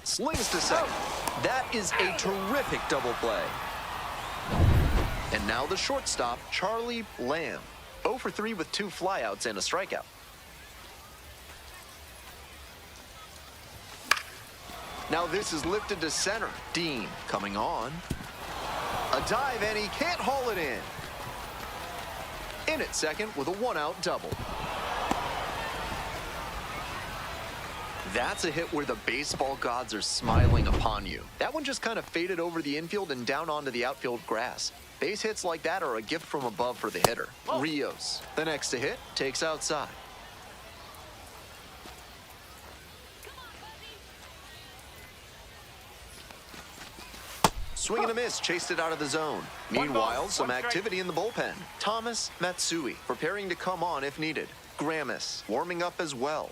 Slings to second. That is a terrific double play. And now the shortstop, Charlie Lamb. 0 for 3 with 2 flyouts and a strikeout. Now this is lifted to center. Dean coming on. A dive, and he can't haul it in. In at second with a 1-out double. That's a hit where the baseball gods are smiling upon you. That one just kind of faded over the infield and down onto the outfield grass. Base hits like that are a gift from above for the hitter. Rios, the next to hit, takes outside. Swing and a miss, chased it out of the zone. Meanwhile, some activity in the bullpen. Thomas Matsui preparing to come on if needed. Gramis warming up as well.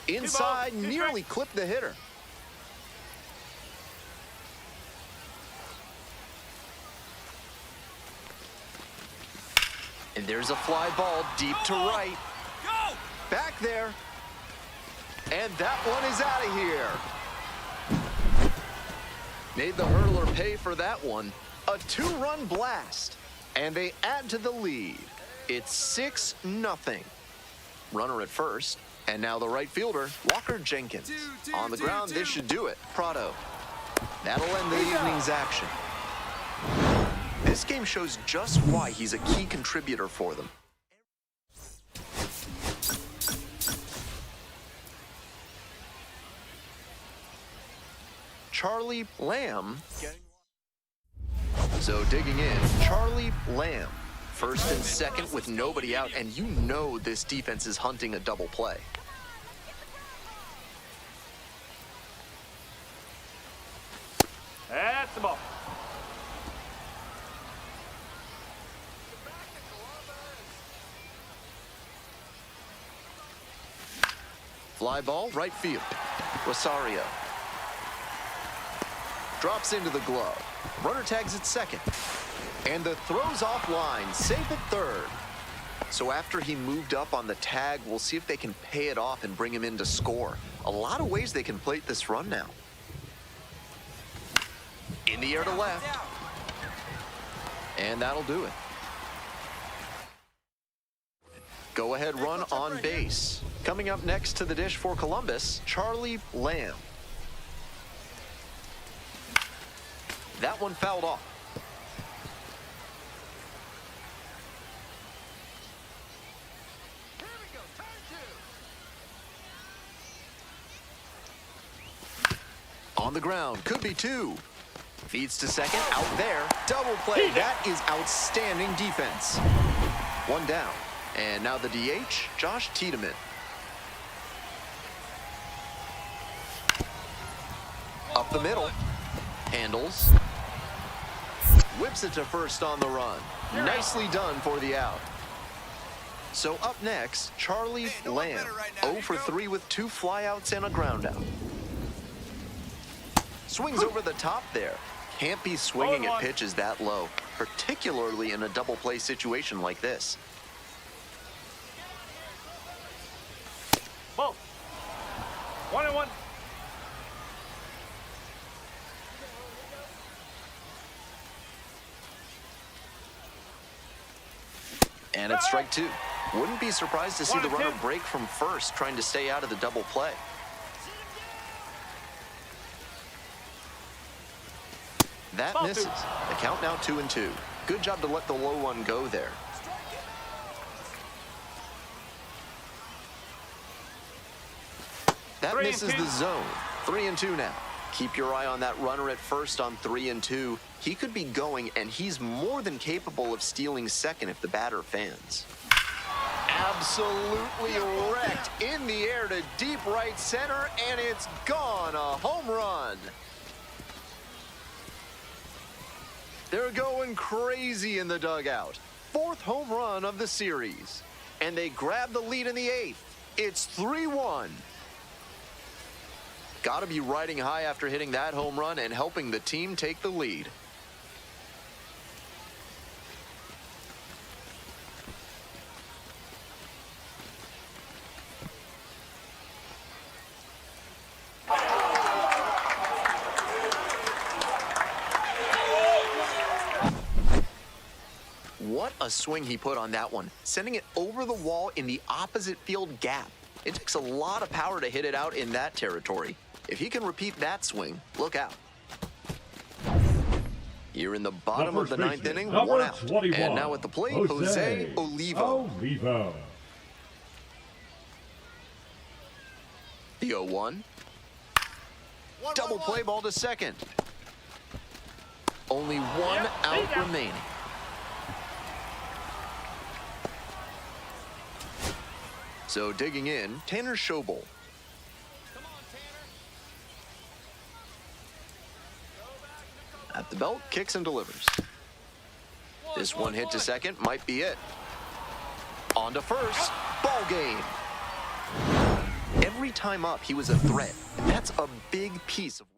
Inside, nearly clipped the hitter. And there's a fly ball deep to right. Go! Back there. And that one is out of here. Made the hurdler pay for that one. A 2-run blast. And they add to the lead. It's 6-0. Runner at first. And now the right fielder, Walker Jenkins. On the ground, this should do it. Prado. That'll end the evening's action. This game shows just why he's a key contributor for them. Charlie Lamb. So digging in, Charlie Lamb. First and second with nobody out, and you know this defense is hunting a double play. That's the ball. Fly ball, right field. Rosario. Drops into the glove. Runner tags at second. And the throw's offline, safe at third. So after he moved up on the tag, we'll see if they can pay it off and bring him in to score. A lot of ways they can plate this run now. In the air to left. And that'll do it. Go-ahead run on base. Coming up next to the dish for Columbus, Charlie Lamb. That one fouled off. On the ground, could be 2. Feeds to second, out there, double play. That is outstanding defense. 1 down. And now the DH, Josh Tiedemann. Up the middle. Handles. Whips it to first on the run. Nicely done for the out. So up next, Charlie Lamb. 0 for 3 with 2 flyouts and a groundout. Swings over the top there. Can't be swinging at pitches that low, particularly in a double play situation like this. Ball. 1-1. And it's strike 2. Wouldn't be surprised to see the runner break from first, trying to stay out of the double play. That misses. The count now 2-2. Good job to let the low one go there. That misses the zone. 3-2 now. Keep your eye on that runner at first on 3-2. He could be going, and he's more than capable of stealing second if the batter fans. Absolutely wrecked in the air to deep right center, and it's gone. A home run. They're going crazy in the dugout. 4th home run of the series. And they grab the lead in the 8th. It's 3-1. Got to be riding high after hitting that home run and helping the team take the lead. What a swing he put on that one, sending it over the wall in the opposite field gap. It takes a lot of power to hit it out in that territory. If he can repeat that swing, look out. Here in the bottom of the ninth inning, one out. 21, And now at the plate, Jose Olivo. The 0-1. Double play ball to second. Only one out remaining. So digging in, Tanner Schobel. At the belt, kicks and delivers. This one hit to second might be it. On to first, ball game. Every time up, he was a threat. And that's a big piece of why.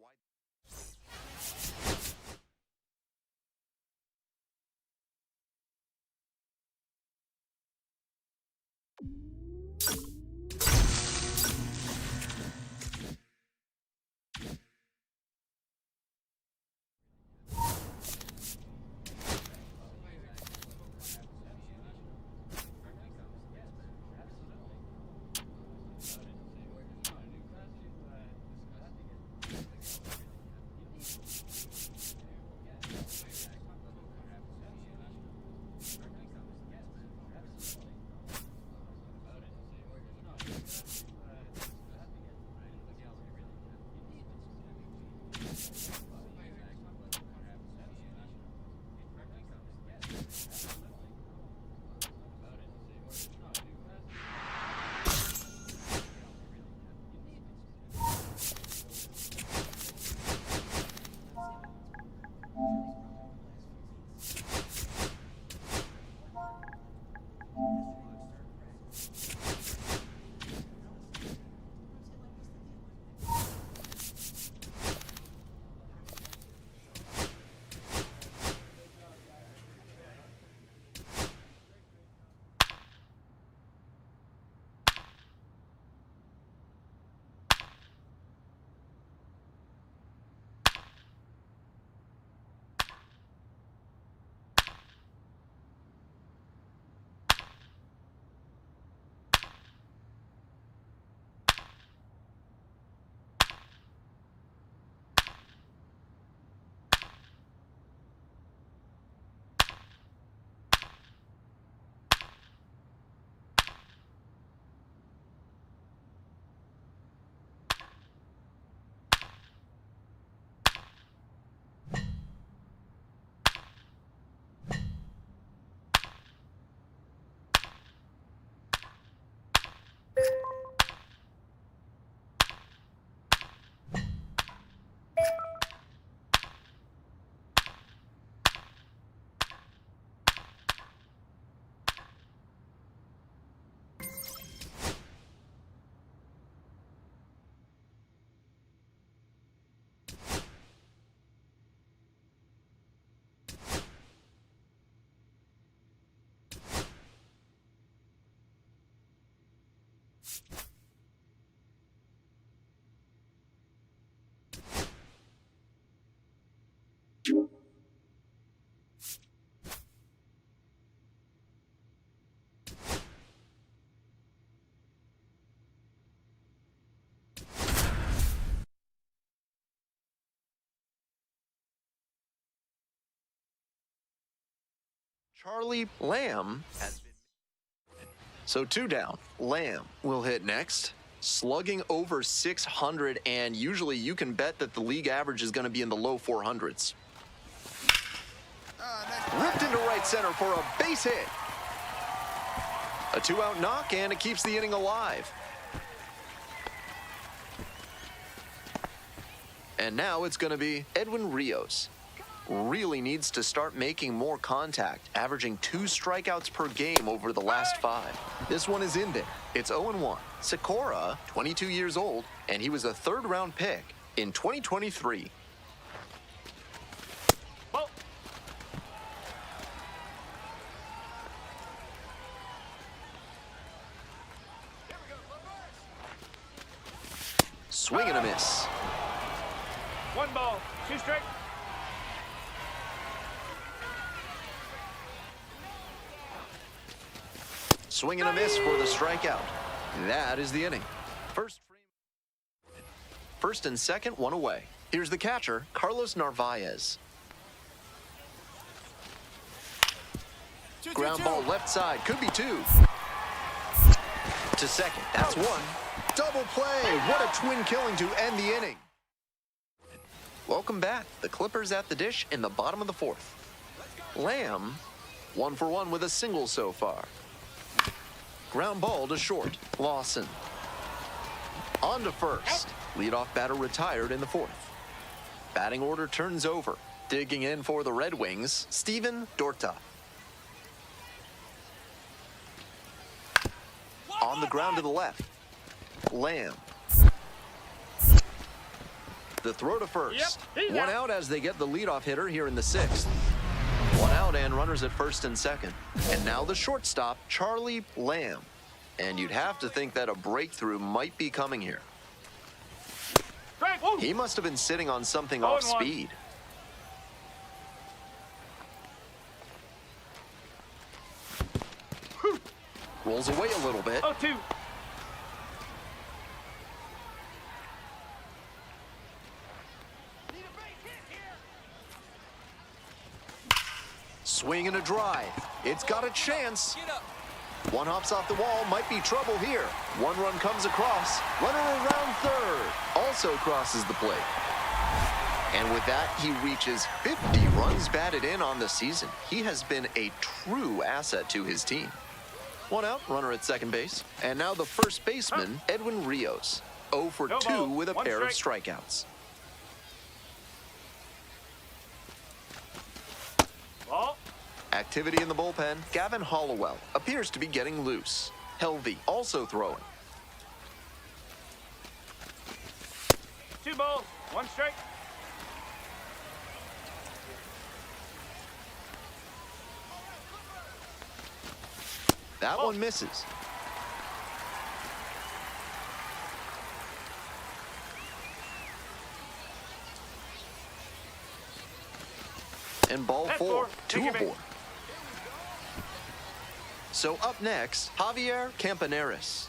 Charlie Lamb has been. So 2 down. Lamb will hit next. Slugging over 600, and usually you can bet that the league average is going to be in the low 400s. Ripped into right center for a base hit. A 2-out knock, and it keeps the inning alive. And now it's going to be Edwin Rios. Really needs to start making more contact, averaging 2 strikeouts per game over the last 5. This one is in there. It's 0-1. Sikora, 22 years old, and he was a 3rd-round pick in 2023. Ball. Swing and a miss. 1 ball, 2 strikes. Swing and a miss for the strikeout. That is the inning. First and second, one away. Here's the catcher, Carlos Narvaez. Ground ball left side, could be two. To second, that's one. Double play, what a twin killing to end the inning. Welcome back, the Clippers at the dish in the bottom of the fourth. Lamb, 1 for 1 with a single so far. Ground ball to short, Lawson. On to first, leadoff batter retired in the fourth. Batting order turns over. Digging in for the Red Wings, Steven Dorta. On the ground to the left, Lamb. The throw to first. One out as they get the leadoff hitter here in the sixth. One out and runners at first and second. And now the shortstop, Charlie Lamb. And you'd have to think that a breakthrough might be coming here. He must have been sitting on something off speed. Rolls away a little bit. 0-2. Swing and a drive. It's got a chance. One hops off the wall, might be trouble here. One run comes across. Runner around third. Also crosses the plate. And with that, he reaches 50 runs batted in on the season. He has been a true asset to his team. One out, runner at second base. And now the first baseman, Edwin Rios. 0 for 2 with a pair of strikeouts. Ball. Activity in the bullpen. Gavin Hollowell appears to be getting loose. Helvey also throwing. 2 balls, 1 strike. That one misses. And ball 4, 2 aboard. So up next, Javier Campaneris.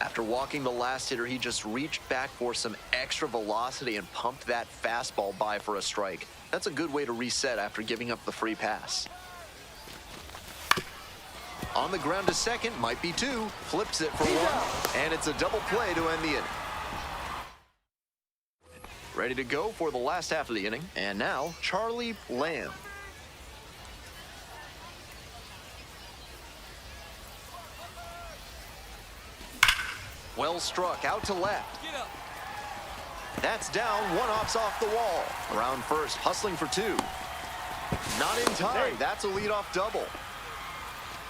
After walking the last hitter, he just reached back for some extra velocity and pumped that fastball by for a strike. That's a good way to reset after giving up the free pass. On the ground to second, might be 2. Flips it for 1, and it's a double play to end the inning. Ready to go for the last half of the inning. And now, Charlie Lamb. Well struck, out to left. That's down, one hops off the wall. Around first, hustling for 2. Not in time, that's a leadoff double.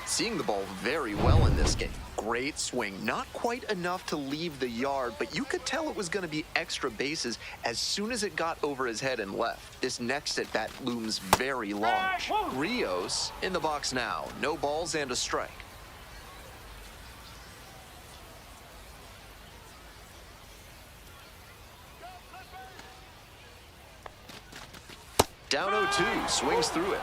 Seeing the ball very well in this game. Great swing, not quite enough to leave the yard, but you could tell it was going to be extra bases as soon as it got over his head and left. This next at bat looms very large. Rios in the box now, no balls and a strike. Down 0-2, swings through it.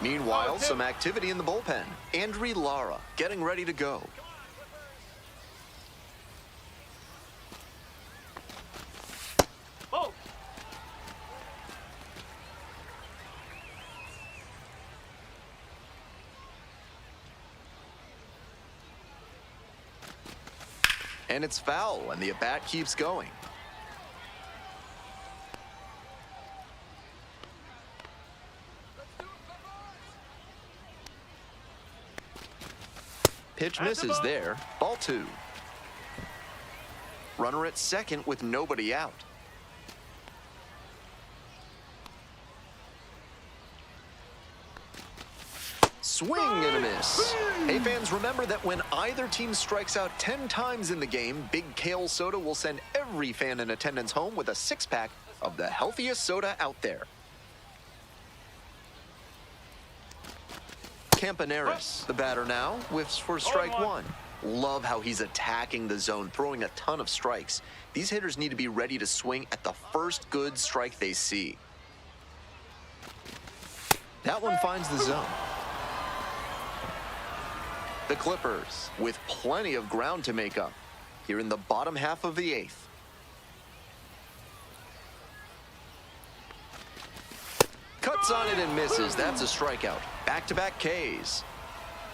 Meanwhile, some activity in the bullpen. Andry Lara getting ready to go. Oh. And it's foul, and the at-bat keeps going. Pitch misses there. Ball 2. Runner at second with nobody out. Swing and a miss. Hey fans, remember that when either team strikes out 10 times in the game, Big Kale Soda will send every fan in attendance home with a 6-pack of the healthiest soda out there. Campaneris, the batter now, whiffs for strike 1. Love how he's attacking the zone, throwing a ton of strikes. These hitters need to be ready to swing at the first good strike they see. That one finds the zone. The Clippers with plenty of ground to make up here in the bottom half of the eighth. Cuts on it and misses. That's a strikeout. Back-to-back Ks.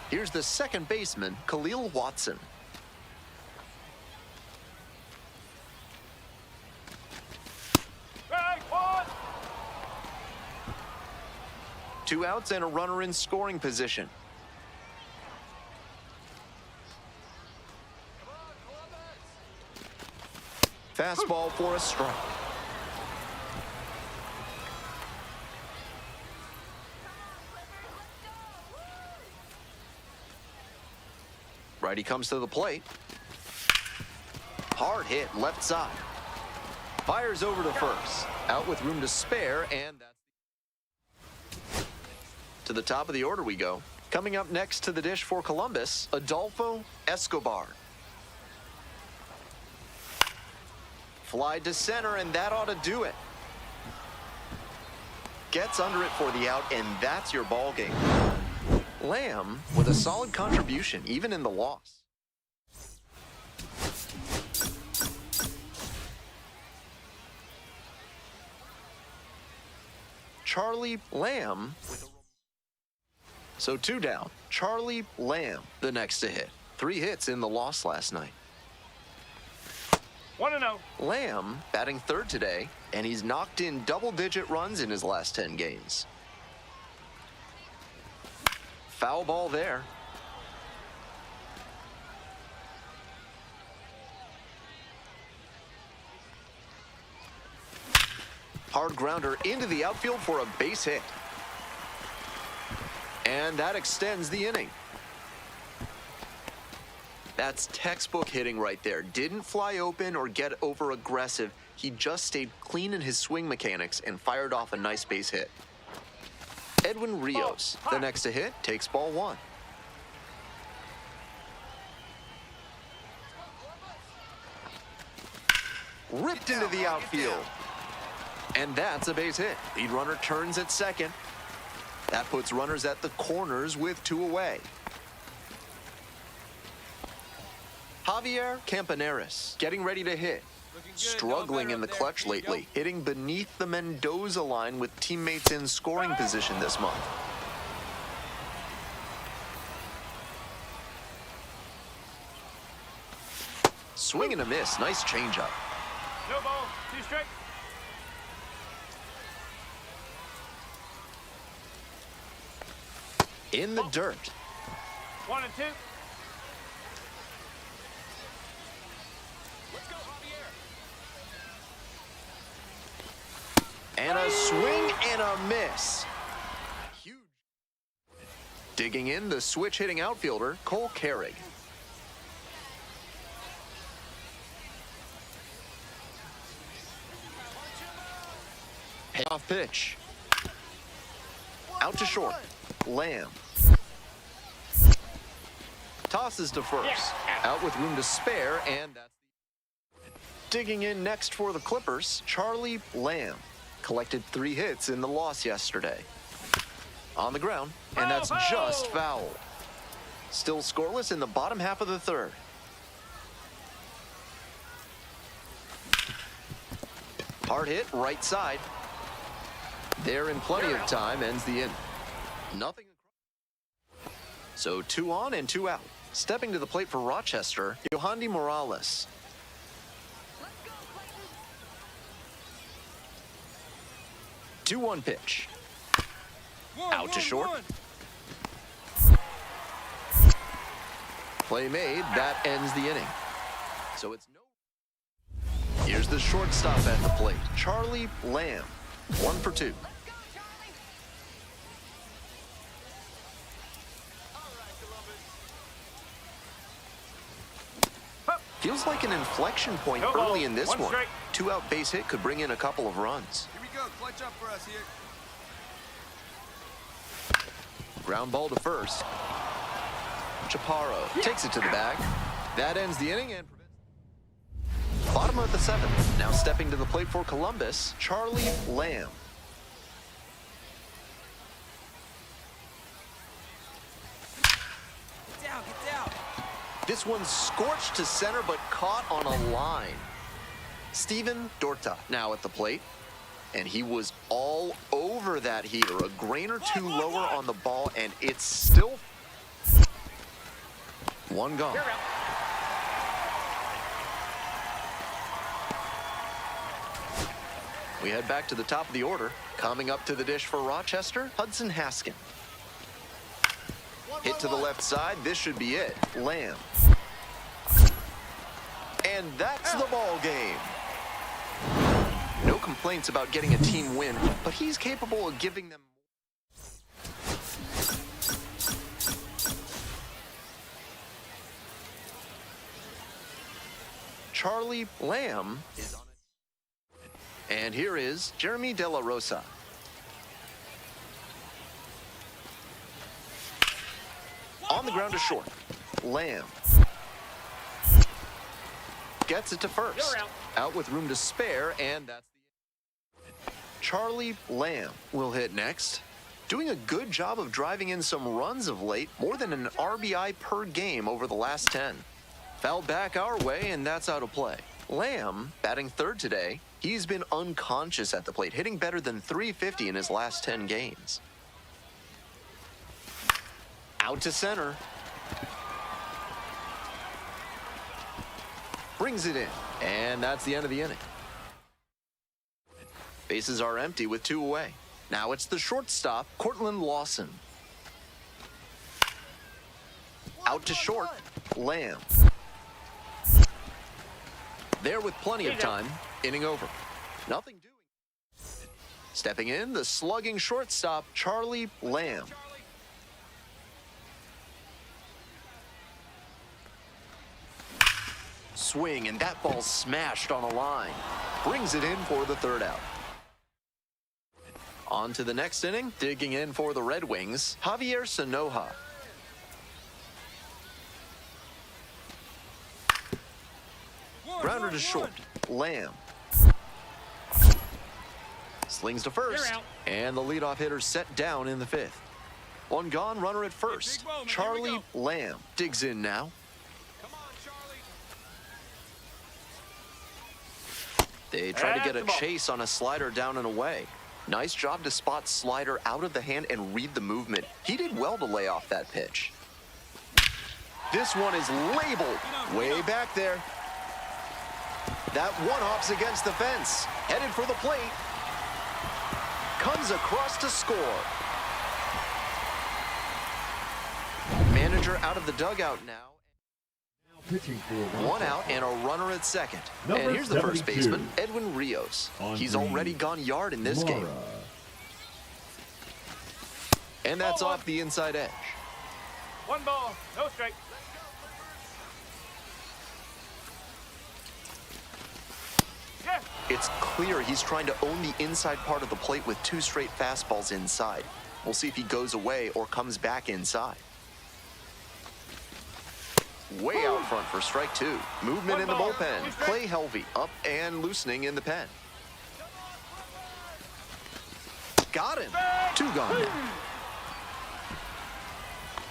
Here's the second baseman, Khalil Watson. Two outs and a runner in scoring position. Fastball for a strike. Righty comes to the plate. Hard hit left side. Fires over to first. Out with room to spare, and that's to the top of the order we go. Coming up next to the dish for Columbus, Adolfo Escobar. Fly to center, and that ought to do it. Gets under it for the out, and that's your ball game. Lamb with a solid contribution, even in the loss. Charlie Lamb with a... So two down. Charlie Lamb, the next to hit. 3 hits in the loss last night. 1-0. Lamb batting third today, and he's knocked in double-digit runs in his last 10 games. Foul ball there. Hard grounder into the outfield for a base hit. And that extends the inning. That's textbook hitting right there. Didn't fly open or get over aggressive. He just stayed clean in his swing mechanics and fired off a nice base hit. Edwin Rios, the next to hit, takes ball 1. Ripped into the outfield. And that's a base hit. Lead runner turns at second. That puts runners at the corners with 2 away. Javier Campaneris getting ready to hit. Struggling in the clutch lately, hitting beneath the Mendoza line with teammates in scoring position this month. Swing and a miss, nice changeup. No ball, 2 strike. In the dirt. 1 and 2. And a swing and a miss. Huge. Digging in, the switch hitting outfielder, Cole Carrig. Payoff pitch. Out to short. Lamb. Tosses to first. Out with room to spare, and that's digging in next for the Clippers, Charlie Lamb. Collected 3 hits in the loss yesterday. On the ground, and that's just foul. Still scoreless in the bottom half of the third. Hard hit, right side. There in plenty of time, ends the inning. Nothing. So 2 on and 2 out. Stepping to the plate for Rochester, Yohandy Morales. 2-1 pitch. Out to short. Play made. That ends the inning. So it's no. Here's the shortstop at the plate, Charlie Lamb. 1 for 2. Feels like an inflection point early in this one. 2-out base hit could bring in a couple of runs. Here we go. Clutch up for us here. Ground ball to first. Chaparro takes it to the bag. That ends the inning and prevents. Bottom of the 7th. Now stepping to the plate for Columbus, Charlie Lamb. This one scorched to center, but caught on a line. Steven Dorta now at the plate. And he was all over that heater. A grain or two lower on the ball, and it's still one gone. We head back to the top of the order. Coming up to the dish for Rochester, Hudson Haskin. Hit to the left side. This should be it. Lamb. And that's the ball game. No complaints about getting a team win, but he's capable of giving them. Charlie Lamb is on it. And here is Jeremy De La Rosa. On the ground to short. Lamb gets it to first. Out with room to spare, and that's the Charlie Lamb will hit next. Doing a good job of driving in some runs of late, more than an RBI per game over the last 10. Fouled back our way, and that's out of play. Lamb, batting third today, he's been unconscious at the plate, hitting better than .350 in his last 10 games. Out to center. Brings it in, and that's the end of the inning. Bases are empty with 2 away. Now it's the shortstop, Cortland Lawson. Out to short, Lamb. There with plenty of time, inning over. Nothing doing. Stepping in, the slugging shortstop, Charlie Lamb. Swing, and that ball smashed on a line. Brings it in for the third out. On to the next inning, digging in for the Red Wings, Javier Sanoja. Grounder to short, Lamb. Slings to first, and the leadoff hitter set down in the 5th. One gone, runner at first. Charlie Lamb digs in now. They try to get a chase on a slider down and away. Nice job to spot slider out of the hand and read the movement. He did well to lay off that pitch. This one is labeled way back there. That one hops against the fence. Headed for the plate. Comes across to score. Manager out of the dugout now. Pitching for One out and a runner at second. And here's the first baseman, Edwin Rios. He's already gone yard in this game. And that's off the inside edge. 1 ball, no strike. It's clear he's trying to own the inside part of the plate with 2 straight fastballs inside. We'll see if he goes away or comes back inside. Way out front for strike 2. Movement in the bullpen. Clay Helvey up and loosening in the pen. Got him. 2 gone now.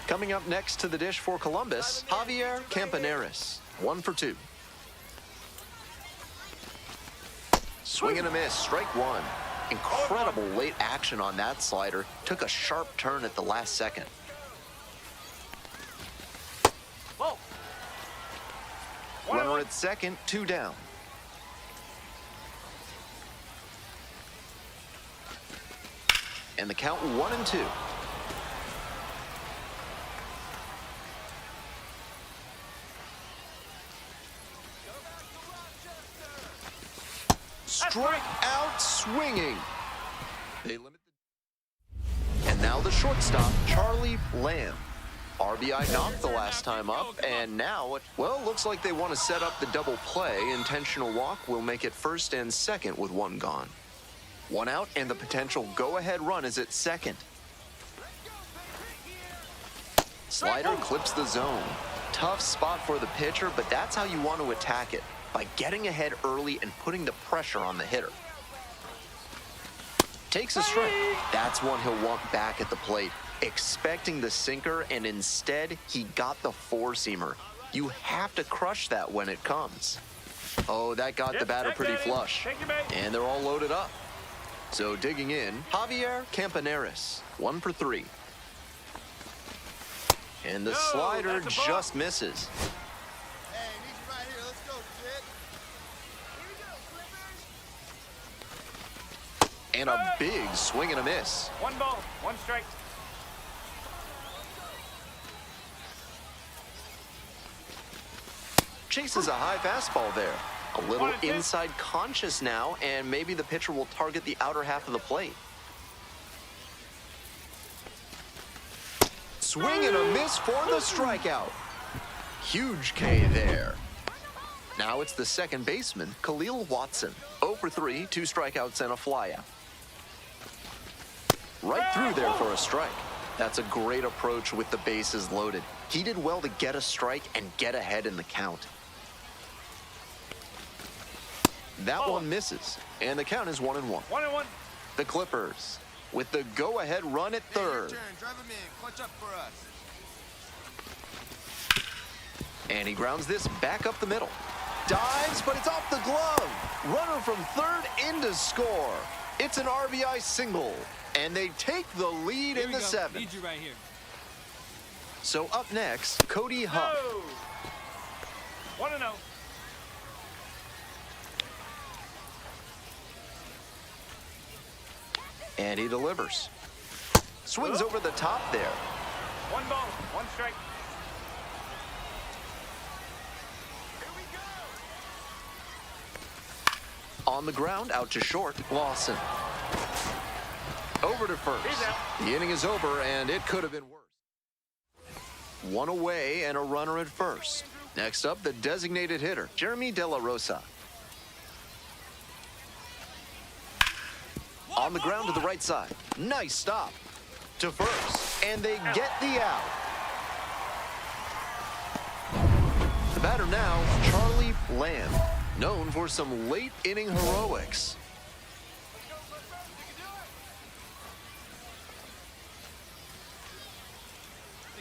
Coming up next to the dish for Columbus, Javier Campaneris. 1 for 2. Swing and a miss, strike 1. Incredible late action on that slider. Took a sharp turn at the last second. Runner at second, 2 down. And the count 1-2. Strike out swinging. They limit the... And now the shortstop, Charlie Lamb. RBI knocked the last time up, and now, well, looks like they want to set up the double play. Intentional walk will make it first and second with 1 gone. 1 out, and the potential go-ahead run is at second. Slider clips the zone. Tough spot for the pitcher, but that's how you want to attack it, by getting ahead early and putting the pressure on the hitter. Takes a strike. That's one he'll want back at the plate. Expecting the sinker, and instead he got the 4-seamer. You have to crush that when it comes. Oh, that got the batter pretty flush. And they're all loaded up. So digging in, Javier Campaneris, 1 for 3. And the slider just misses. Hey, need you right here. Let's go, kid. Here we go, Clippers. And a big swing and a miss. 1 ball, 1 strike. Chases a high fastball there. A little inside conscious now, and maybe the pitcher will target the outer half of the plate. Swing and a miss for the strikeout. Huge K there. Now it's the second baseman, Khalil Watson. 0 for 3, 2 strikeouts and a flyout. Right through there for a strike. That's a great approach with the bases loaded. He did well to get a strike and get ahead in the count. That one misses, and the count is 1-1. 1-1. The Clippers with the go-ahead run at third. Hey, your turn. Drive him in. Clutch up for us. And he grounds this back up the middle. Dives, but it's off the glove. Runner from third in to score. It's an RBI single, and they take the lead in the 7th. Need you right here. So up next, Cody Huff. 1-0. And he delivers. Swings over the top there. 1 ball, 1 strike. On the ground, out to short, Lawson. Over to first. He's out. The inning is over, and it could have been worse. 1 away and a runner at first. Next up, the designated hitter, Jeremy De La Rosa. On the ground to the right side. Nice stop. To first. And they get the out. The batter now, Charlie Lamb. Known for some late inning heroics.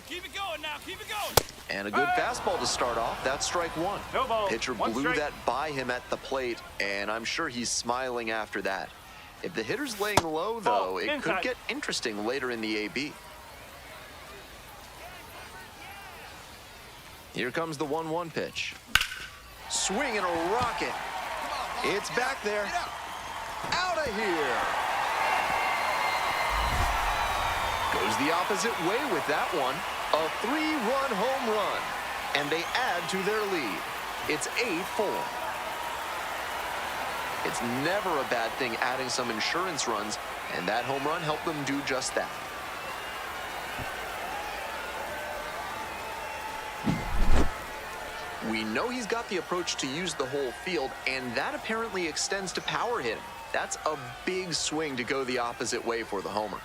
Keep it going now. Keep it going. And a good fastball to start off. That's strike 1. No ball. Pitcher 1 blew strike. that by him at the plate, and I'm sure he's smiling after that. If the hitter's laying low, though, it could inside. get interesting later in the AB. Here comes the 1-1 pitch. Swing and a rocket. It's back there. Out of here. Goes the opposite way with that one. A 3-run home run. And they add to their lead. It's 8-4. It's never a bad thing adding some insurance runs, and that home run helped them do just that. We know he's got the approach to use the whole field, and that apparently extends to power hitting. That's a big swing to go the opposite way for the homer.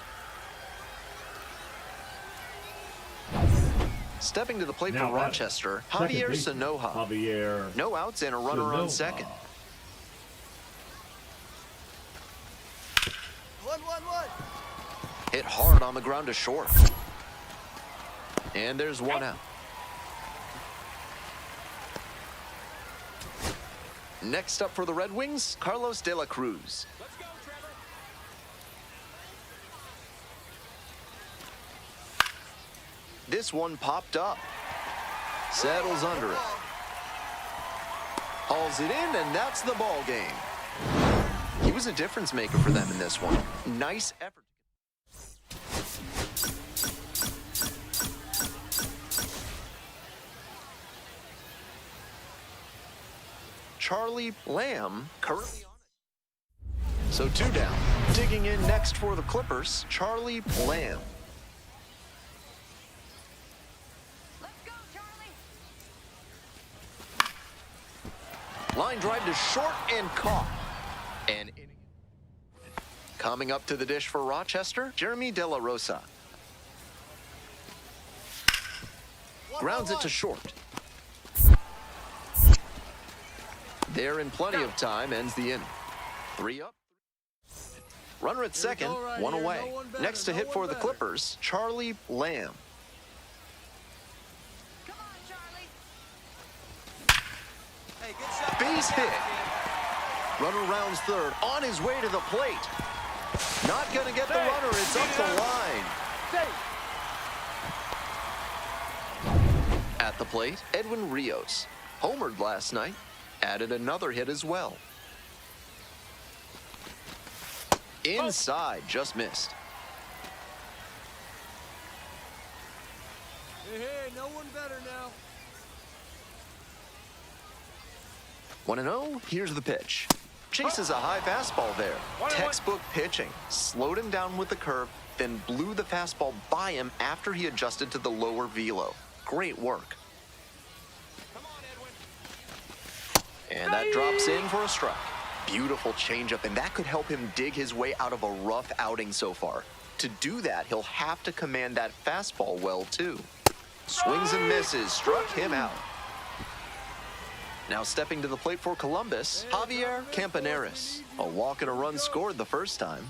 Stepping to the plate Now for Rochester, second Javier baseman, Sanoja. Javier No outs and a runner on Sanoja. second. 1-1-1. Hit hard on the ground to short. And there's 1 out. Next up for the Red Wings, Carlos De La Cruz. Let's go, Trevor. This one popped up. Settles under it. Hauls it in, and that's the ball game. He was a difference maker for them in this one. Nice effort. Charlie Lamb currently on it. So 2 down. Digging in next for the Clippers, Charlie Lamb. Let's go, Charlie. Line drive to short and caught. And coming up to the dish for Rochester, Jeremy De La Rosa. Grounds it to short. There in plenty of time, ends the inning. 3 up. Runner at second, right 1 here. away. No one better, Next to no hit one for the better. Clippers, Charlie Lamb. Come on, Charlie. base hit. Runner rounds third, on his way to the plate. Not going to get the runner, it's up the line. At the plate, Edwin Rios. Homered last night, added another hit as well. Inside, just missed. Hey, no one better now. 1-0, here's the pitch. Chases a high fastball there. Textbook pitching. Slowed him down with the curve, then blew the fastball by him after he adjusted to the lower velo. Great work. And that drops in for a strike. Beautiful changeup, and that could help him dig his way out of a rough outing so far. To do that, he'll have to command that fastball well, too. Swings and misses, struck him out. Now stepping to the plate for Columbus, Javier Campaneris. A walk and a run scored the first time.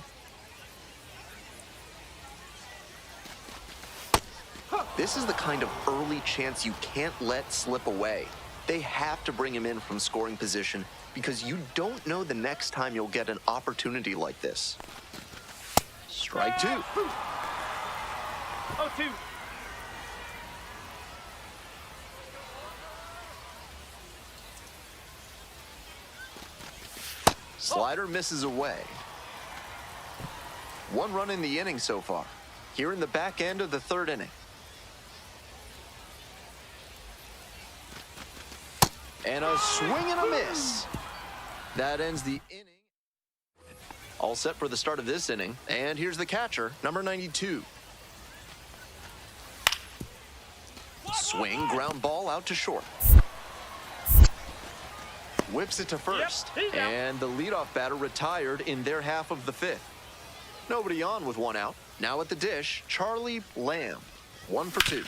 This is the kind of early chance you can't let slip away. They have to bring him in from scoring position because you don't know the next time you'll get an opportunity like this. Strike two. 0-2. Slider misses away. 1 run in the inning so far. Here in the back end of the third inning. And a swing and a miss. That ends the inning. All set for the start of this inning. And here's the catcher, number 92. Swing, ground ball out to short. Whips it to first. And the leadoff batter retired in their half of the fifth. Nobody on with 1 out. Now at the dish, Charlie Lamb. 1 for 2.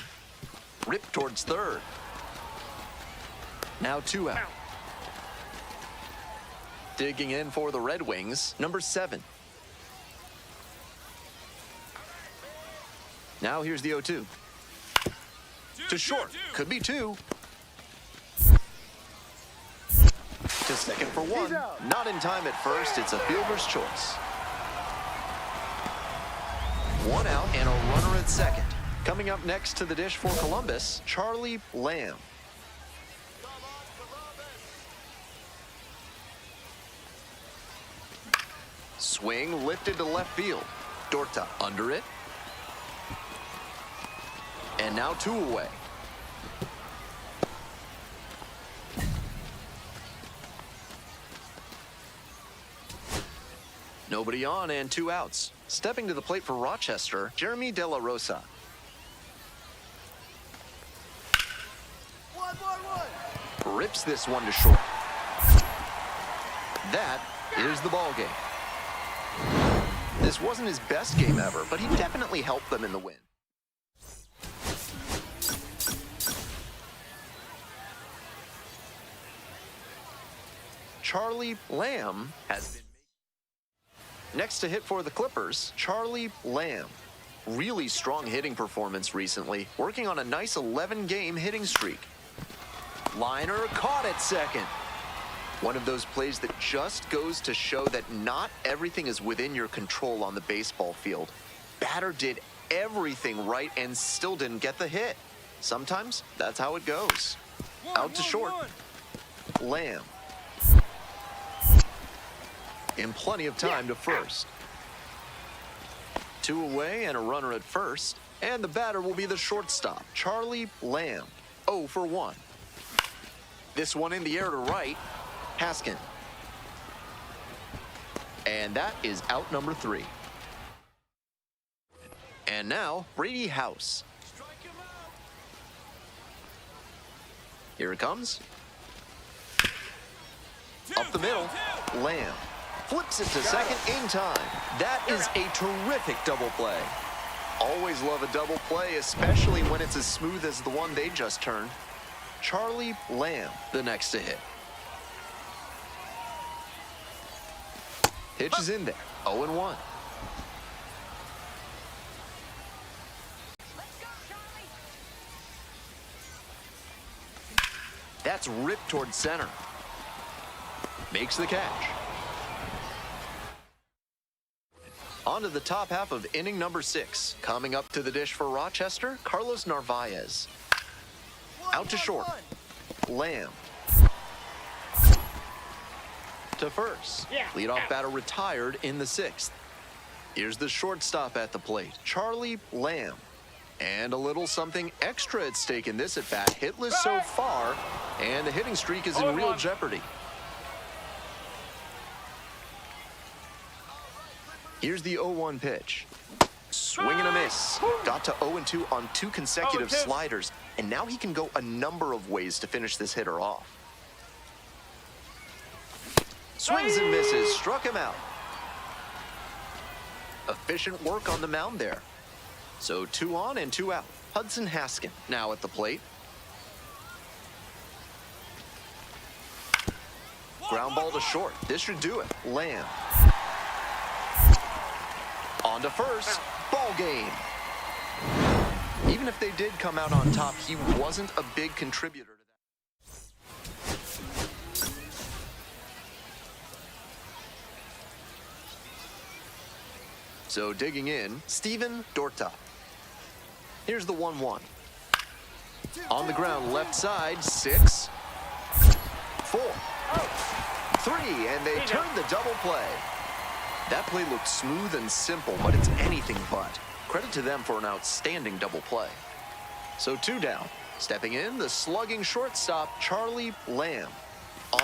Ripped towards third. Now 2 out. Digging in for the Red Wings, number 7. Now here's the 0-2. To short, could be 2. To second for 1. Not in time at first, it's a fielder's choice. 1 out and a runner at second. Coming up next to the dish for Columbus, Charlie Lamb. Swing lifted to left field. Dorta under it. And now 2 away. Nobody on and 2 outs. Stepping to the plate for Rochester, Jeremy De La Rosa. 1-1-1. Rips this one to short. That is the ball game. This wasn't his best game ever, but he definitely helped them in the win. Charlie Lamb has been... Next to hit for the Clippers, Charlie Lamb. Really strong hitting performance recently, working on a nice 11-game hitting streak. Liner caught at second. One of those plays that just goes to show that not everything is within your control on the baseball field. Batter did everything right and still didn't get the hit. Sometimes that's how it goes. Out to short. Lamb. In plenty of time to first. 2 away and a runner at first. And the batter will be the shortstop, Charlie Lamb. 0 for 1. This one in the air to right. Haskin. And that is out number 3. And now, Brady House. Here it comes. Up the middle. Lamb. Flips it to second in time. That is a terrific double play. Always love a double play, especially when it's as smooth as the one they just turned. Charlie Lamb, the next to hit. Pitch is in there, 0-1. Let's go, Charlie. That's ripped towards center. makes the catch. On to the top half of inning number 6. Coming up to the dish for Rochester, Carlos Narvaez. Out to short. Lamb. To first. Leadoff batter retired in the 6th. Here's the shortstop at the plate, Charlie Lamb. And a little something extra at stake in this at-bat. Hitless so far, and the hitting streak is in real jeopardy. Here's the 0-1 pitch. Swing and a miss. Got to 0-2 on 2 consecutive sliders, and now he can go a number of ways to finish this hitter off. Swings and misses, struck him out. Efficient work on the mound there. So 2 on and 2 out. Hudson Haskin now at the plate. Ground ball to short. This should do it. Lamb. On to first. Ball game. Even if they did come out on top, he wasn't a big contributor to that. So digging in, Steven Dorta. Here's the 1-1. On the ground, left side, 6, 4, 3, and they turn the double play. That play looked smooth and simple, but it's anything but. Credit to them for an outstanding double play. So 2 down. Stepping in, the slugging shortstop, Charlie Lamb.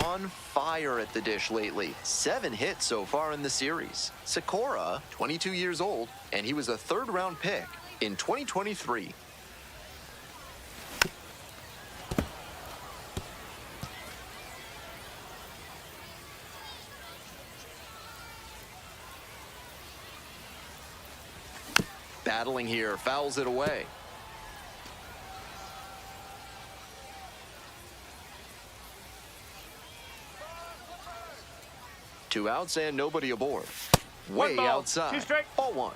On fire at the dish lately. 7 hits so far in the series. Sikora, 22 years old, and he was a 3rd-round pick in 2023. Battling here, fouls it away. Two outs and nobody aboard. Way ball, outside. 2 strike. Ball 1.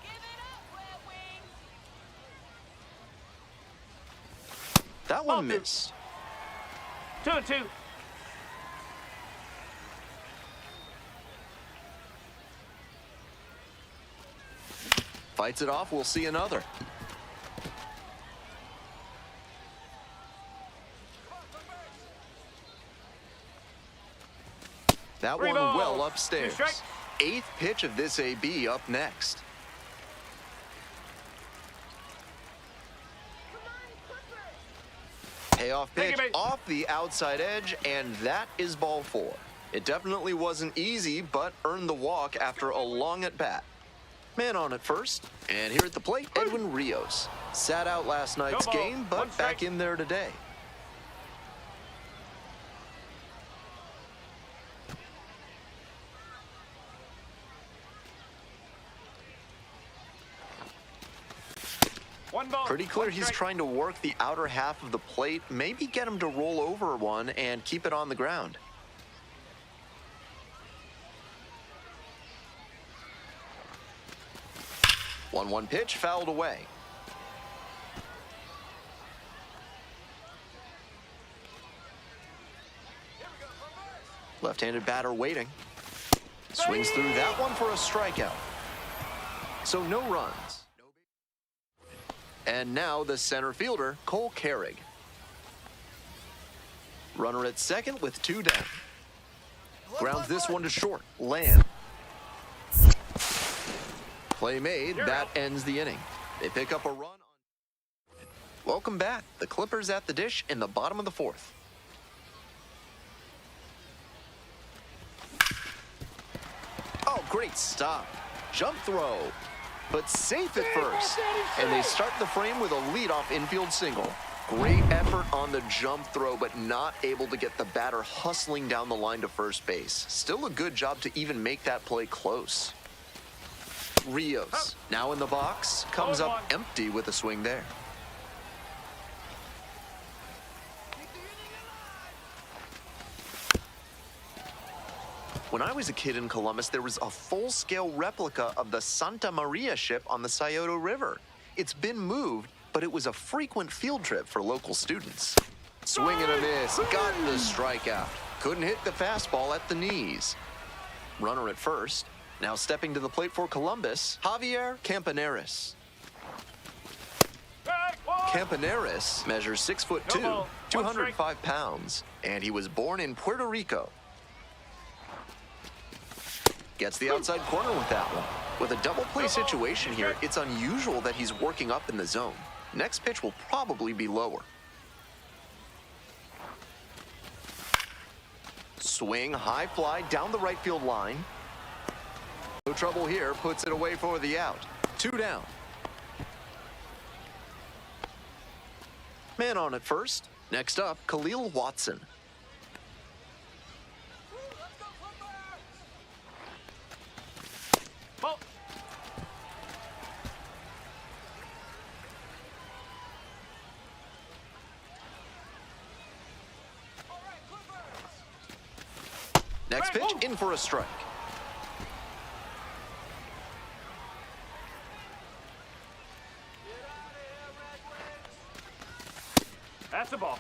Give it up, Red Wings. That Ball one 2. missed. 2-2. Fights it off, we'll see another. That 3 one balls, well 2 upstairs. strikes. 8th pitch of this AB up next. Payoff Thank pitch you, mate. off the outside edge, and that is ball 4. It definitely wasn't easy, but earned the walk after a long at bat. Man on at first, and here at the plate, Edwin Rios. Sat out last night's No ball, game, 1 but strike. back in there today. One ball. Pretty clear 1 he's strike. trying to work the outer half of the plate, maybe get him to roll over one and keep it on the ground. One pitch, fouled away. Left-handed batter waiting. Swings through that one for a strikeout. So no runs. And now the center fielder, Cole Carrig. Runner at second with 2 down. Grounds this one to short. Lamb. Play made. That ends the inning. They pick up a run. Welcome back. The Clippers at the dish in the bottom of the 4th. Oh, great stop. Jump throw. But safe at first. And they start the frame with a leadoff infield single. Great effort on the jump throw, but not able to get the batter hustling down the line to first base. Still a good job to even make that play close. Rios, now in the box, comes up empty with a swing there. When I was a kid in Columbus, there was a full-scale replica of the Santa Maria ship on the Scioto River. It's been moved, but it was a frequent field trip for local students. Swing and a miss, got the strikeout. Couldn't hit the fastball at the knees. Runner at first. Now stepping to the plate for Columbus, Javier Campaneris. Campaneris measures 6'2", 205 pounds, and he was born in Puerto Rico. Gets the outside corner with that one. With a double play situation here, it's unusual that he's working up in the zone. Next pitch will probably be lower. Swing, high fly down the right field line. No trouble here, puts it away for the out. 2 down. Man on at first. Next up, Khalil Watson. Ball. Next pitch, in for a strike. That's the ball.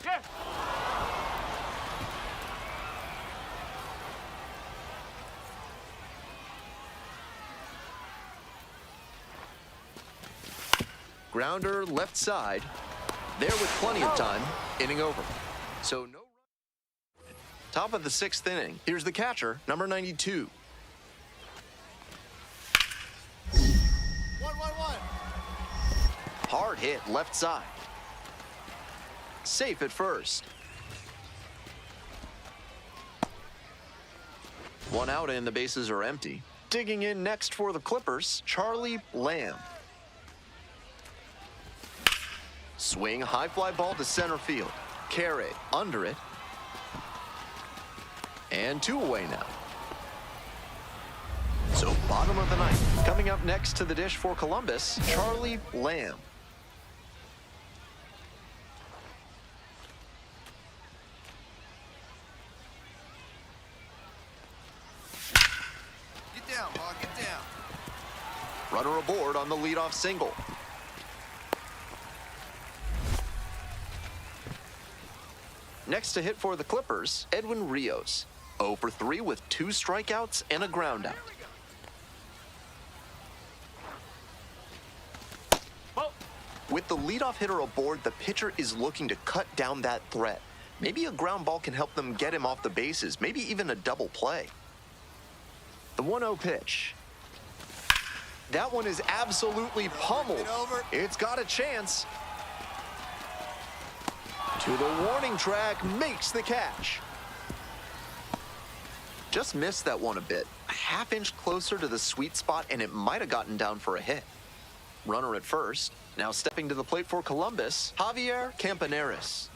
Yeah. Grounder left side. There with plenty of time. Inning over. So no run. Top of the 6th inning. Here's the catcher, number 92. 1-1-1. Hard hit left side. Safe at first. 1 out and the bases are empty. Digging in next for the Clippers, Charlie Lamb. Swing, high fly ball to center field. Carry under it. And 2 away now. So bottom of the 9th. Coming up next to the dish for Columbus, Charlie Lamb. Get down, ball, get down. Runner aboard on the leadoff single. Next to hit for the Clippers, Edwin Rios. 0 for 3 with 2 strikeouts and a groundout. With the leadoff hitter aboard, the pitcher is looking to cut down that threat. Maybe a ground ball can help them get him off the bases, maybe even a double play. The 1-0 pitch. That one is absolutely pummeled. It's got a chance. To the warning track, makes the catch. Just missed that one a bit. A half-inch closer to the sweet spot, and it might have gotten down for a hit. Runner at first. Now stepping to the plate for Columbus, Javier Campaneris.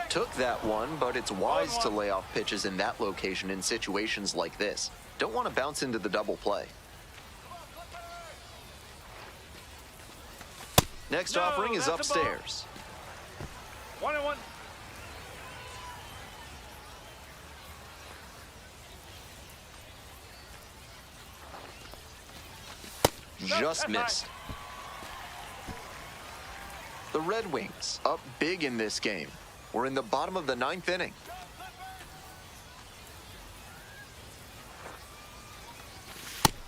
Took that one, but it's wise to lay off pitches in that location in situations like this. Don't want to bounce into the double play. Next offering is upstairs. 1-1. Just missed. The Red Wings up big in this game. We're in the bottom of the 9th inning.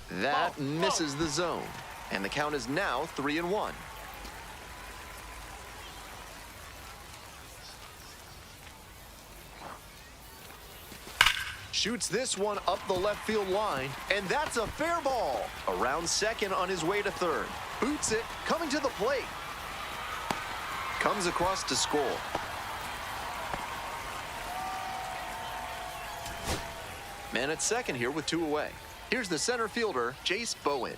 That misses the zone, and the count is now 3-1. Shoots this one up the left field line, and that's a fair ball. Around second on his way to third. Boots it, coming to the plate. Comes across to score. Man at second here with 2 away. Here's the center fielder, Jace Bowen.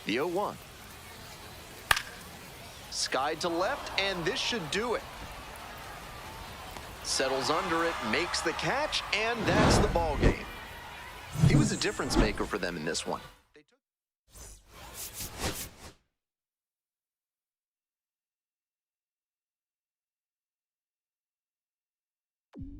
The 0-1. Skied to left, and this should do it. Settles under it, makes the catch, and that's the ball game. He was a difference maker for them in this one. You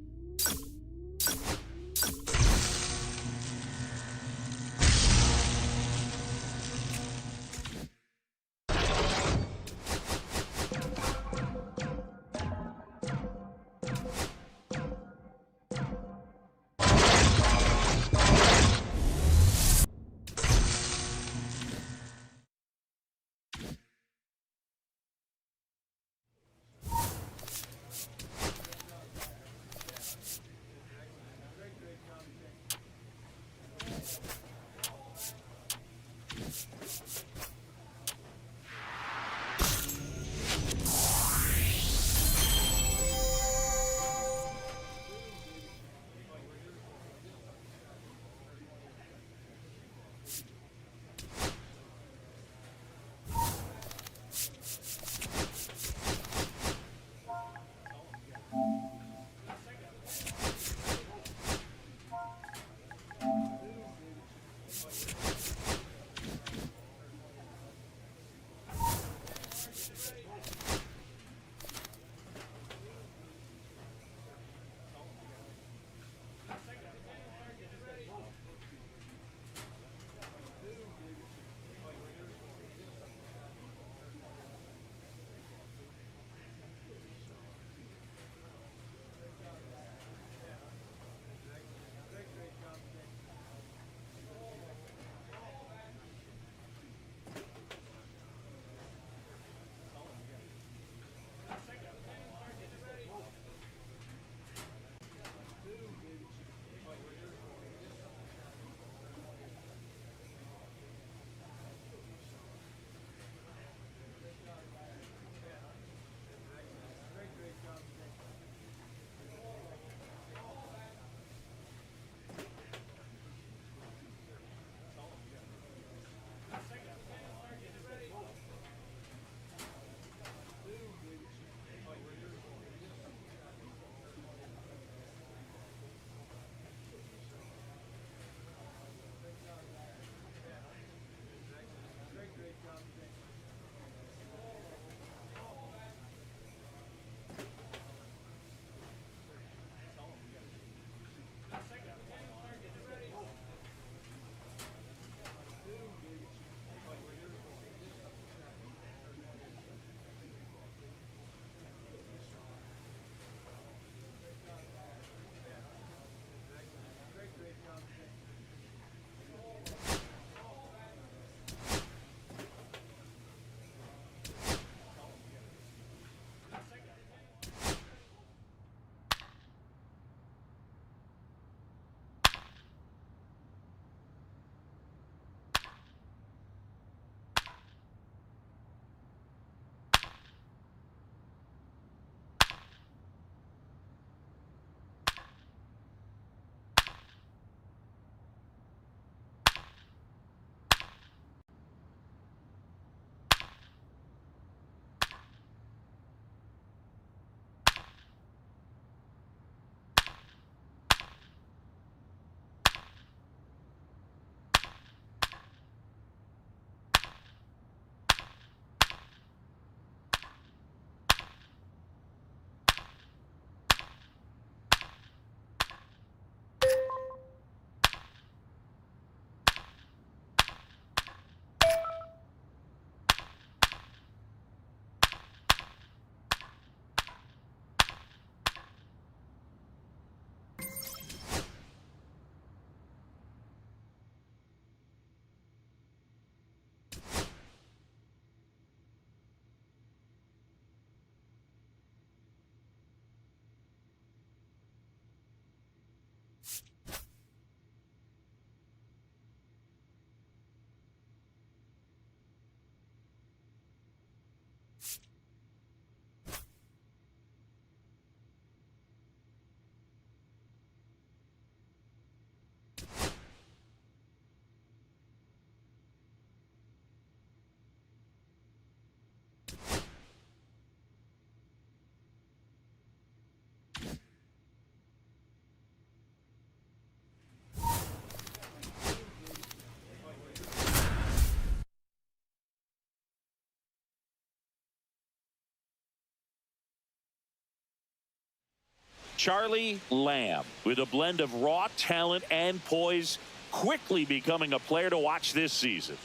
Charlie Lamb, with a blend of raw talent and poise, quickly becoming a player to watch this season.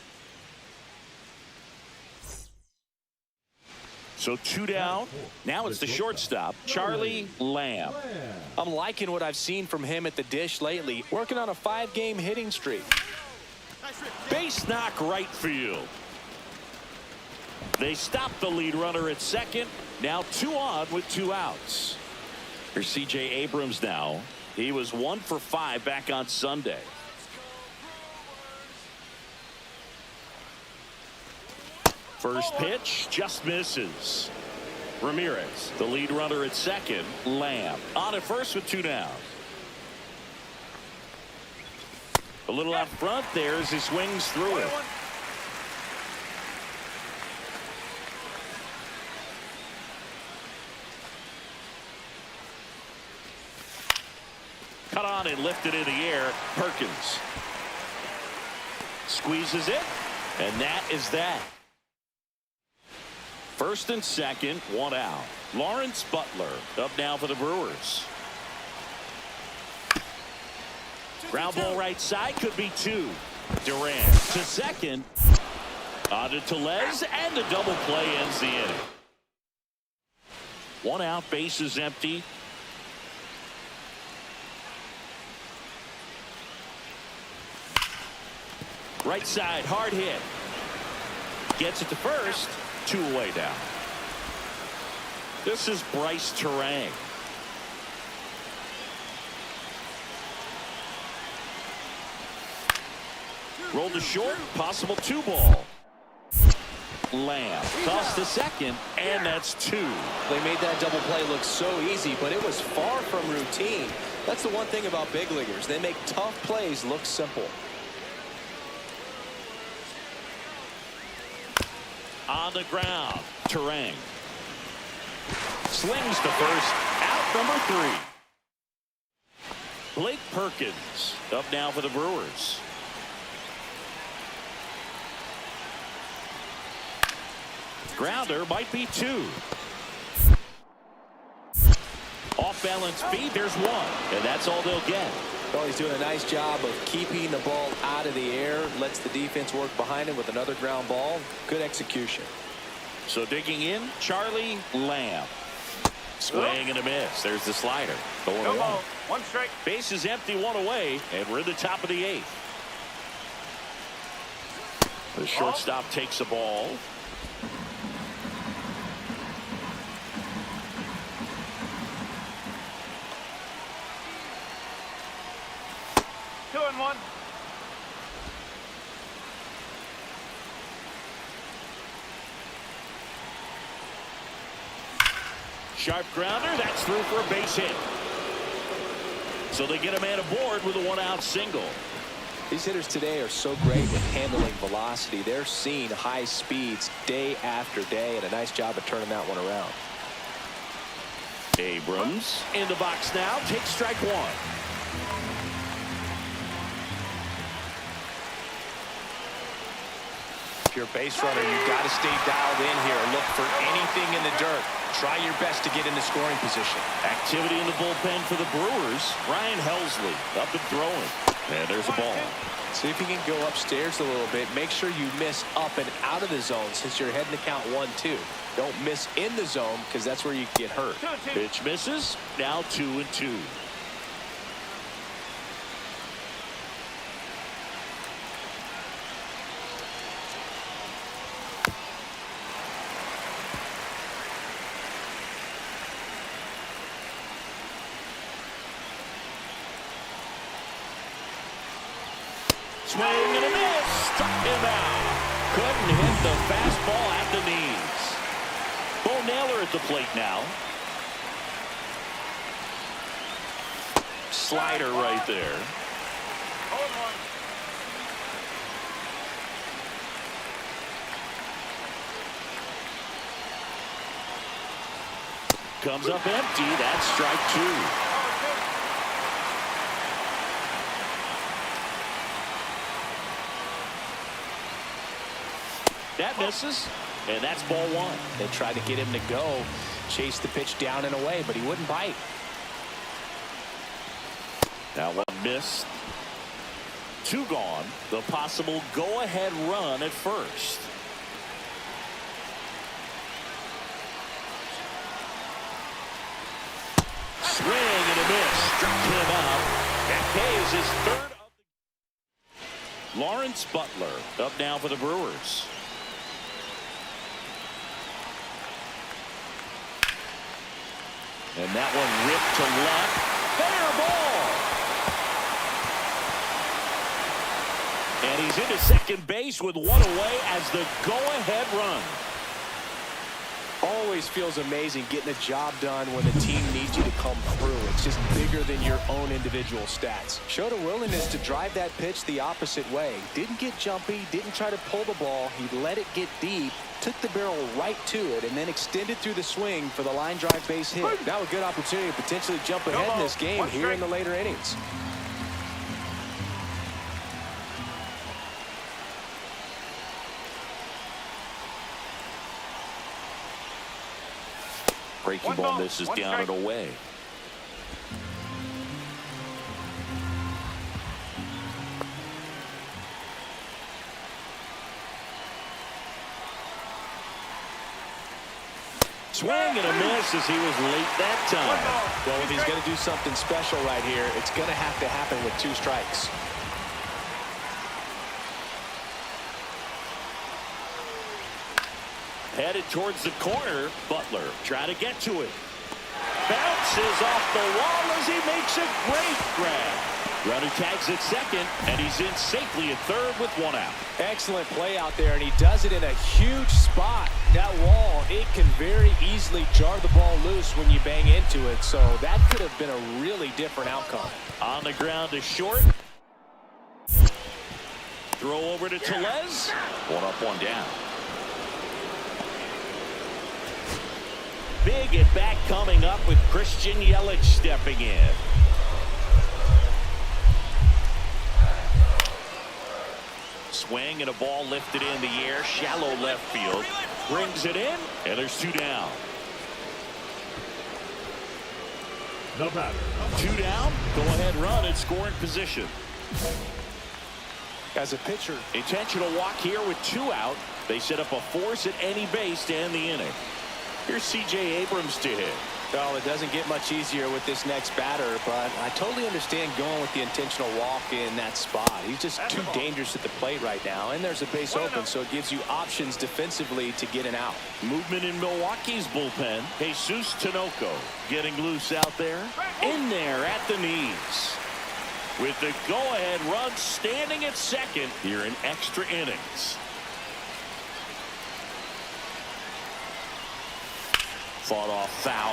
So 2 down. Now it's the shortstop, Charlie Lamb. I'm liking what I've seen from him at the dish lately, working on a 5-game hitting streak. Base knock right field. They stop the lead runner at second. Now 2 on with 2 outs. Here's C.J. Abrams now. He was 1 for 5 back on Sunday. First pitch just misses. Ramirez, the lead runner at second. Lamb on at first with 2 down. A little out front there as he swings through it. Cut on and lifted in the air. Perkins squeezes it, and that is that. First and second, 1 out. Lawrence Butler up now for the Brewers. Ground ball right side, could be 2. Durant to second. On to Tellez, and the double play ends the inning. 1 out, bases empty. Right side, hard hit. Gets it to first. 2 away down. This is Bryce Terang. Rolled to short, possible 2 ball. Lamb tossed to second, and that's 2. They made that double play look so easy, but it was far from routine. That's the one thing about big leaguers. They make tough plays look simple. On the ground, Terang slings to first, out number 3. Blake Perkins up now for the Brewers. Grounder might be 2. Off balance feed, there's 1, and that's all they'll get. Well, he's doing a nice job of keeping the ball out of the air, lets the defense work behind him with another ground ball. Good execution. So digging in, Charlie Lamb. Swing and a miss. There's the slider. The 1-1. 1 strike. Base is empty, 1 away, and we're in the top of the 8th. The shortstop takes the ball. Two and one. Sharp grounder, that's through for a base hit. So they get a man aboard with a 1-out single. These hitters today are so great with handling velocity. They're seeing high speeds day after day, and a nice job of turning that one around. Abrams in the box now, takes strike 1. If you're a base runner, you've got to stay dialed in here. Look for anything in the dirt. Try your best to get into scoring position. Activity in the bullpen for the Brewers. Ryan Helsley up and throwing. And there's a ball. See if you can go upstairs a little bit. Make sure you miss up and out of the zone since you're heading to count 1-2. Don't miss in the zone because that's where you get hurt. Pitch misses. Now 2-2. Swing and a miss. Struck him out. Couldn't hit the fastball at the knees. Bo Naylor at the plate now. Slider right there. Comes up empty. That's strike 2. That misses, and that's ball 1. They tried to get him to go, chase the pitch down and away, but he wouldn't bite. Now 1 missed. 2 gone. The possible go-ahead run at first. Swing and a miss. Struck him out. That pays his 3rd of the... Lawrence Butler up now for the Brewers. And that one ripped to left. Fair ball. And he's into second base with one away as the go-ahead run. Always feels amazing getting a job done when the team needs you to come through. It's just bigger than your own individual stats. Showed a willingness to drive that pitch the opposite way. Didn't get jumpy, didn't try to pull the ball. He let it get deep, took the barrel right to it, and then extended through the swing for the line drive base hit. Now a good opportunity to potentially jump ahead in this game here in the later innings. Breaking ball misses down and away. Swing and a miss as he was late that time. Well, if he's going to do something special right here, it's going to have to happen with 2 strikes. Headed towards the corner. Butler trying to get to it. Bounces off the wall as he makes a great grab. Runner tags at second, and he's in safely at third with 1 out. Excellent play out there, and he does it in a huge spot. That wall, it can very easily jar the ball loose when you bang into it, so that could have been a really different outcome. On the ground to short. Throw over to Tellez. 1 up, 1 down. Big at bat coming up with Christian Yelich stepping in. Swing and a ball lifted in the air. Shallow left field. Brings it in, and there's 2 down. The batter. 2 down. Go ahead run at scoring position. As a pitcher, Intentional walk here with 2 out. They set up a force at any base to end the inning. Here's C.J. Abrams to hit. well, it doesn't get much easier with this next batter, but I totally understand going with the intentional walk in that spot. He's just too dangerous at the plate right now, and there's a base open, so it gives you options defensively to get an out. Movement in Milwaukee's bullpen. Jesus Tinoco getting loose out there. In there at the knees. With the go-ahead run standing at second here in extra innings. Fought off foul.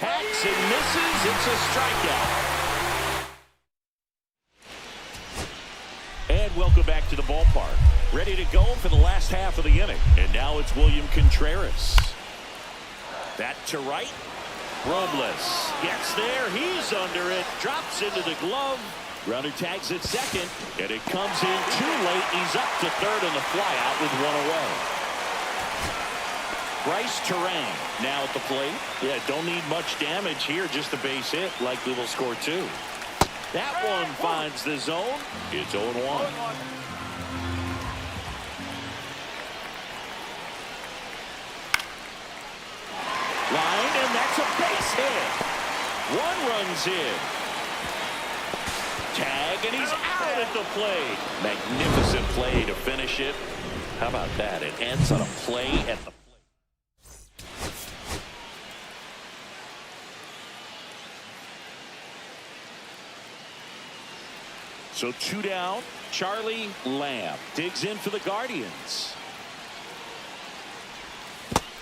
Hacks and misses. It's a strikeout. And welcome back to the ballpark. Ready to go for the last half of the inning. And now it's William Contreras. That to right. Robles gets there. He's under it. Drops into the glove. Runner tags at second. And it comes in too late. He's up to third on the fly out with one away. Bryce Terang now at the plate. Yeah, don't need much damage here. Just a base hit. Likely will score two. That one finds the zone. It's 0-1. Line, and that's a base hit. One runs in. Tag, and he's out at the plate. Magnificent play to finish it. How about that? It ends on a play at the plate. So two down. Charlie Lamb digs in for the Guardians.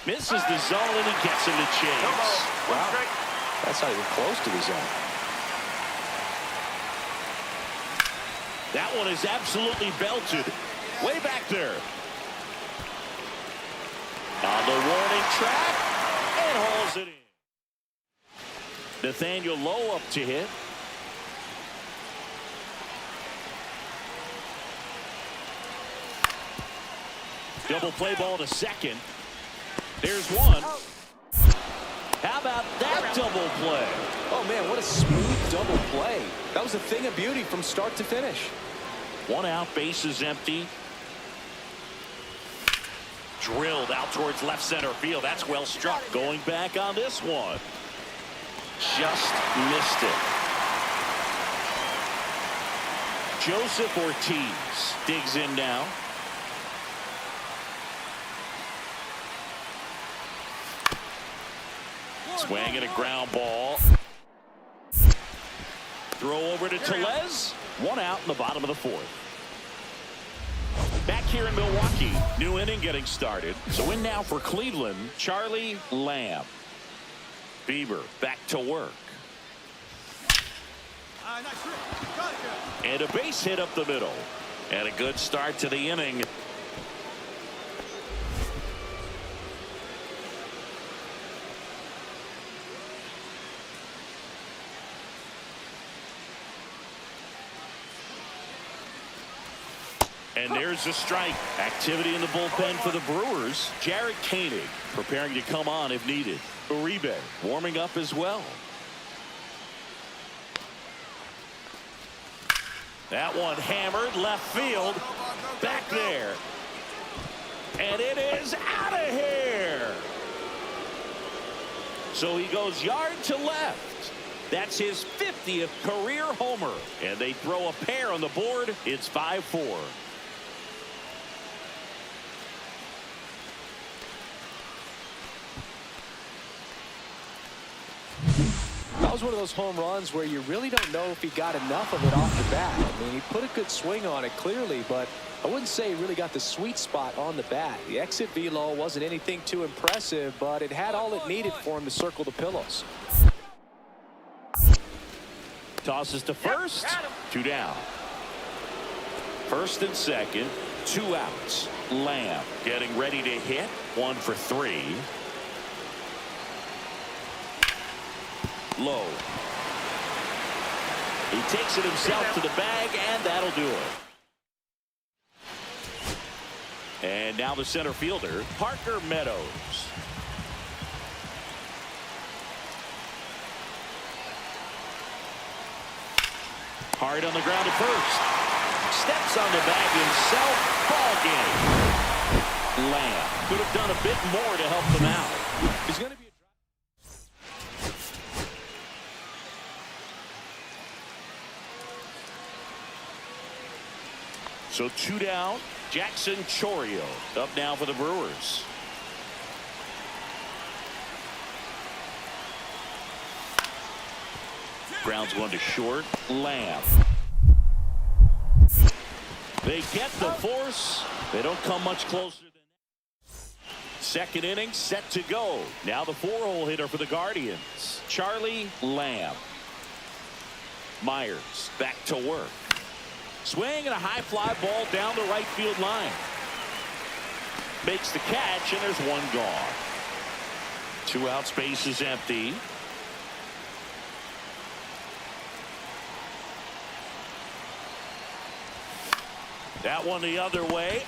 Misses the zone, and he gets him to chase. Wow. That's not even close to the zone. That one is absolutely belted. Way back there. On the warning track, and hauls it in. Nathaniel Lowe up to hit. Double play ball to second. There's one. How about that double play? Oh, man, what a smooth double play. That was a thing of beauty from start to finish. One out, bases empty. Drilled out towards left center field. That's well struck. Going back on this one. Just missed it. Joseph Ortiz digs in now. Swing and a ground ball. Throw over to Tellez. 1 out in the bottom of the 4th. Back here in Milwaukee, new inning getting started. So in now for Cleveland, Charlie Lamb. Bieber back to work. And a base hit up the middle. And a good start to the inning. And there's a strike. Activity in the bullpen for the Brewers. Jared Koenig preparing to come on if needed. Uribe warming up as well. That one hammered left field. Back there. And it is out of here. So he goes yard to left. That's his 50th career homer. And they throw a pair on the board. It's 5-4. That was one of those home runs where you really don't know if he got enough of it off the bat. I mean, he put a good swing on it clearly, but I wouldn't say he really got the sweet spot on the bat. The exit velo wasn't anything too impressive, but it had all it needed for him to circle the pillows. Tosses to first. 2 down. First and second. 2 outs. Lamb getting ready to hit. 1 for 3. Low. He takes it himself to the bag, and that'll do it. And now the center fielder, Parker Meadows. Hard on the ground at first. Steps on the bag himself. Ball game. Lamb could have done a bit more to help them out. He's going to be So 2 down. Jackson Chourio up now for the Brewers. Ground's going to short. Lamb. They get the force. They don't come much closer than that. Second inning set to go. Now the 4-hole hitter for the Guardians, Charlie Lamb. Myers back to work. Swing and a high fly ball down the right field line. Makes the catch, and there's 1 gone. 2 out, space is empty. That one the other way.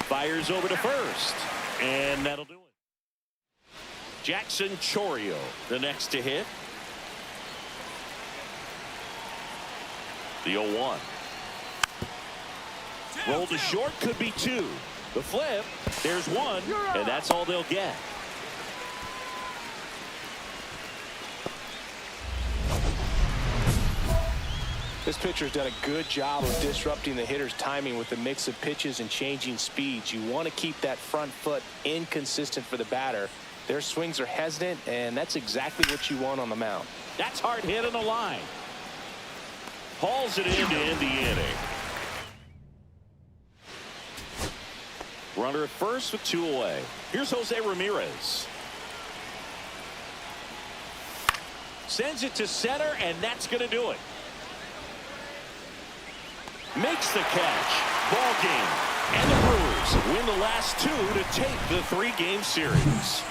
Fires over to first, and that'll do it. Jackson Chourio the next to hit. The 0-1. Roll to short, could be 2. The flip, there's 1, and that's all they'll get. This pitcher's done a good job of disrupting the hitter's timing with a mix of pitches and changing speeds. You want to keep that front foot inconsistent for the batter. Their swings are hesitant, and that's exactly what you want on the mound. That's hard hit on the line. Hauls it in to end the inning. Runner at first with 2 away. Here's Jose Ramirez. Sends it to center, and that's going to do it. Makes the catch. Ball game. And the Brewers win the last 2 to take the 3-game series.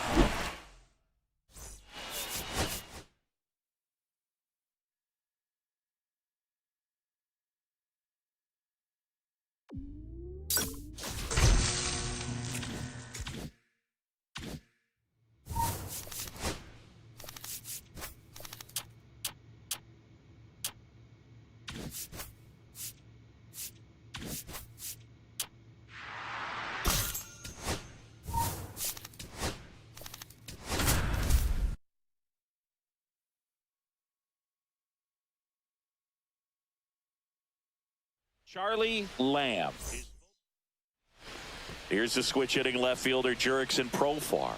Charlie Lamb. Here's the switch hitting left fielder Jurickson Profar.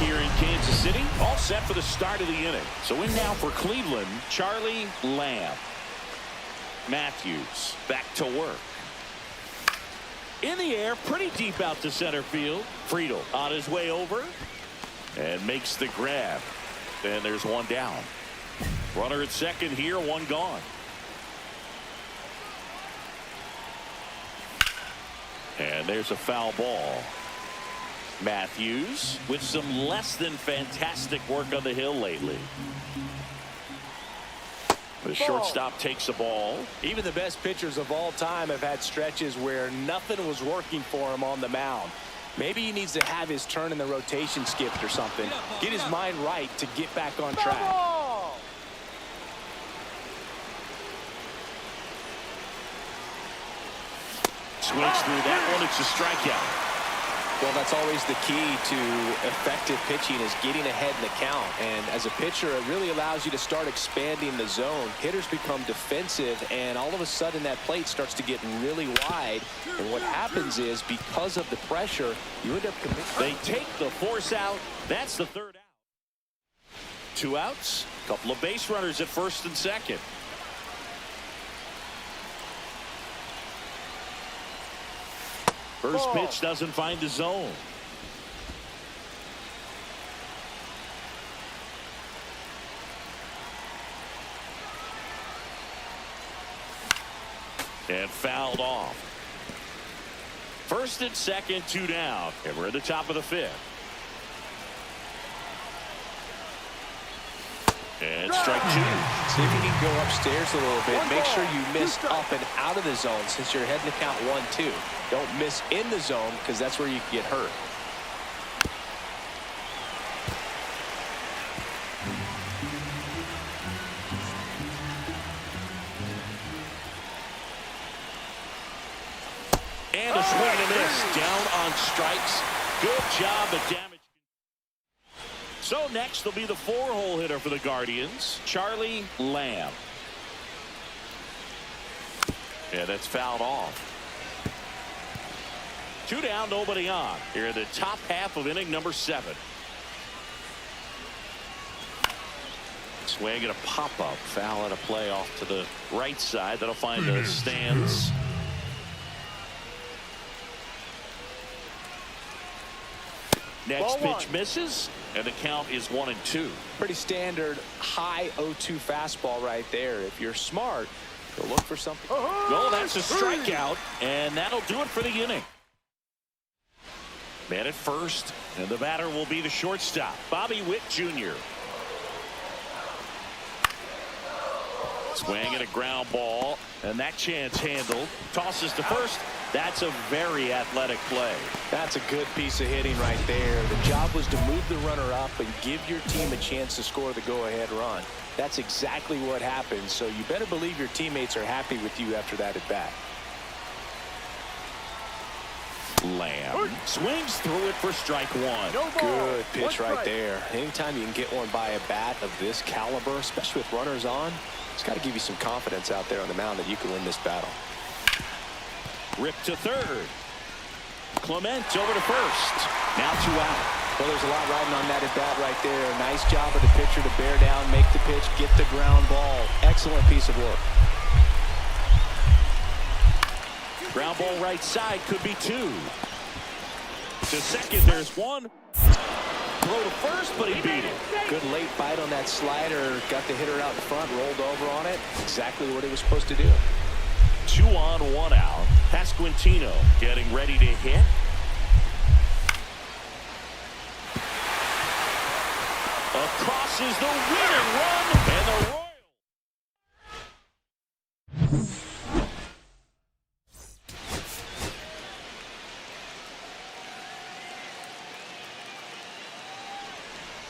here in Kansas City, all set for the start of the inning. So in now for Cleveland, Charlie Lamb. Matthews back to work. In the air, pretty deep out to center field. Friedel on his way over and makes the grab. And there's one down. Runner at second here, one gone. And there's a foul ball. Matthews with some less than fantastic work on the hill lately. The shortstop takes a ball. Even the best pitchers of all time have had stretches where nothing was working for him on the mound. Maybe he needs to have his turn in the rotation skipped or something. Get his mind right to get back on track. Swings through that one. It's a strikeout. Well, that's always the key to effective pitching, is getting ahead in the count. And as a pitcher, it really allows you to start expanding the zone. Hitters become defensive, and all of a sudden that plate starts to get really wide. And what happens is, because of the pressure, you end up committing. They take the force out. That's the third out. 2 outs. Couple of base runners at first and second. First pitch doesn't find the zone. And fouled off. First and second, 2 down. And we're at the top of the 5th. And strike 2. See if you can go upstairs a little bit. Make sure you miss up and out of the zone since you're heading to count 1-2. Don't miss in the zone, because that's where you can get hurt. And a swing and a miss. Down on strikes. Good job at damage. So next will be the 4-hole hitter for the Guardians, Charlie Lamb. Yeah, that's fouled off. 2 down, nobody on. Here in the top half of inning number 7. Swing and a pop-up. Foul at a play off to the right side. That'll find the stands. Next pitch misses, and the count is 1-2. Pretty standard high 0-2 fastball right there. If you're smart, go look for something. Well, that's a strikeout, and that'll do it for the inning. Man at first, and the batter will be the shortstop, Bobby Witt Jr. Swing and a ground ball, and that chance handled. Tosses to first. That's a very athletic play. That's a good piece of hitting right there. The job was to move the runner up and give your team a chance to score the go-ahead run. That's exactly what happened, so you better believe your teammates are happy with you after that at-bat. Lamb swings through it for strike 1. Good pitch right there. Anytime you can get one by a bat of this caliber, especially with runners on, it's got to give you some confidence out there on the mound that you can win this battle. Rip to third. Clement over to first. Now 2 out. Well, there's a lot riding on that at bat right there. Nice job of the pitcher to bear down, make the pitch, get the ground ball. Excellent piece of work. Ground ball right side, could be 2. To second, there's 1. Throw to first, but he beat it. Good late bite on that slider. Got the hitter out in front, rolled over on it. Exactly what he was supposed to do. 2 on, 1 out. Pasquantino getting ready to hit. Across is the winning run, and the Royals.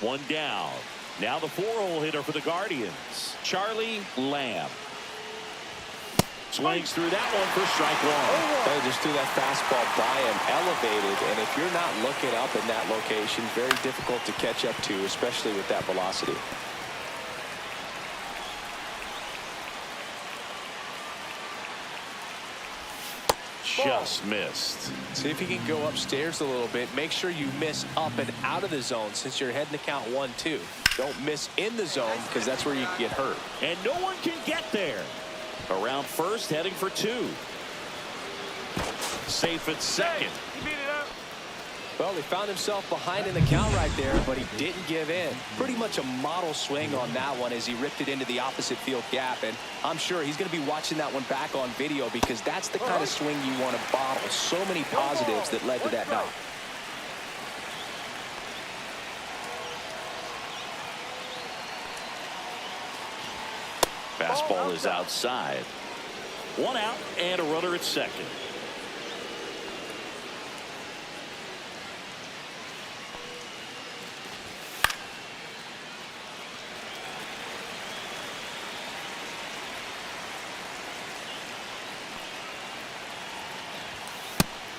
One down. Now the 4-hole hitter for the Guardians, Charlie Lamb. Swings through that one for strike 1. They just threw that fastball by him, elevated, and if you're not looking up in that location, very difficult to catch up to, especially with that velocity. just missed. See if you can go upstairs a little bit. Make sure you miss up and out of the zone since you're heading to count 1-2. Don't miss in the zone because that's where you can get hurt. And no one can get there. Around first, heading for 2. Safe at second. He beat it up. Well, he found himself behind in the count right there, but he didn't give in. Pretty much a model swing on that one as he ripped it into the opposite field gap. And I'm sure he's going to be watching that one back on video because that's the kind of swing you want to bottle. So many positives that led to that knock. Fastball is outside. 1 out and a runner at second.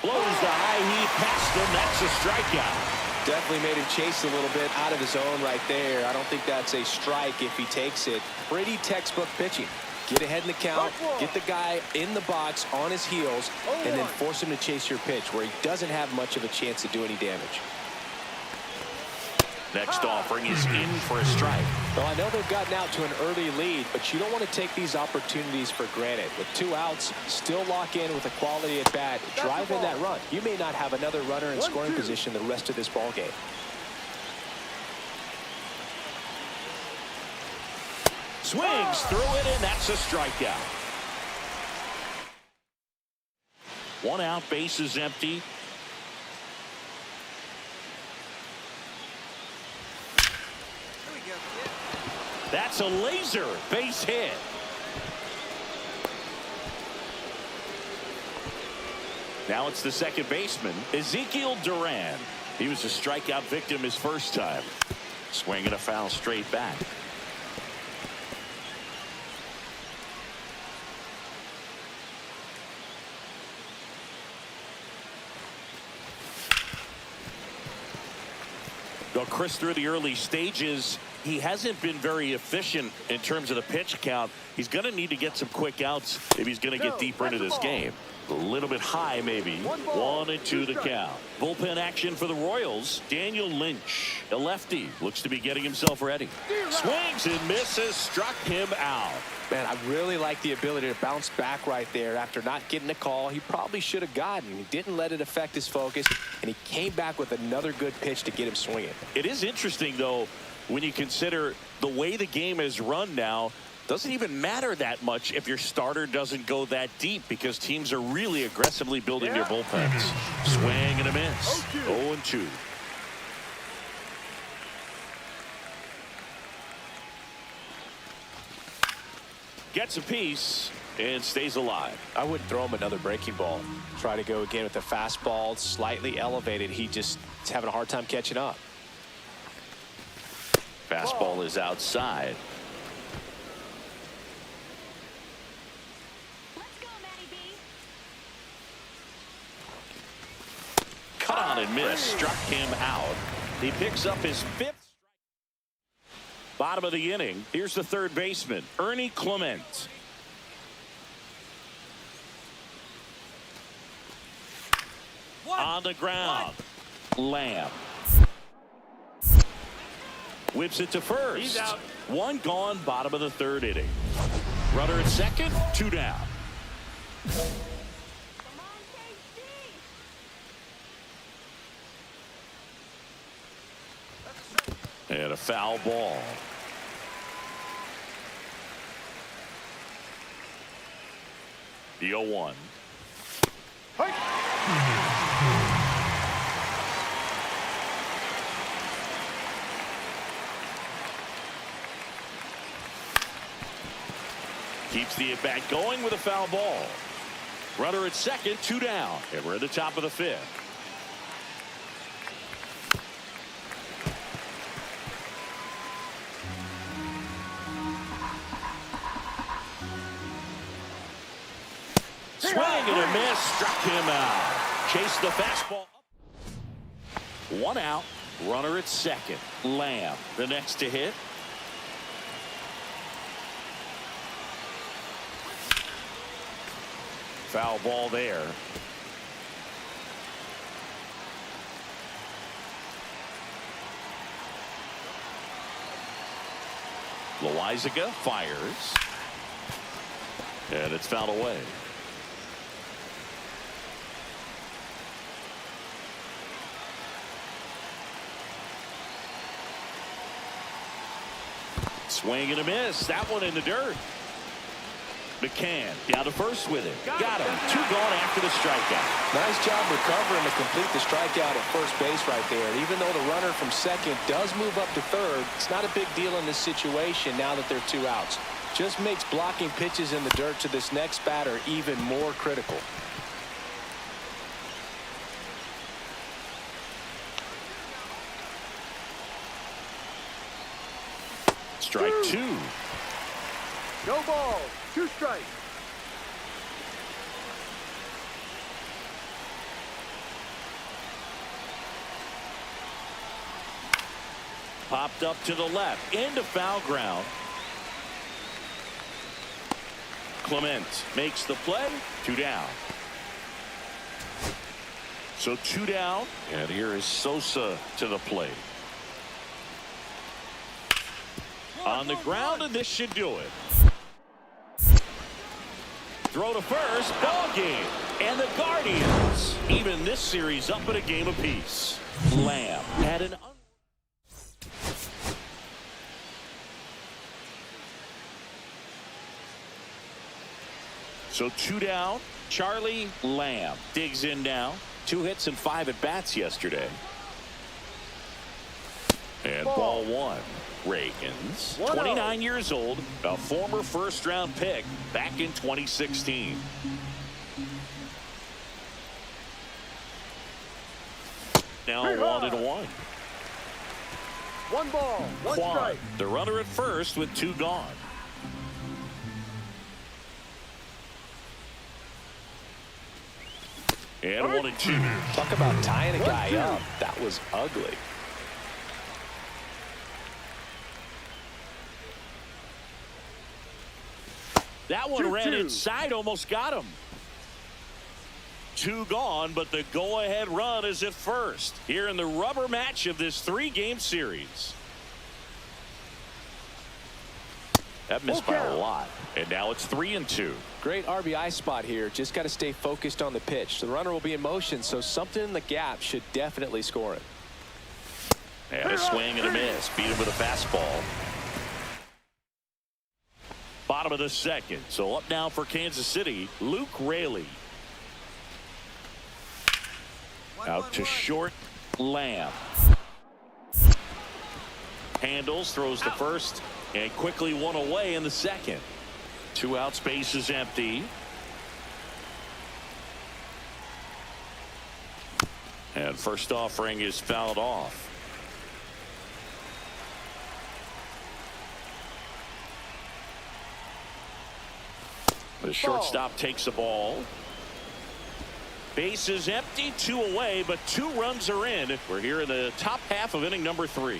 Blows the high heat past him. That's a strikeout. Definitely made him chase a little bit out of his zone right there. I don't think that's a strike if he takes it. Pretty textbook pitching. Get ahead in the count, get the guy in the box on his heels, and then force him to chase your pitch where he doesn't have much of a chance to do any damage. Next offering is in for a strike. Well, I know they've gotten out to an early lead, but you don't want to take these opportunities for granted. With 2 outs, still lock in with a quality at bat, drive in that run. You may not have another runner in scoring position the rest of this ball game. Swings through it, and that's a strikeout. 1 out, base is empty. That's a laser base hit. Now it's the second baseman, Ezekiel Duran. He was a strikeout victim his first time. Swinging a foul straight back. Well, Chris, through the early stages, he hasn't been very efficient in terms of the pitch count. He's going to need to get some quick outs if he's going to get deeper into this game. A little bit high, maybe. 1-2 the count. Bullpen action for the Royals. Daniel Lynch, a lefty, looks to be getting himself ready. Swings and misses, struck him out. Man, I really like the ability to bounce back right there after not getting a call he probably should have gotten. He didn't let it affect his focus, and he came back with another good pitch to get him swinging. It is interesting, though, when you consider the way the game is run now. Doesn't even matter that much if your starter doesn't go that deep because teams are really aggressively building their bullpens. Swing and a miss. 0-2. Gets a piece and stays alive. I wouldn't throw him another breaking ball. Try to go again with the fastball, slightly elevated. He just is having a hard time catching up. Fastball is outside. Cut on and miss. Struck him out. He picks up his 5th. Bottom of the inning. Here's the third baseman, Ernie Clement. On the ground. Lamb. Whips it to first. He's out. 1 gone, bottom of the 3rd inning. Runner at second, 2 down. And a foul ball. The 0-1. Keeps the at-bat going with a foul ball. Runner at second, 2 down. And we're at the top of the 5th. Swing and a miss, struck him out. Chased the fastball. 1 out, runner at second. Lamb, the next to hit. Foul ball there. Loizaga fires. And it's fouled away. Swing and a miss. That one in the dirt. McCann down to first with it. Got him. 2 gone after the strikeout. Nice job recovering to complete the strikeout at first base right there. Even though the runner from second does move up to third, it's not a big deal in this situation now that there are 2 outs. Just makes blocking pitches in the dirt to this next batter even more critical. Strike 2. No ball. 2 strikes. Popped up to the left into foul ground. Clement makes the play. 2 down. So 2 down, and here is Sosa to the plate. On the ground, and this should do it. Throw to first, ball game. And the Guardians even this series up at a game apiece. Lamb had an So 2 down. Charlie Lamb digs in now. 2 hits and 5 at bats yesterday. And ball 1. Reagans, 29 years old, a former first-round pick back in 2016. Now 1-1. 1 ball, 1 strike. The runner at first with 2 gone. And 1-2. Talk about tying a guy up. That was ugly. That one ran inside, almost got him. 2 gone, but the go-ahead run is at first here in the rubber match of this 3-game series. That missed by a lot, and now it's 3-2. Great RBI spot here. Just got to stay focused on the pitch. The runner will be in motion, so something in the gap should definitely score it. And a swing and a miss. Beat him with a fastball. Bottom of the second. So up now for Kansas City, Luke Raley. Out to short, Lamb. Handles, throws to first, and quickly 1 away in the second. 2 outs, base is empty. And first offering is fouled off. The shortstop takes the ball. Base is empty, 2 away, but 2 runs are in. We're here in the top half of inning number 3.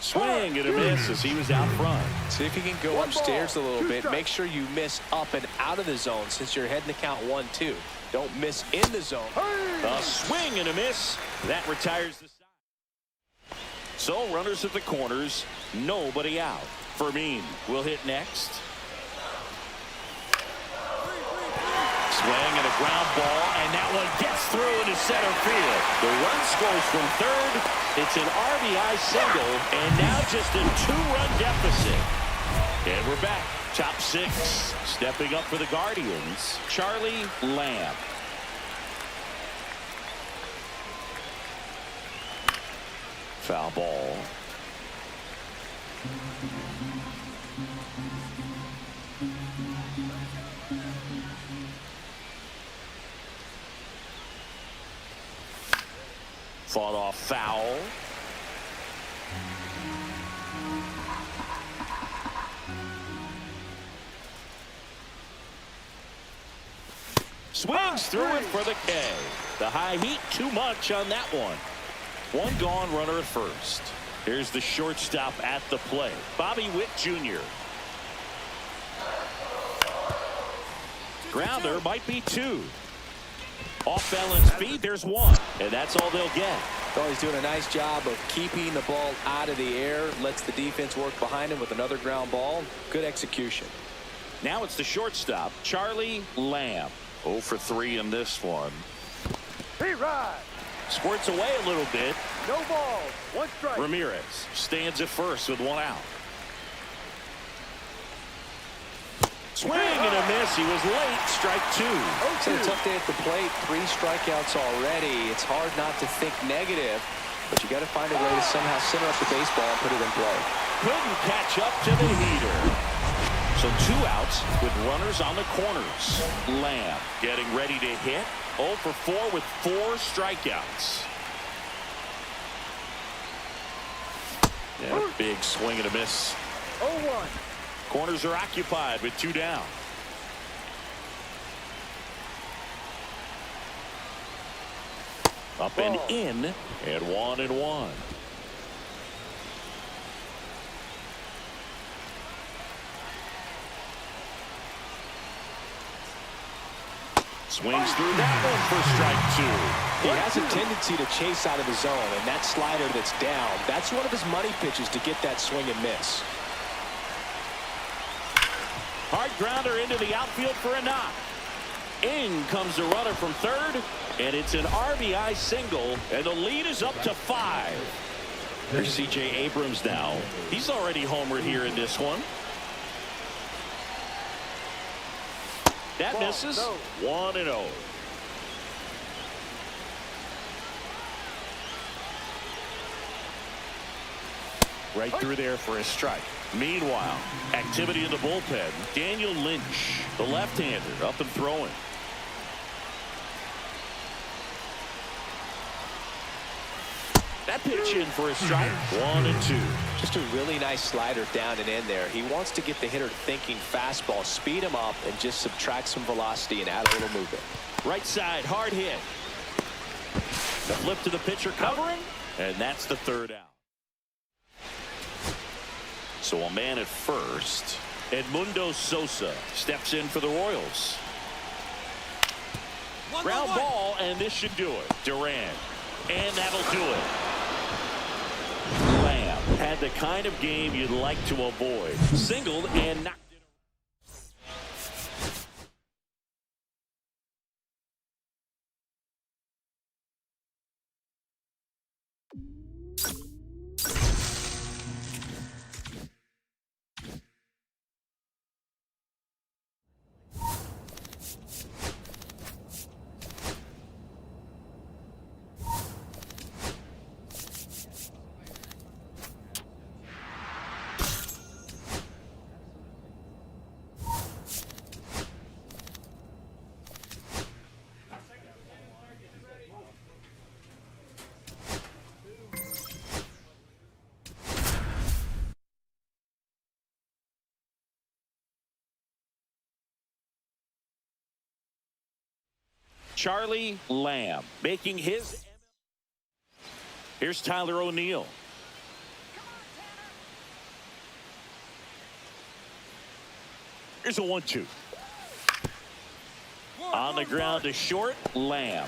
Swing and a miss as he was out front. See if you can go upstairs a little bit. Make sure you miss up and out of the zone since you're heading to count 1-2. Don't miss in the zone. A swing and a miss. That retires the side. So runners at the corners, nobody out. Fermin will hit next. Swing and a ground ball, and that one gets through into center field. The run scores from third. It's an RBI single, and now just a 2-run deficit. And we're back. Top 6. Stepping up for the Guardians, Charlie Lamb. Foul ball. Fought off foul. Swings through it for the K. The high heat too much on that one. 1 gone, runner at first. Here's the shortstop at the plate, Bobby Witt Jr. Grounder might be 2. Off balance beat, there's 1, and that's all they'll get. Well, he's doing a nice job of keeping the ball out of the air, lets the defense work behind him with another ground ball. Good execution. Now it's the shortstop, Charlie Lamb. 0 for 3 in this one. Ride. Squirts away a little bit. No ball. 1 strike. Ramirez stands at first with 1 out. Swing and a miss. He was late. Strike 2. It's a tough day at the plate. 3 strikeouts already. It's hard not to think negative, but you got to find a way to somehow center up the baseball and put it in play. Couldn't catch up to the heater. So 2 outs with runners on the corners. Lamb getting ready to hit. 0 for 4 with 4 strikeouts. Yeah, big swing and a miss. 0-1. Corners are occupied with 2 down. Up and in, and 1-1. Swings through that one for strike 2. He has a tendency to chase out of the zone, and that slider that's down, that's one of his money pitches to get that swing and miss. Hard grounder into the outfield for a knock. In comes the runner from third, and it's an RBI single, and the lead is up to 5. Here's C.J. Abrams now. He's already homered here in this one. That misses. 1-0. Right through there for a strike. Meanwhile, activity in the bullpen. Daniel Lynch, the left-hander, up and throwing. That pitch in for a strike. 1-2. Just a really nice slider down and in there. He wants to get the hitter thinking fastball, speed him up, and just subtract some velocity and add a little movement. Right side, hard hit. The flip to the pitcher covering, and that's the 3rd out. So a man at first. Edmundo Sosa steps in for the Royals. Ground ball, and this should do it. Duran, and that'll do it. Lamb had the kind of game you'd like to avoid. Singled and knocked. Charlie Lamb making his. Here's Tyler O'Neill. Here's a 1-2. On the ground to short, Lamb.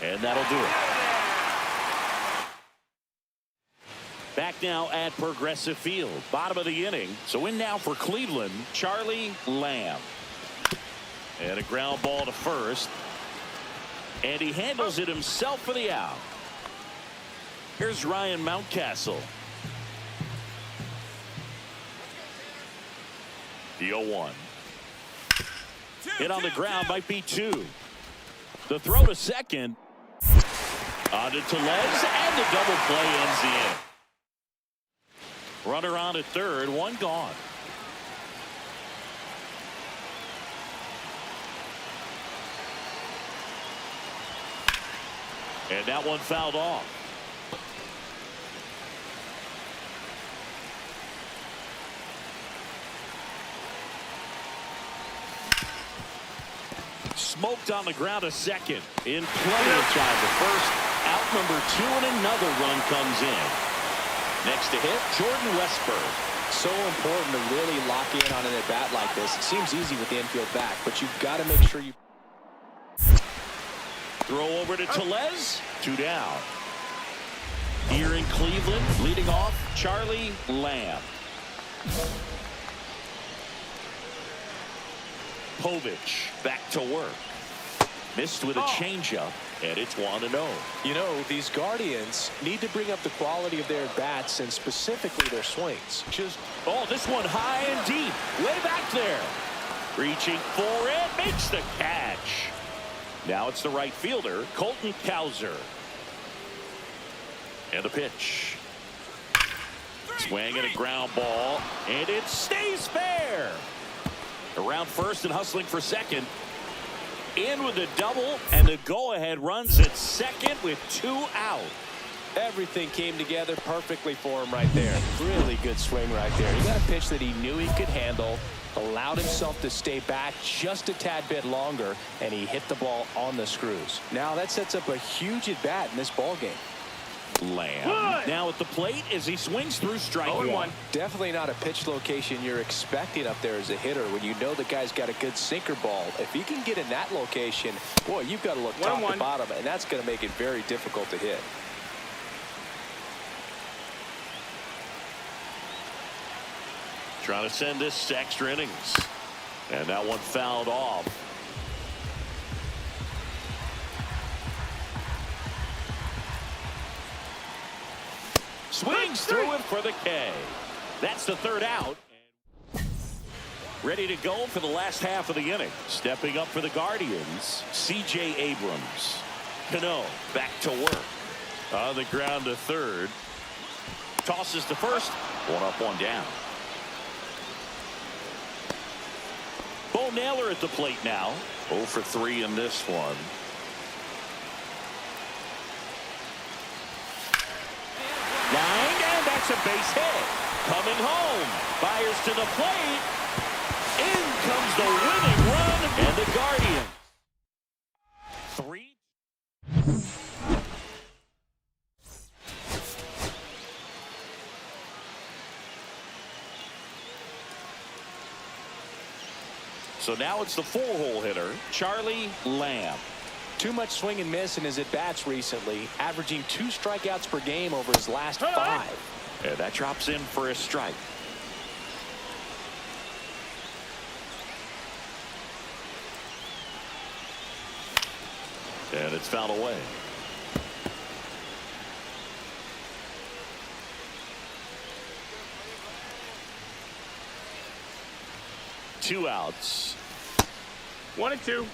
And that'll do it. Back now at Progressive Field, bottom of the inning. So in now for Cleveland, Charlie Lamb. And a ground ball to first. And he handles it himself for the out. Here's Ryan Mountcastle. The 0-1. Hit on the ground might be 2. The throw to second. On to Tellez, and the double play ends the inning. Runner on at third, 1 gone. And that one fouled off. Smoked on the ground to second. In plenty of time to first. Out number 2, and another run comes in. Next to hit, Jordan Westburg. So important to really lock in on an at-bat like this. It seems easy with the infield back, but you've got to make sure you. Throw over to Tellez. 2 down. Here in Cleveland, leading off, Charlie Lamb. Povich back to work. Missed with a changeup, and it's 1-0. You know, these Guardians need to bring up the quality of their bats and specifically their swings. This one high and deep, way back there. Reaching for it, makes the catch. Now it's the right fielder, Colton Cowser. And the pitch. Swing and a ground ball, and it stays fair. Around first and hustling for second. In with a double, and the go-ahead runs at second with 2 out. Everything came together perfectly for him right there. Really good swing right there. He got a pitch that he knew he could handle, allowed himself to stay back just a tad bit longer, and he hit the ball on the screws. Now that sets up a huge at-bat in this ball game. Lamb now at the plate as he swings through strike one. Definitely not a pitch location you're expecting up there as a hitter when you know the guy's got a good sinker ball. If he can get in that location, boy, you've got to look top to bottom, and that's going to make it very difficult to hit. Trying to send this to extra innings. And that one fouled off. Swings through it for the K. That's the 3rd out. Ready to go for the last half of the inning. Stepping up for the Guardians, C.J. Abrams. Cano back to work. On the ground to third. Tosses to first. 1 up, 1 down. Bo Naylor at the plate now. 0 for 3 in this one. Line, and that's a base hit. Coming home. Fires to the plate. In comes the winning run, and the Guardians. 3. So now it's the 4-hole hitter, Charlie Lamb. Too much swing and miss in his at-bats recently, averaging 2 strikeouts per game over his last 5. And that drops in for a strike. And it's fouled away. Two outs. 1-2.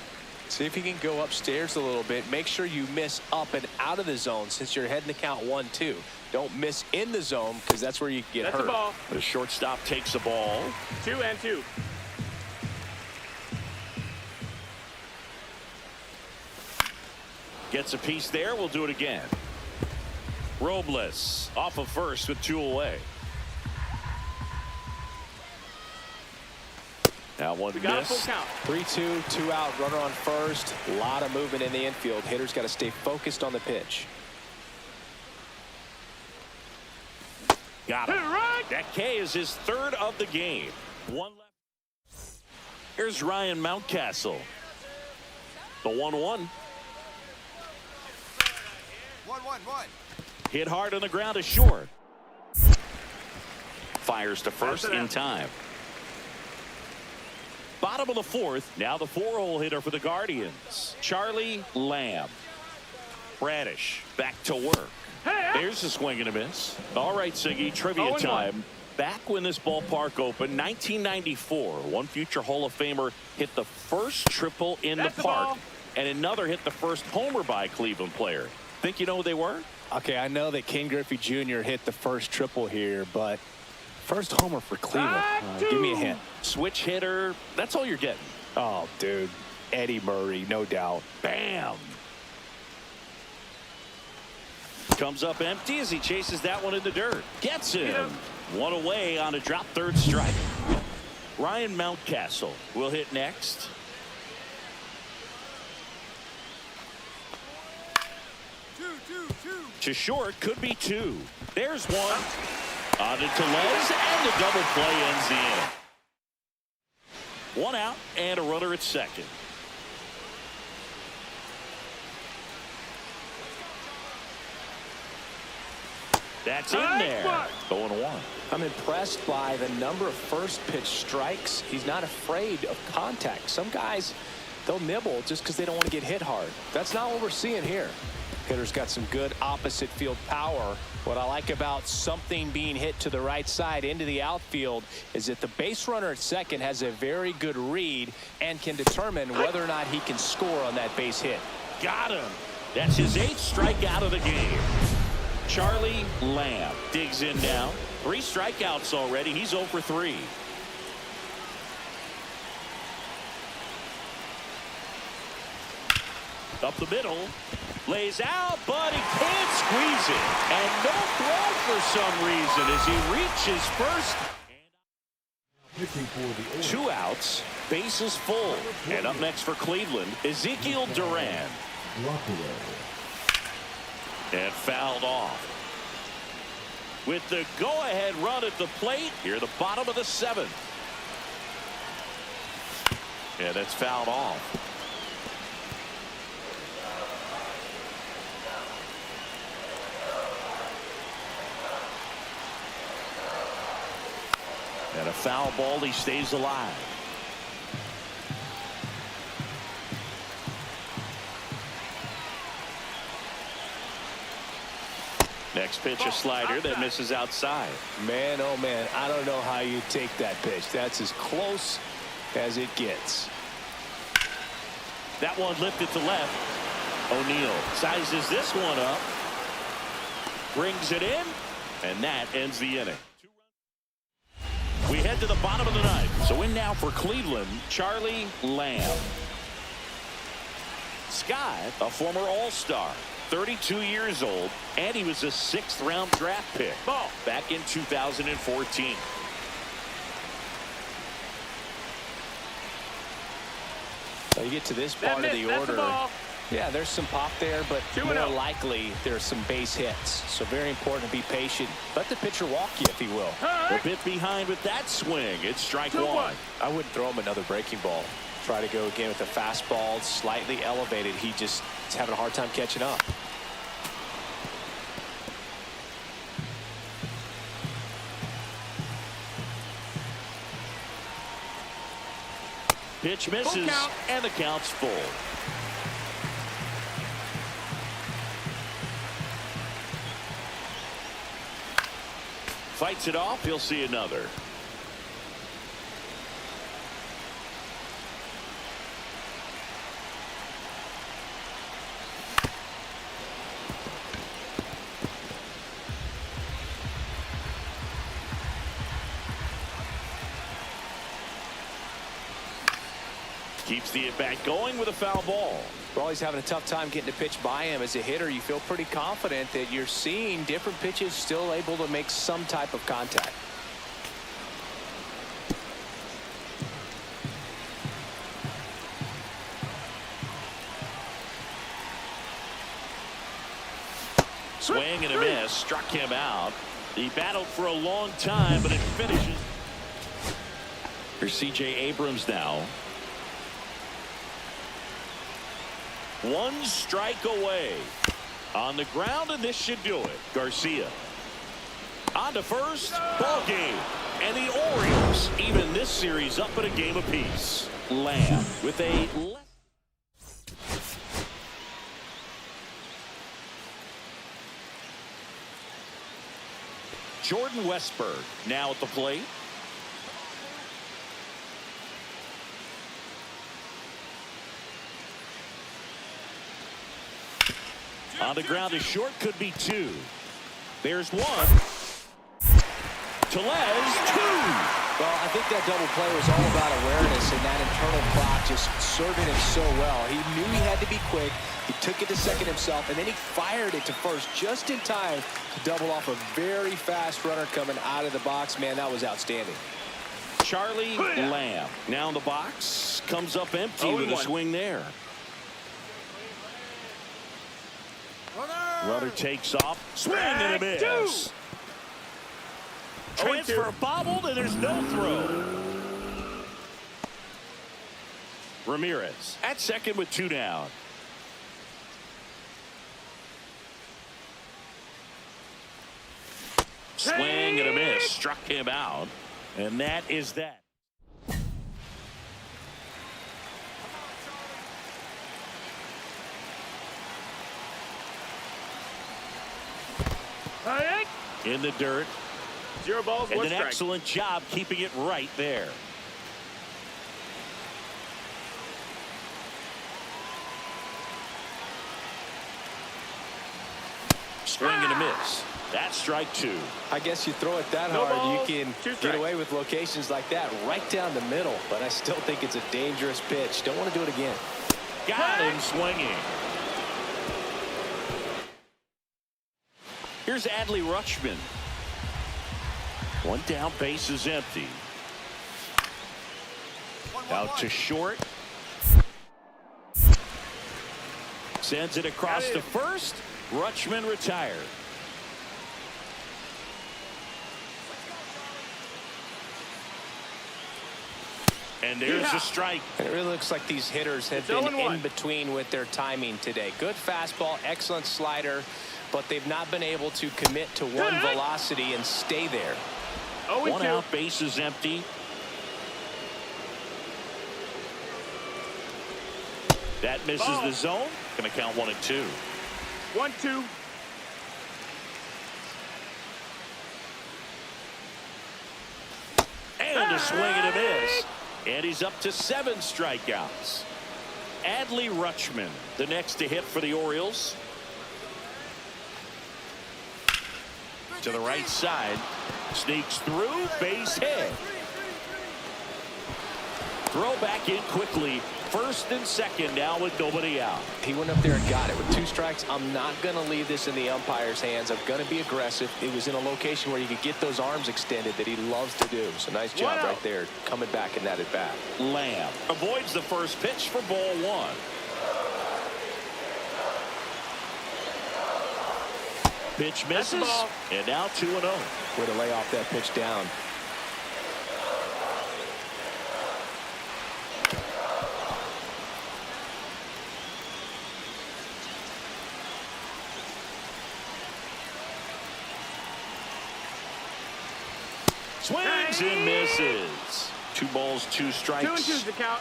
See if you can go upstairs a little bit. Make sure you miss up and out of the zone since you're heading to count 1-2. Don't miss in the zone because that's where you get hurt. That's a ball. The shortstop takes the ball. 2-2. Gets a piece there. We'll do it again. Robles off of first with 2 away. Now one we got miss. a full count. 3-2, 2 out, runner on first. A lot of movement in the infield. Hitters got to stay focused on the pitch. Got him. That K is his 3rd of the game. 1 left. Here's Ryan Mountcastle. The 1-1. 1-1-1. Hit hard on the ground to short. Fires to first in time. Bottom of the 4th. Now the 4-hole hitter for the Guardians, Charlie Lamb. Bradish back to work. There's a swing and a miss. All right, Siggy, trivia time. Back when this ballpark opened, 1994, one future Hall of Famer hit the first triple in the park, and another hit the first homer by a Cleveland player. Think you know who they were? Okay, I know that Ken Griffey Jr. hit the first triple here, but first homer for Cleveland. Give me a hint. Switch hitter. That's all you're getting. Oh, dude. Eddie Murray, no doubt. Bam. Comes up empty as he chases that one in the dirt. Gets him. 1 away on a drop 3rd strike. Ryan Mountcastle will hit next. To short, could be 2. There's 1. On to Tellez, and the double play ends the inning. 1 out and a runner at second. That's in there. 0-1. I'm impressed by the number of first pitch strikes. He's not afraid of contact. Some guys, they'll nibble just because they don't want to get hit hard. That's not what we're seeing here. Hitter's got some good opposite field power. What I like about something being hit to the right side into the outfield is that the base runner at second has a very good read and can determine whether or not he can score on that base hit. Got him. That's his 8th strikeout of the game. Charlie Lamb digs in now. 3 strikeouts already. He's 0 for 3. Up the middle. Lays out, but he can't squeeze it. And no throw for some reason as he reaches first. Pitching for the 2 outs. Bases full. And up next for Cleveland, Ezekiel Duran. And fouled off. With the go-ahead run at the plate, here the bottom of the 7th. And that's fouled off. And a foul ball, he stays alive. Next pitch, a slider that misses outside. Man, oh man, I don't know how you take that pitch. That's as close as it gets. That one lifted to left. O'Neill sizes this one up. Brings it in. And that ends the inning. We head to the bottom of the 9th. So in now for Cleveland, Charlie Lamb. Scott, a former All-Star, 32 years old, and he was a 6th-round draft pick back in 2014. So you get to this part of the order. Yeah, there's some pop there, but more likely there's some base hits. So very important to be patient. Let the pitcher walk you, if he will. A bit behind with that swing. It's strike 1. I wouldn't throw him another breaking ball. Try to go again with the fastball, slightly elevated. He just is having a hard time catching up. Pitch misses, and the count's full. Fights it off. He'll see another. Keeps the at-bat going with a foul ball. Well, he's having a tough time getting a pitch by him. As a hitter, you feel pretty confident that you're seeing different pitches still able to make some type of contact. Swing and a miss. Struck him out. He battled for a long time, but it finishes. Here's C.J. Abrams now. 1 strike away. On the ground, and this should do it. Garcia. On to first. Ball game. And the Orioles even this series up at a game apiece. Lamb with a left. Jordan Westberg now at the plate. On the ground is short, could be 2. There's 1. Tellez, 2. Well, I think that double play was all about awareness and that internal clock just serving him so well. He knew he had to be quick. He took it to second himself, and then he fired it to first just in time to double off a very fast runner coming out of the box. Man, that was outstanding. Charlie Lamb now in the box. Comes up empty with a swing there. Runner takes off. Swing and a miss. Transfer bobbled, and there's no throw. Ramirez at second with 2 down. Swing and a miss. Struck him out. And that is that. In the dirt. 0 balls, and 1 an strike. excellent job keeping it right there. Swing and a miss. That's strike 2. I guess you throw it that hard, you can get away with locations like that right down the middle. But I still think it's a dangerous pitch. Don't want to do it again. Got him swinging. Here's Adley Rutschman. 1 down, base is empty. Out to short. Sends it across to first. Rutschman retired. And there's a strike. And it really looks like these hitters have been in between with their timing today. Good fastball, excellent slider, but they've not been able to commit to one velocity and stay there. 1 out, base is empty. That misses the zone. Going to count 1 and 2. 1-2. And a swing and a miss. And he's up to 7 strikeouts. Adley Rutschman, the next to hit for the Orioles. To the right side. Sneaks through, base hit. Throw back in quickly. First and second now with nobody out. He went up there and got it. With 2 strikes, I'm not going to leave this in the umpire's hands. I'm going to be aggressive. It was in a location where you could get those arms extended that he loves to do. So nice job right there, coming back in that at bat. Lamb avoids the first pitch for ball 1. Pitch misses, and now 2-0. Way to lay off that pitch down. Swings and misses. 2 balls, 2 strikes. 2 and 2's the count.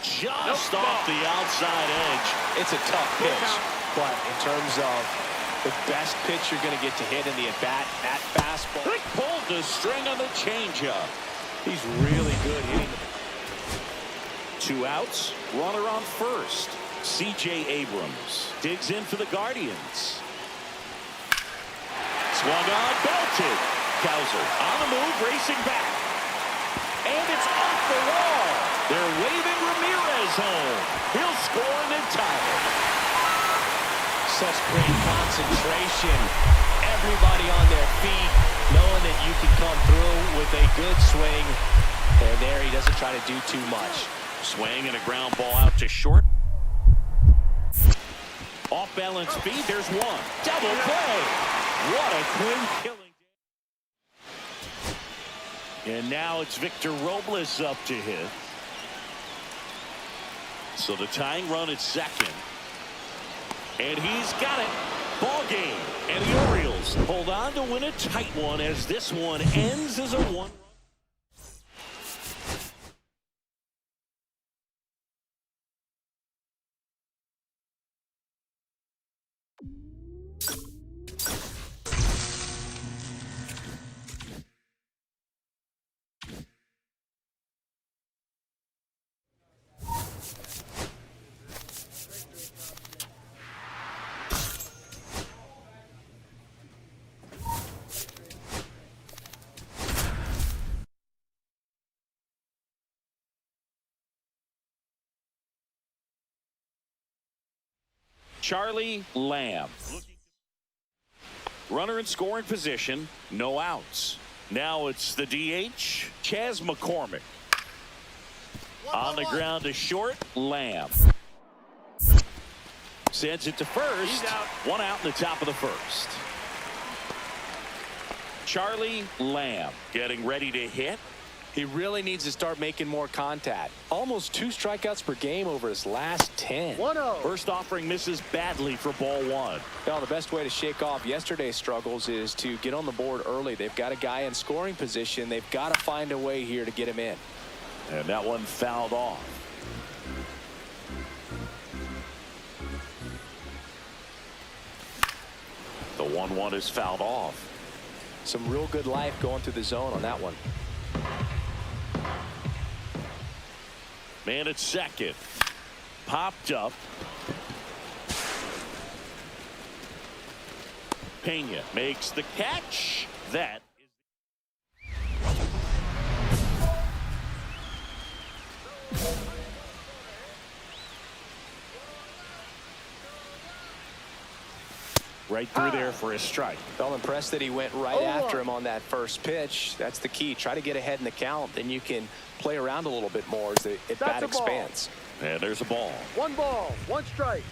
Just off the outside edge. It's a tough pitch, but in terms of the best pitch you're going to get to hit in the at-bat, that fastball. Pulled the string on the changeup. He's really good hitting. 2 outs, runner on first. C.J. Abrams digs in for the Guardians. Swung on, belted. Cowser on the move, racing back. And it's off the wall. They're waving Ramirez home. He'll score and tie it. Such great concentration. Everybody on their feet, knowing that you can come through with a good swing. And there he doesn't try to do too much. Swing and a ground ball out to short. Off balance speed, there's 1. Double play. What a clean killing. And now it's Victor Robles up to hit. So the tying run at second. And he's got it. Ball game. And the Orioles hold on to win a tight one as this one ends as a 1. Charlie Lamb. Runner in scoring position, no outs. Now it's the DH, Chas McCormick. On the ground to short, Lamb. Sends it to first. 1 out in the top of the first. Charlie Lamb getting ready to hit. He really needs to start making more contact. Almost 2 strikeouts per game over his last 10. 1-0. First offering misses badly for ball 1. Well, the best way to shake off yesterday's struggles is to get on the board early. They've got a guy in scoring position. They've got to find a way here to get him in. And that one fouled off. The 1-1 is fouled off. Some real good life going through the zone on that one. Man at second. Popped up. Pena makes the catch. That right through there for his strike. Felt impressed that he went right after him on that first pitch. That's the key. Try to get ahead in the count. Then you can play around a little bit more as the at-bat expands. And there's a ball. 1 ball, 1 strike.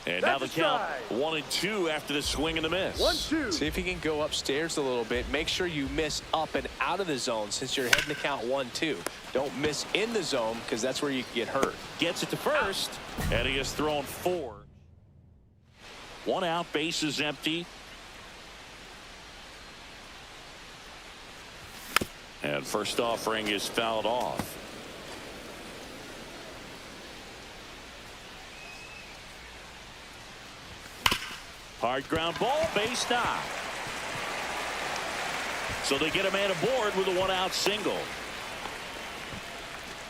And now the count 1-2 after the swing and the miss. 1-2. See if he can go upstairs a little bit. Make sure you miss up and out of the zone since you're heading the count 1-2. Don't miss in the zone because that's where you can get hurt. Gets it to first, and he has thrown 4. 1 out, bases empty. And first offering is fouled off. Hard ground ball, base knock. So they get a man aboard with a 1-out single.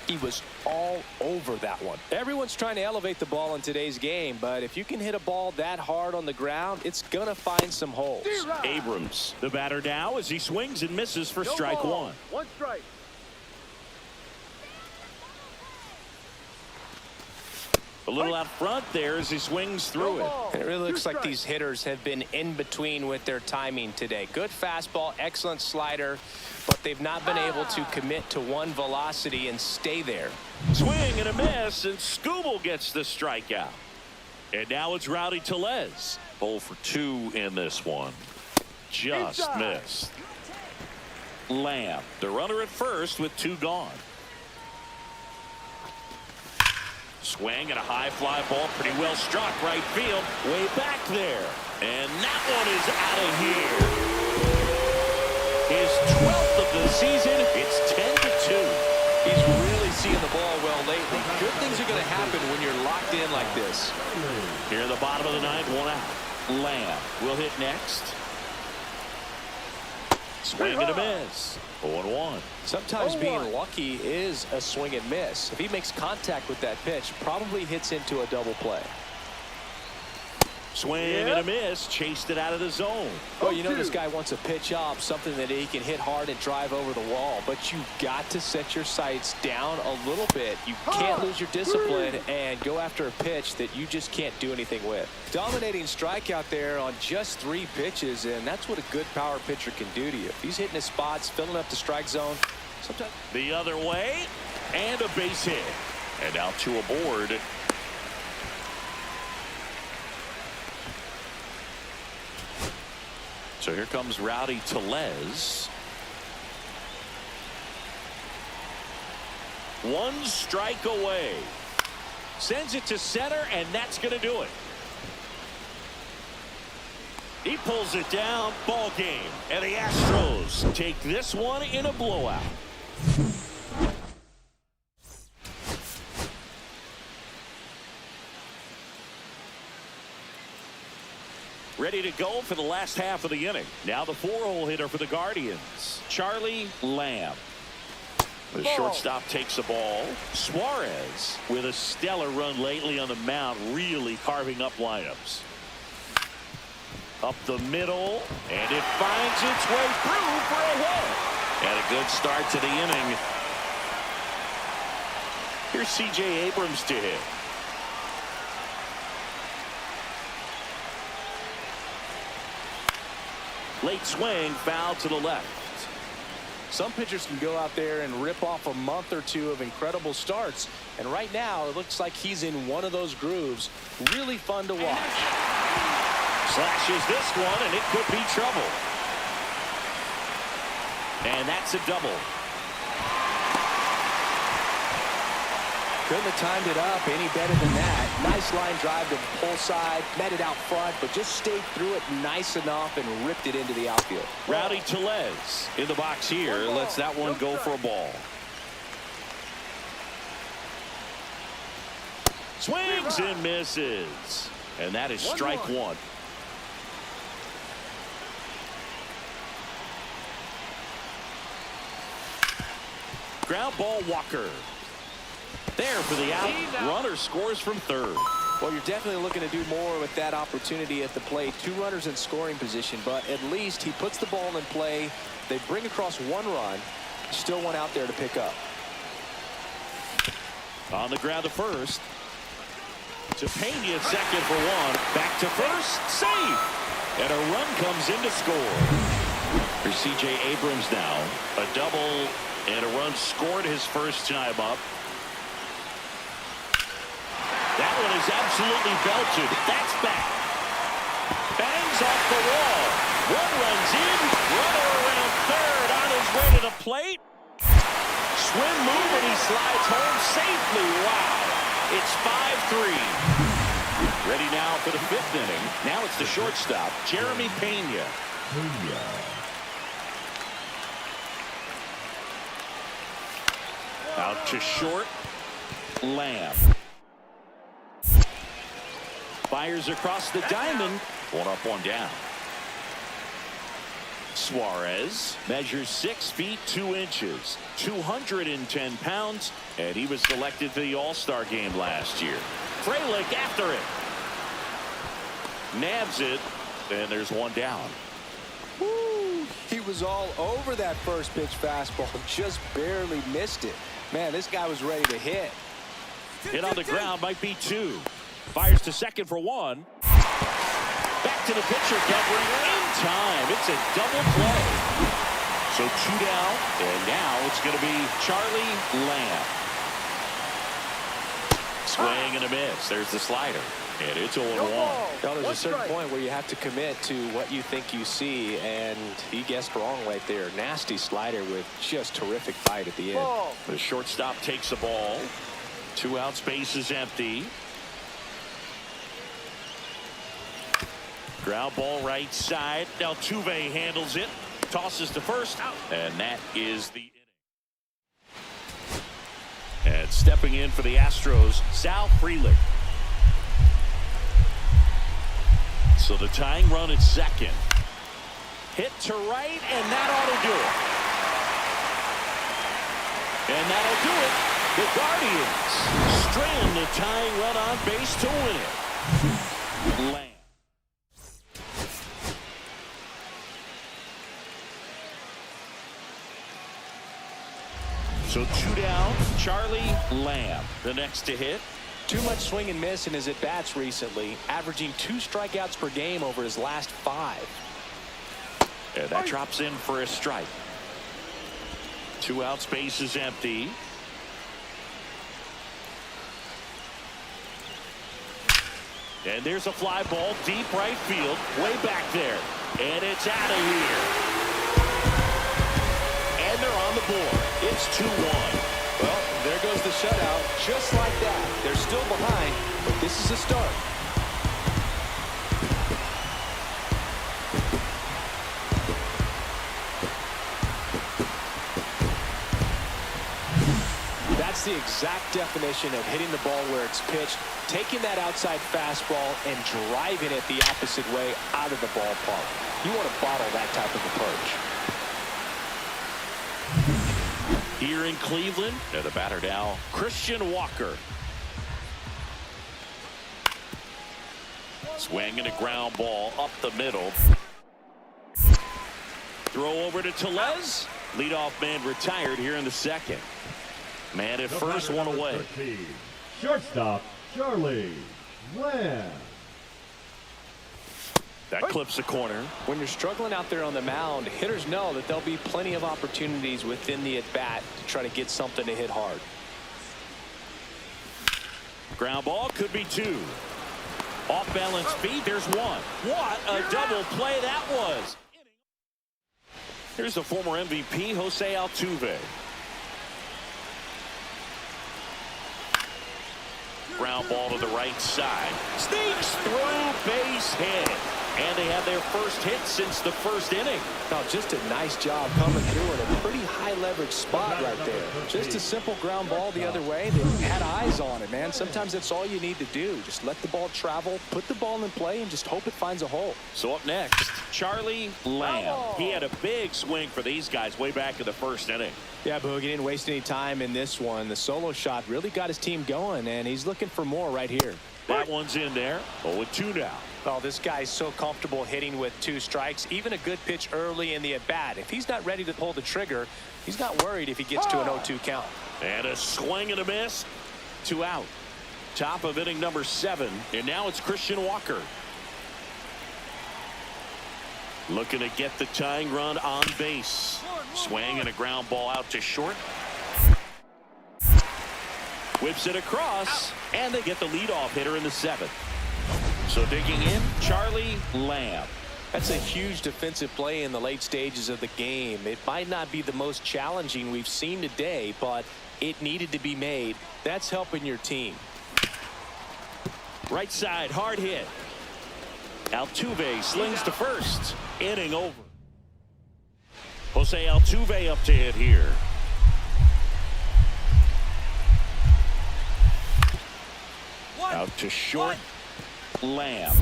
He was all over that one. Everyone's trying to elevate the ball in today's game, but if you can hit a ball that hard on the ground, it's going to find some holes. Abrams, the batter now as he swings and misses for strike 1. 1 strike. A little out front there as he swings through it. And it really looks like these hitters have been in between with their timing today. Good fastball, excellent slider, but they've not been able to commit to one velocity and stay there. Swing and a miss, and Skubal gets the strikeout. And now it's Rowdy Tellez. 0 for 2 in this one. Just missed. Lamb, the runner at first with 2 gone. Swing and a high fly ball, pretty well struck right field, way back there. And that one is out of here. His 12th of the season. It's 10-2. He's really seeing the ball well lately. Good things are going to happen when you're locked in like this. Here in the bottom of the 9th, 1 out. Lamb will hit next. Swing and a miss. 0-1. Sometimes being lucky is a swing and miss. If he makes contact with that pitch, probably hits into a double play. Swing and a miss, chased it out of the zone. Well, you know this guy wants a pitch up, something that he can hit hard and drive over the wall. But you've got to set your sights down a little bit. You can't lose your discipline and go after a pitch that you just can't do anything with. Dominating strikeout there on just 3 pitches, and that's what a good power pitcher can do to you. If he's hitting his spots, filling up the strike zone, sometimes. The other way, and a base hit. And now 2 aboard. So here comes Rowdy Tellez. 1 strike away. Sends it to center, and that's going to do it. He pulls it down. Ball game. And the Astros take this one in a blowout. Ready to go for the last half of the inning. Now the 4-hole hitter for the Guardians, Charlie Lamb. The shortstop takes the ball. Suarez with a stellar run lately on the mound, really carving up lineups. Up the middle, and it finds its way through for a hit. And a good start to the inning. Here's C.J. Abrams to hit. Late swing, foul to the left. Some pitchers can go out there and rip off a month or 2 of incredible starts. And right now, it looks like he's in one of those grooves. Really fun to watch. Slashes this one, and it could be trouble. And that's a double. Couldn't have timed it up any better than that. Nice line drive to the pull side, met it out front, but just stayed through it nice enough and ripped it into the outfield. Rowdy Tellez in the box here. Lets that one go for a ball. Swings and misses. And that is strike one. Ground ball, Walker. There for the out. Runner scores from third. Well, you're definitely looking to do more with that opportunity at the plate. 2 runners in scoring position, but at least he puts the ball in play. They bring across 1 run. Still one out there to pick up. On the ground to first. To Pena, second for 1. Back to first. Safe. And a run comes in to score. For C.J. Abrams now. A double and a run scored his first time up. That one is absolutely belted. That's back. Bangs off the wall. One runs in. Runner around third on his way to the plate. Swim move and he slides home safely. Wow. It's 5-3. Ready now for the 5th inning. Now it's the shortstop, Jeremy Pena. Out to short, Lamb. Fires across the diamond. 1 up, 1 down. Suarez measures 6 feet 2 inches, 210 pounds, and he was selected for the All-Star game last year. Frelick after it. Nabs it, and there's 1 down. Woo! He was all over that first pitch fastball, just barely missed it. Man, this guy was ready to hit. Hit on the ground might be 2. Fires to second for 1. Back to the pitcher, covering in time. It's a double play. So 2 down, and now it's going to be Charlie Lamb. Swing and a miss. There's the slider. And it's 0-1. Now, there's a certain point where you have to commit to what you think you see, and he guessed wrong right there. Nasty slider with just terrific bite at the end. The shortstop takes the ball. 2 outs, base is empty. Ground ball right side. Altuve handles it. Tosses to first. And that is the inning. And stepping in for the Astros, Sal Frelick. So the tying run at second. Hit to right, and that ought to do it. And that'll do it. The Guardians strand the tying run on base to win it. Lamb. So 2 down, Charlie Lamb, the next to hit. Too much swing and miss in his at-bats recently, averaging 2 strikeouts per game over his last 5. And that drops in for a strike. 2 outs, base is empty. And there's a fly ball, deep right field, way back there. And it's out of here. And they're on the board. It's 2-1. Well, there goes the shutout. Just like that. They're still behind, but this is a start. That's the exact definition of hitting the ball where it's pitched, taking that outside fastball and driving it the opposite way out of the ballpark. You want to bottle that type of approach. Here in Cleveland, and the batter now, Christian Walker. Swinging a ground ball up the middle. Throw over to Tellez. Leadoff man retired here in the second. Man at first, 1 away. Shortstop, Charlie Lamb. That clips the corner. When you're struggling out there on the mound, hitters know that there'll be plenty of opportunities within the at-bat to try to get something to hit hard. Ground ball could be 2. Off balance feet. There's one. What a double play that was. Here's the former MVP, Jose Altuve. Ground ball to the right side. Sneaks through, base hit. And they have their first hit since the first inning. Now, just a nice job coming through in a pretty high leverage spot right there. Just a simple ground ball the other way. They had eyes on it, man. Sometimes that's all you need to do. Just let the ball travel, put the ball in play, and just hope it finds a hole. So up next, Charlie Lamb. He had a big swing for these guys way back in the first inning. Yeah, Boog, he didn't waste any time in this one. The solo shot really got his team going, and he's looking for more right here. That one's in there. 0-2 now. Oh, this guy's so comfortable hitting with 2 strikes. Even a good pitch early in the at-bat. If he's not ready to pull the trigger, he's not worried if he gets to an 0-2 count. And a swing and a miss. 2 out. Top of inning number 7. And now it's Christian Walker. Looking to get the tying run on base. Swing and a ground ball out to short. Whips it across. And they get the leadoff hitter in the 7th. So digging in, Charlie Lamb. That's a huge defensive play in the late stages of the game. It might not be the most challenging we've seen today, but it needed to be made. That's helping your team. Right side, hard hit. Altuve slings to first. Inning over. Jose Altuve up to hit here. Out to short. Lamb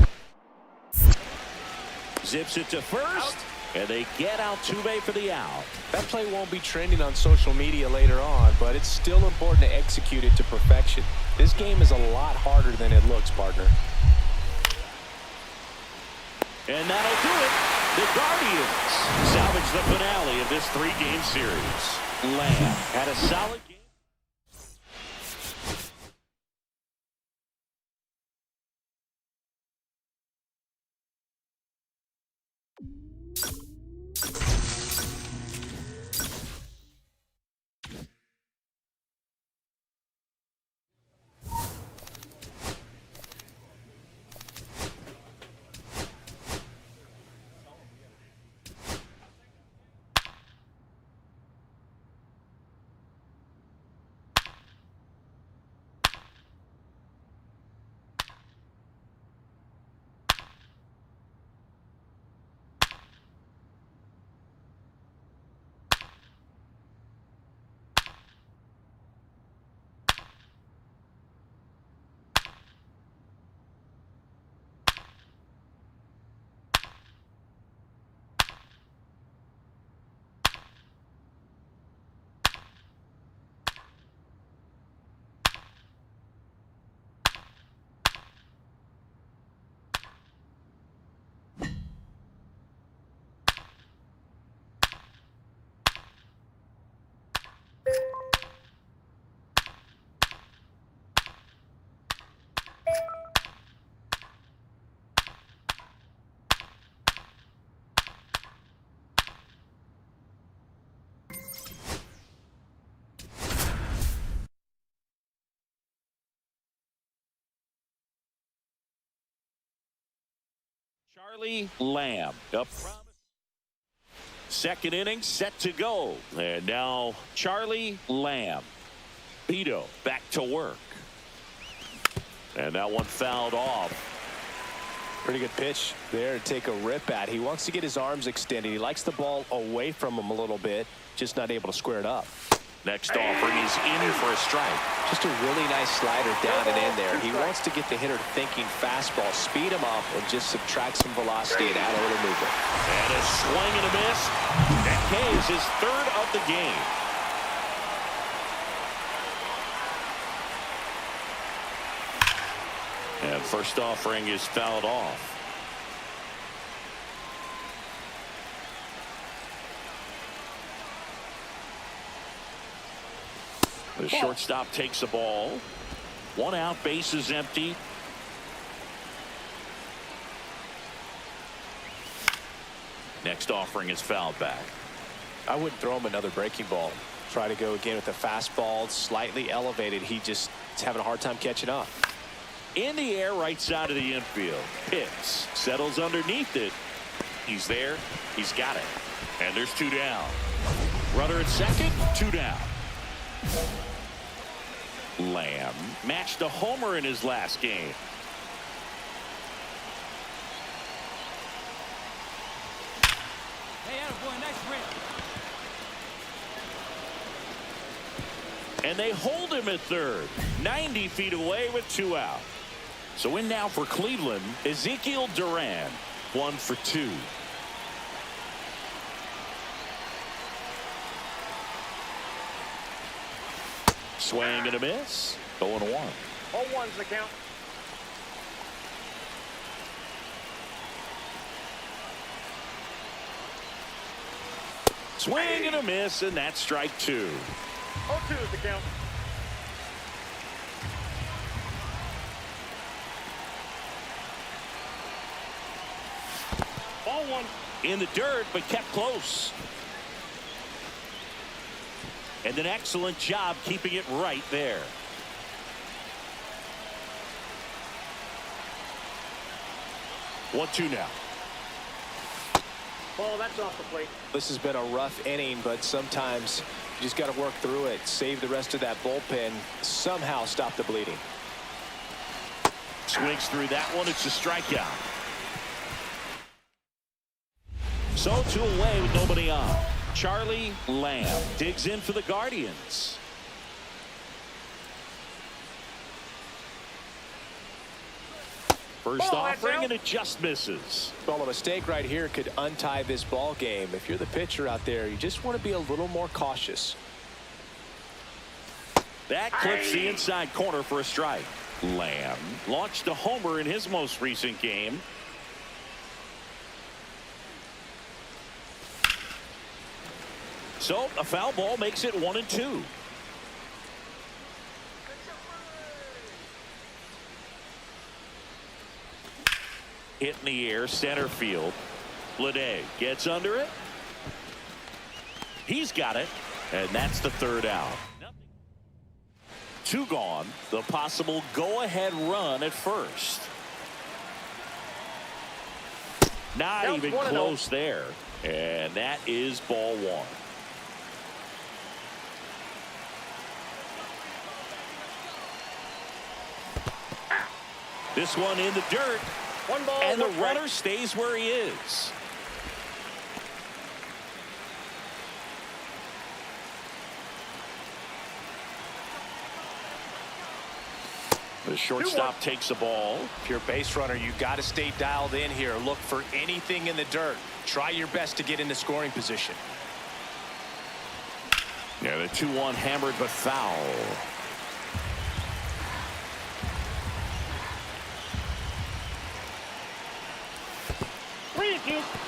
zips it to first, and they get Altuve for the out. That play won't be trending on social media later on, but it's still important to execute it to perfection. This game is a lot harder than it looks, partner. And that'll do it. The Guardians salvage the finale of this 3-game series. Lamb had a solid game. Charlie Lamb up. Second inning set to go. And now Charlie Lamb. Beto back to work. And that one fouled off. Pretty good pitch there to take a rip at. He wants to get his arms extended. He likes the ball away from him a little bit. Just not able to square it up. Next offering is in for a strike. Just a really nice slider down and in there. He wants to get the hitter thinking fastball, speed him up, and just subtract some velocity and add a little movement. And a swing and a miss. That K's his 3rd of the game. And first offering is fouled off. The shortstop takes the ball. 1 out, base is empty. Next offering is fouled back. I wouldn't throw him another breaking ball. Try to go again with the fastball, slightly elevated. He just is having a hard time catching up. In the air, right side of the infield. Pitts settles underneath it. He's there. He's got it. And there's 2 down. Runner at second, 2 down. Lamb matched a homer in his last game. Hey, attaboy, nice rip. And they hold him at third. 90 feet away with 2 out. So in now for Cleveland, Ezekiel Duran, 1 for 2. Swing and a miss. 0-1. 0-1's the count. Swing and a miss, and that's strike 2. 0-2 is the count. Ball 1. In the dirt, but kept close. And an excellent job keeping it right there. One, 2 now. Ball, that's off the plate. This has been a rough inning, but sometimes you just got to work through it, save the rest of that bullpen, somehow stop the bleeding. Swings through that one. It's a strikeout. So 2 away with nobody on. Charlie Lamb digs in for the Guardians. First offering, and it just misses. Well, a mistake right here could untie this ball game. If you're the pitcher out there, you just want to be a little more cautious. That clips the inside corner for a strike. Lamb launched a homer in his most recent game. So a foul ball makes it 1-2. Hit in the air, center field. Lede gets under it. He's got it, and that's the 3rd out. 2 gone. The possible go-ahead run at first. Not even close there, and that is ball 1. This one in the dirt. 1 ball, and the 1 strike. runner stays where he is. The shortstop takes the ball. If you're a base runner, you got to stay dialed in here. Look for anything in the dirt. Try your best to get into scoring position. Yeah, the 2-1 hammered but foul.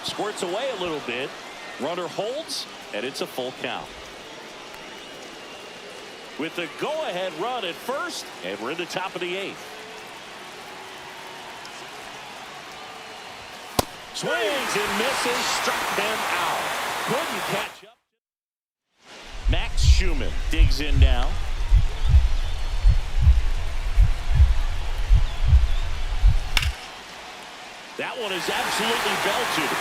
Squirts away a little bit. Runner holds, and it's a full count. With the go-ahead run at first, and we're in the top of the 8th. Swings and misses, struck them out. Couldn't catch up. Max Schumann digs in now. That one is absolutely belted.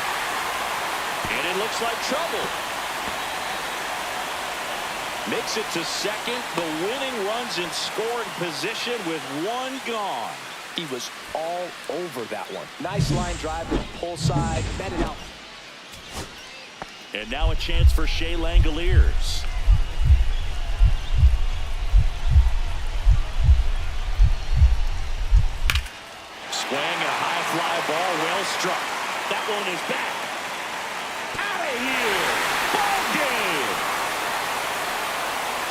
And it looks like trouble. Makes it to second. The winning runs in scoring position with 1 gone. He was all over that one. Nice line drive with pull side. Met it out. And now a chance for Shea Langoliers. Swing and a high fly ball, well struck. That one is back. Out of here. Ball game.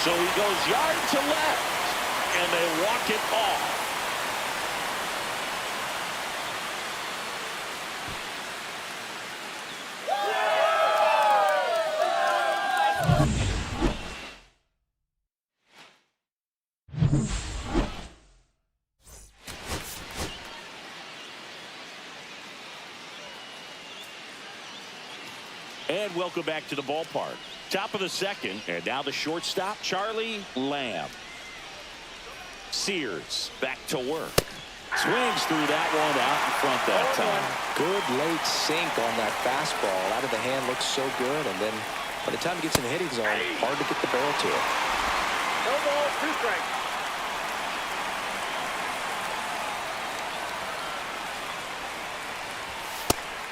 So he goes yard to left, and they walk it off. And welcome back to the ballpark. Top of the 2nd, and now the shortstop, Charlie Lamb. Sears back to work. Swings through that one out in front that time. Good late sink on that fastball. Out of the hand looks so good, and then by the time it gets in the hitting zone, hard to get the barrel to it. No balls, 2 strikes.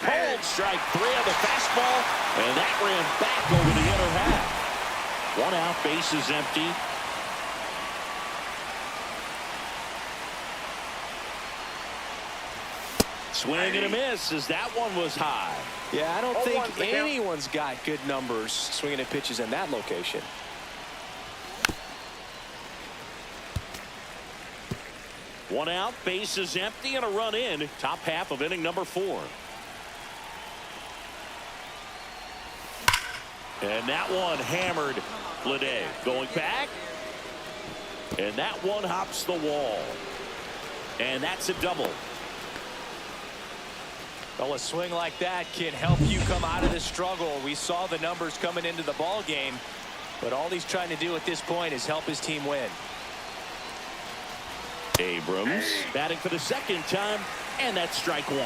Pulled strike 3 on the fastball, and that ran back over the inner half. 1 out, bases empty. Swing and a miss as that one was high. Yeah, I don't think anyone's got good numbers swinging at pitches in that location. One out, bases empty, and a run in. Top half of inning number 4. And that one hammered Lede. Going back. And that one hops the wall. And that's a double. Well, a swing like that can help you come out of the struggle. We saw the numbers coming into the ball game, but all he's trying to do at this point is help his team win. Abrams batting for the 2nd time, and that's strike 1.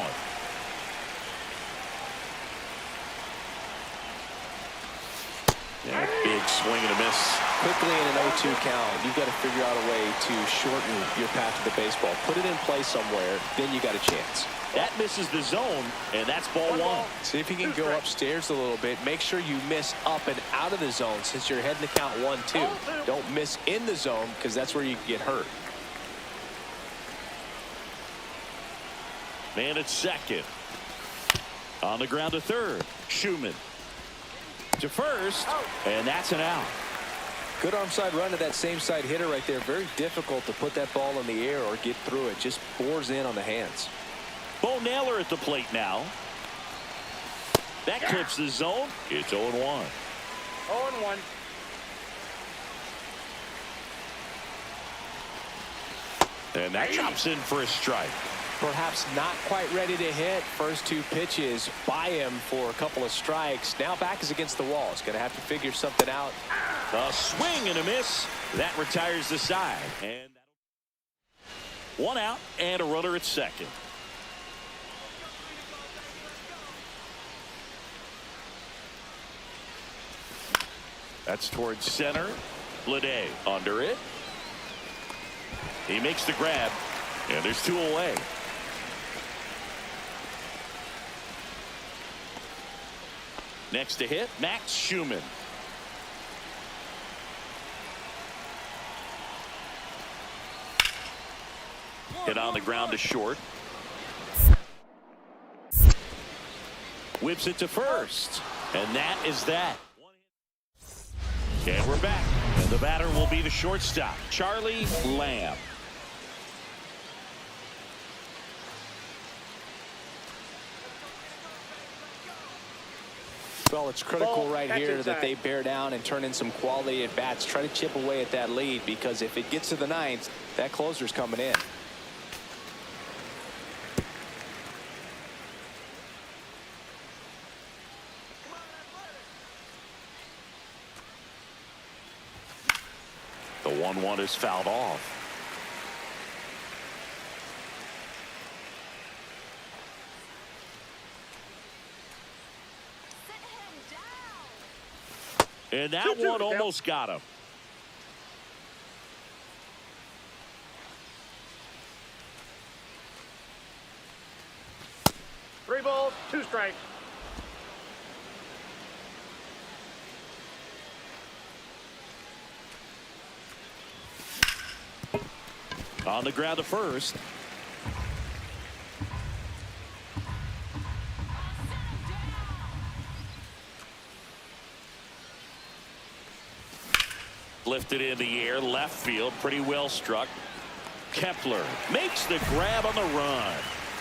Yeah, big swing and a miss. Quickly in an 0-2 count, you've got to figure out a way to shorten your path to the baseball. Put it in play somewhere, then you got a chance. That misses the zone, and that's ball 1. See if you can go upstairs a little bit. Make sure you miss up and out of the zone since you're heading to count 1-2. Don't miss in the zone because that's where you get hurt. Man at second. On the ground to third. Schumann to first, and that's an out. Good arm side run to that same side hitter right there. Very difficult to put that ball in the air or get through it. Just bores in on the hands. Bo Naylor at the plate now. That clips the zone. It's 0-1. 0-1. And that chops in for a strike. Perhaps not quite ready to hit. First 2 pitches by him for a couple of strikes. Now back is against the wall. He's going to have to figure something out. A swing and a miss. That retires the side. And 1 out and a runner at second. That's towards center. Lede under it. He makes the grab, and there's 2 away. Next to hit, Max Schumann. Hit on the ground to short. Whips it to first, and that is that. And we're back. And the batter will be the shortstop, Charlie Lamb. Well, it's critical right here that they bear down and turn in some quality at bats. Try to chip away at that lead, because if it gets to the 9th, that closer's coming in. The 1-1 is fouled off. And that one almost got him. Three balls, 2 strikes. On the ground to first. Lifted in the air, left field, pretty well struck. Kepler makes the grab on the run.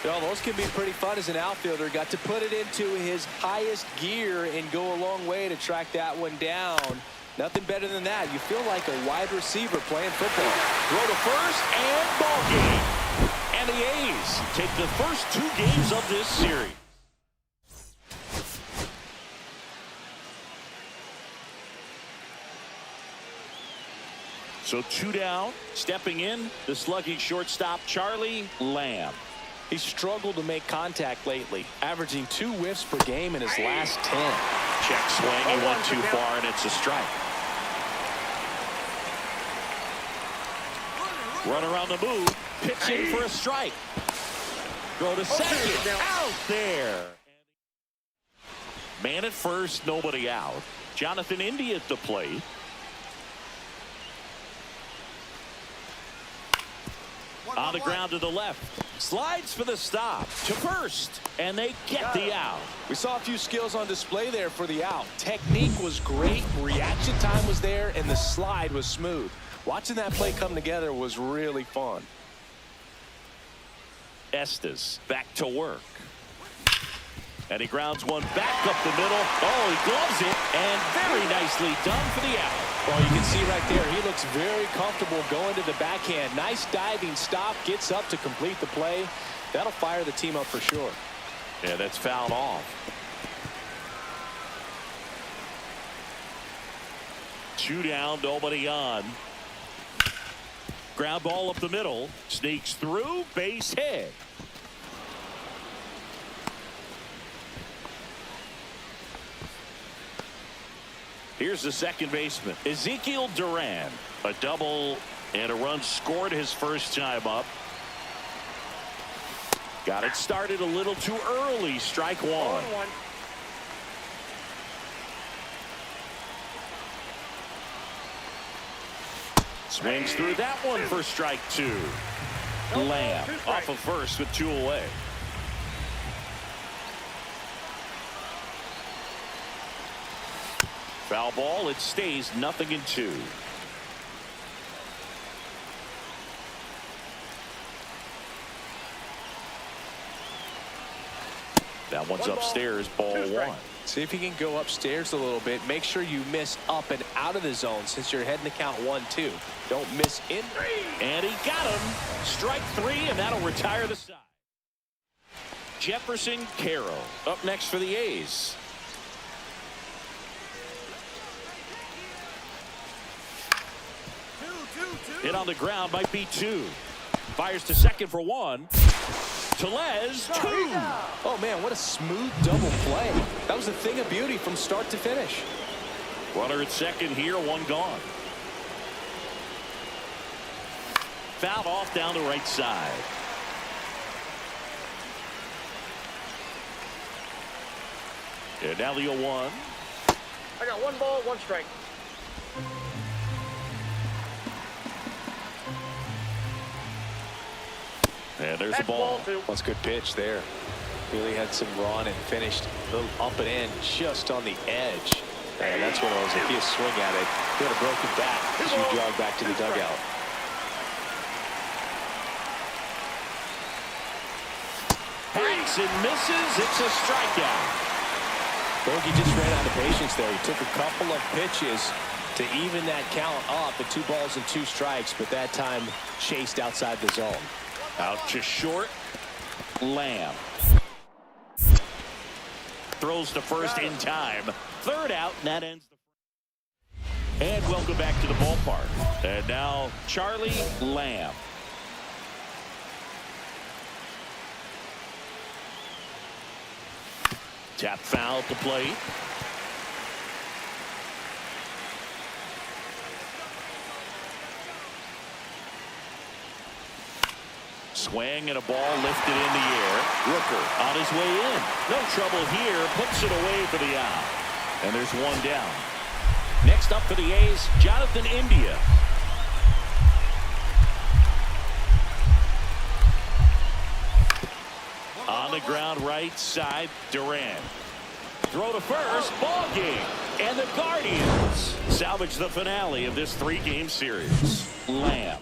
Well, those can be pretty fun as an outfielder. Got to put it into his highest gear and go a long way to track that one down. Nothing better than that. You feel like a wide receiver playing football. Throw to first and ball game. And the A's take the first 2 games of this series. So 2 down. Stepping in, the sluggish shortstop, Charlie Lamb. He's struggled to make contact lately, averaging 2 whiffs per game in his last 10. Check swing. He went too far, and it's a strike. Run around the move. Pitching for a strike. Throw to second. Out there. Man at first, nobody out. Jonathan India at the plate. On the ground to the left. Slides for the stop. To first. And they get the out. We saw a few skills on display there for the out. Technique was great. Reaction time was there. And the slide was smooth. Watching that play come together was really fun. Estes back to work. And he grounds one back up the middle. Oh, he gloves it. And very nicely done for the out. Well, you can see right there, he looks very comfortable going to the backhand. Nice diving stop. Gets up to complete the play. That'll fire the team up for sure. Yeah, that's fouled off. 2 down, nobody on. Ground ball up the middle. Sneaks through. Base hit. Here's the second baseman, Ezekiel Duran. A double and a run scored his first time up. Got it started a little too early. Strike 1. Swings through that one for strike 2. Lamb off of first with 2 away. Foul ball. It stays 0-2. That one's upstairs. Ball 1. See if you can go upstairs a little bit. Make sure you miss up and out of the zone since you're heading to count 1-2. Don't miss in. And he got him. Strike 3, and that'll retire the side. Jefferson Carroll up next for the A's. Hit on the ground might be 2. Fires to second for 1. Tellez 2. Oh man, what a smooth double play. That was a thing of beauty from start to finish. Runner at second here, 1 gone. Fouled off down the right side. And now the 0-1. I got 1 ball, 1 strike. And there's the ball. That's a good pitch there. Really had some run and finished a little up and in just on the edge. And that's one of those, if you swing at it, you got a broken back as you jog back to the dugout. Hanks and misses. It's a strikeout. Bogey just ran out of patience there. He took a couple of pitches to even that count up at 2 balls and 2 strikes, but that time chased outside the zone. Out to short. Lamb throws to first in time. 3rd out, and that ends the. And welcome back to the ballpark. And now Charlie Lamb. Tap foul at the plate. Swing and a ball lifted in the air. Rooker on his way in. No trouble here. Puts it away for the out. And there's 1 down. Next up for the A's, Jonathan India. On the ground right side, Duran. Throw to first, ball game. And the Guardians salvage the finale of this 3-game series. Lamb.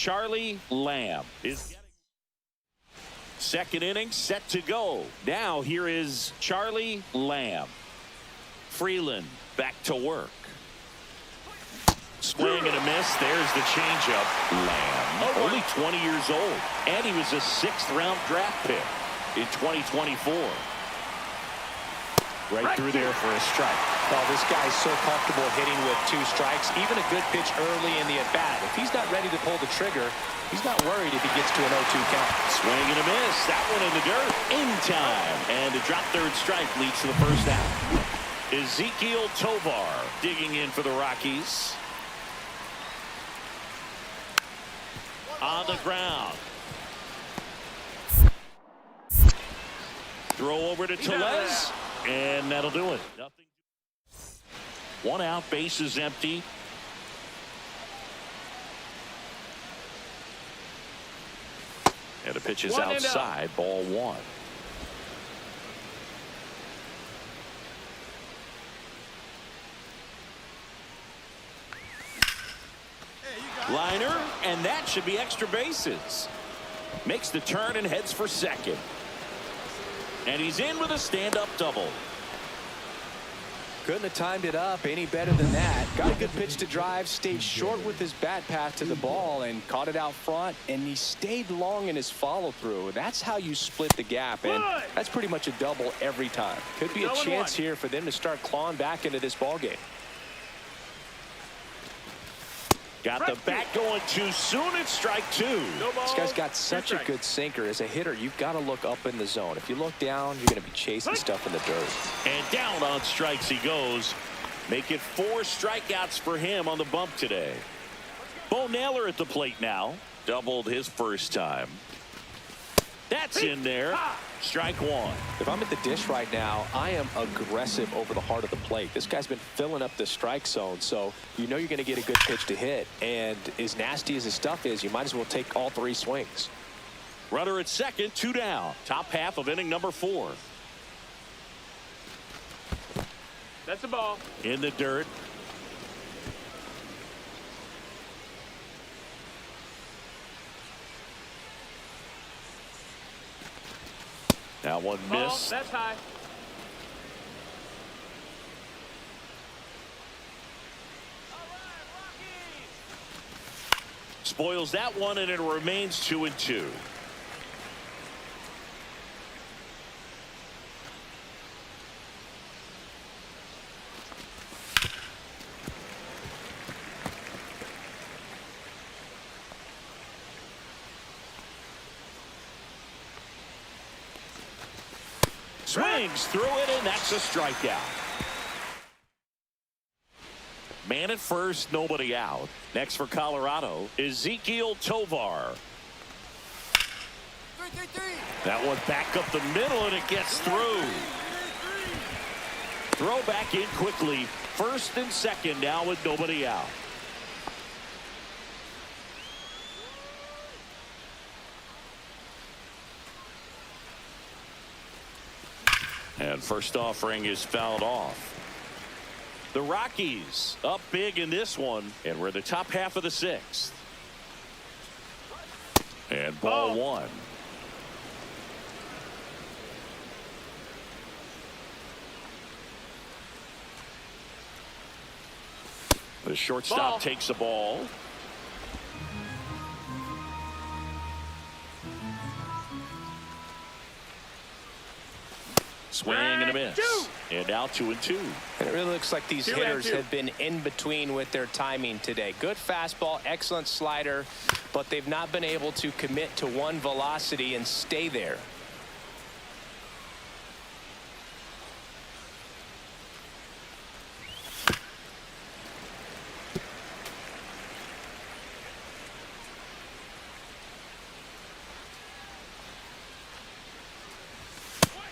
Charlie Lamb is getting second inning set to go. Now here is Charlie Lamb. Freeland back to work. Swing and a miss. There's the changeup. Lamb, only 20 years old, and he was a 6th-round draft pick in 2024. Right through there for a strike. Well, this guy's so comfortable hitting with 2 strikes. Even a good pitch early in the at-bat. If he's not ready to pull the trigger, he's not worried if he gets to an 0-2 count. Swing and a miss. That one in the dirt. In time. And a drop third strike leads to the first out. Ezekiel Tovar digging in for the Rockies. On the ground. Throw over to Tellez. And that'll do it. Nothing. 1 out, bases empty. And the pitch is outside, ball 1. Liner, and that should be extra bases. Makes the turn and heads for second. And he's in with a stand-up double. Couldn't have timed it up any better than that. Got a good pitch to drive, stayed short with his bat path to the ball, and caught it out front, and he stayed long in his follow-through. That's how you split the gap, and that's pretty much a double every time. Could be a chance here for them to start clawing back into this ball game. Got the bat going too soon. It's strike 2. This guy's got such a good sinker. As a hitter, you've got to look up in the zone. If you look down, you're going to be chasing stuff in the dirt. And down on strikes he goes. Make it 4 strikeouts for him on the bump today. Bo Naylor at the plate now. Doubled his first time. That's in there. Strike 1. If I'm at the dish right now, I am aggressive over the heart of the plate. This guy's been filling up the strike zone, so you know you're going to get a good pitch to hit. And as nasty as his stuff is, you might as well take all 3 swings. Runner at second, 2 down. Top half of inning number 4. That's a ball. In the dirt. Now one miss. That's high. Spoils that one, and it remains 2-2. Swings through it, and that's a strikeout. Man at first, nobody out. Next for Colorado, Ezekiel Tovar. That one back up the middle, and it gets through. Throw back in quickly. First and second now with nobody out. And first offering is fouled off. The Rockies up big in this one, and we're in the top half of the 6th. And ball 1. The shortstop takes the ball. Swing and a miss. And now 2-2. And it really looks like these hitters have been in between with their timing today. Good fastball, excellent slider, but they've not been able to commit to one velocity and stay there.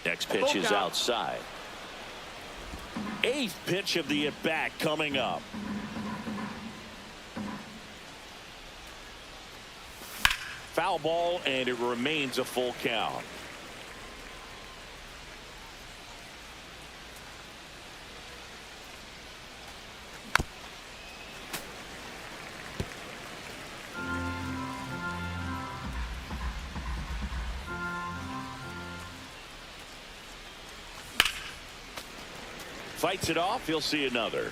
Next pitch is outside. 8th pitch of the at-bat coming up. Foul ball, and it remains a full count. Fights it off. He'll see another.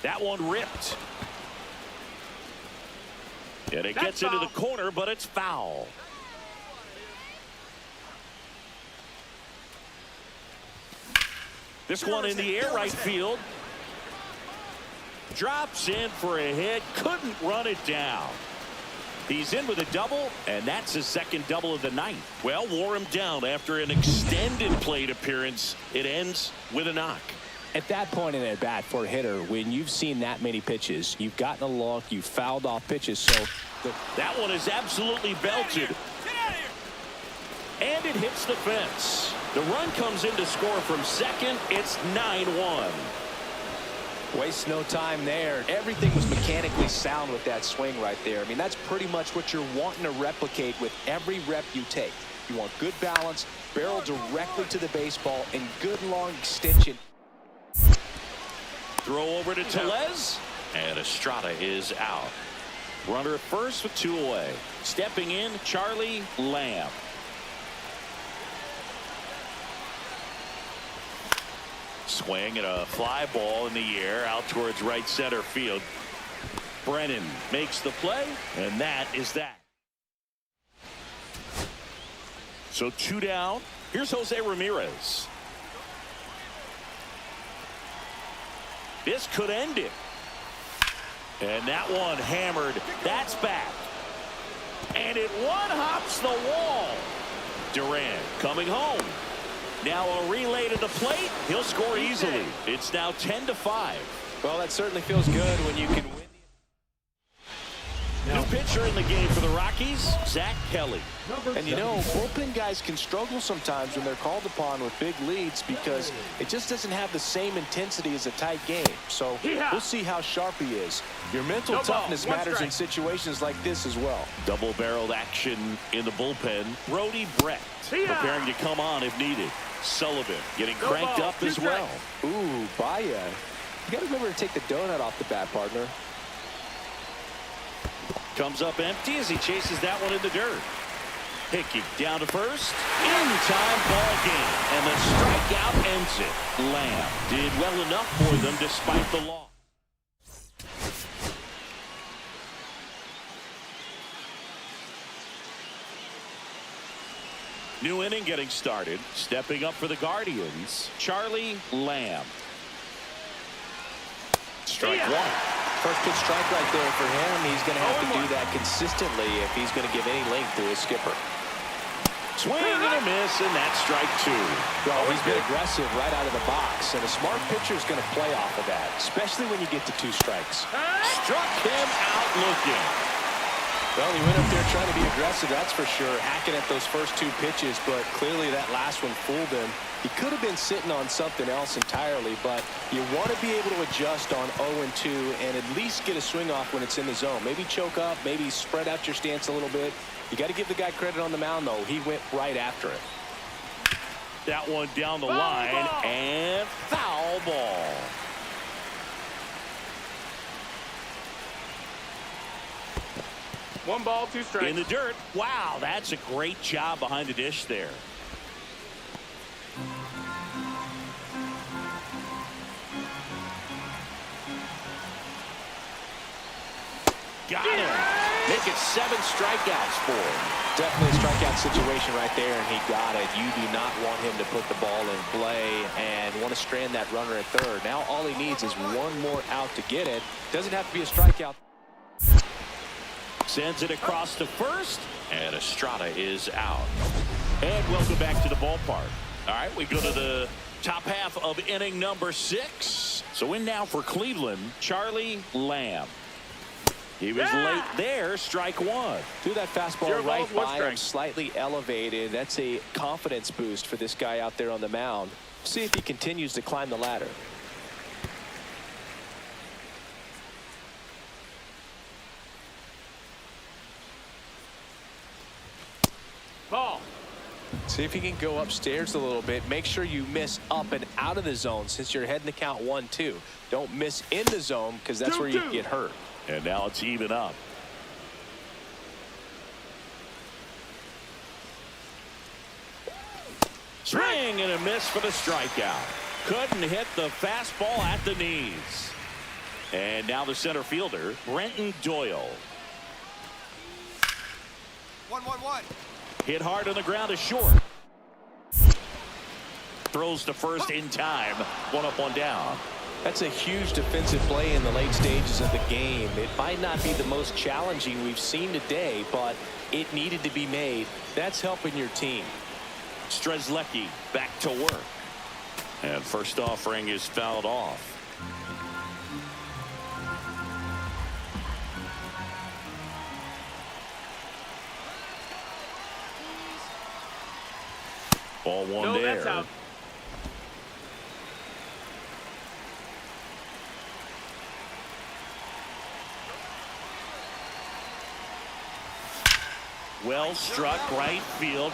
That one ripped. And it gets into the corner, but it's foul. This one in the air, right field. Drops in for a hit. Couldn't run it down. He's in with a double, and that's his second double of the night. Well, wore him down after an extended plate appearance. It ends with a knock. At that point in at bat for a hitter, when you've seen that many pitches, you've gotten a look, you've fouled off pitches. So that one is absolutely belted. Get out of here. And it hits the fence. The run comes in to score from second. It's 9-1. Waste no time there. Everything was mechanically sound with that swing right there. I mean, that's pretty much what you're wanting to replicate with every rep you take. You want good balance, barrel directly to the baseball, and good long extension. Throw over to Tellez, and Estrada is out. Runner at first with 2 away. Stepping in, Charlie Lamb. Swing and a fly ball in the air out towards right center field. Brennan makes the play, and that is that. So 2 down. Here's Jose Ramirez. This could end it. And that one hammered. That's back. And it one-hops the wall. Durant coming home. Now a relay to the plate. He'll score easily. It's now 10-5. Well, that certainly feels good when you can win. New pitcher in the game for the Rockies, Zach Kelly. And you know, bullpen guys can struggle sometimes when they're called upon with big leads because it just doesn't have the same intensity as a tight game. So we'll see how sharp he is. Your mental toughness matters in situations like this as well. Double-barreled action in the bullpen. Brody Brett preparing to come on if needed. Sullivan getting cranked up as well. Ooh, Baia. You got to remember to take the donut off the bat, partner. Comes up empty as he chases that one in the dirt. Hickey down to first. In-time ball game. And the strikeout ends it. Lamb did well enough for them despite the loss. New inning getting started. Stepping up for the Guardians, Charlie Lamb. Strike one. First pitch strike right there for him. He's going to have to do that consistently if he's going to give any length to his skipper. Swing and a miss, and that's strike 2. Well, he's been aggressive right out of the box, and a smart pitcher is going to play off of that, especially when you get to 2 strikes. Struck him out looking. Well, he went up there trying to be aggressive, that's for sure, hacking at those first 2 pitches, but clearly that last one fooled him. He could have been sitting on something else entirely, but you want to be able to adjust on 0-2 and at least get a swing off when it's in the zone. Maybe choke up, maybe spread out your stance a little bit. You got to give the guy credit on the mound, though. He went right after it. That one down the line, and foul ball. One ball, 2 strikes. In the dirt. Wow, that's a great job behind the dish there. Got him. Make it 7 strikeouts for him. Definitely a strikeout situation right there, and he got it. You do not want him to put the ball in play and want to strand that runner at third. Now all he needs is one more out to get it. Doesn't have to be a strikeout. Sends it across to first, and Estrada is out. And welcome back to the ballpark. All right, we go to the top half of inning number 6. So in now for Cleveland, Charlie Lamb. He was late there, strike 1. Threw that fastball right by him, slightly elevated. That's a confidence boost for this guy out there on the mound. See if he continues to climb the ladder. Ball. See if he can go upstairs a little bit. Make sure you miss up and out of the zone since you're heading to count 1-2. Don't miss in the zone because that's where you get hurt. And now it's even up. Swing and a miss for the strikeout. Couldn't hit the fastball at the knees. And now the center fielder, Brenton Doyle. 1-1-1. Hit hard on the ground is short. Throws to first in time. One up, one down. That's a huge defensive play in the late stages of the game. It might not be the most challenging we've seen today, but it needed to be made. That's helping your team. Strzelecki back to work. And first offering is fouled off. Ball one No, there. that's out. Well struck right field.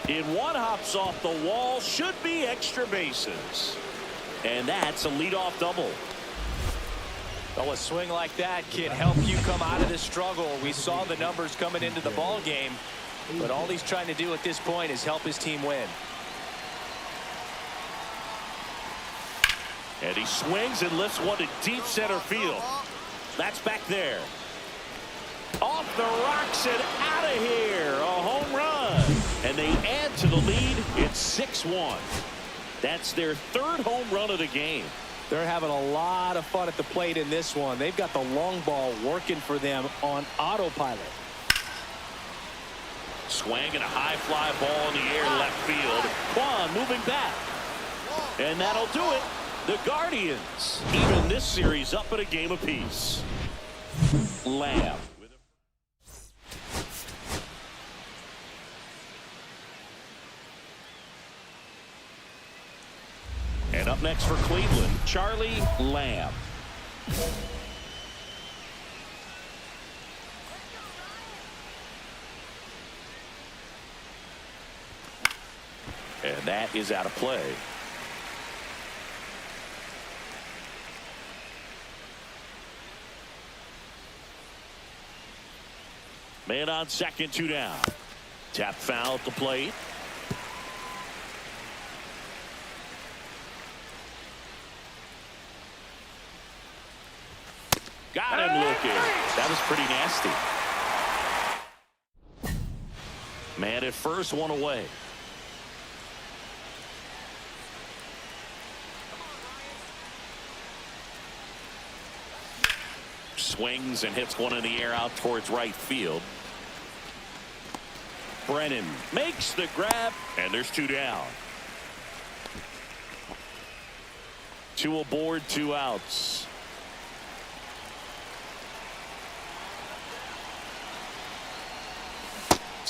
In one, hops off the wall. Should be extra bases. And that's a leadoff double. Well, a swing like that can help you come out of this struggle. We saw the numbers coming into the ball game, but all he's trying to do at this point is help his team win. And he swings and lifts one to deep center field. That's back there. Off the rocks and out of here. A home run. And they add to the lead. It's 6-1. That's their third home run of the game. They're having a lot of fun at the plate in this one. They've got the long ball working for them on autopilot. Swing and a high fly ball in the air left field. Kwan moving back. And that'll do it. The Guardians even this series up at a game apiece. Lamb. And up next for Cleveland, Charlie Lamb. And that is out of play. Man on second, two down. Tap foul at the plate. Got him looking. That was pretty nasty. Man at first, one away. Swings and hits one in the air out towards right field. Brennan makes the grab, and there's two down. Two aboard, two outs.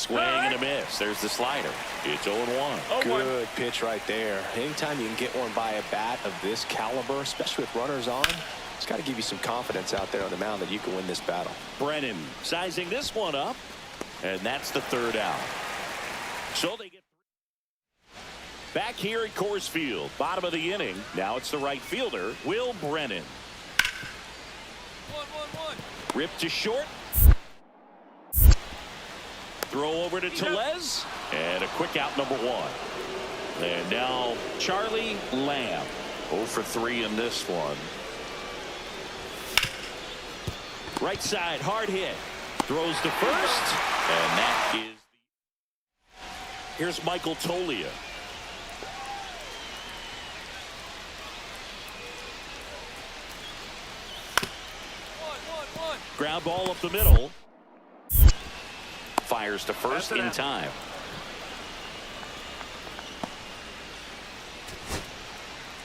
Swing and a miss. There's the slider. It's 0-1. Good pitch right there. Anytime you can get one by a bat of this caliber, especially with runners on, it's got to give you some confidence out there on the mound that you can win this battle. Brennan sizing this one up, and that's the third out. So they get back here at Coors Field, bottom of the inning. Now it's the right fielder, Will Brennan. 1-1-1. Ripped to short. Throw over to Tellez, and a quick out, number one. And now Charlie Lamb, 0 for 3 in this one. Right side, hard hit. Throws to first, and that is. Here's Michael Tolia. Ground ball up the middle. Fires to first in time.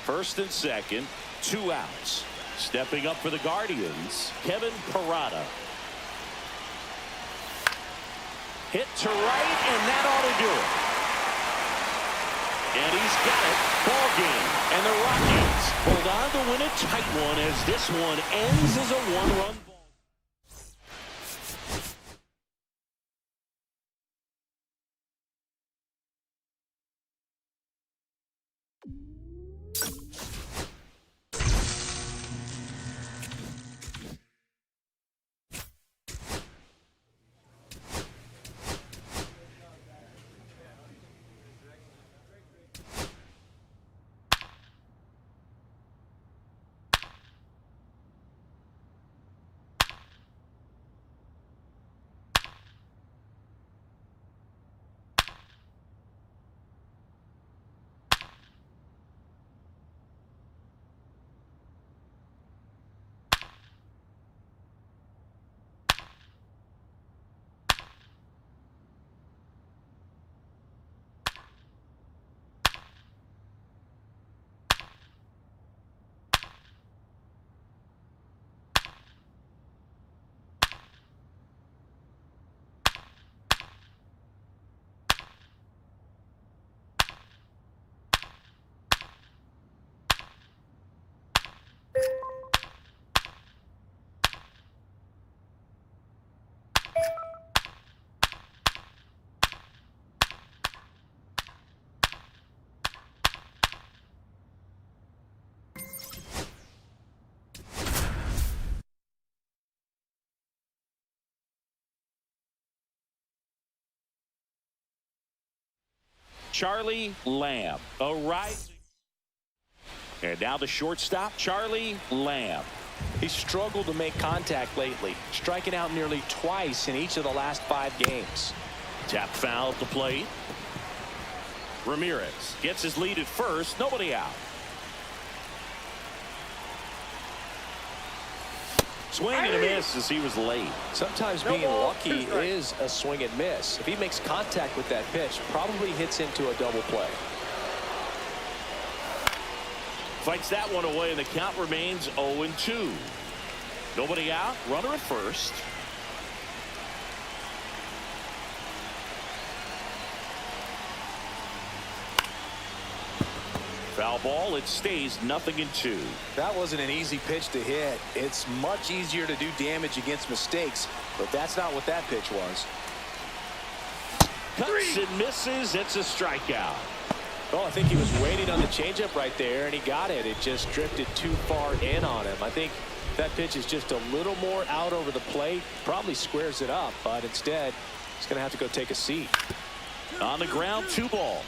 First and second, two outs. Stepping up for the Guardians, Kevin Parada. Hit to right, and that ought to do it. And he's got it. Ball game. And the Rockies hold on to win a tight one as this one ends as a one-run ball. Charlie Lamb. A rising. And now the shortstop, Charlie Lamb. He's struggled to make contact lately, striking out nearly twice in each of the last 5 games. Tap foul at the plate. Ramirez gets his lead at first. Nobody out. Swing and a miss as he was late. Sometimes being lucky is a swing and miss. If he makes contact with that pitch, probably hits into a double play. Fights that one away, and the count remains 0-2. Nobody out. Runner at first. Foul ball. It stays 0-2. That wasn't an easy pitch to hit. It's much easier to do damage against mistakes, but that's not what that pitch was. Cuts and misses. It's a strikeout. Well, I think he was waiting on the changeup right there, and he got it. It just drifted too far in on him. I think that pitch is just a little more out over the plate. Probably squares it up, but instead, he's going to have to go take a seat. On the ground, 2 ball.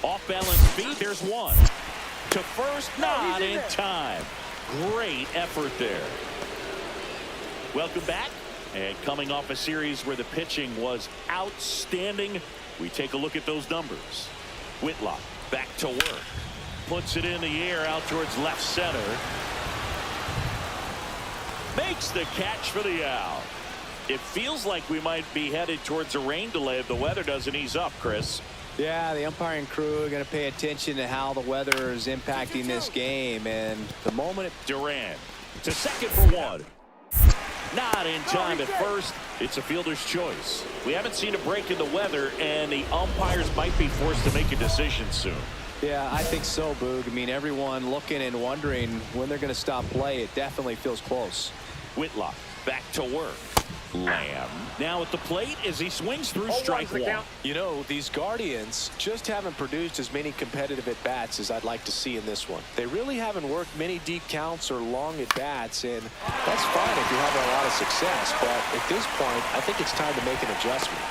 Off balance feet. There's 1. To first, not in time. Great effort there. Welcome back. And coming off a series where the pitching was outstanding, we take a look at those numbers. Whitlock back to work. Puts it in the air out towards left center. Makes the catch for the out. It feels like we might be headed towards a rain delay if the weather doesn't ease up, Chris. Yeah, the umpiring crew are going to pay attention to how the weather is impacting this game. And the moment Duran to second for 1. Not in time at first. It's a fielder's choice. We haven't seen a break in the weather, and the umpires might be forced to make a decision soon. Yeah, I think so, Boog. I mean, everyone looking and wondering when they're going to stop play. It definitely feels close. Whitlock back to work. Lamb now at the plate as he swings through strike 1. You know, these Guardians just haven't produced as many competitive at-bats as I'd like to see in this one. They really haven't worked many deep counts or long at-bats, and that's fine if you're having a lot of success, but at this point, I think it's time to make an adjustment.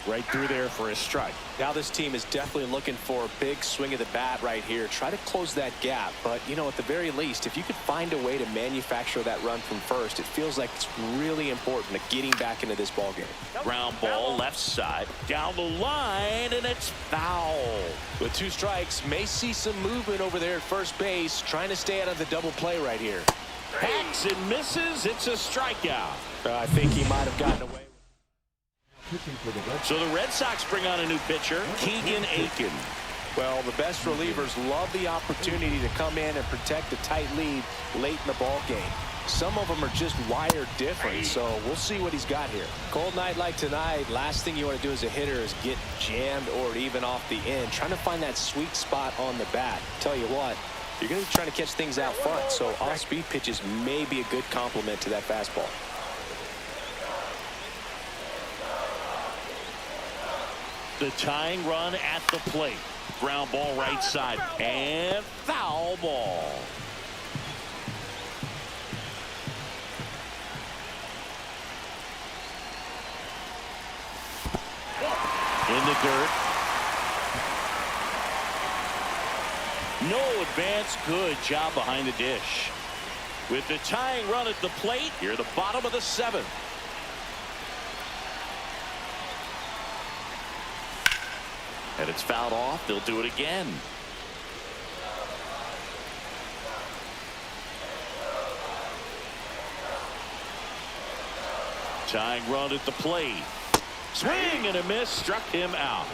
Right through there for a strike. Now this team is definitely looking for a big swing of the bat right here. Try to close that gap. But, you know, at the very least, if you could find a way to manufacture that run from first, it feels like it's really important to getting back into this ball game. Ground ball left side. Down the line, and it's foul. With 2 strikes, may see some movement over there at first base. Trying to stay out of the double play right here. Hacks and misses. It's a strikeout. I think he might have gotten away. So the Red Sox bring on a new pitcher, Keegan Aiken. Well, the best relievers love the opportunity to come in and protect a tight lead late in the ball game. Some of them are just wired different, so we'll see what he's got here. Cold night like tonight, last thing you want to do as a hitter is get jammed or even off the end. Trying to find that sweet spot on the bat. Tell you what, you're going to be trying to catch things out front, so off-speed pitches may be a good complement to that fastball. The tying run at the plate. Ground ball right side. And foul ball. In the dirt. No advance. Good job behind the dish. With the tying run at the plate, you're the bottom of the 7th. And it's fouled off. They'll do it again. Tying run at the plate. Swing and a miss. Struck him out.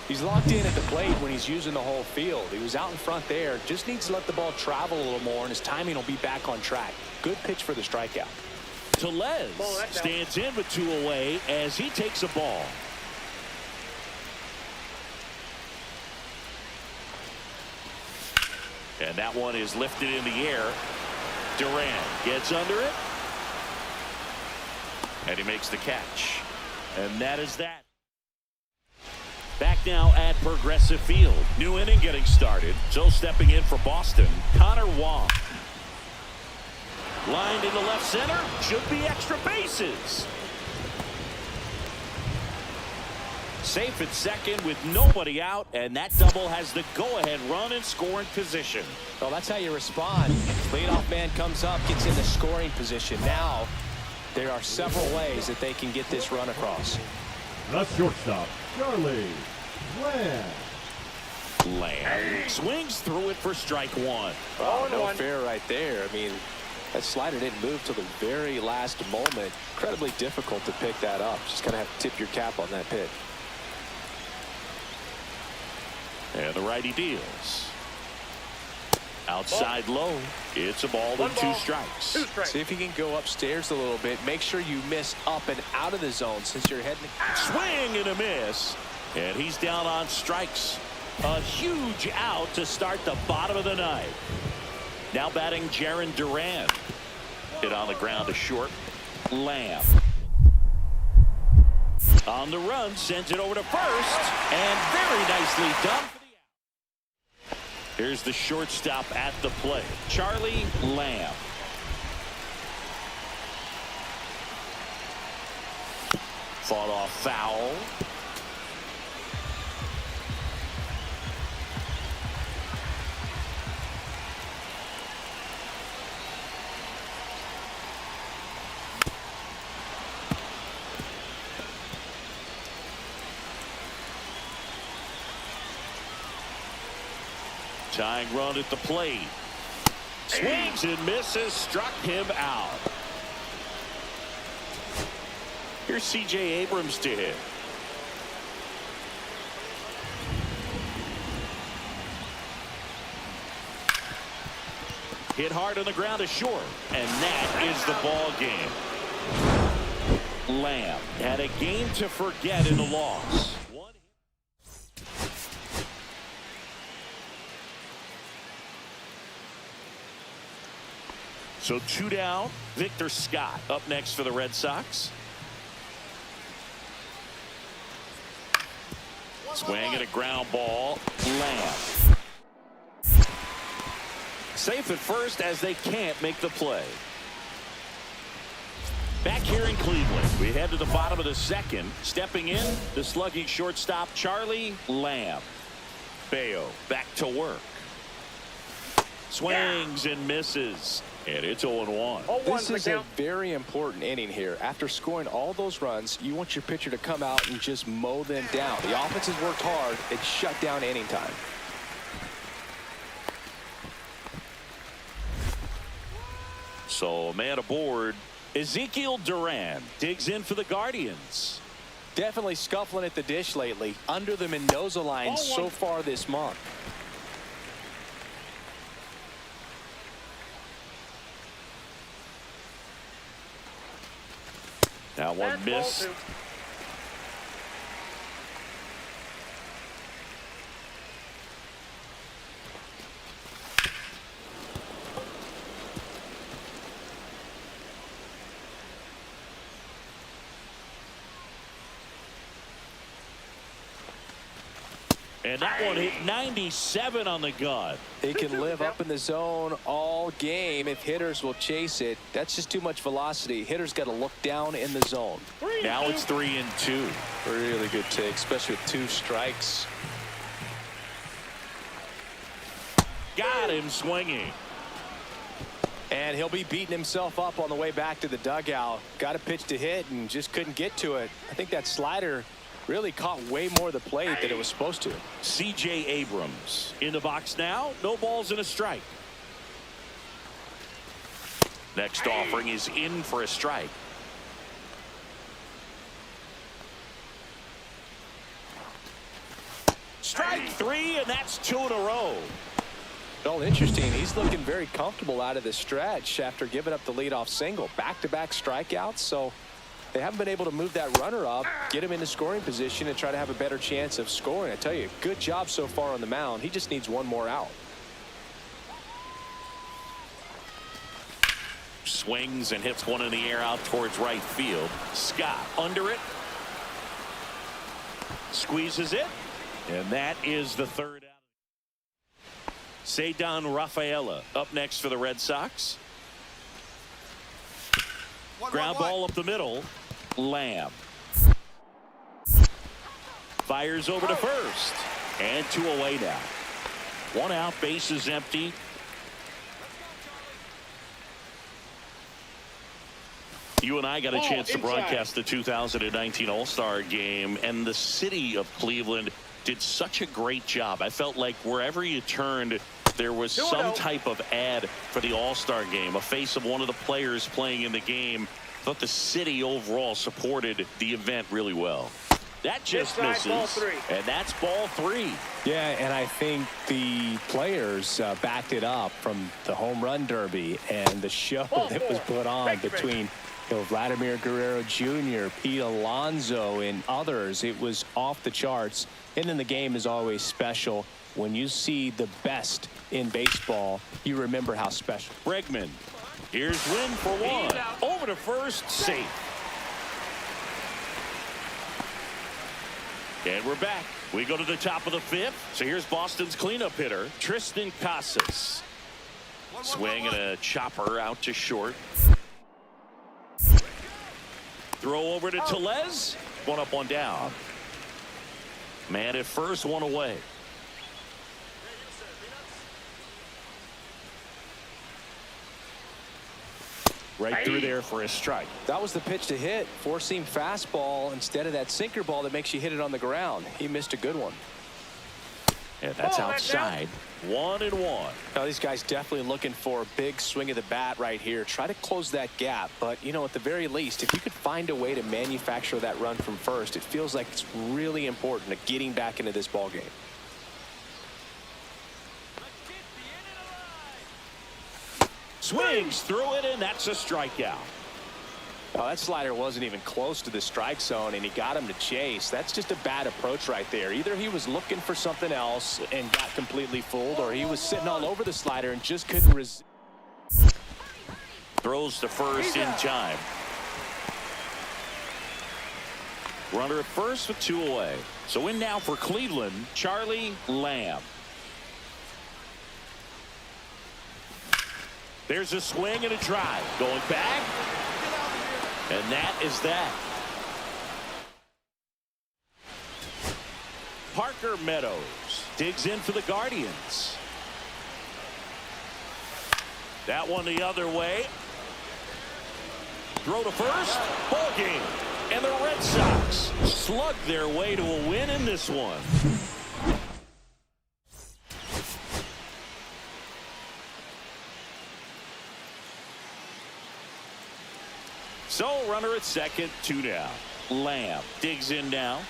He's locked in at the plate when he's using the whole field. He was out in front there. Just needs to let the ball travel a little more, and his timing will be back on track. Good pitch for the strikeout. Tellez stands in with 2 away as he takes a ball. And that one is lifted in the air. Duran gets under it. And he makes the catch. And that is that. Back now at Progressive Field. New inning getting started. So stepping in for Boston, Connor Wong. Lined into left center. Should be extra bases. Safe at second with nobody out, and that double has the go-ahead run in scoring position. Well, that's how you respond. Leadoff man comes up, gets into scoring position. Now, there are several ways that they can get this run across. The shortstop, Charlie Lamb swings through it for strike one. Oh, no fair right there. I mean, that slider didn't move till the very last moment. Incredibly difficult to pick that up. Just kind of have to tip your cap on that pitch. And the righty deals. Outside low. It's a ball and two strikes. See if you can go upstairs a little bit. Make sure you miss up and out of the zone since you're heading. Swing and a miss. And he's down on strikes. A huge out to start the bottom of the ninth. Now batting Jarren Duran. Hit on the ground to short. Lamb. On the run, sends it over to first. And very nicely done. Here's the shortstop at the plate, Charlie Lamb. Fought off foul. Tying run at the plate. Swings and misses. Struck him out. Here's C.J. Abrams to hit. Hit hard on the ground to short. And that is the ball game. Lamb had a game to forget in the loss. So two down. Victor Scott up next for the Red Sox. Swing and a ground ball. Lamb. Safe at first as they can't make the play. Back here in Cleveland, we head to the bottom of the second. Stepping in, the slugging shortstop, Charlie Lamb. Bayo back to work. Swings and misses. And it's 0-1. This is a very important inning here. After scoring all those runs, you want your pitcher to come out and just mow them down. The offense has worked hard. It's shut down inning time. So a man aboard. Ezekiel Duran digs in for the Guardians. Definitely scuffling at the dish lately. Under the Mendoza line so far this month. That one missed. And that one hit 97 on the gun. It can live up in the zone all game if hitters will chase it. That's just too much velocity. Hitters got to look down in the zone. Now it's 3-2. Really good take, especially with two strikes. Got him swinging. And he'll be beating himself up on the way back to the dugout. Got a pitch to hit and just couldn't get to it. I think that slider really caught way more of the plate than it was supposed to. C.J. Abrams in the box now. No balls and a strike. Next offering is in for a strike. Strike three, and that's 2 in a row. Well, interesting. He's looking very comfortable out of the stretch after giving up the leadoff single. Back-to-back strikeouts, so they haven't been able to move that runner up, get him into scoring position, and try to have a better chance of scoring. I tell you, good job so far on the mound. He just needs one more out. Swings and hits one in the air out towards right field. Scott under it. Squeezes it. And that is the third out. Cedar Rafaela up next for the Red Sox. Ground ball up the middle. Lamb fires over to first, and 2 away now. 1 out, bases empty. You and I got a chance to broadcast the 2019 All-Star Game, and the city of Cleveland did such a great job. I felt like wherever you turned, there was some type of ad for the All-Star Game, a face of one of the players playing in the game. I thought the city overall supported the event really well. That just misses, and that's ball 3. Yeah, and I think the players backed it up from the home run derby and the show that was put on between Vladimir Guerrero Jr., Pete Alonso, and others. It was off the charts. And then the game is always special. When you see the best in baseball, you remember how special. Bregman, here's Wynn for 1. Over to first, safe. And we're back. We go to the top of the 5th. So here's Boston's cleanup hitter, Tristan Casas. Swing and a chopper out to short. Throw over to Tellez. 1 up, 1 down. Man at first, 1 away. Right through there for a strike. That was the pitch to hit. 4-seam fastball instead of that sinker ball that makes you hit it on the ground. He missed a good one. And that's outside. 1-1. Now these guys definitely looking for a big swing of the bat right here. Try to close that gap. But, you know, at the very least, if you could find a way to manufacture that run from first, it feels like it's really important to getting back into this ball game. Swings through it, and that's a strikeout. Oh, that slider wasn't even close to the strike zone, and he got him to chase. That's just a bad approach right there. Either he was looking for something else and got completely fooled, or he was sitting all over the slider and just couldn't resist. Throws to first in time. Runner at first with 2 away. So in now for Cleveland, Charlie Lamb. There's a swing and a drive. Going back. And that is that. Parker Meadows digs in for the Guardians. That one the other way. Throw to first. Ball game. And the Red Sox slug their way to a win in this one. So runner at second, 2 down. Lamb digs in now.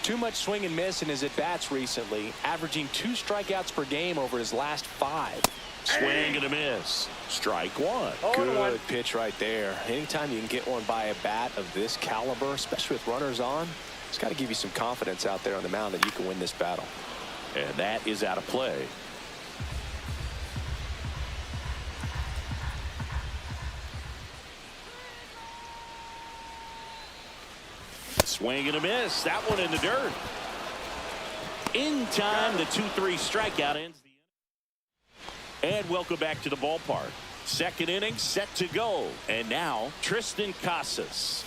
Too much swing and miss in his at-bats recently, averaging 2 strikeouts per game over his last 5. Swing and a miss. Strike 1. Good pitch right there. Anytime you can get one by a bat of this caliber, especially with runners on, it's got to give you some confidence out there on the mound that you can win this battle. And that is out of play. Swing and a miss. That one in the dirt. In time, the 2-3 strikeout ends the inning. And welcome back to the ballpark. Second inning set to go. And now Tristan Casas.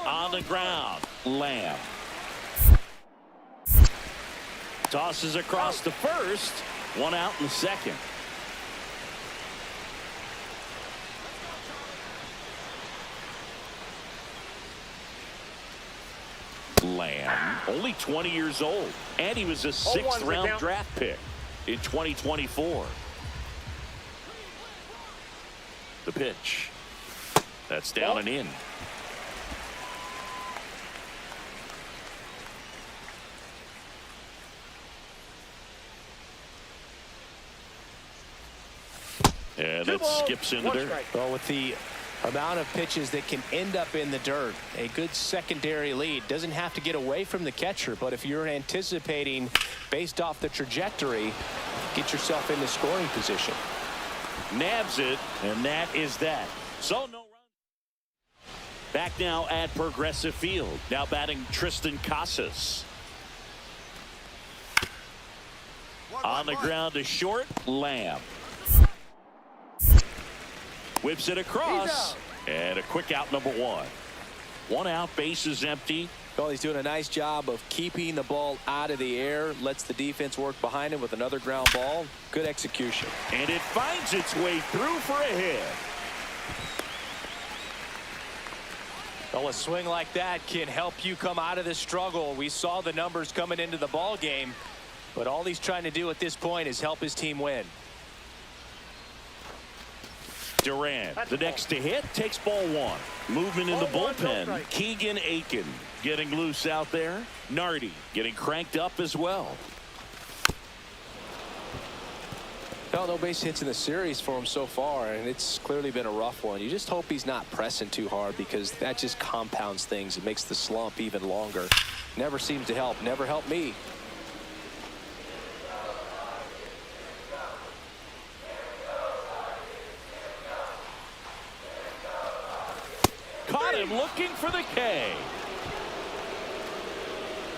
On the ground. Lamb. Tosses across to first. 1 out in the second. Lamb, only 20 years old, and he was a 6th round draft pick in 2024. The pitch. That's down and in. And that skips in the dirt. Well, with the amount of pitches that can end up in the dirt, a good secondary lead. Doesn't have to get away from the catcher, but if you're anticipating based off the trajectory, get yourself into scoring position. Nabs it, and that is that. So no run. Back now at Progressive Field. Now batting Tristan Casas. On the ground to short, Lamb. Whips it across, and a quick out, number one. One out, bases empty. Well, he's doing a nice job of keeping the ball out of the air, lets the defense work behind him with another ground ball. Good execution. And it finds its way through for a hit. Well, a swing like that can help you come out of the struggle. We saw the numbers coming into the ball game, but all he's trying to do at this point is help his team win. Durant, the next to hit, takes ball one. Movement in the bullpen. Keegan Aiken getting loose out there. Nardi getting cranked up as well. Well, no base hits in the series for him so far, and it's clearly been a rough one. You just hope he's not pressing too hard, because that just compounds things. It makes the slump even longer. Never seems to help. Never helped me. Caught him looking for the K.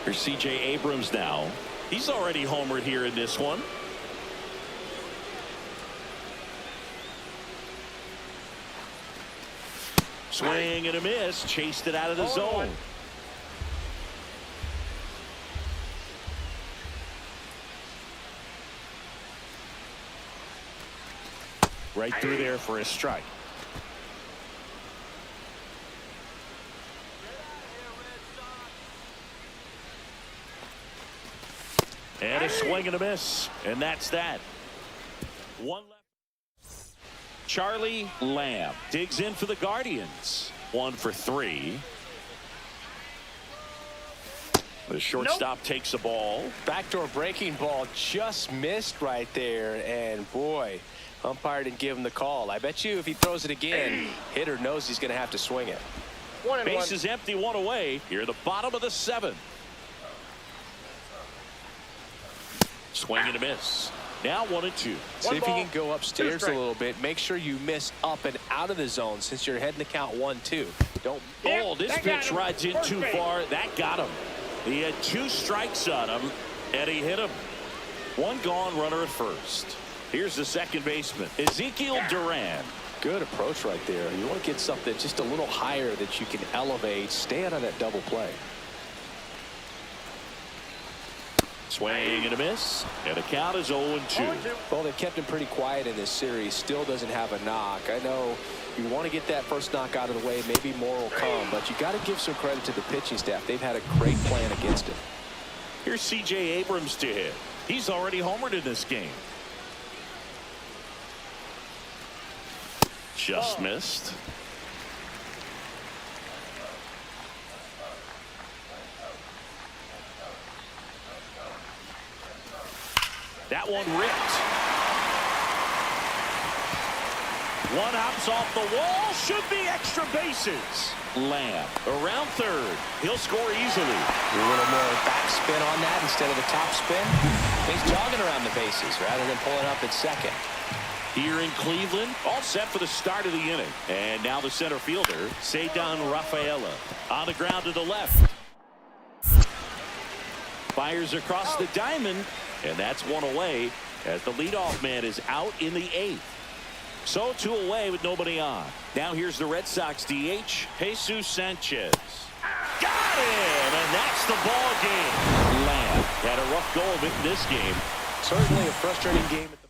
Here's C.J. Abrams now. He's already homered here in this one. Swing and a miss. Chased it out of the zone. Right through there for a strike. And a swing and a miss. And that's that. One left. Charlie Lamb digs in for the Guardians. 1 for 3. The shortstop takes the ball. Backdoor breaking ball just missed right there. And boy, umpire didn't give him the call. I bet you if he throws it again, hitter knows he's going to have to swing it. Base is empty, one away. Here at the bottom of the 7th. Swing and a miss. Now 1-2. See if you can go upstairs a little bit. Make sure you miss up and out of the zone since you're heading to count 1-2. Don't. Oh, this pitch rides in too far. That got him. He had 2 strikes on him, and he hit him. 1 gone, runner at first. Here's the second baseman, Ezekiel Duran. Good approach right there. You want to get something just a little higher that you can elevate. Stay out of that double play. Swing and a miss, and the count is 0-2. Well, they've kept him pretty quiet in this series. Still doesn't have a knock. I know you want to get that first knock out of the way. Maybe more will come, but you got to give some credit to the pitching staff. They've had a great plan against him. Here's C.J. Abrams to hit. He's already homered in this game. Just missed. That one ripped. One hops off the wall. Should be extra bases. Lamb around third. He'll score easily. A little more backspin on that instead of the top spin. He's jogging around the bases rather than pulling up at second. Here in Cleveland, all set for the start of the inning. And now the center fielder, Cedar Rafaela. On the ground to the left. Fires across the diamond. And that's 1 away as the leadoff man is out in the 8th. So 2 away with nobody on. Now here's the Red Sox DH, Jesus Sanchez. Got him, and that's the ball game. Lamb had a rough go of it in this game. Certainly a frustrating game at the plate.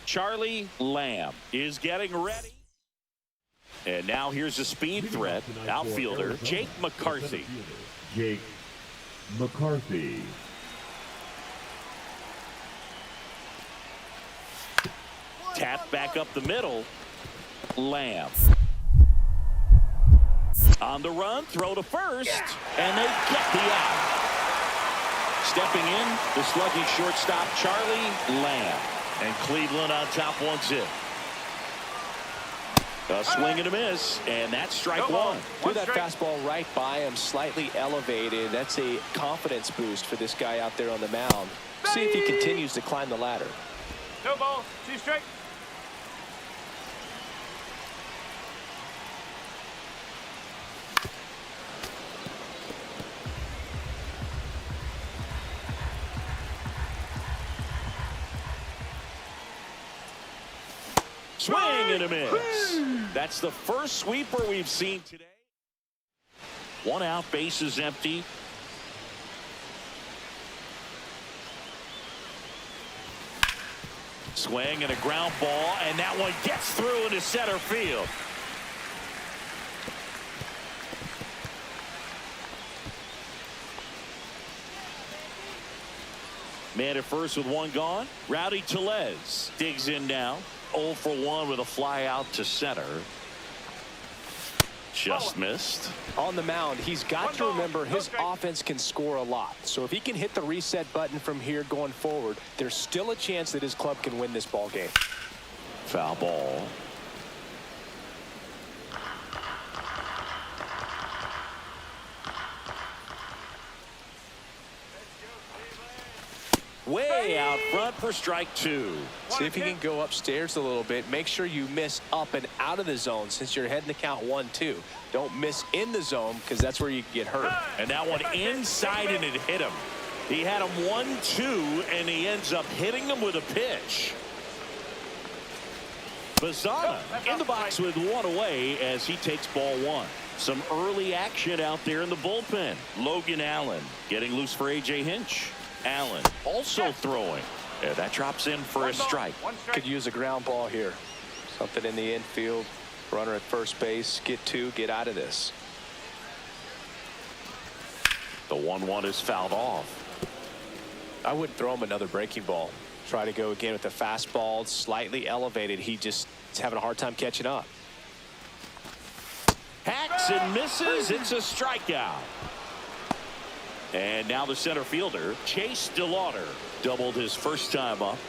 Charlie Lamb is getting ready. And now here's a speed threat. Outfielder Jake McCarthy. Jake McCarthy. Tap back up the middle. Lamb. On the run, throw to first, and they get the out. Stepping in, the sluggish shortstop Charlie Lamb. And Cleveland on top 1-0. A swing and a miss, and that's strike one. Threw that fastball right by him, slightly elevated. That's a confidence boost for this guy out there on the mound. See if he continues to climb the ladder. No ball, 2 strikes. Swing and a miss. That's the first sweeper we've seen today. 1 out, bases empty. Swing and a ground ball, and that one gets through into center field. Man at first with 1 gone. Rowdy Tellez digs in now. 0 for 1 with a fly out to center. Just missed. On the mound, he's got to remember his offense can score a lot. So if he can hit the reset button from here going forward, there's still a chance that his club can win this ball game. Foul ball. Way out front for strike 2. See if he can go upstairs a little bit. Make sure you miss up and out of the zone since you're heading to count 1-2. Don't miss in the zone because that's where you get hurt. And that one inside, and it hit him. He had him 1-2, and he ends up hitting him with a pitch. Bazana in the box with 1 away as he takes ball 1. Some early action out there in the bullpen. Logan Allen getting loose for A.J. Hinch. Allen also throwing. Yeah, that drops in for a strike. Could use a ground ball here. Something in the infield. Runner at first base. Get 2. Get out of this. The 1-1 is fouled off. I wouldn't throw him another breaking ball. Try to go again with the fastball. Slightly elevated. He just is having a hard time catching up. Hacks and misses. It's a strikeout. And now the center fielder, Chase DeLauder, doubled his first time up.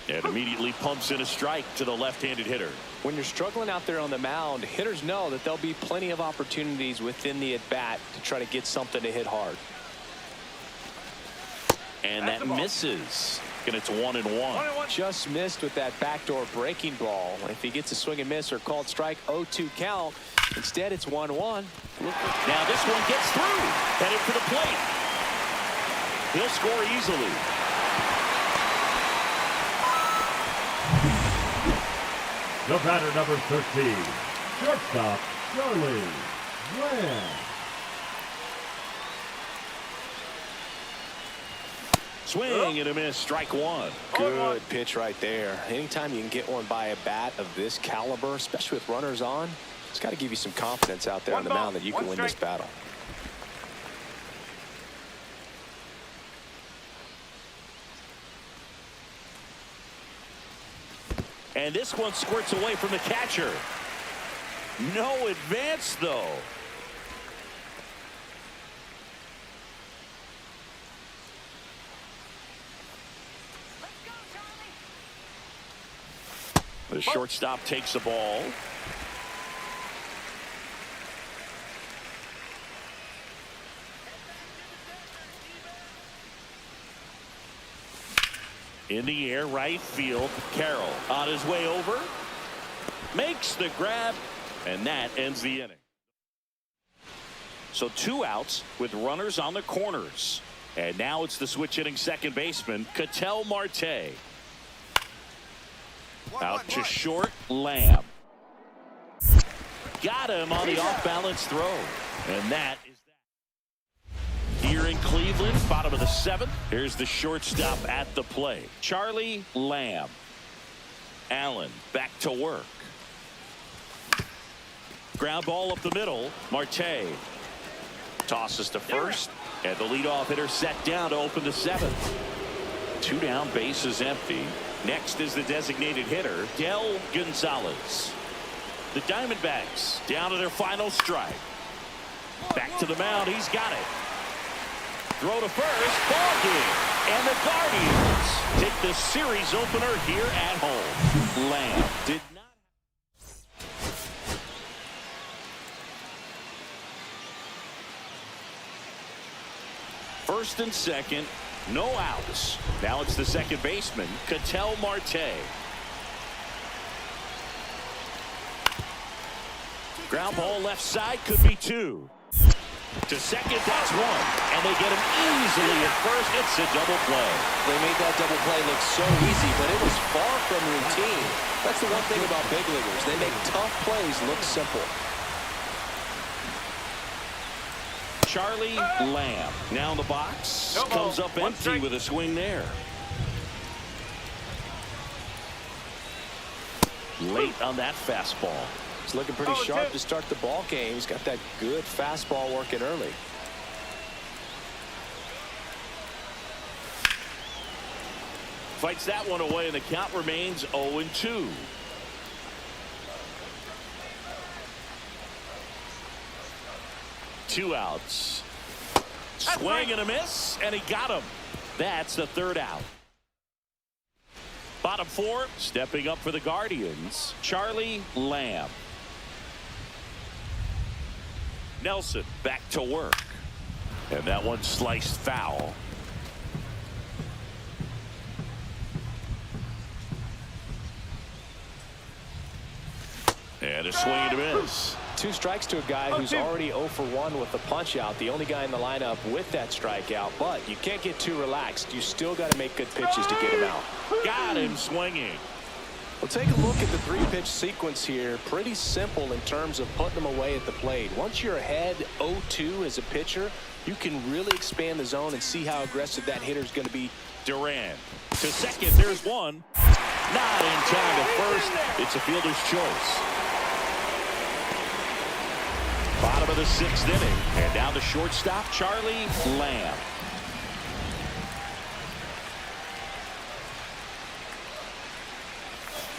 And immediately pumps in a strike to the left-handed hitter. When you're struggling out there on the mound, hitters know that there'll be plenty of opportunities within the at-bat to try to get something to hit hard. And that misses. And it's 1-1. Just missed with that backdoor breaking ball. If he gets a swing and miss or called strike, 0-2 count. Instead, it's 1-1. Now this one gets through. Headed for the plate. He'll score easily. The batter, number 13, shortstop Charlie Lamb. Swing and a miss, strike 1. Good pitch right there. Anytime you can get one by a bat of this caliber, especially with runners on, it's got to give you some confidence out there on the mound that you can win this battle. And this one squirts away from the catcher. No advance, though. The shortstop takes the ball. In the air, right field. Carroll on his way over. Makes the grab, and that ends the inning. So 2 outs with runners on the corners. And now it's the switch hitting second baseman, Ketel Marte. Out to short, Lamb. Got him on the off-balance throw. And that is that. Here in Cleveland, bottom of the 7th. Here's the shortstop at the plate, Charlie Lamb. Allen back to work. Ground ball up the middle. Marte tosses to first, and the leadoff hitter set down to open the 7th. 2 down, bases empty. Next is the designated hitter, Del Gonzalez. The Diamondbacks down to their final strike. Back to the mound. He's got it. Throw to first. Ball game. And the Guardians take the series opener here at home. Lamb did not. First and second. No outs. Now it's the second baseman, Ketel Marte. Ground ball left side, could be 2. To second, that's 1. And they get him easily at first. It's a double play. They made that double play look so easy, but it was far from routine. That's the one thing about big leaguers. They make tough plays look simple. Charlie Lamb now in the box. Comes up empty with a swing there. Late on that fastball. He's looking pretty sharp to start the ball game. He's got that good fastball working early. Fights that one away, and the count remains 0-2. Two outs. Swing and a miss, and he got him. That's the 3rd out. Bottom 4, stepping up for the Guardians, Charlie Lamb. Nelson back to work. And that one sliced foul. And a swing and a miss. 2 strikes to a guy who's already 0 for 1 with the punch out. The only guy in the lineup with that strikeout. But you can't get too relaxed. You still got to make good pitches to get him out. Got him swinging. Well, take a look at the 3-pitch sequence here. Pretty simple in terms of putting them away at the plate. Once you're ahead 0-2 as a pitcher, you can really expand the zone and see how aggressive that hitter is going to be. Durant to second. There's one. Not in time to first. It's a fielder's choice. Bottom of the 6th inning. And now the shortstop, Charlie Lamb.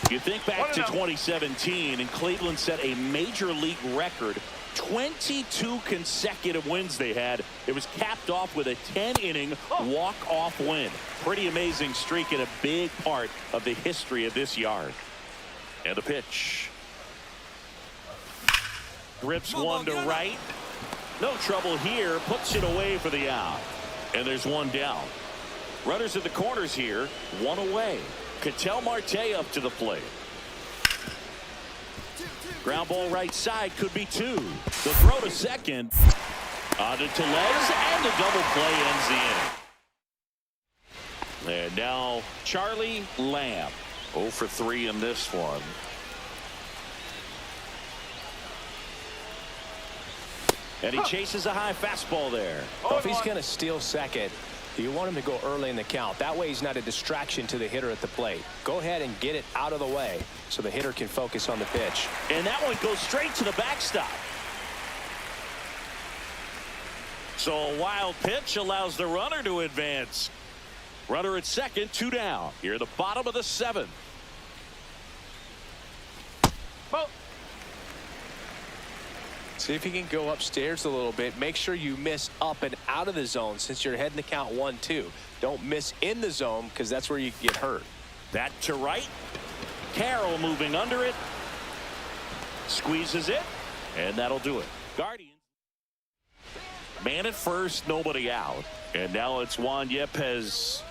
You think back to 2017, and Cleveland set a major league record. 22 consecutive wins they had. It was capped off with a 10-inning walk-off win. Pretty amazing streak and a big part of the history of this yard. And the pitch. Rips one to right. No trouble here. Puts it away for the out. And there's one down. Runners at the corners here. One away. Ketel Marte up to the plate. Ground ball right side, could be 2. The throw to second. On to legs, and the double play ends the inning. And now Charlie Lamb. 0 for 3 in this one. And he chases a high fastball there. Well, if he's going to steal second, you want him to go early in the count. That way he's not a distraction to the hitter at the plate. Go ahead and get it out of the way so the hitter can focus on the pitch. And that one goes straight to the backstop. So a wild pitch allows the runner to advance. Runner at second, 2 down. Here at the bottom of the 7th. See if he can go upstairs a little bit. Make sure you miss up and out of the zone since you're heading the count 1-2. Don't miss in the zone because that's where you get hurt. That to right. Carroll moving under it. Squeezes it. And that'll do it. Guardians. Man at first, nobody out. And now it's Juan Yepez.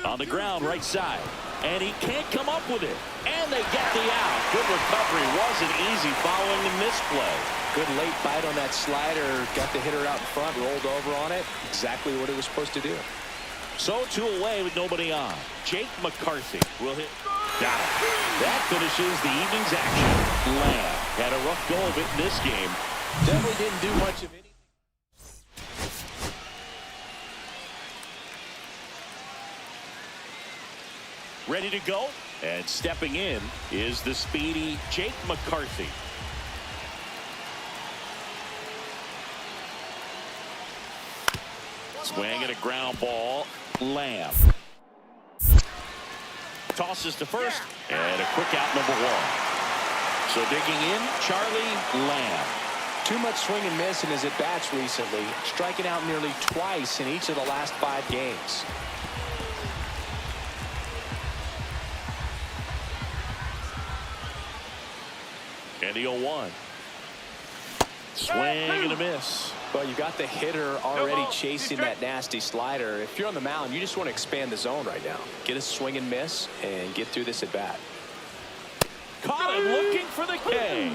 On the ground, right side. And he can't come up with it. And they get the out. Good recovery. Wasn't easy following the misplay. Good late bite on that slider. Got the hitter out in front, rolled over on it. Exactly what it was supposed to do. So 2 away with nobody on. Jake McCarthy will hit. Got it. That finishes the evening's action. Lamb Had a rough go of it in this game. Definitely didn't do much of anything. Ready to go. And stepping in is the speedy Jake McCarthy. Swing and a ground ball. Lamb. Tosses to first. And a quick out, number 1. So digging in, Charlie Lamb. Too much swing and miss in his at-bats recently, striking out nearly twice in each of the last 5 games. And the 0-1. Swing and a miss. Well, you got the hitter already chasing that nasty slider. If you're on the mound, you just want to expand the zone right now. Get a swing and miss and get through this at-bat. Caught him looking for the K.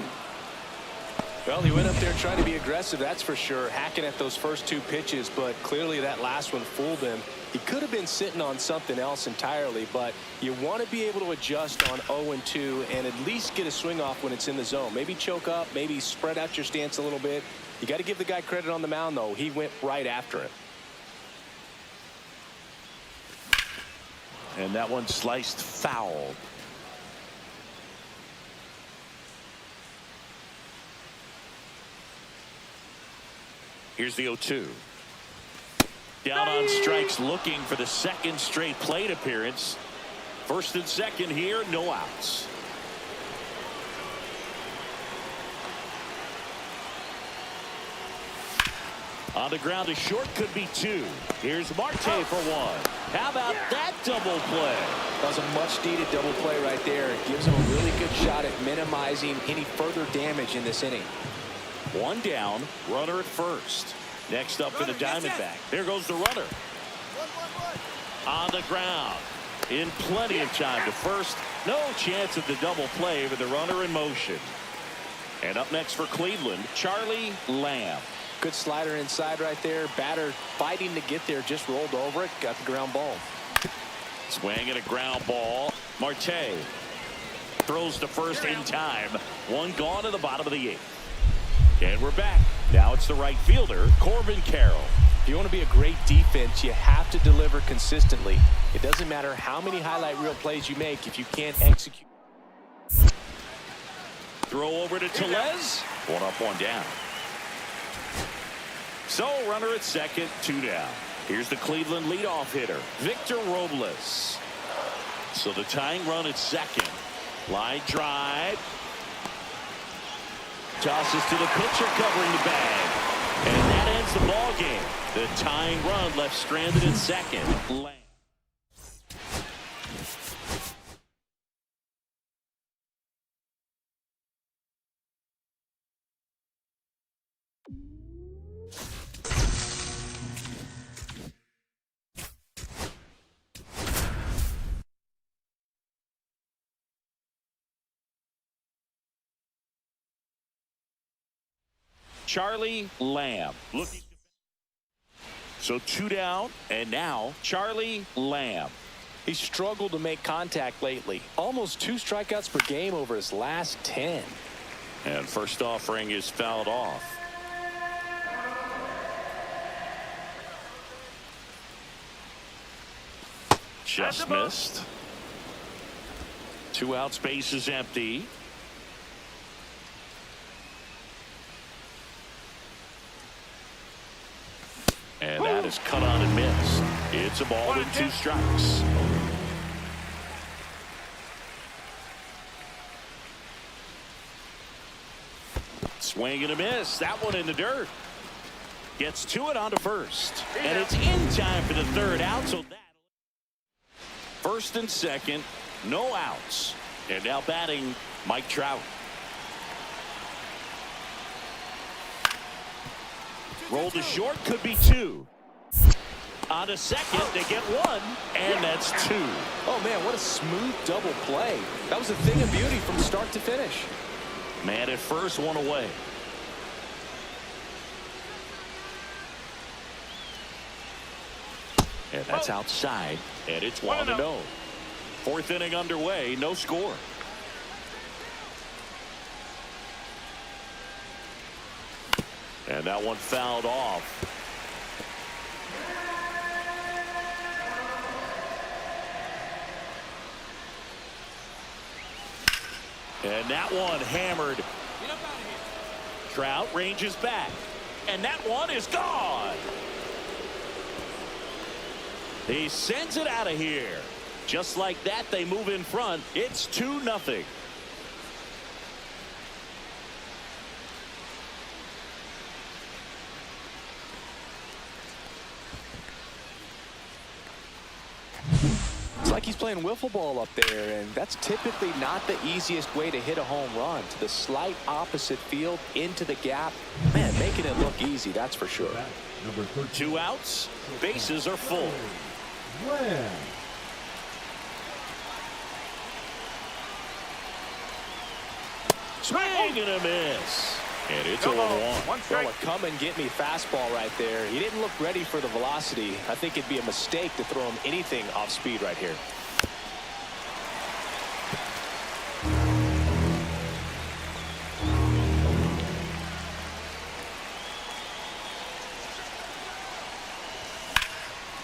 Well, he went up there trying to be aggressive, that's for sure, hacking at those first 2 pitches, but clearly that last one fooled him. He could have been sitting on something else entirely, but you want to be able to adjust on 0-2 and at least get a swing off when it's in the zone. Maybe choke up, maybe spread out your stance a little bit. You got to give the guy credit on the mound, though. He went right after it. And that one sliced foul. Here's the 0-2. Down on strikes, looking for the 2nd straight plate appearance. 1st and 2nd here, no outs. On the ground, a short, could be 2. Here's Marte for 1. How about that double play? That was a much-needed double play right there. It gives him a really good shot at minimizing any further damage in this inning. 1 down, runner at first. Next up for the Diamondback. There goes the runner. On the ground. In plenty of time to first. No chance of the double play with the runner in motion. And up next for Cleveland, Charlie Lamb. Good slider inside right there. Batter fighting to get there, just rolled over it, got the ground ball. Swing and a ground ball. Marte throws to first in time. 1 gone to the bottom of the 8th. And we're back. Now it's the right fielder, Corbin Carroll. If you want to be a great defense, you have to deliver consistently. It doesn't matter how many highlight reel plays you make if you can't execute. Throw over to Tellez. 1 up, 1 down. So runner at 2nd, 2 down. Here's the Cleveland leadoff hitter, Victor Robles. So the tying run at 2nd. Line drive. Tosses to the pitcher covering the bag. And that ends the ball game. The tying run left stranded at 2nd. Charlie Lamb. Looking. So 2 down, and now Charlie Lamb. He struggled to make contact lately. Almost 2 strikeouts per game over his last 10. And first offering is fouled off. Just missed. 2 outs, base is empty. And that is cut on and missed. It's a ball with 2 strikes. Swing and a miss. That one in the dirt. Gets to it onto first. And it's in time for the 3rd out. So that 1st and 2nd, no outs. And now batting Mike Trout. Roll to short, could be 2. On to 2nd, they get 1, and that's 2. Oh man, what a smooth double play. That was a thing of beauty from start to finish. Man at first, 1 away. And that's outside, and it's 1-0. 4th inning underway, no score. And that one fouled off. And that one hammered. Get up out of here. Trout ranges back. And that one is gone. He sends it out of here. Just like that, they move in front. It's 2-0. It's like he's playing wiffle ball up there, and that's typically not the easiest way to hit a home run. To the slight opposite field, into the gap. Man, making it look easy, that's for sure. Number 13. 2 outs. Bases are full. Lamb. Swing and a miss. And it's 0-1. One Well, strike. a come and get me fastball right there. He didn't look ready for the velocity. I think it'd be a mistake to throw him anything off speed right here.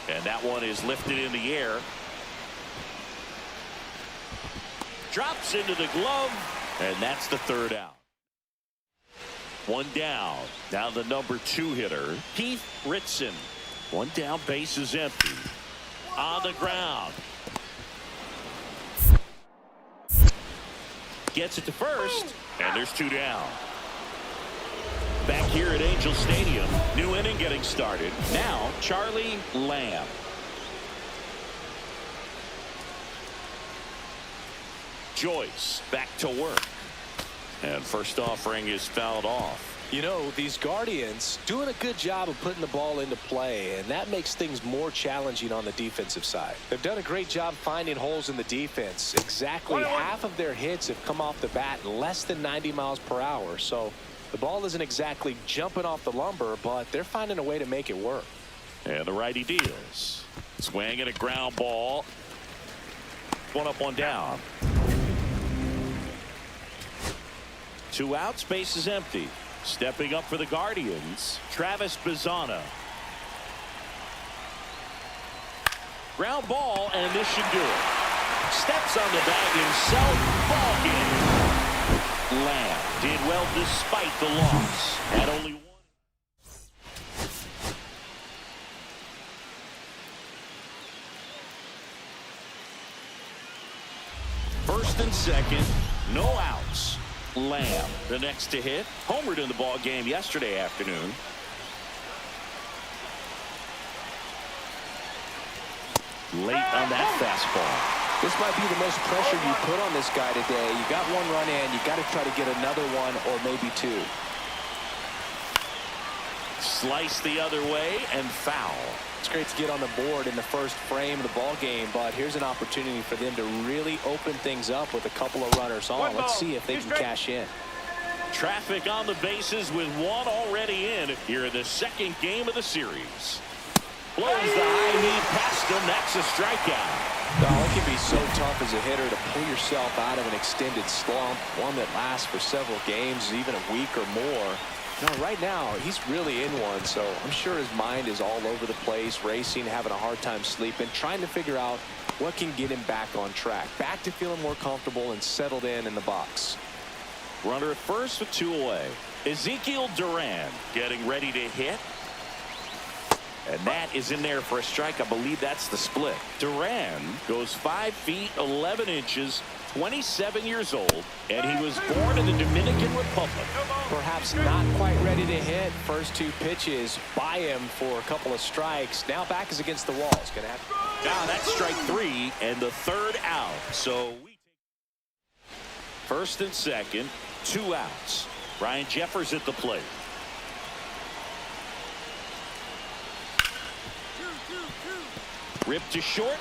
And that one is lifted in the air. Drops into the glove. And that's the 3rd out. 1 down. Now the number 2 hitter, Keith Ritson. 1 down, base is empty. On the ground. Gets it to first. And there's 2 down. Back here at Angel Stadium. New inning getting started. Now Charlie Lamb. Joyce back to work. And first offering is fouled off. You know, these Guardians doing a good job of putting the ball into play, and that makes things more challenging on the defensive side. They've done a great job finding holes in the defense. Exactly half of their hits have come off the bat less than 90 miles per hour. So the ball isn't exactly jumping off the lumber, but they're finding a way to make it work. And the righty deals. Swing and a ground ball. 1 up, 1 down. 2 outs, base is empty. Stepping up for the Guardians, Travis Bazzana. Ground ball, and this should do it. Steps on the bag himself. Ball game. Lamb did well despite the loss. Had only 1. First and second, no outs. Lamb, the next to hit, homered in the ball game yesterday afternoon. Late on that fastball. This might be the most pressure you put on this guy today. You got 1 run in, you got to try to get another 1 or maybe 2. Slice the other way and foul. It's great to get on the board in the first frame of the ball game, but here's an opportunity for them to really open things up with a couple of runners on. Let's see if they can cash in. Traffic on the bases with 1 already in here in the 2nd game of the series. Blows the high knee past him. That's a strikeout. Well, it can be so tough as a hitter to pull yourself out of an extended slump, one that lasts for several games, even a week or more. No, right now, he's really in one, so I'm sure his mind is all over the place, racing, having a hard time sleeping, trying to figure out what can get him back on track, back to feeling more comfortable and settled in the box. Runner at first with 2 away. Ezekiel Duran getting ready to hit. And that is in there for a strike. I believe that's the split. Duran goes 5 feet 11 inches, 27 years old, and he was born in the Dominican Republic. Perhaps not quite ready to hit. First 2 pitches by him for a couple of strikes. Now back is against the wall. It's going to have to... Now that's strike 3 and the 3rd out. So we take first and second, 2 outs. Ryan Jeffers at the plate. Ripped to short.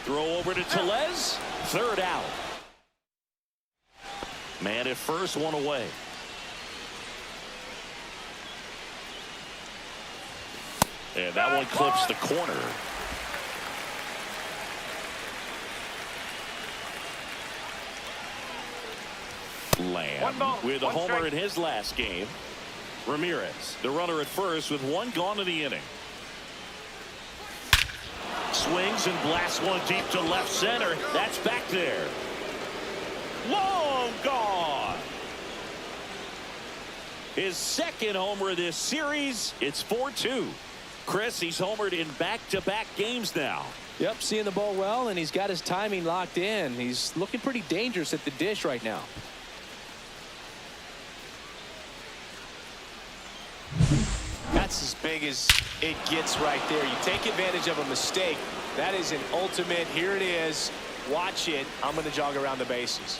Throw over to Tellez. 3rd out. Man at first, 1 away. And that one clips the corner. Lamb with a homer in his last game. Ramirez, the runner at first with one gone in the inning. Swings and blasts one deep to left center. That's back there. Long gone. His second homer of this series. It's 4-2. Chris, he's homered in back-to-back games now. Yep, seeing the ball well, and he's got his timing locked in. He's looking pretty dangerous at the dish right now. That's as big as it gets right there. You take advantage of a mistake. That is an ultimate. Here it is. Watch it. I'm going to jog around the bases.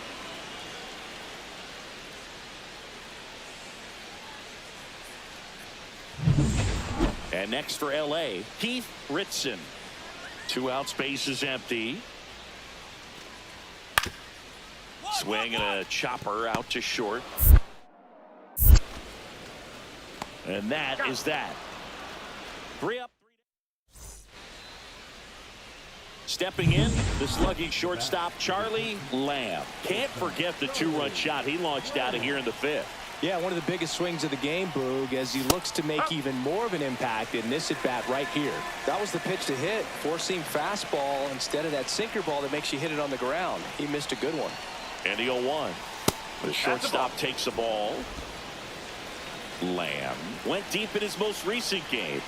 And next for L.A., Keith Ritson. 2 outs, base is empty. Swing and a chopper out to short. And that is that. 3 up, 3 down. Stepping in, the slugging shortstop, Charlie Lamb. Can't forget the 2-run shot he launched out of here in the 5th. Yeah, one of the biggest swings of the game, Boog, as he looks to make even more of an impact in this at-bat right here. That was the pitch to hit. Four-seam fastball instead of that sinker ball that makes you hit it on the ground. He missed a good one. And the 0-1. The shortstop takes the ball. Lamb went deep in his most recent game.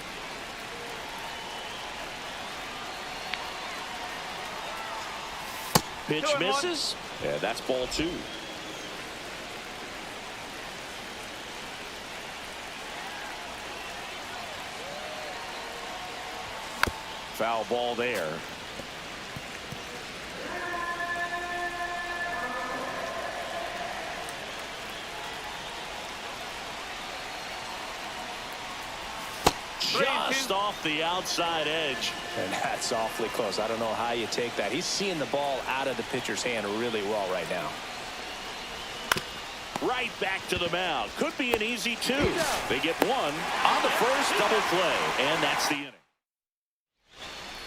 Pitch misses. And that's ball 2. Foul ball there. Just off the outside edge. And that's awfully close. I don't know how you take that. He's seeing the ball out of the pitcher's hand really well right now. Right back to the mound. Could be an easy 2. They get 1 on the first double play. And that's the inning.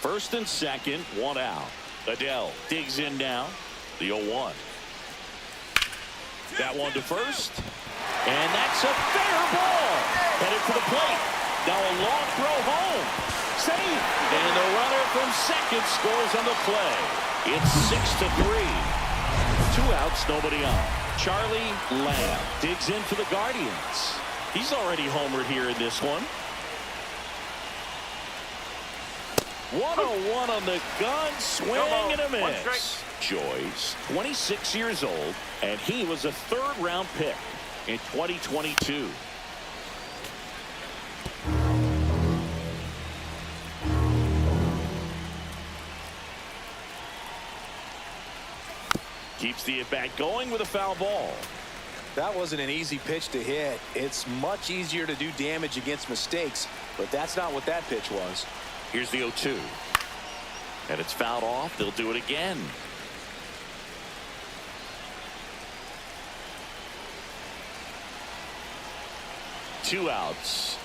First and second, 1 out. Adele digs in now. The 0-1. That one to first. And that's a fair ball. Headed for the plate. Now a long throw home. Safe. And the runner from second scores on the play. It's 6-3. 2 outs, nobody on. Charlie Lamb digs in for the Guardians. He's already homered here in this one. 101 on the gun, swing and a miss. Joyce, 26 years old, and he was a 3rd-round pick in 2022. Keeps the at-bat going with a foul ball. That wasn't an easy pitch to hit. It's much easier to do damage against mistakes, but that's not what that pitch was. Here's the 0-2. And it's fouled off. They'll do it again. Two outs.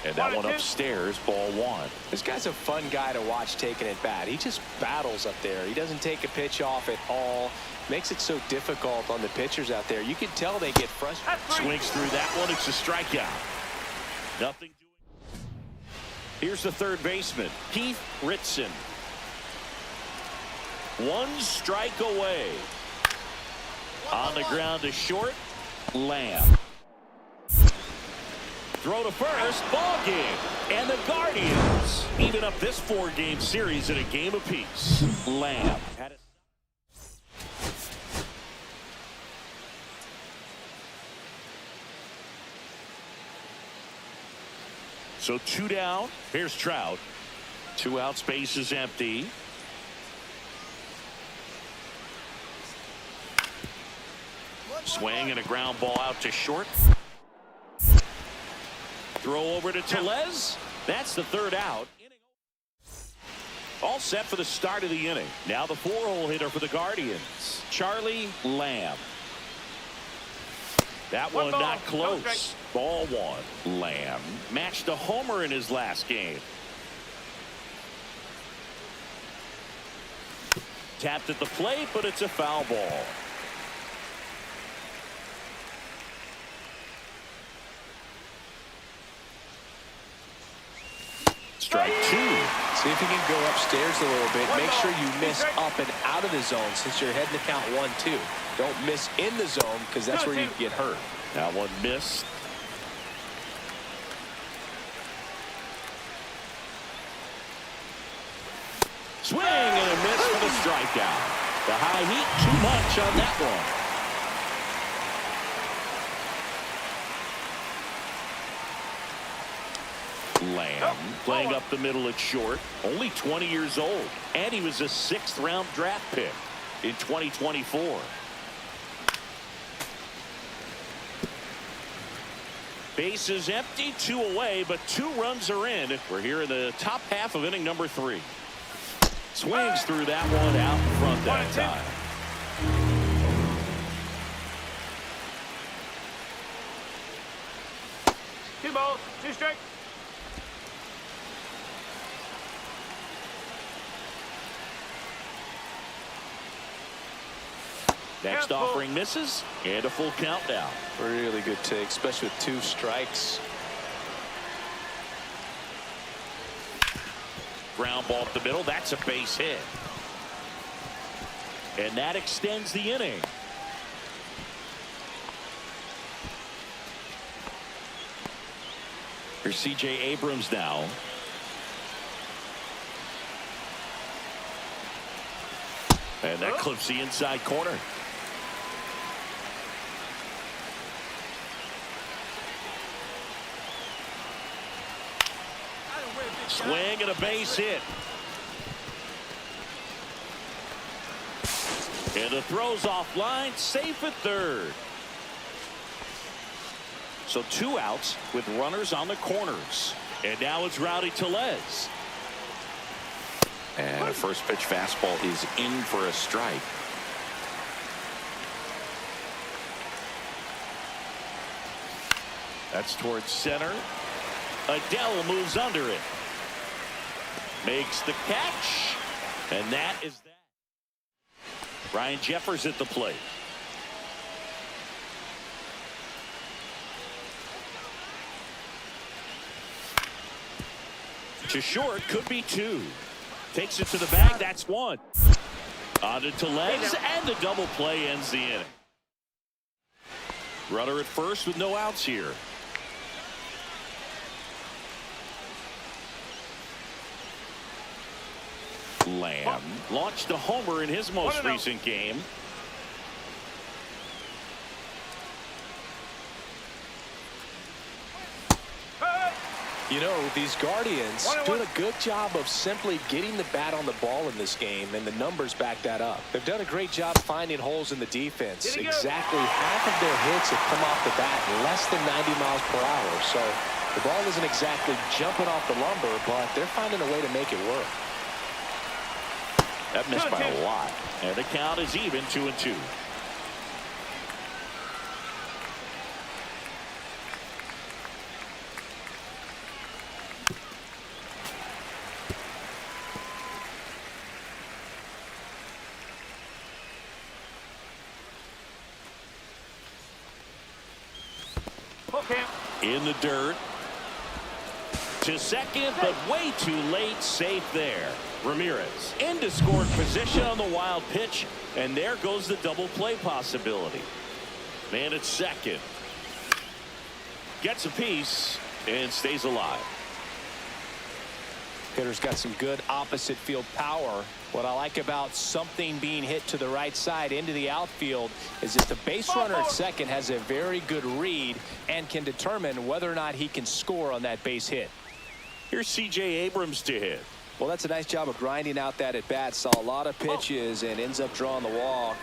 And that one upstairs, ball 1. This guy's a fun guy to watch taking at bat. He just battles up there. He doesn't take a pitch off at all. Makes it so difficult on the pitchers out there. You can tell they get frustrated. Swings through that one. It's a strikeout. Nothing doing. Here's the third baseman, Keith Ritson. 1 strike away. On the ground to short, Lamb. Throw to first, ball game. And the Guardians even up this 4-game series in a game apiece. Lamb had it. So 2 down. Here's Trout. 2 outs, base is empty. Swing and a ground ball out to short. Throw over to Tellez. That's the 3rd out. All set for the start of the inning. Now the 4-hole hitter for the Guardians, Charlie Lamb. That one not close. Ball 1. Lamb matched a homer in his last game. Tapped at the plate, but it's a foul ball. strike two. See if you can go upstairs a little bit. Make sure you miss up and out of the zone since you're heading to count 1-2. Don't miss in the zone because that's where you get hurt. That one missed. Swing and a miss for the strikeout. The high heat, too much on that one. Lamb playing up the middle at short. Only 20 years old. And he was a 6th-round draft pick in 2024. Base is empty, 2 away, but 2 runs are in. We're here in the top half of inning number 3. Swings through that one out in front that time. 2 balls, 2 strikes. Next offering misses, and a full count now. Really good take, especially with 2 strikes. Ground ball up the middle. That's a base hit. And that extends the inning. Here's C.J. Abrams now. And that clips the inside corner. Swing and a base hit. And the throw's offline, safe at third. So 2 outs with runners on the corners. And now it's Rowdy Tellez. And a first pitch fastball is in for a strike. That's towards center. Adele moves under it. Makes the catch. And that is that. Ryan Jeffers at the plate. To short, could be 2. Takes it to the bag, that's 1. On to Tellez, and the double play ends the inning. Runner at first with no outs here. Lamb launched a homer in his most recent game. You know, these Guardians doing a good job of simply getting the bat on the ball in this game, and the numbers back that up. They've done a great job finding holes in the defense. Exactly half of their hits have come off the bat less than 90 miles per hour. So the ball isn't exactly jumping off the lumber, but they're finding a way to make it work. That missed by a lot. And the count is even, 2-2. In the dirt. To second, but way too late. Safe there. Ramirez into scoring position on the wild pitch, and there goes the double play possibility. Man at second. Gets a piece and stays alive. Hitter's got some good opposite field power. What I like about something being hit to the right side into the outfield is that the base runner at second has a very good read and can determine whether or not he can score on that base hit. Here's C.J. Abrams to hit. Well, that's a nice job of grinding out that at bat. Saw a lot of pitches and ends up drawing the walk.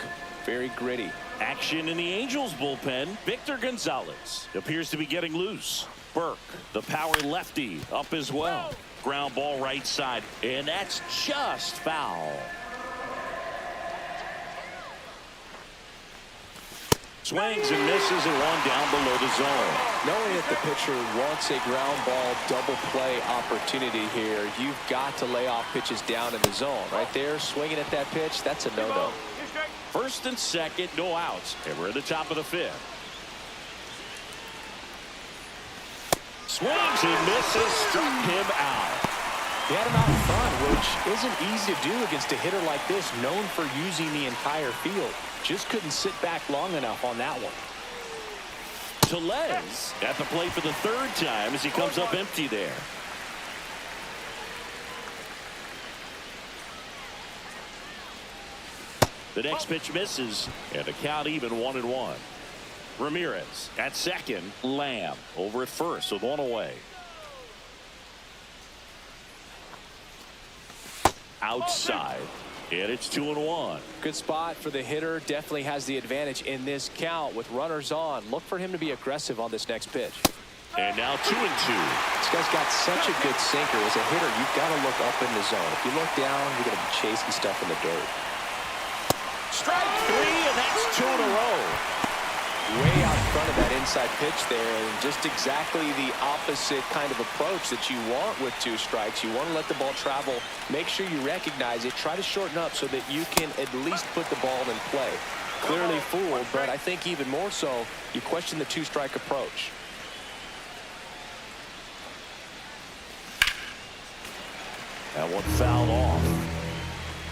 Very gritty. Action in the Angels bullpen. Victor Gonzalez appears to be getting loose. Burke, the power lefty, up as well. Ground ball right side, and that's just foul. Swings and misses and 1 down below the zone. Knowing that the pitcher wants a ground ball double play opportunity here, you've got to lay off pitches down in the zone. Right there, swinging at that pitch, that's a no-no. First and second, no outs, and we're at the top of the 5th. Swings and misses, struck him out. He had him out in front, which isn't easy to do against a hitter like this, known for using the entire field. Just couldn't sit back long enough on that one. Tellez at the plate for the third time as he comes up empty there. The next pitch misses, and the count even 1-1. Ramirez at second. Lamb over at first with one away. Outside, and it's 2-1. Good spot for the hitter. Definitely has the advantage in this count with runners on. Look for him to be aggressive on this next pitch. And now 2-2. This guy's got such a good sinker. As a hitter, you've got to look up in the zone. If you look down, you're going to be chasing stuff in the dirt. Strike 3, and that's 2 in a row. Way out front of that inside pitch there, and just exactly the opposite kind of approach that you want with 2 strikes. You want to let the ball travel. Make sure you recognize it. Try to shorten up so that you can at least put the ball in play. Clearly fooled, but I think even more so, you question the 2-strike approach. That one fouled off.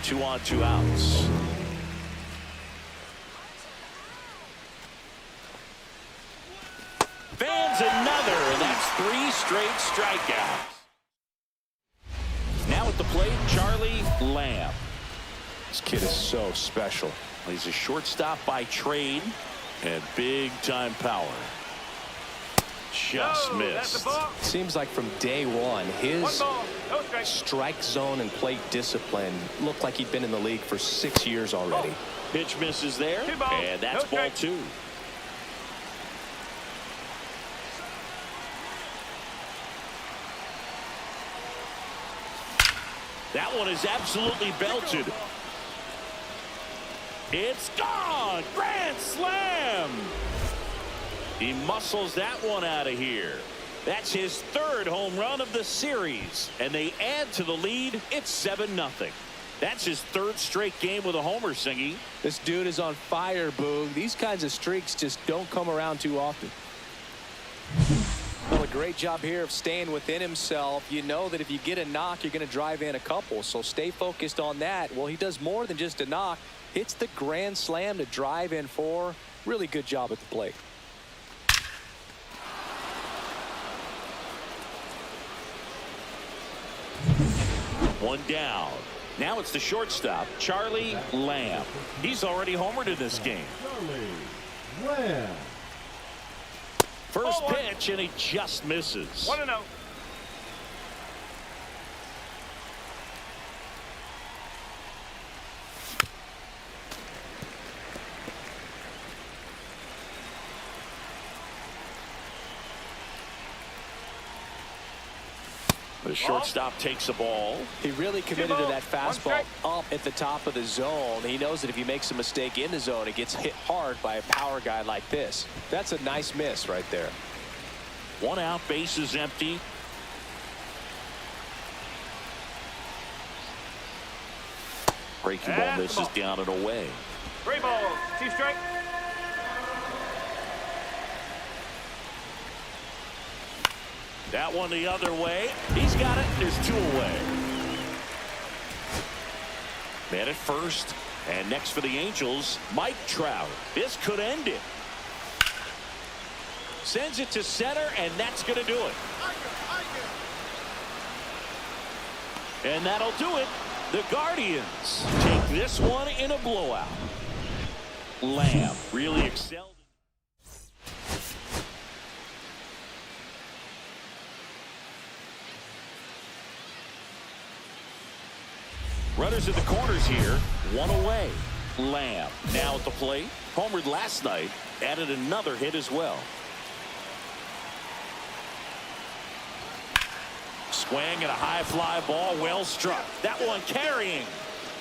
2 on, 2 outs. Fans another, and that's 3 straight strikeouts. Now at the plate, Charlie Lamb. This kid is so special. He's a shortstop by trade and big-time power. Just missed. Seems like from day one, his strike zone and plate discipline looked like he'd been in the league for 6 years already. Pitch misses there, and that's ball 2. That one is absolutely belted. It's gone! Grand slam! He muscles that one out of here. That's his 3rd home run of the series, and they add to the lead. It's 7-0. That's his 3rd straight game with a homer, Singy. This dude is on fire, Boog. These kinds of streaks just don't come around too often. Well, a great job here of staying within himself. You know that if you get a knock, you're going to drive in a couple, so stay focused on that. Well, he does more than just a knock. Hits the grand slam to drive in 4. Really good job at the plate. One down. Now it's the shortstop, Charlie Lamb. He's already homered in this game. Charlie Lamb. First pitch, and he just misses. 1-0. The shortstop takes a ball. He really committed to that fastball up at the top of the zone. He knows that if he makes a mistake in the zone, it gets hit hard by a power guy like this. That's a nice miss right there. 1 out, base is empty. Breaking ball misses down and away. 3 balls, 2 strikes. That one the other way. He's got it. There's 2 away. Man at first. And next for the Angels, Mike Trout. This could end it. Sends it to center, and that's going to do it. And that'll do it. The Guardians take this one in a blowout. Lamb really excelled. Runners in the corners here, 1 away. Lamb now at the plate. Homered last night, added another hit as well. Swing and a high fly ball, well struck. That one carrying.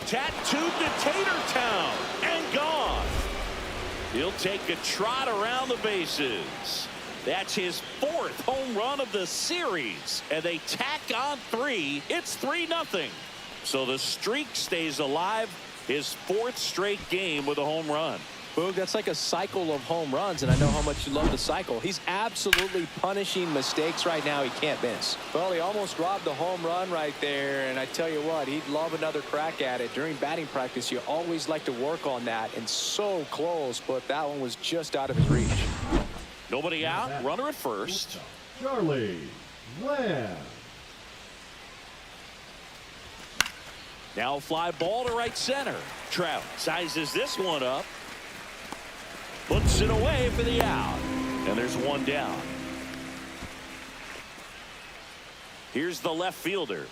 Tattooed to Tatertown and gone. He'll take a trot around the bases. That's his 4th home run of the series. And they tack on 3. It's 3-0. So the streak stays alive. His 4th straight game with a home run. Boog, that's like a cycle of home runs, and I know how much you love the cycle. He's absolutely punishing mistakes right now he can't miss. Well, he almost robbed the home run right there, and I tell you what, he'd love another crack at it. During batting practice, you always like to work on that, and so close, but that one was just out of his reach. Nobody out, runner at first. Charlie Lamb. Now fly ball to right center. Trout sizes this one up. Puts it away for the out. And there's one down. Here's the left fielder.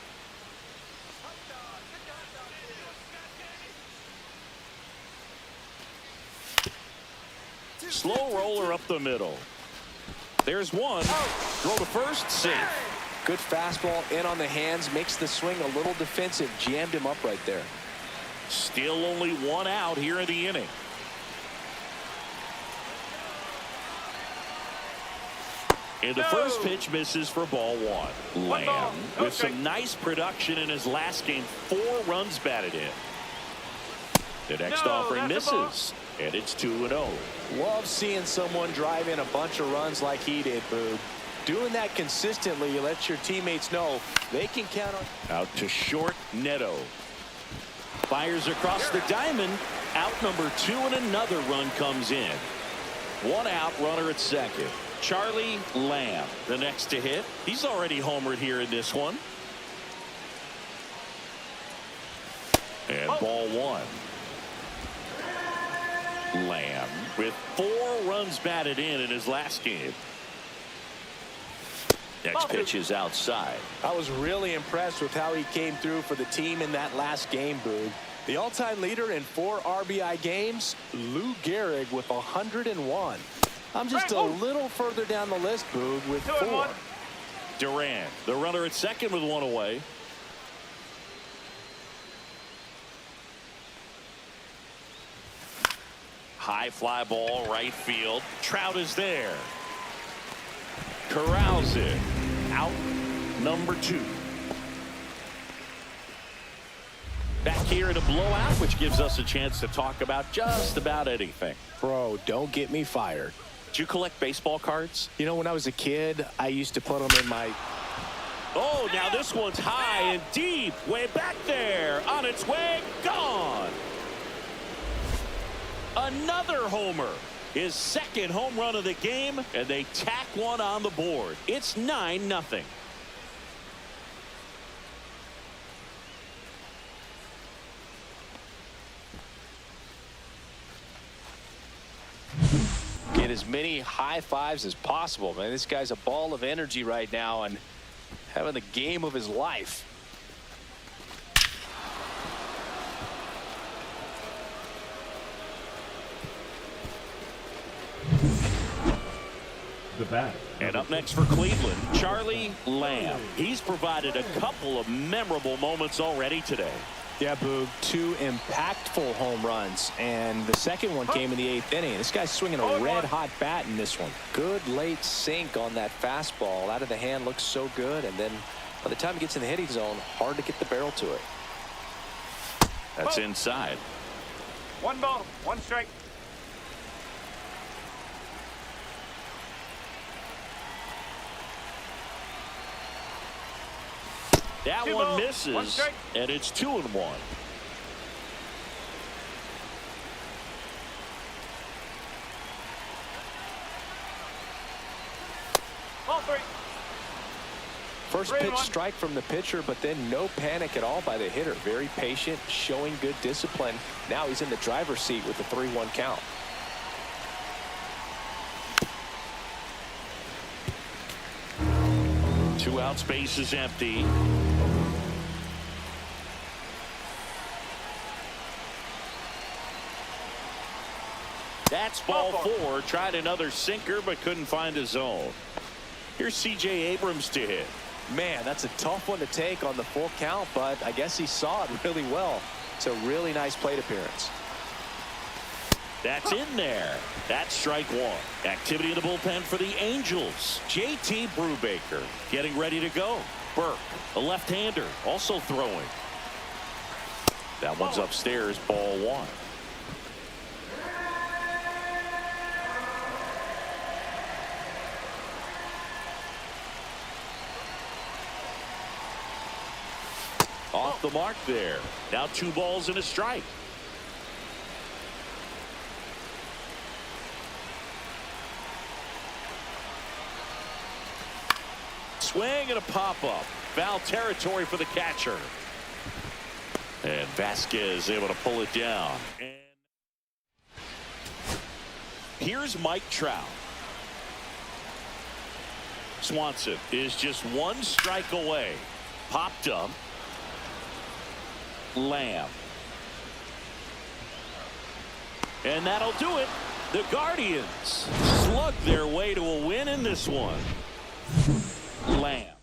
Slow roller up the middle. There's one. Throw to first, safe. Good fastball in on the hands, makes the swing a little defensive. Jammed him up right there. Still only one out here in the inning. And the first pitch misses for ball one. Lamb with some nice production in his last game. 4 runs batted in. The next offering misses. And it's 2-0. Love seeing someone drive in a bunch of runs like he did, Boog. Doing that consistently, you let your teammates know they can count on. Out to short, Neto. Fires across the diamond. Out number 2, and another run comes in. 1 out, runner at second. Charlie Lamb, the next to hit. He's already homered here in this one. And ball 1. Lamb with 4 runs batted in his last game. Next pitch is outside. I was really impressed with how he came through for the team in that last game, Boog. The all-time leader in 4 RBI games, Lou Gehrig with 101. I'm just a little further down the list, Boog, with 4. Durant, the runner at second with 1 away. High fly ball, right field. Trout is there. Corrals it. Out number 2. Back here in a blowout, which gives us a chance to talk about just about anything. Bro, don't get me fired. Did you collect baseball cards? You know, when I was a kid, I used to put them in my... Oh, now this one's high and deep. Way back there. On its way. Gone. Another homer. His second home run of the game, and they tack one on the board. It's 9-0. Get as many high fives as possible, man. This guy's a ball of energy right now and having the game of his life. The bat. And up next for Cleveland, Charlie Lamb. He's provided a couple of memorable moments already today. Yeah, Boog, 2 impactful home runs, and the second one came in the 8th inning. This guy's swinging a red-hot bat in this one. Good late sink on that fastball. Out of the hand, looks so good, and then by the time he gets in the hitting zone, hard to get the barrel to it. That's inside. 1 ball, 1 strike. That 2 one balls, misses, 1 strike. and it's 2-1. Ball 3. First pitch strike from the pitcher, but then no panic at all by the hitter. Very patient, showing good discipline. Now he's in the driver's seat with the 3-1 count. Two out, space is empty. That's ball 4. Tried another sinker, but couldn't find a zone. Here's C.J. Abrams to hit. Man, that's a tough one to take on the full count, but I guess he saw it really well. It's a really nice plate appearance. That's in there. That's strike 1. Activity in the bullpen for the Angels. J.T. Brubaker getting ready to go. Burke, a left-hander, also throwing. That one's upstairs, ball 1. off the mark there. Now 2 balls and a strike. Swing and a pop-up. Foul territory for the catcher. And Vasquez able to pull it down. And here's Mike Trout. Swanson is just 1 strike away. Popped up. Lamb. And that'll do it. The Guardians slug their way to a win in this one. Lamb.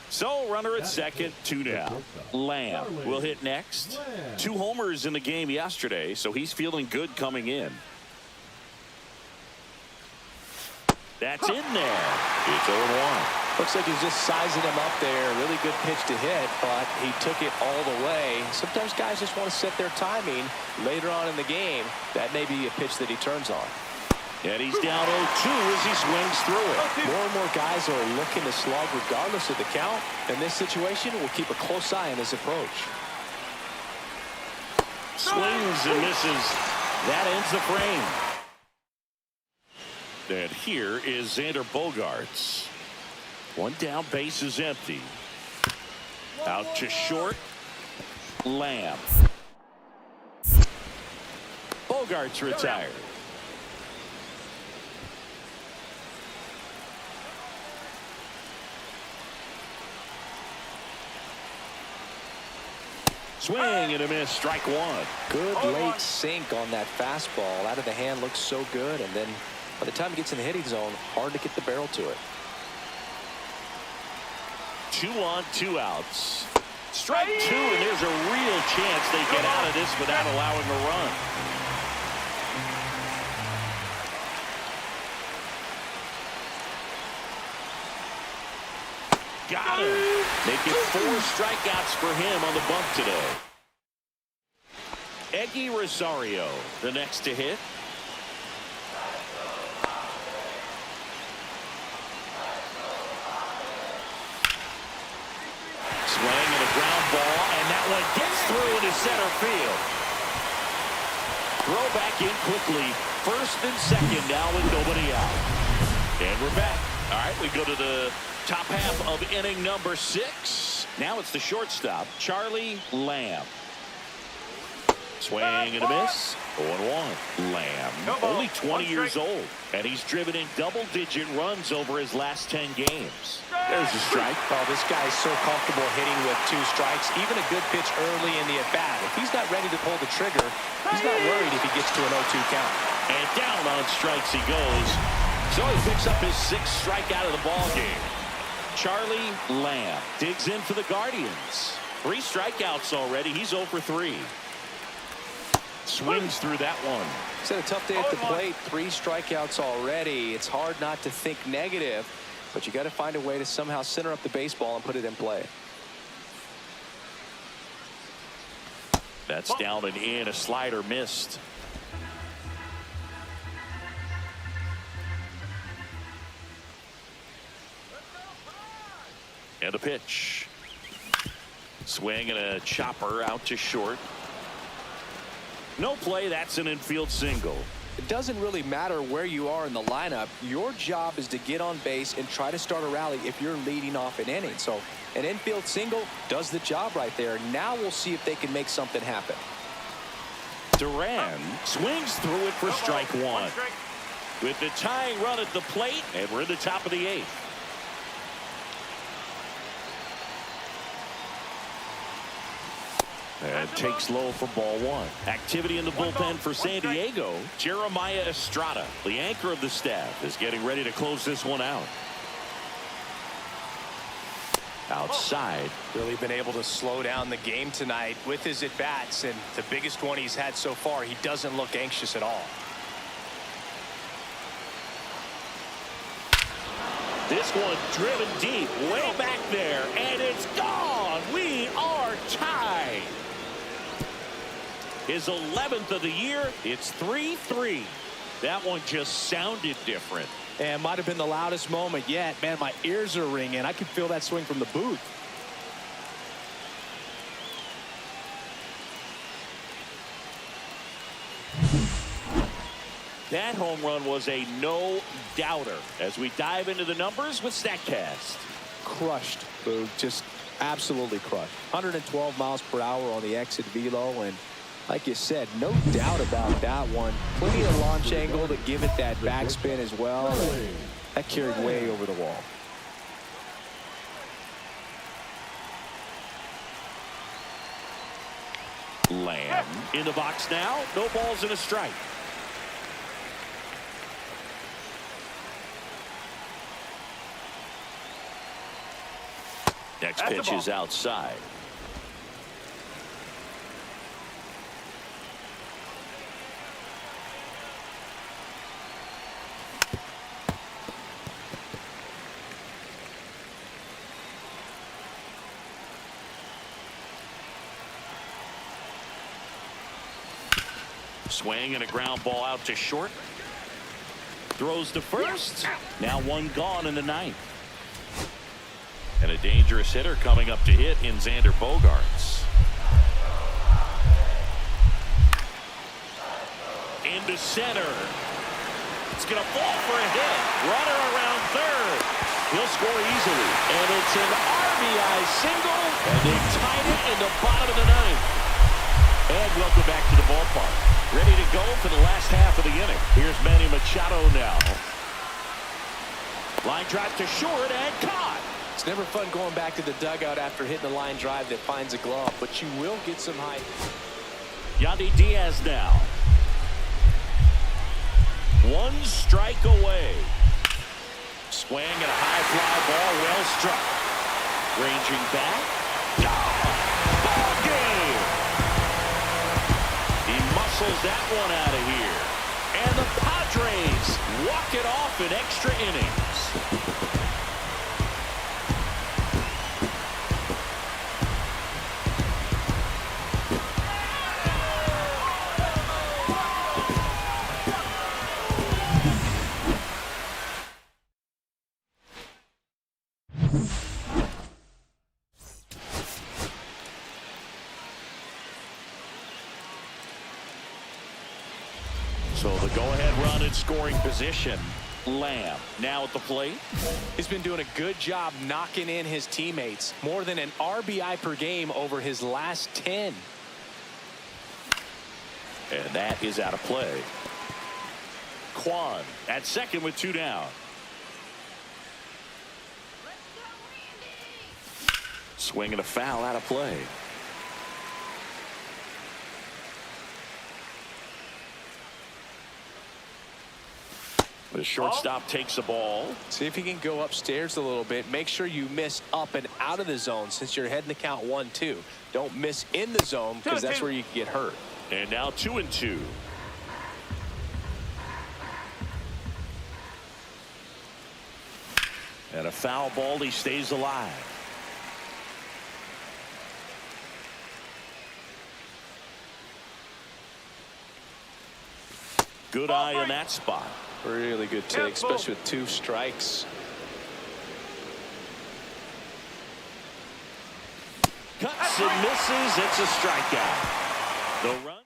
So runner at second, 2 down. Lamb will hit next. 2 homers in the game yesterday, so he's feeling good coming in. That's in there. It's 0-1. Looks like he's just sizing him up there. Really good pitch to hit, but he took it all the way. Sometimes guys just want to set their timing later on in the game. That may be a pitch that he turns on. And he's down 0-2 as he swings through it. More and more guys are looking to slug regardless of the count. In this situation, we'll keep a close eye on his approach. Swings and misses. That ends the frame. And here is Xander Bogaerts. 1 down, base is empty. Out to short. Lamb. Bogaerts retired. Swing and a miss, strike 1. Good late sink on that fastball. Out of the hand looks so good, and then by the time it gets in the hitting zone, hard to get the barrel to it. 2 on, 2 outs. Strike 2, and there's a real chance they get out of this without allowing a run. Got him. Making 4 strikeouts for him on the bump today. Eggy Rosario, the next to hit. Swing and a ground ball, and that one gets through into center field. Throw back in quickly. First and second now with nobody out. And we're back. All right, we go to the top half of inning number 6. Now it's the shortstop, Charlie Lamb. Swing and a miss. 0-1. Lamb, only 20 years old, and he's driven in double-digit runs over his last 10 games. There's a strike. Oh, this guy's so comfortable hitting with 2 strikes. Even a good pitch early in the at-bat. If he's not ready to pull the trigger, he's not worried if he gets to an 0-2 count. And down on strikes he goes. So he picks up his 6th strikeout of the ball game. Charlie Lamb digs in for the Guardians. 3 strikeouts already. He's 0 for 3. Swings through that one. He's had a tough day at the plate. 3 strikeouts already. It's hard not to think negative, but you got to find a way to somehow center up the baseball and put it in play. That's down and in. A slider missed. And a pitch. Swing and a chopper out to short. No play. That's an infield single. it doesn't really matter where you are in the lineup. Your job is to get on base and try to start a rally if you're leading off an inning. So an infield single does the job right there. Now we'll see if they can make something happen. Duran swings through it for strike one. With the tying run at the plate, and we're in the top of the 8th. And takes low for ball 1. Activity in the bullpen for San Diego. Jeremiah Estrada, the anchor of the staff, is getting ready to close this one out. Outside. Really been able to slow down the game tonight with his at-bats, and the biggest one he's had so far, he doesn't look anxious at all. This one driven deep, way back there, and it's gone. We are tied. His 11th of the year. It's 3-3. That one just sounded different. And might have been the loudest moment yet. Man, my ears are ringing. I can feel that swing from the booth. That home run was a no-doubter. As we dive into the numbers with StatCast. Crushed, Boo. Just absolutely crushed. 112 miles per hour on the exit velo, and like you said, no doubt about that one. Plenty of launch angle to give it that backspin as well. That carried way over the wall. Lamb in the box now. No balls and a strike. Next pitch is outside. Swing and a ground ball out to short. Throws to first. Now one gone in the 9th. And a dangerous hitter coming up to hit in Xander Bogaerts. Into center. It's going to fall for a hit. Runner around third. He'll score easily. And it's an RBI single. And they've tied it in the bottom of the 9th. And welcome back to the ballpark. Ready to go for the last half of the inning. Here's Manny Machado now. Line drive to short and caught. It's never fun going back to the dugout after hitting a line drive that finds a glove, but you will get some height. Yandy Diaz now. One strike away. Swing and a high fly ball, well struck. Ranging back. Ball game. He muscles that one out of here. And the Padres walk it off in extra innings. So the go-ahead run in scoring position. Lamb now at the plate. He's been doing a good job knocking in his teammates. More than an RBI per game over his last 10. And that is out of play. Kwan at second with 2 down. Swing and a foul out of play. The shortstop takes the ball. See if he can go upstairs a little bit. Make sure you miss up and out of the zone since you're heading to count 1-2. Don't miss in the zone because that's where you can get hurt. And now 2-2. And a foul ball. He stays alive. Good eye in that spot. Really good take, especially with 2 strikes. Cuts and misses. It's a strikeout. The run.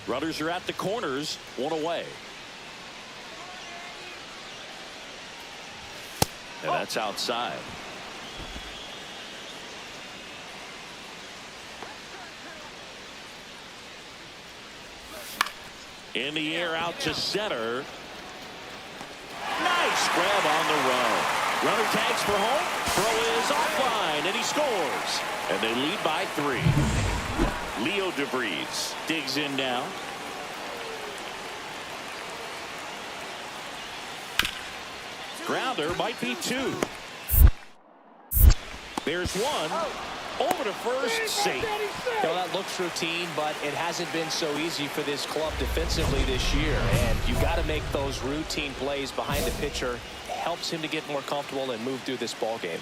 Runners are at the corners, one away. And that's outside. In the air out to center. Nice grab on the run. Runner tags for home. Throw is offline, and he scores. And they lead by 3. Leo DeVries digs in now. Grounder might be 2. There's 1. Over to first, safe. Well, that looks routine, but it hasn't been so easy for this club defensively this year. And you've got to make those routine plays behind the pitcher. It helps him to get more comfortable and move through this ball game.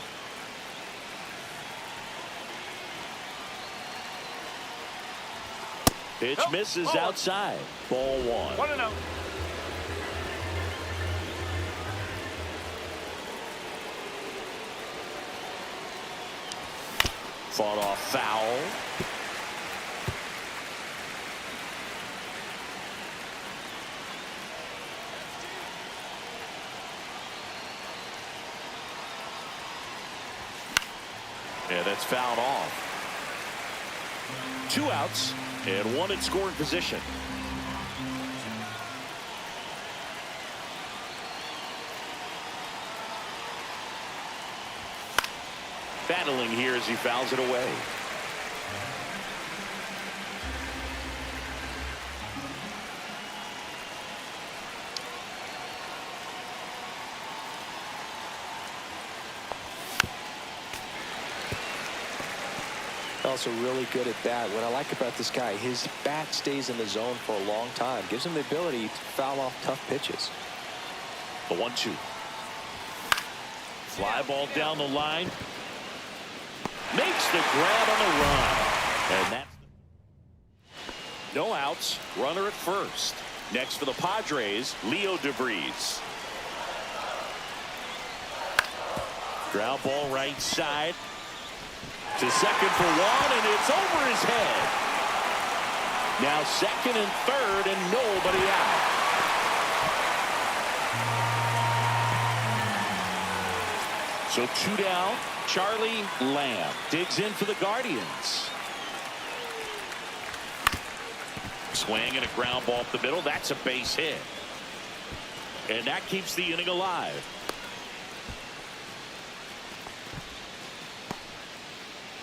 Pitch misses outside. Ball 1. 1-0. Fought off foul. Yeah, that's fouled off. 2 outs and 1 in scoring position. Battling here as he fouls it away. Also really good at bat. What I like about this guy, his bat stays in the zone for a long time. Gives him the ability to foul off tough pitches. The 1-2. Fly ball down the line. Makes the grab on the run. And that's no outs. Runner at first. Next for the Padres, Leo DeVries. Ground ball right side. To second for 1, and it's over his head. Now second and third, and nobody out. So 2 down. Charlie Lamb digs in for the Guardians. Swing and a ground ball up the middle. That's a base hit. And that keeps the inning alive.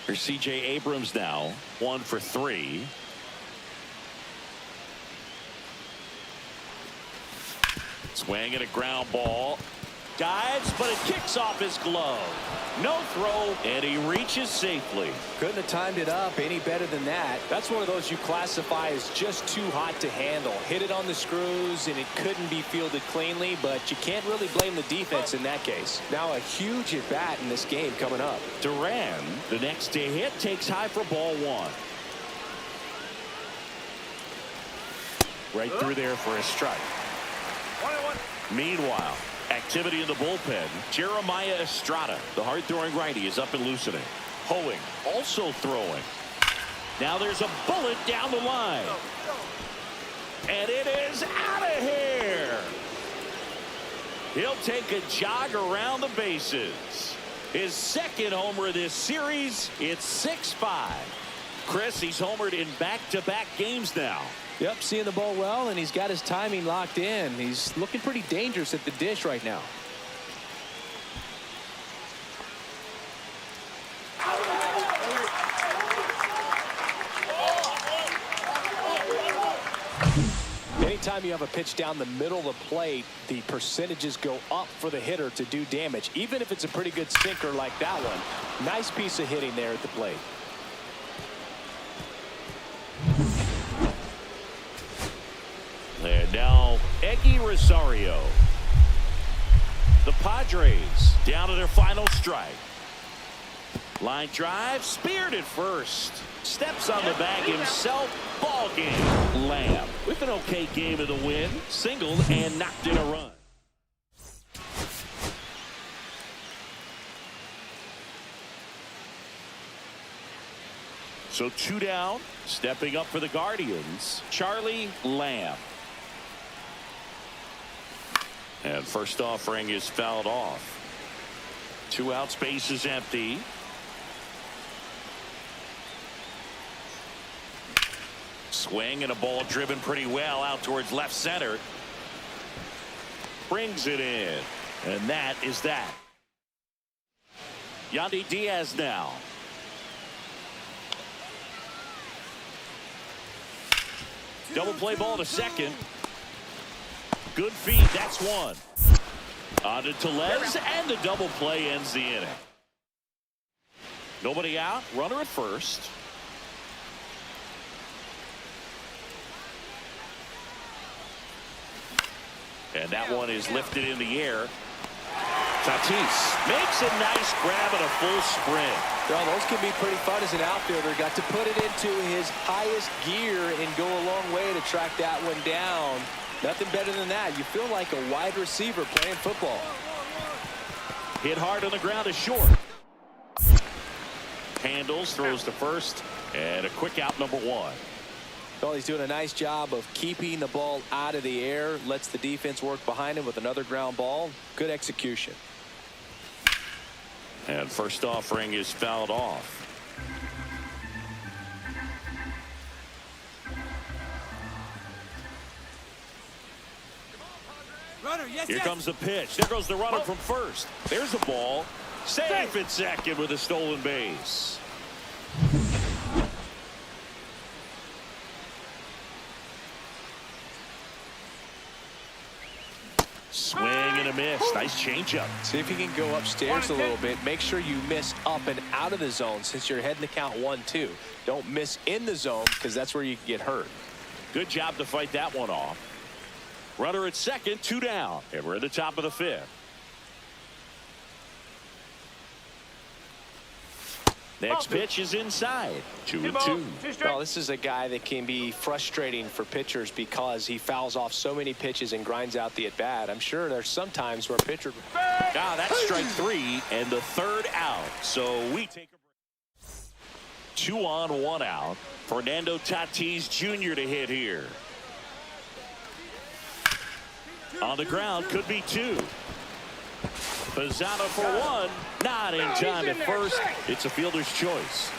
Here's C.J. Abrams now, 1 for 3. Swing and a ground ball. Dives, but it kicks off his glove. No throw, and he reaches safely. Couldn't have timed it up any better than that. That's one of those you classify as just too hot to handle. Hit it on the screws, and it couldn't be fielded cleanly, but you can't really blame the defense in that case. Now a huge at bat in this game coming up. Duran, the next to hit, takes high for ball 1. Right through there for a strike. 1-1. Meanwhile, activity in the bullpen. Jeremiah Estrada, the hard-throwing righty, is up and loosening. Hoeing also throwing. Now there's a bullet down the line. And it is out of here. He'll take a jog around the bases. His second homer this series. It's 6-5. Chris, he's homered in back-to-back games now. Yep, seeing the ball well, and he's got his timing locked in. He's looking pretty dangerous at the dish right now. Anytime you have a pitch down the middle of the plate, the percentages go up for the hitter to do damage, even if it's a pretty good sinker like that one. Nice piece of hitting there at the plate. And now Eggy Rosario. The Padres down to their final strike. Line drive, speared at first. Steps on the bag himself. Ball game. Lamb with an okay game of the win. Singled and knocked in a run. So 2 down. Stepping up for the Guardians, Charlie Lamb. And first offering is fouled off. 2 out, space is empty. Swing and a ball driven pretty well out towards left center. Brings it in. And that is that. Yandy Diaz now. Double play ball to second. Good feed. That's one. On to Tellez, and the double play ends the inning. Nobody out. Runner at first. And that one is lifted in the air. Tatis makes a nice grab and a full sprint. Well, those can be pretty fun as an outfielder. Got to put it into his highest gear and go a long way to track that one down. Nothing better than that. You feel like a wide receiver playing football. Hit hard on the ground is short. Handles, throws to first, and a quick out, number 1. Well, he's doing a nice job of keeping the ball out of the air. Lets the defense work behind him with another ground ball. Good execution. And first offering is fouled off. Runner, yes, Here yes. comes the pitch. There goes the runner from first. There's the ball. Safe at second with a stolen base. Swing and a miss. Nice changeup. See if you can go upstairs a little bit. Make sure you miss up and out of the zone since you're heading to count 1-2. Don't miss in the zone because that's where you can get hurt. Good job to fight that one off. Runner at second, 2 down. And we're at the top of the 5th. Next pitch is inside. 2-2. Well, this is a guy that can be frustrating for pitchers because he fouls off so many pitches and grinds out the at bat. I'm sure there's some times where pitcher. That's strike 3 and the 3rd out. So we take a break. 2 on, 1 out. Fernando Tatis Jr. to hit here. On the ground, could be 2. Pizzano for 1. Not in time at first. It's a fielder's choice.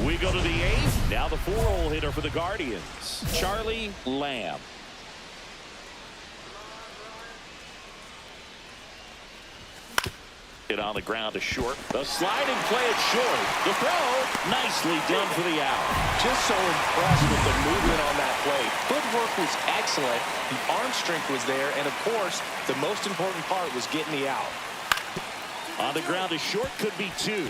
We go to the 8th. Now the 4-hole hitter for the Guardians, Charlie Lamb. Hit on the ground to short. The sliding play at short. The throw, nicely done for the out. Just so impressed with the movement on that play. Footwork was excellent. The arm strength was there. And, of course, the most important part was getting the out. On the ground to short, could be 2.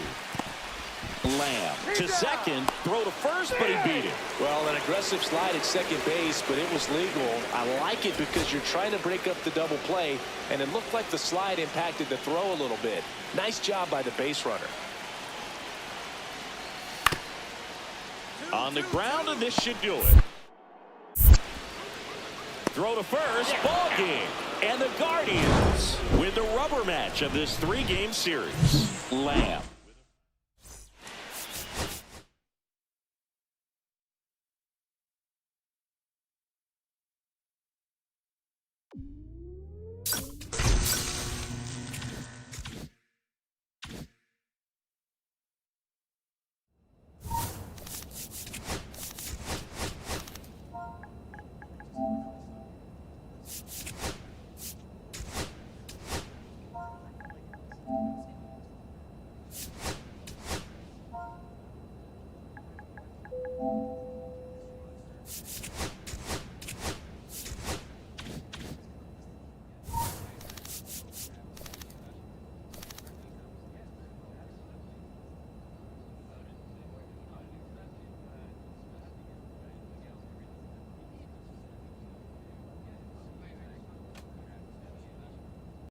Lamb to second, throw to first, but he beat it. Well, an aggressive slide at second base, but it was legal. I like it because you're trying to break up the double play, and it looked like the slide impacted the throw a little bit. Nice job by the base runner. On the ground, and this should do it. Throw to first, ball game. And the Guardians win the rubber match of this 3-game series. Lamb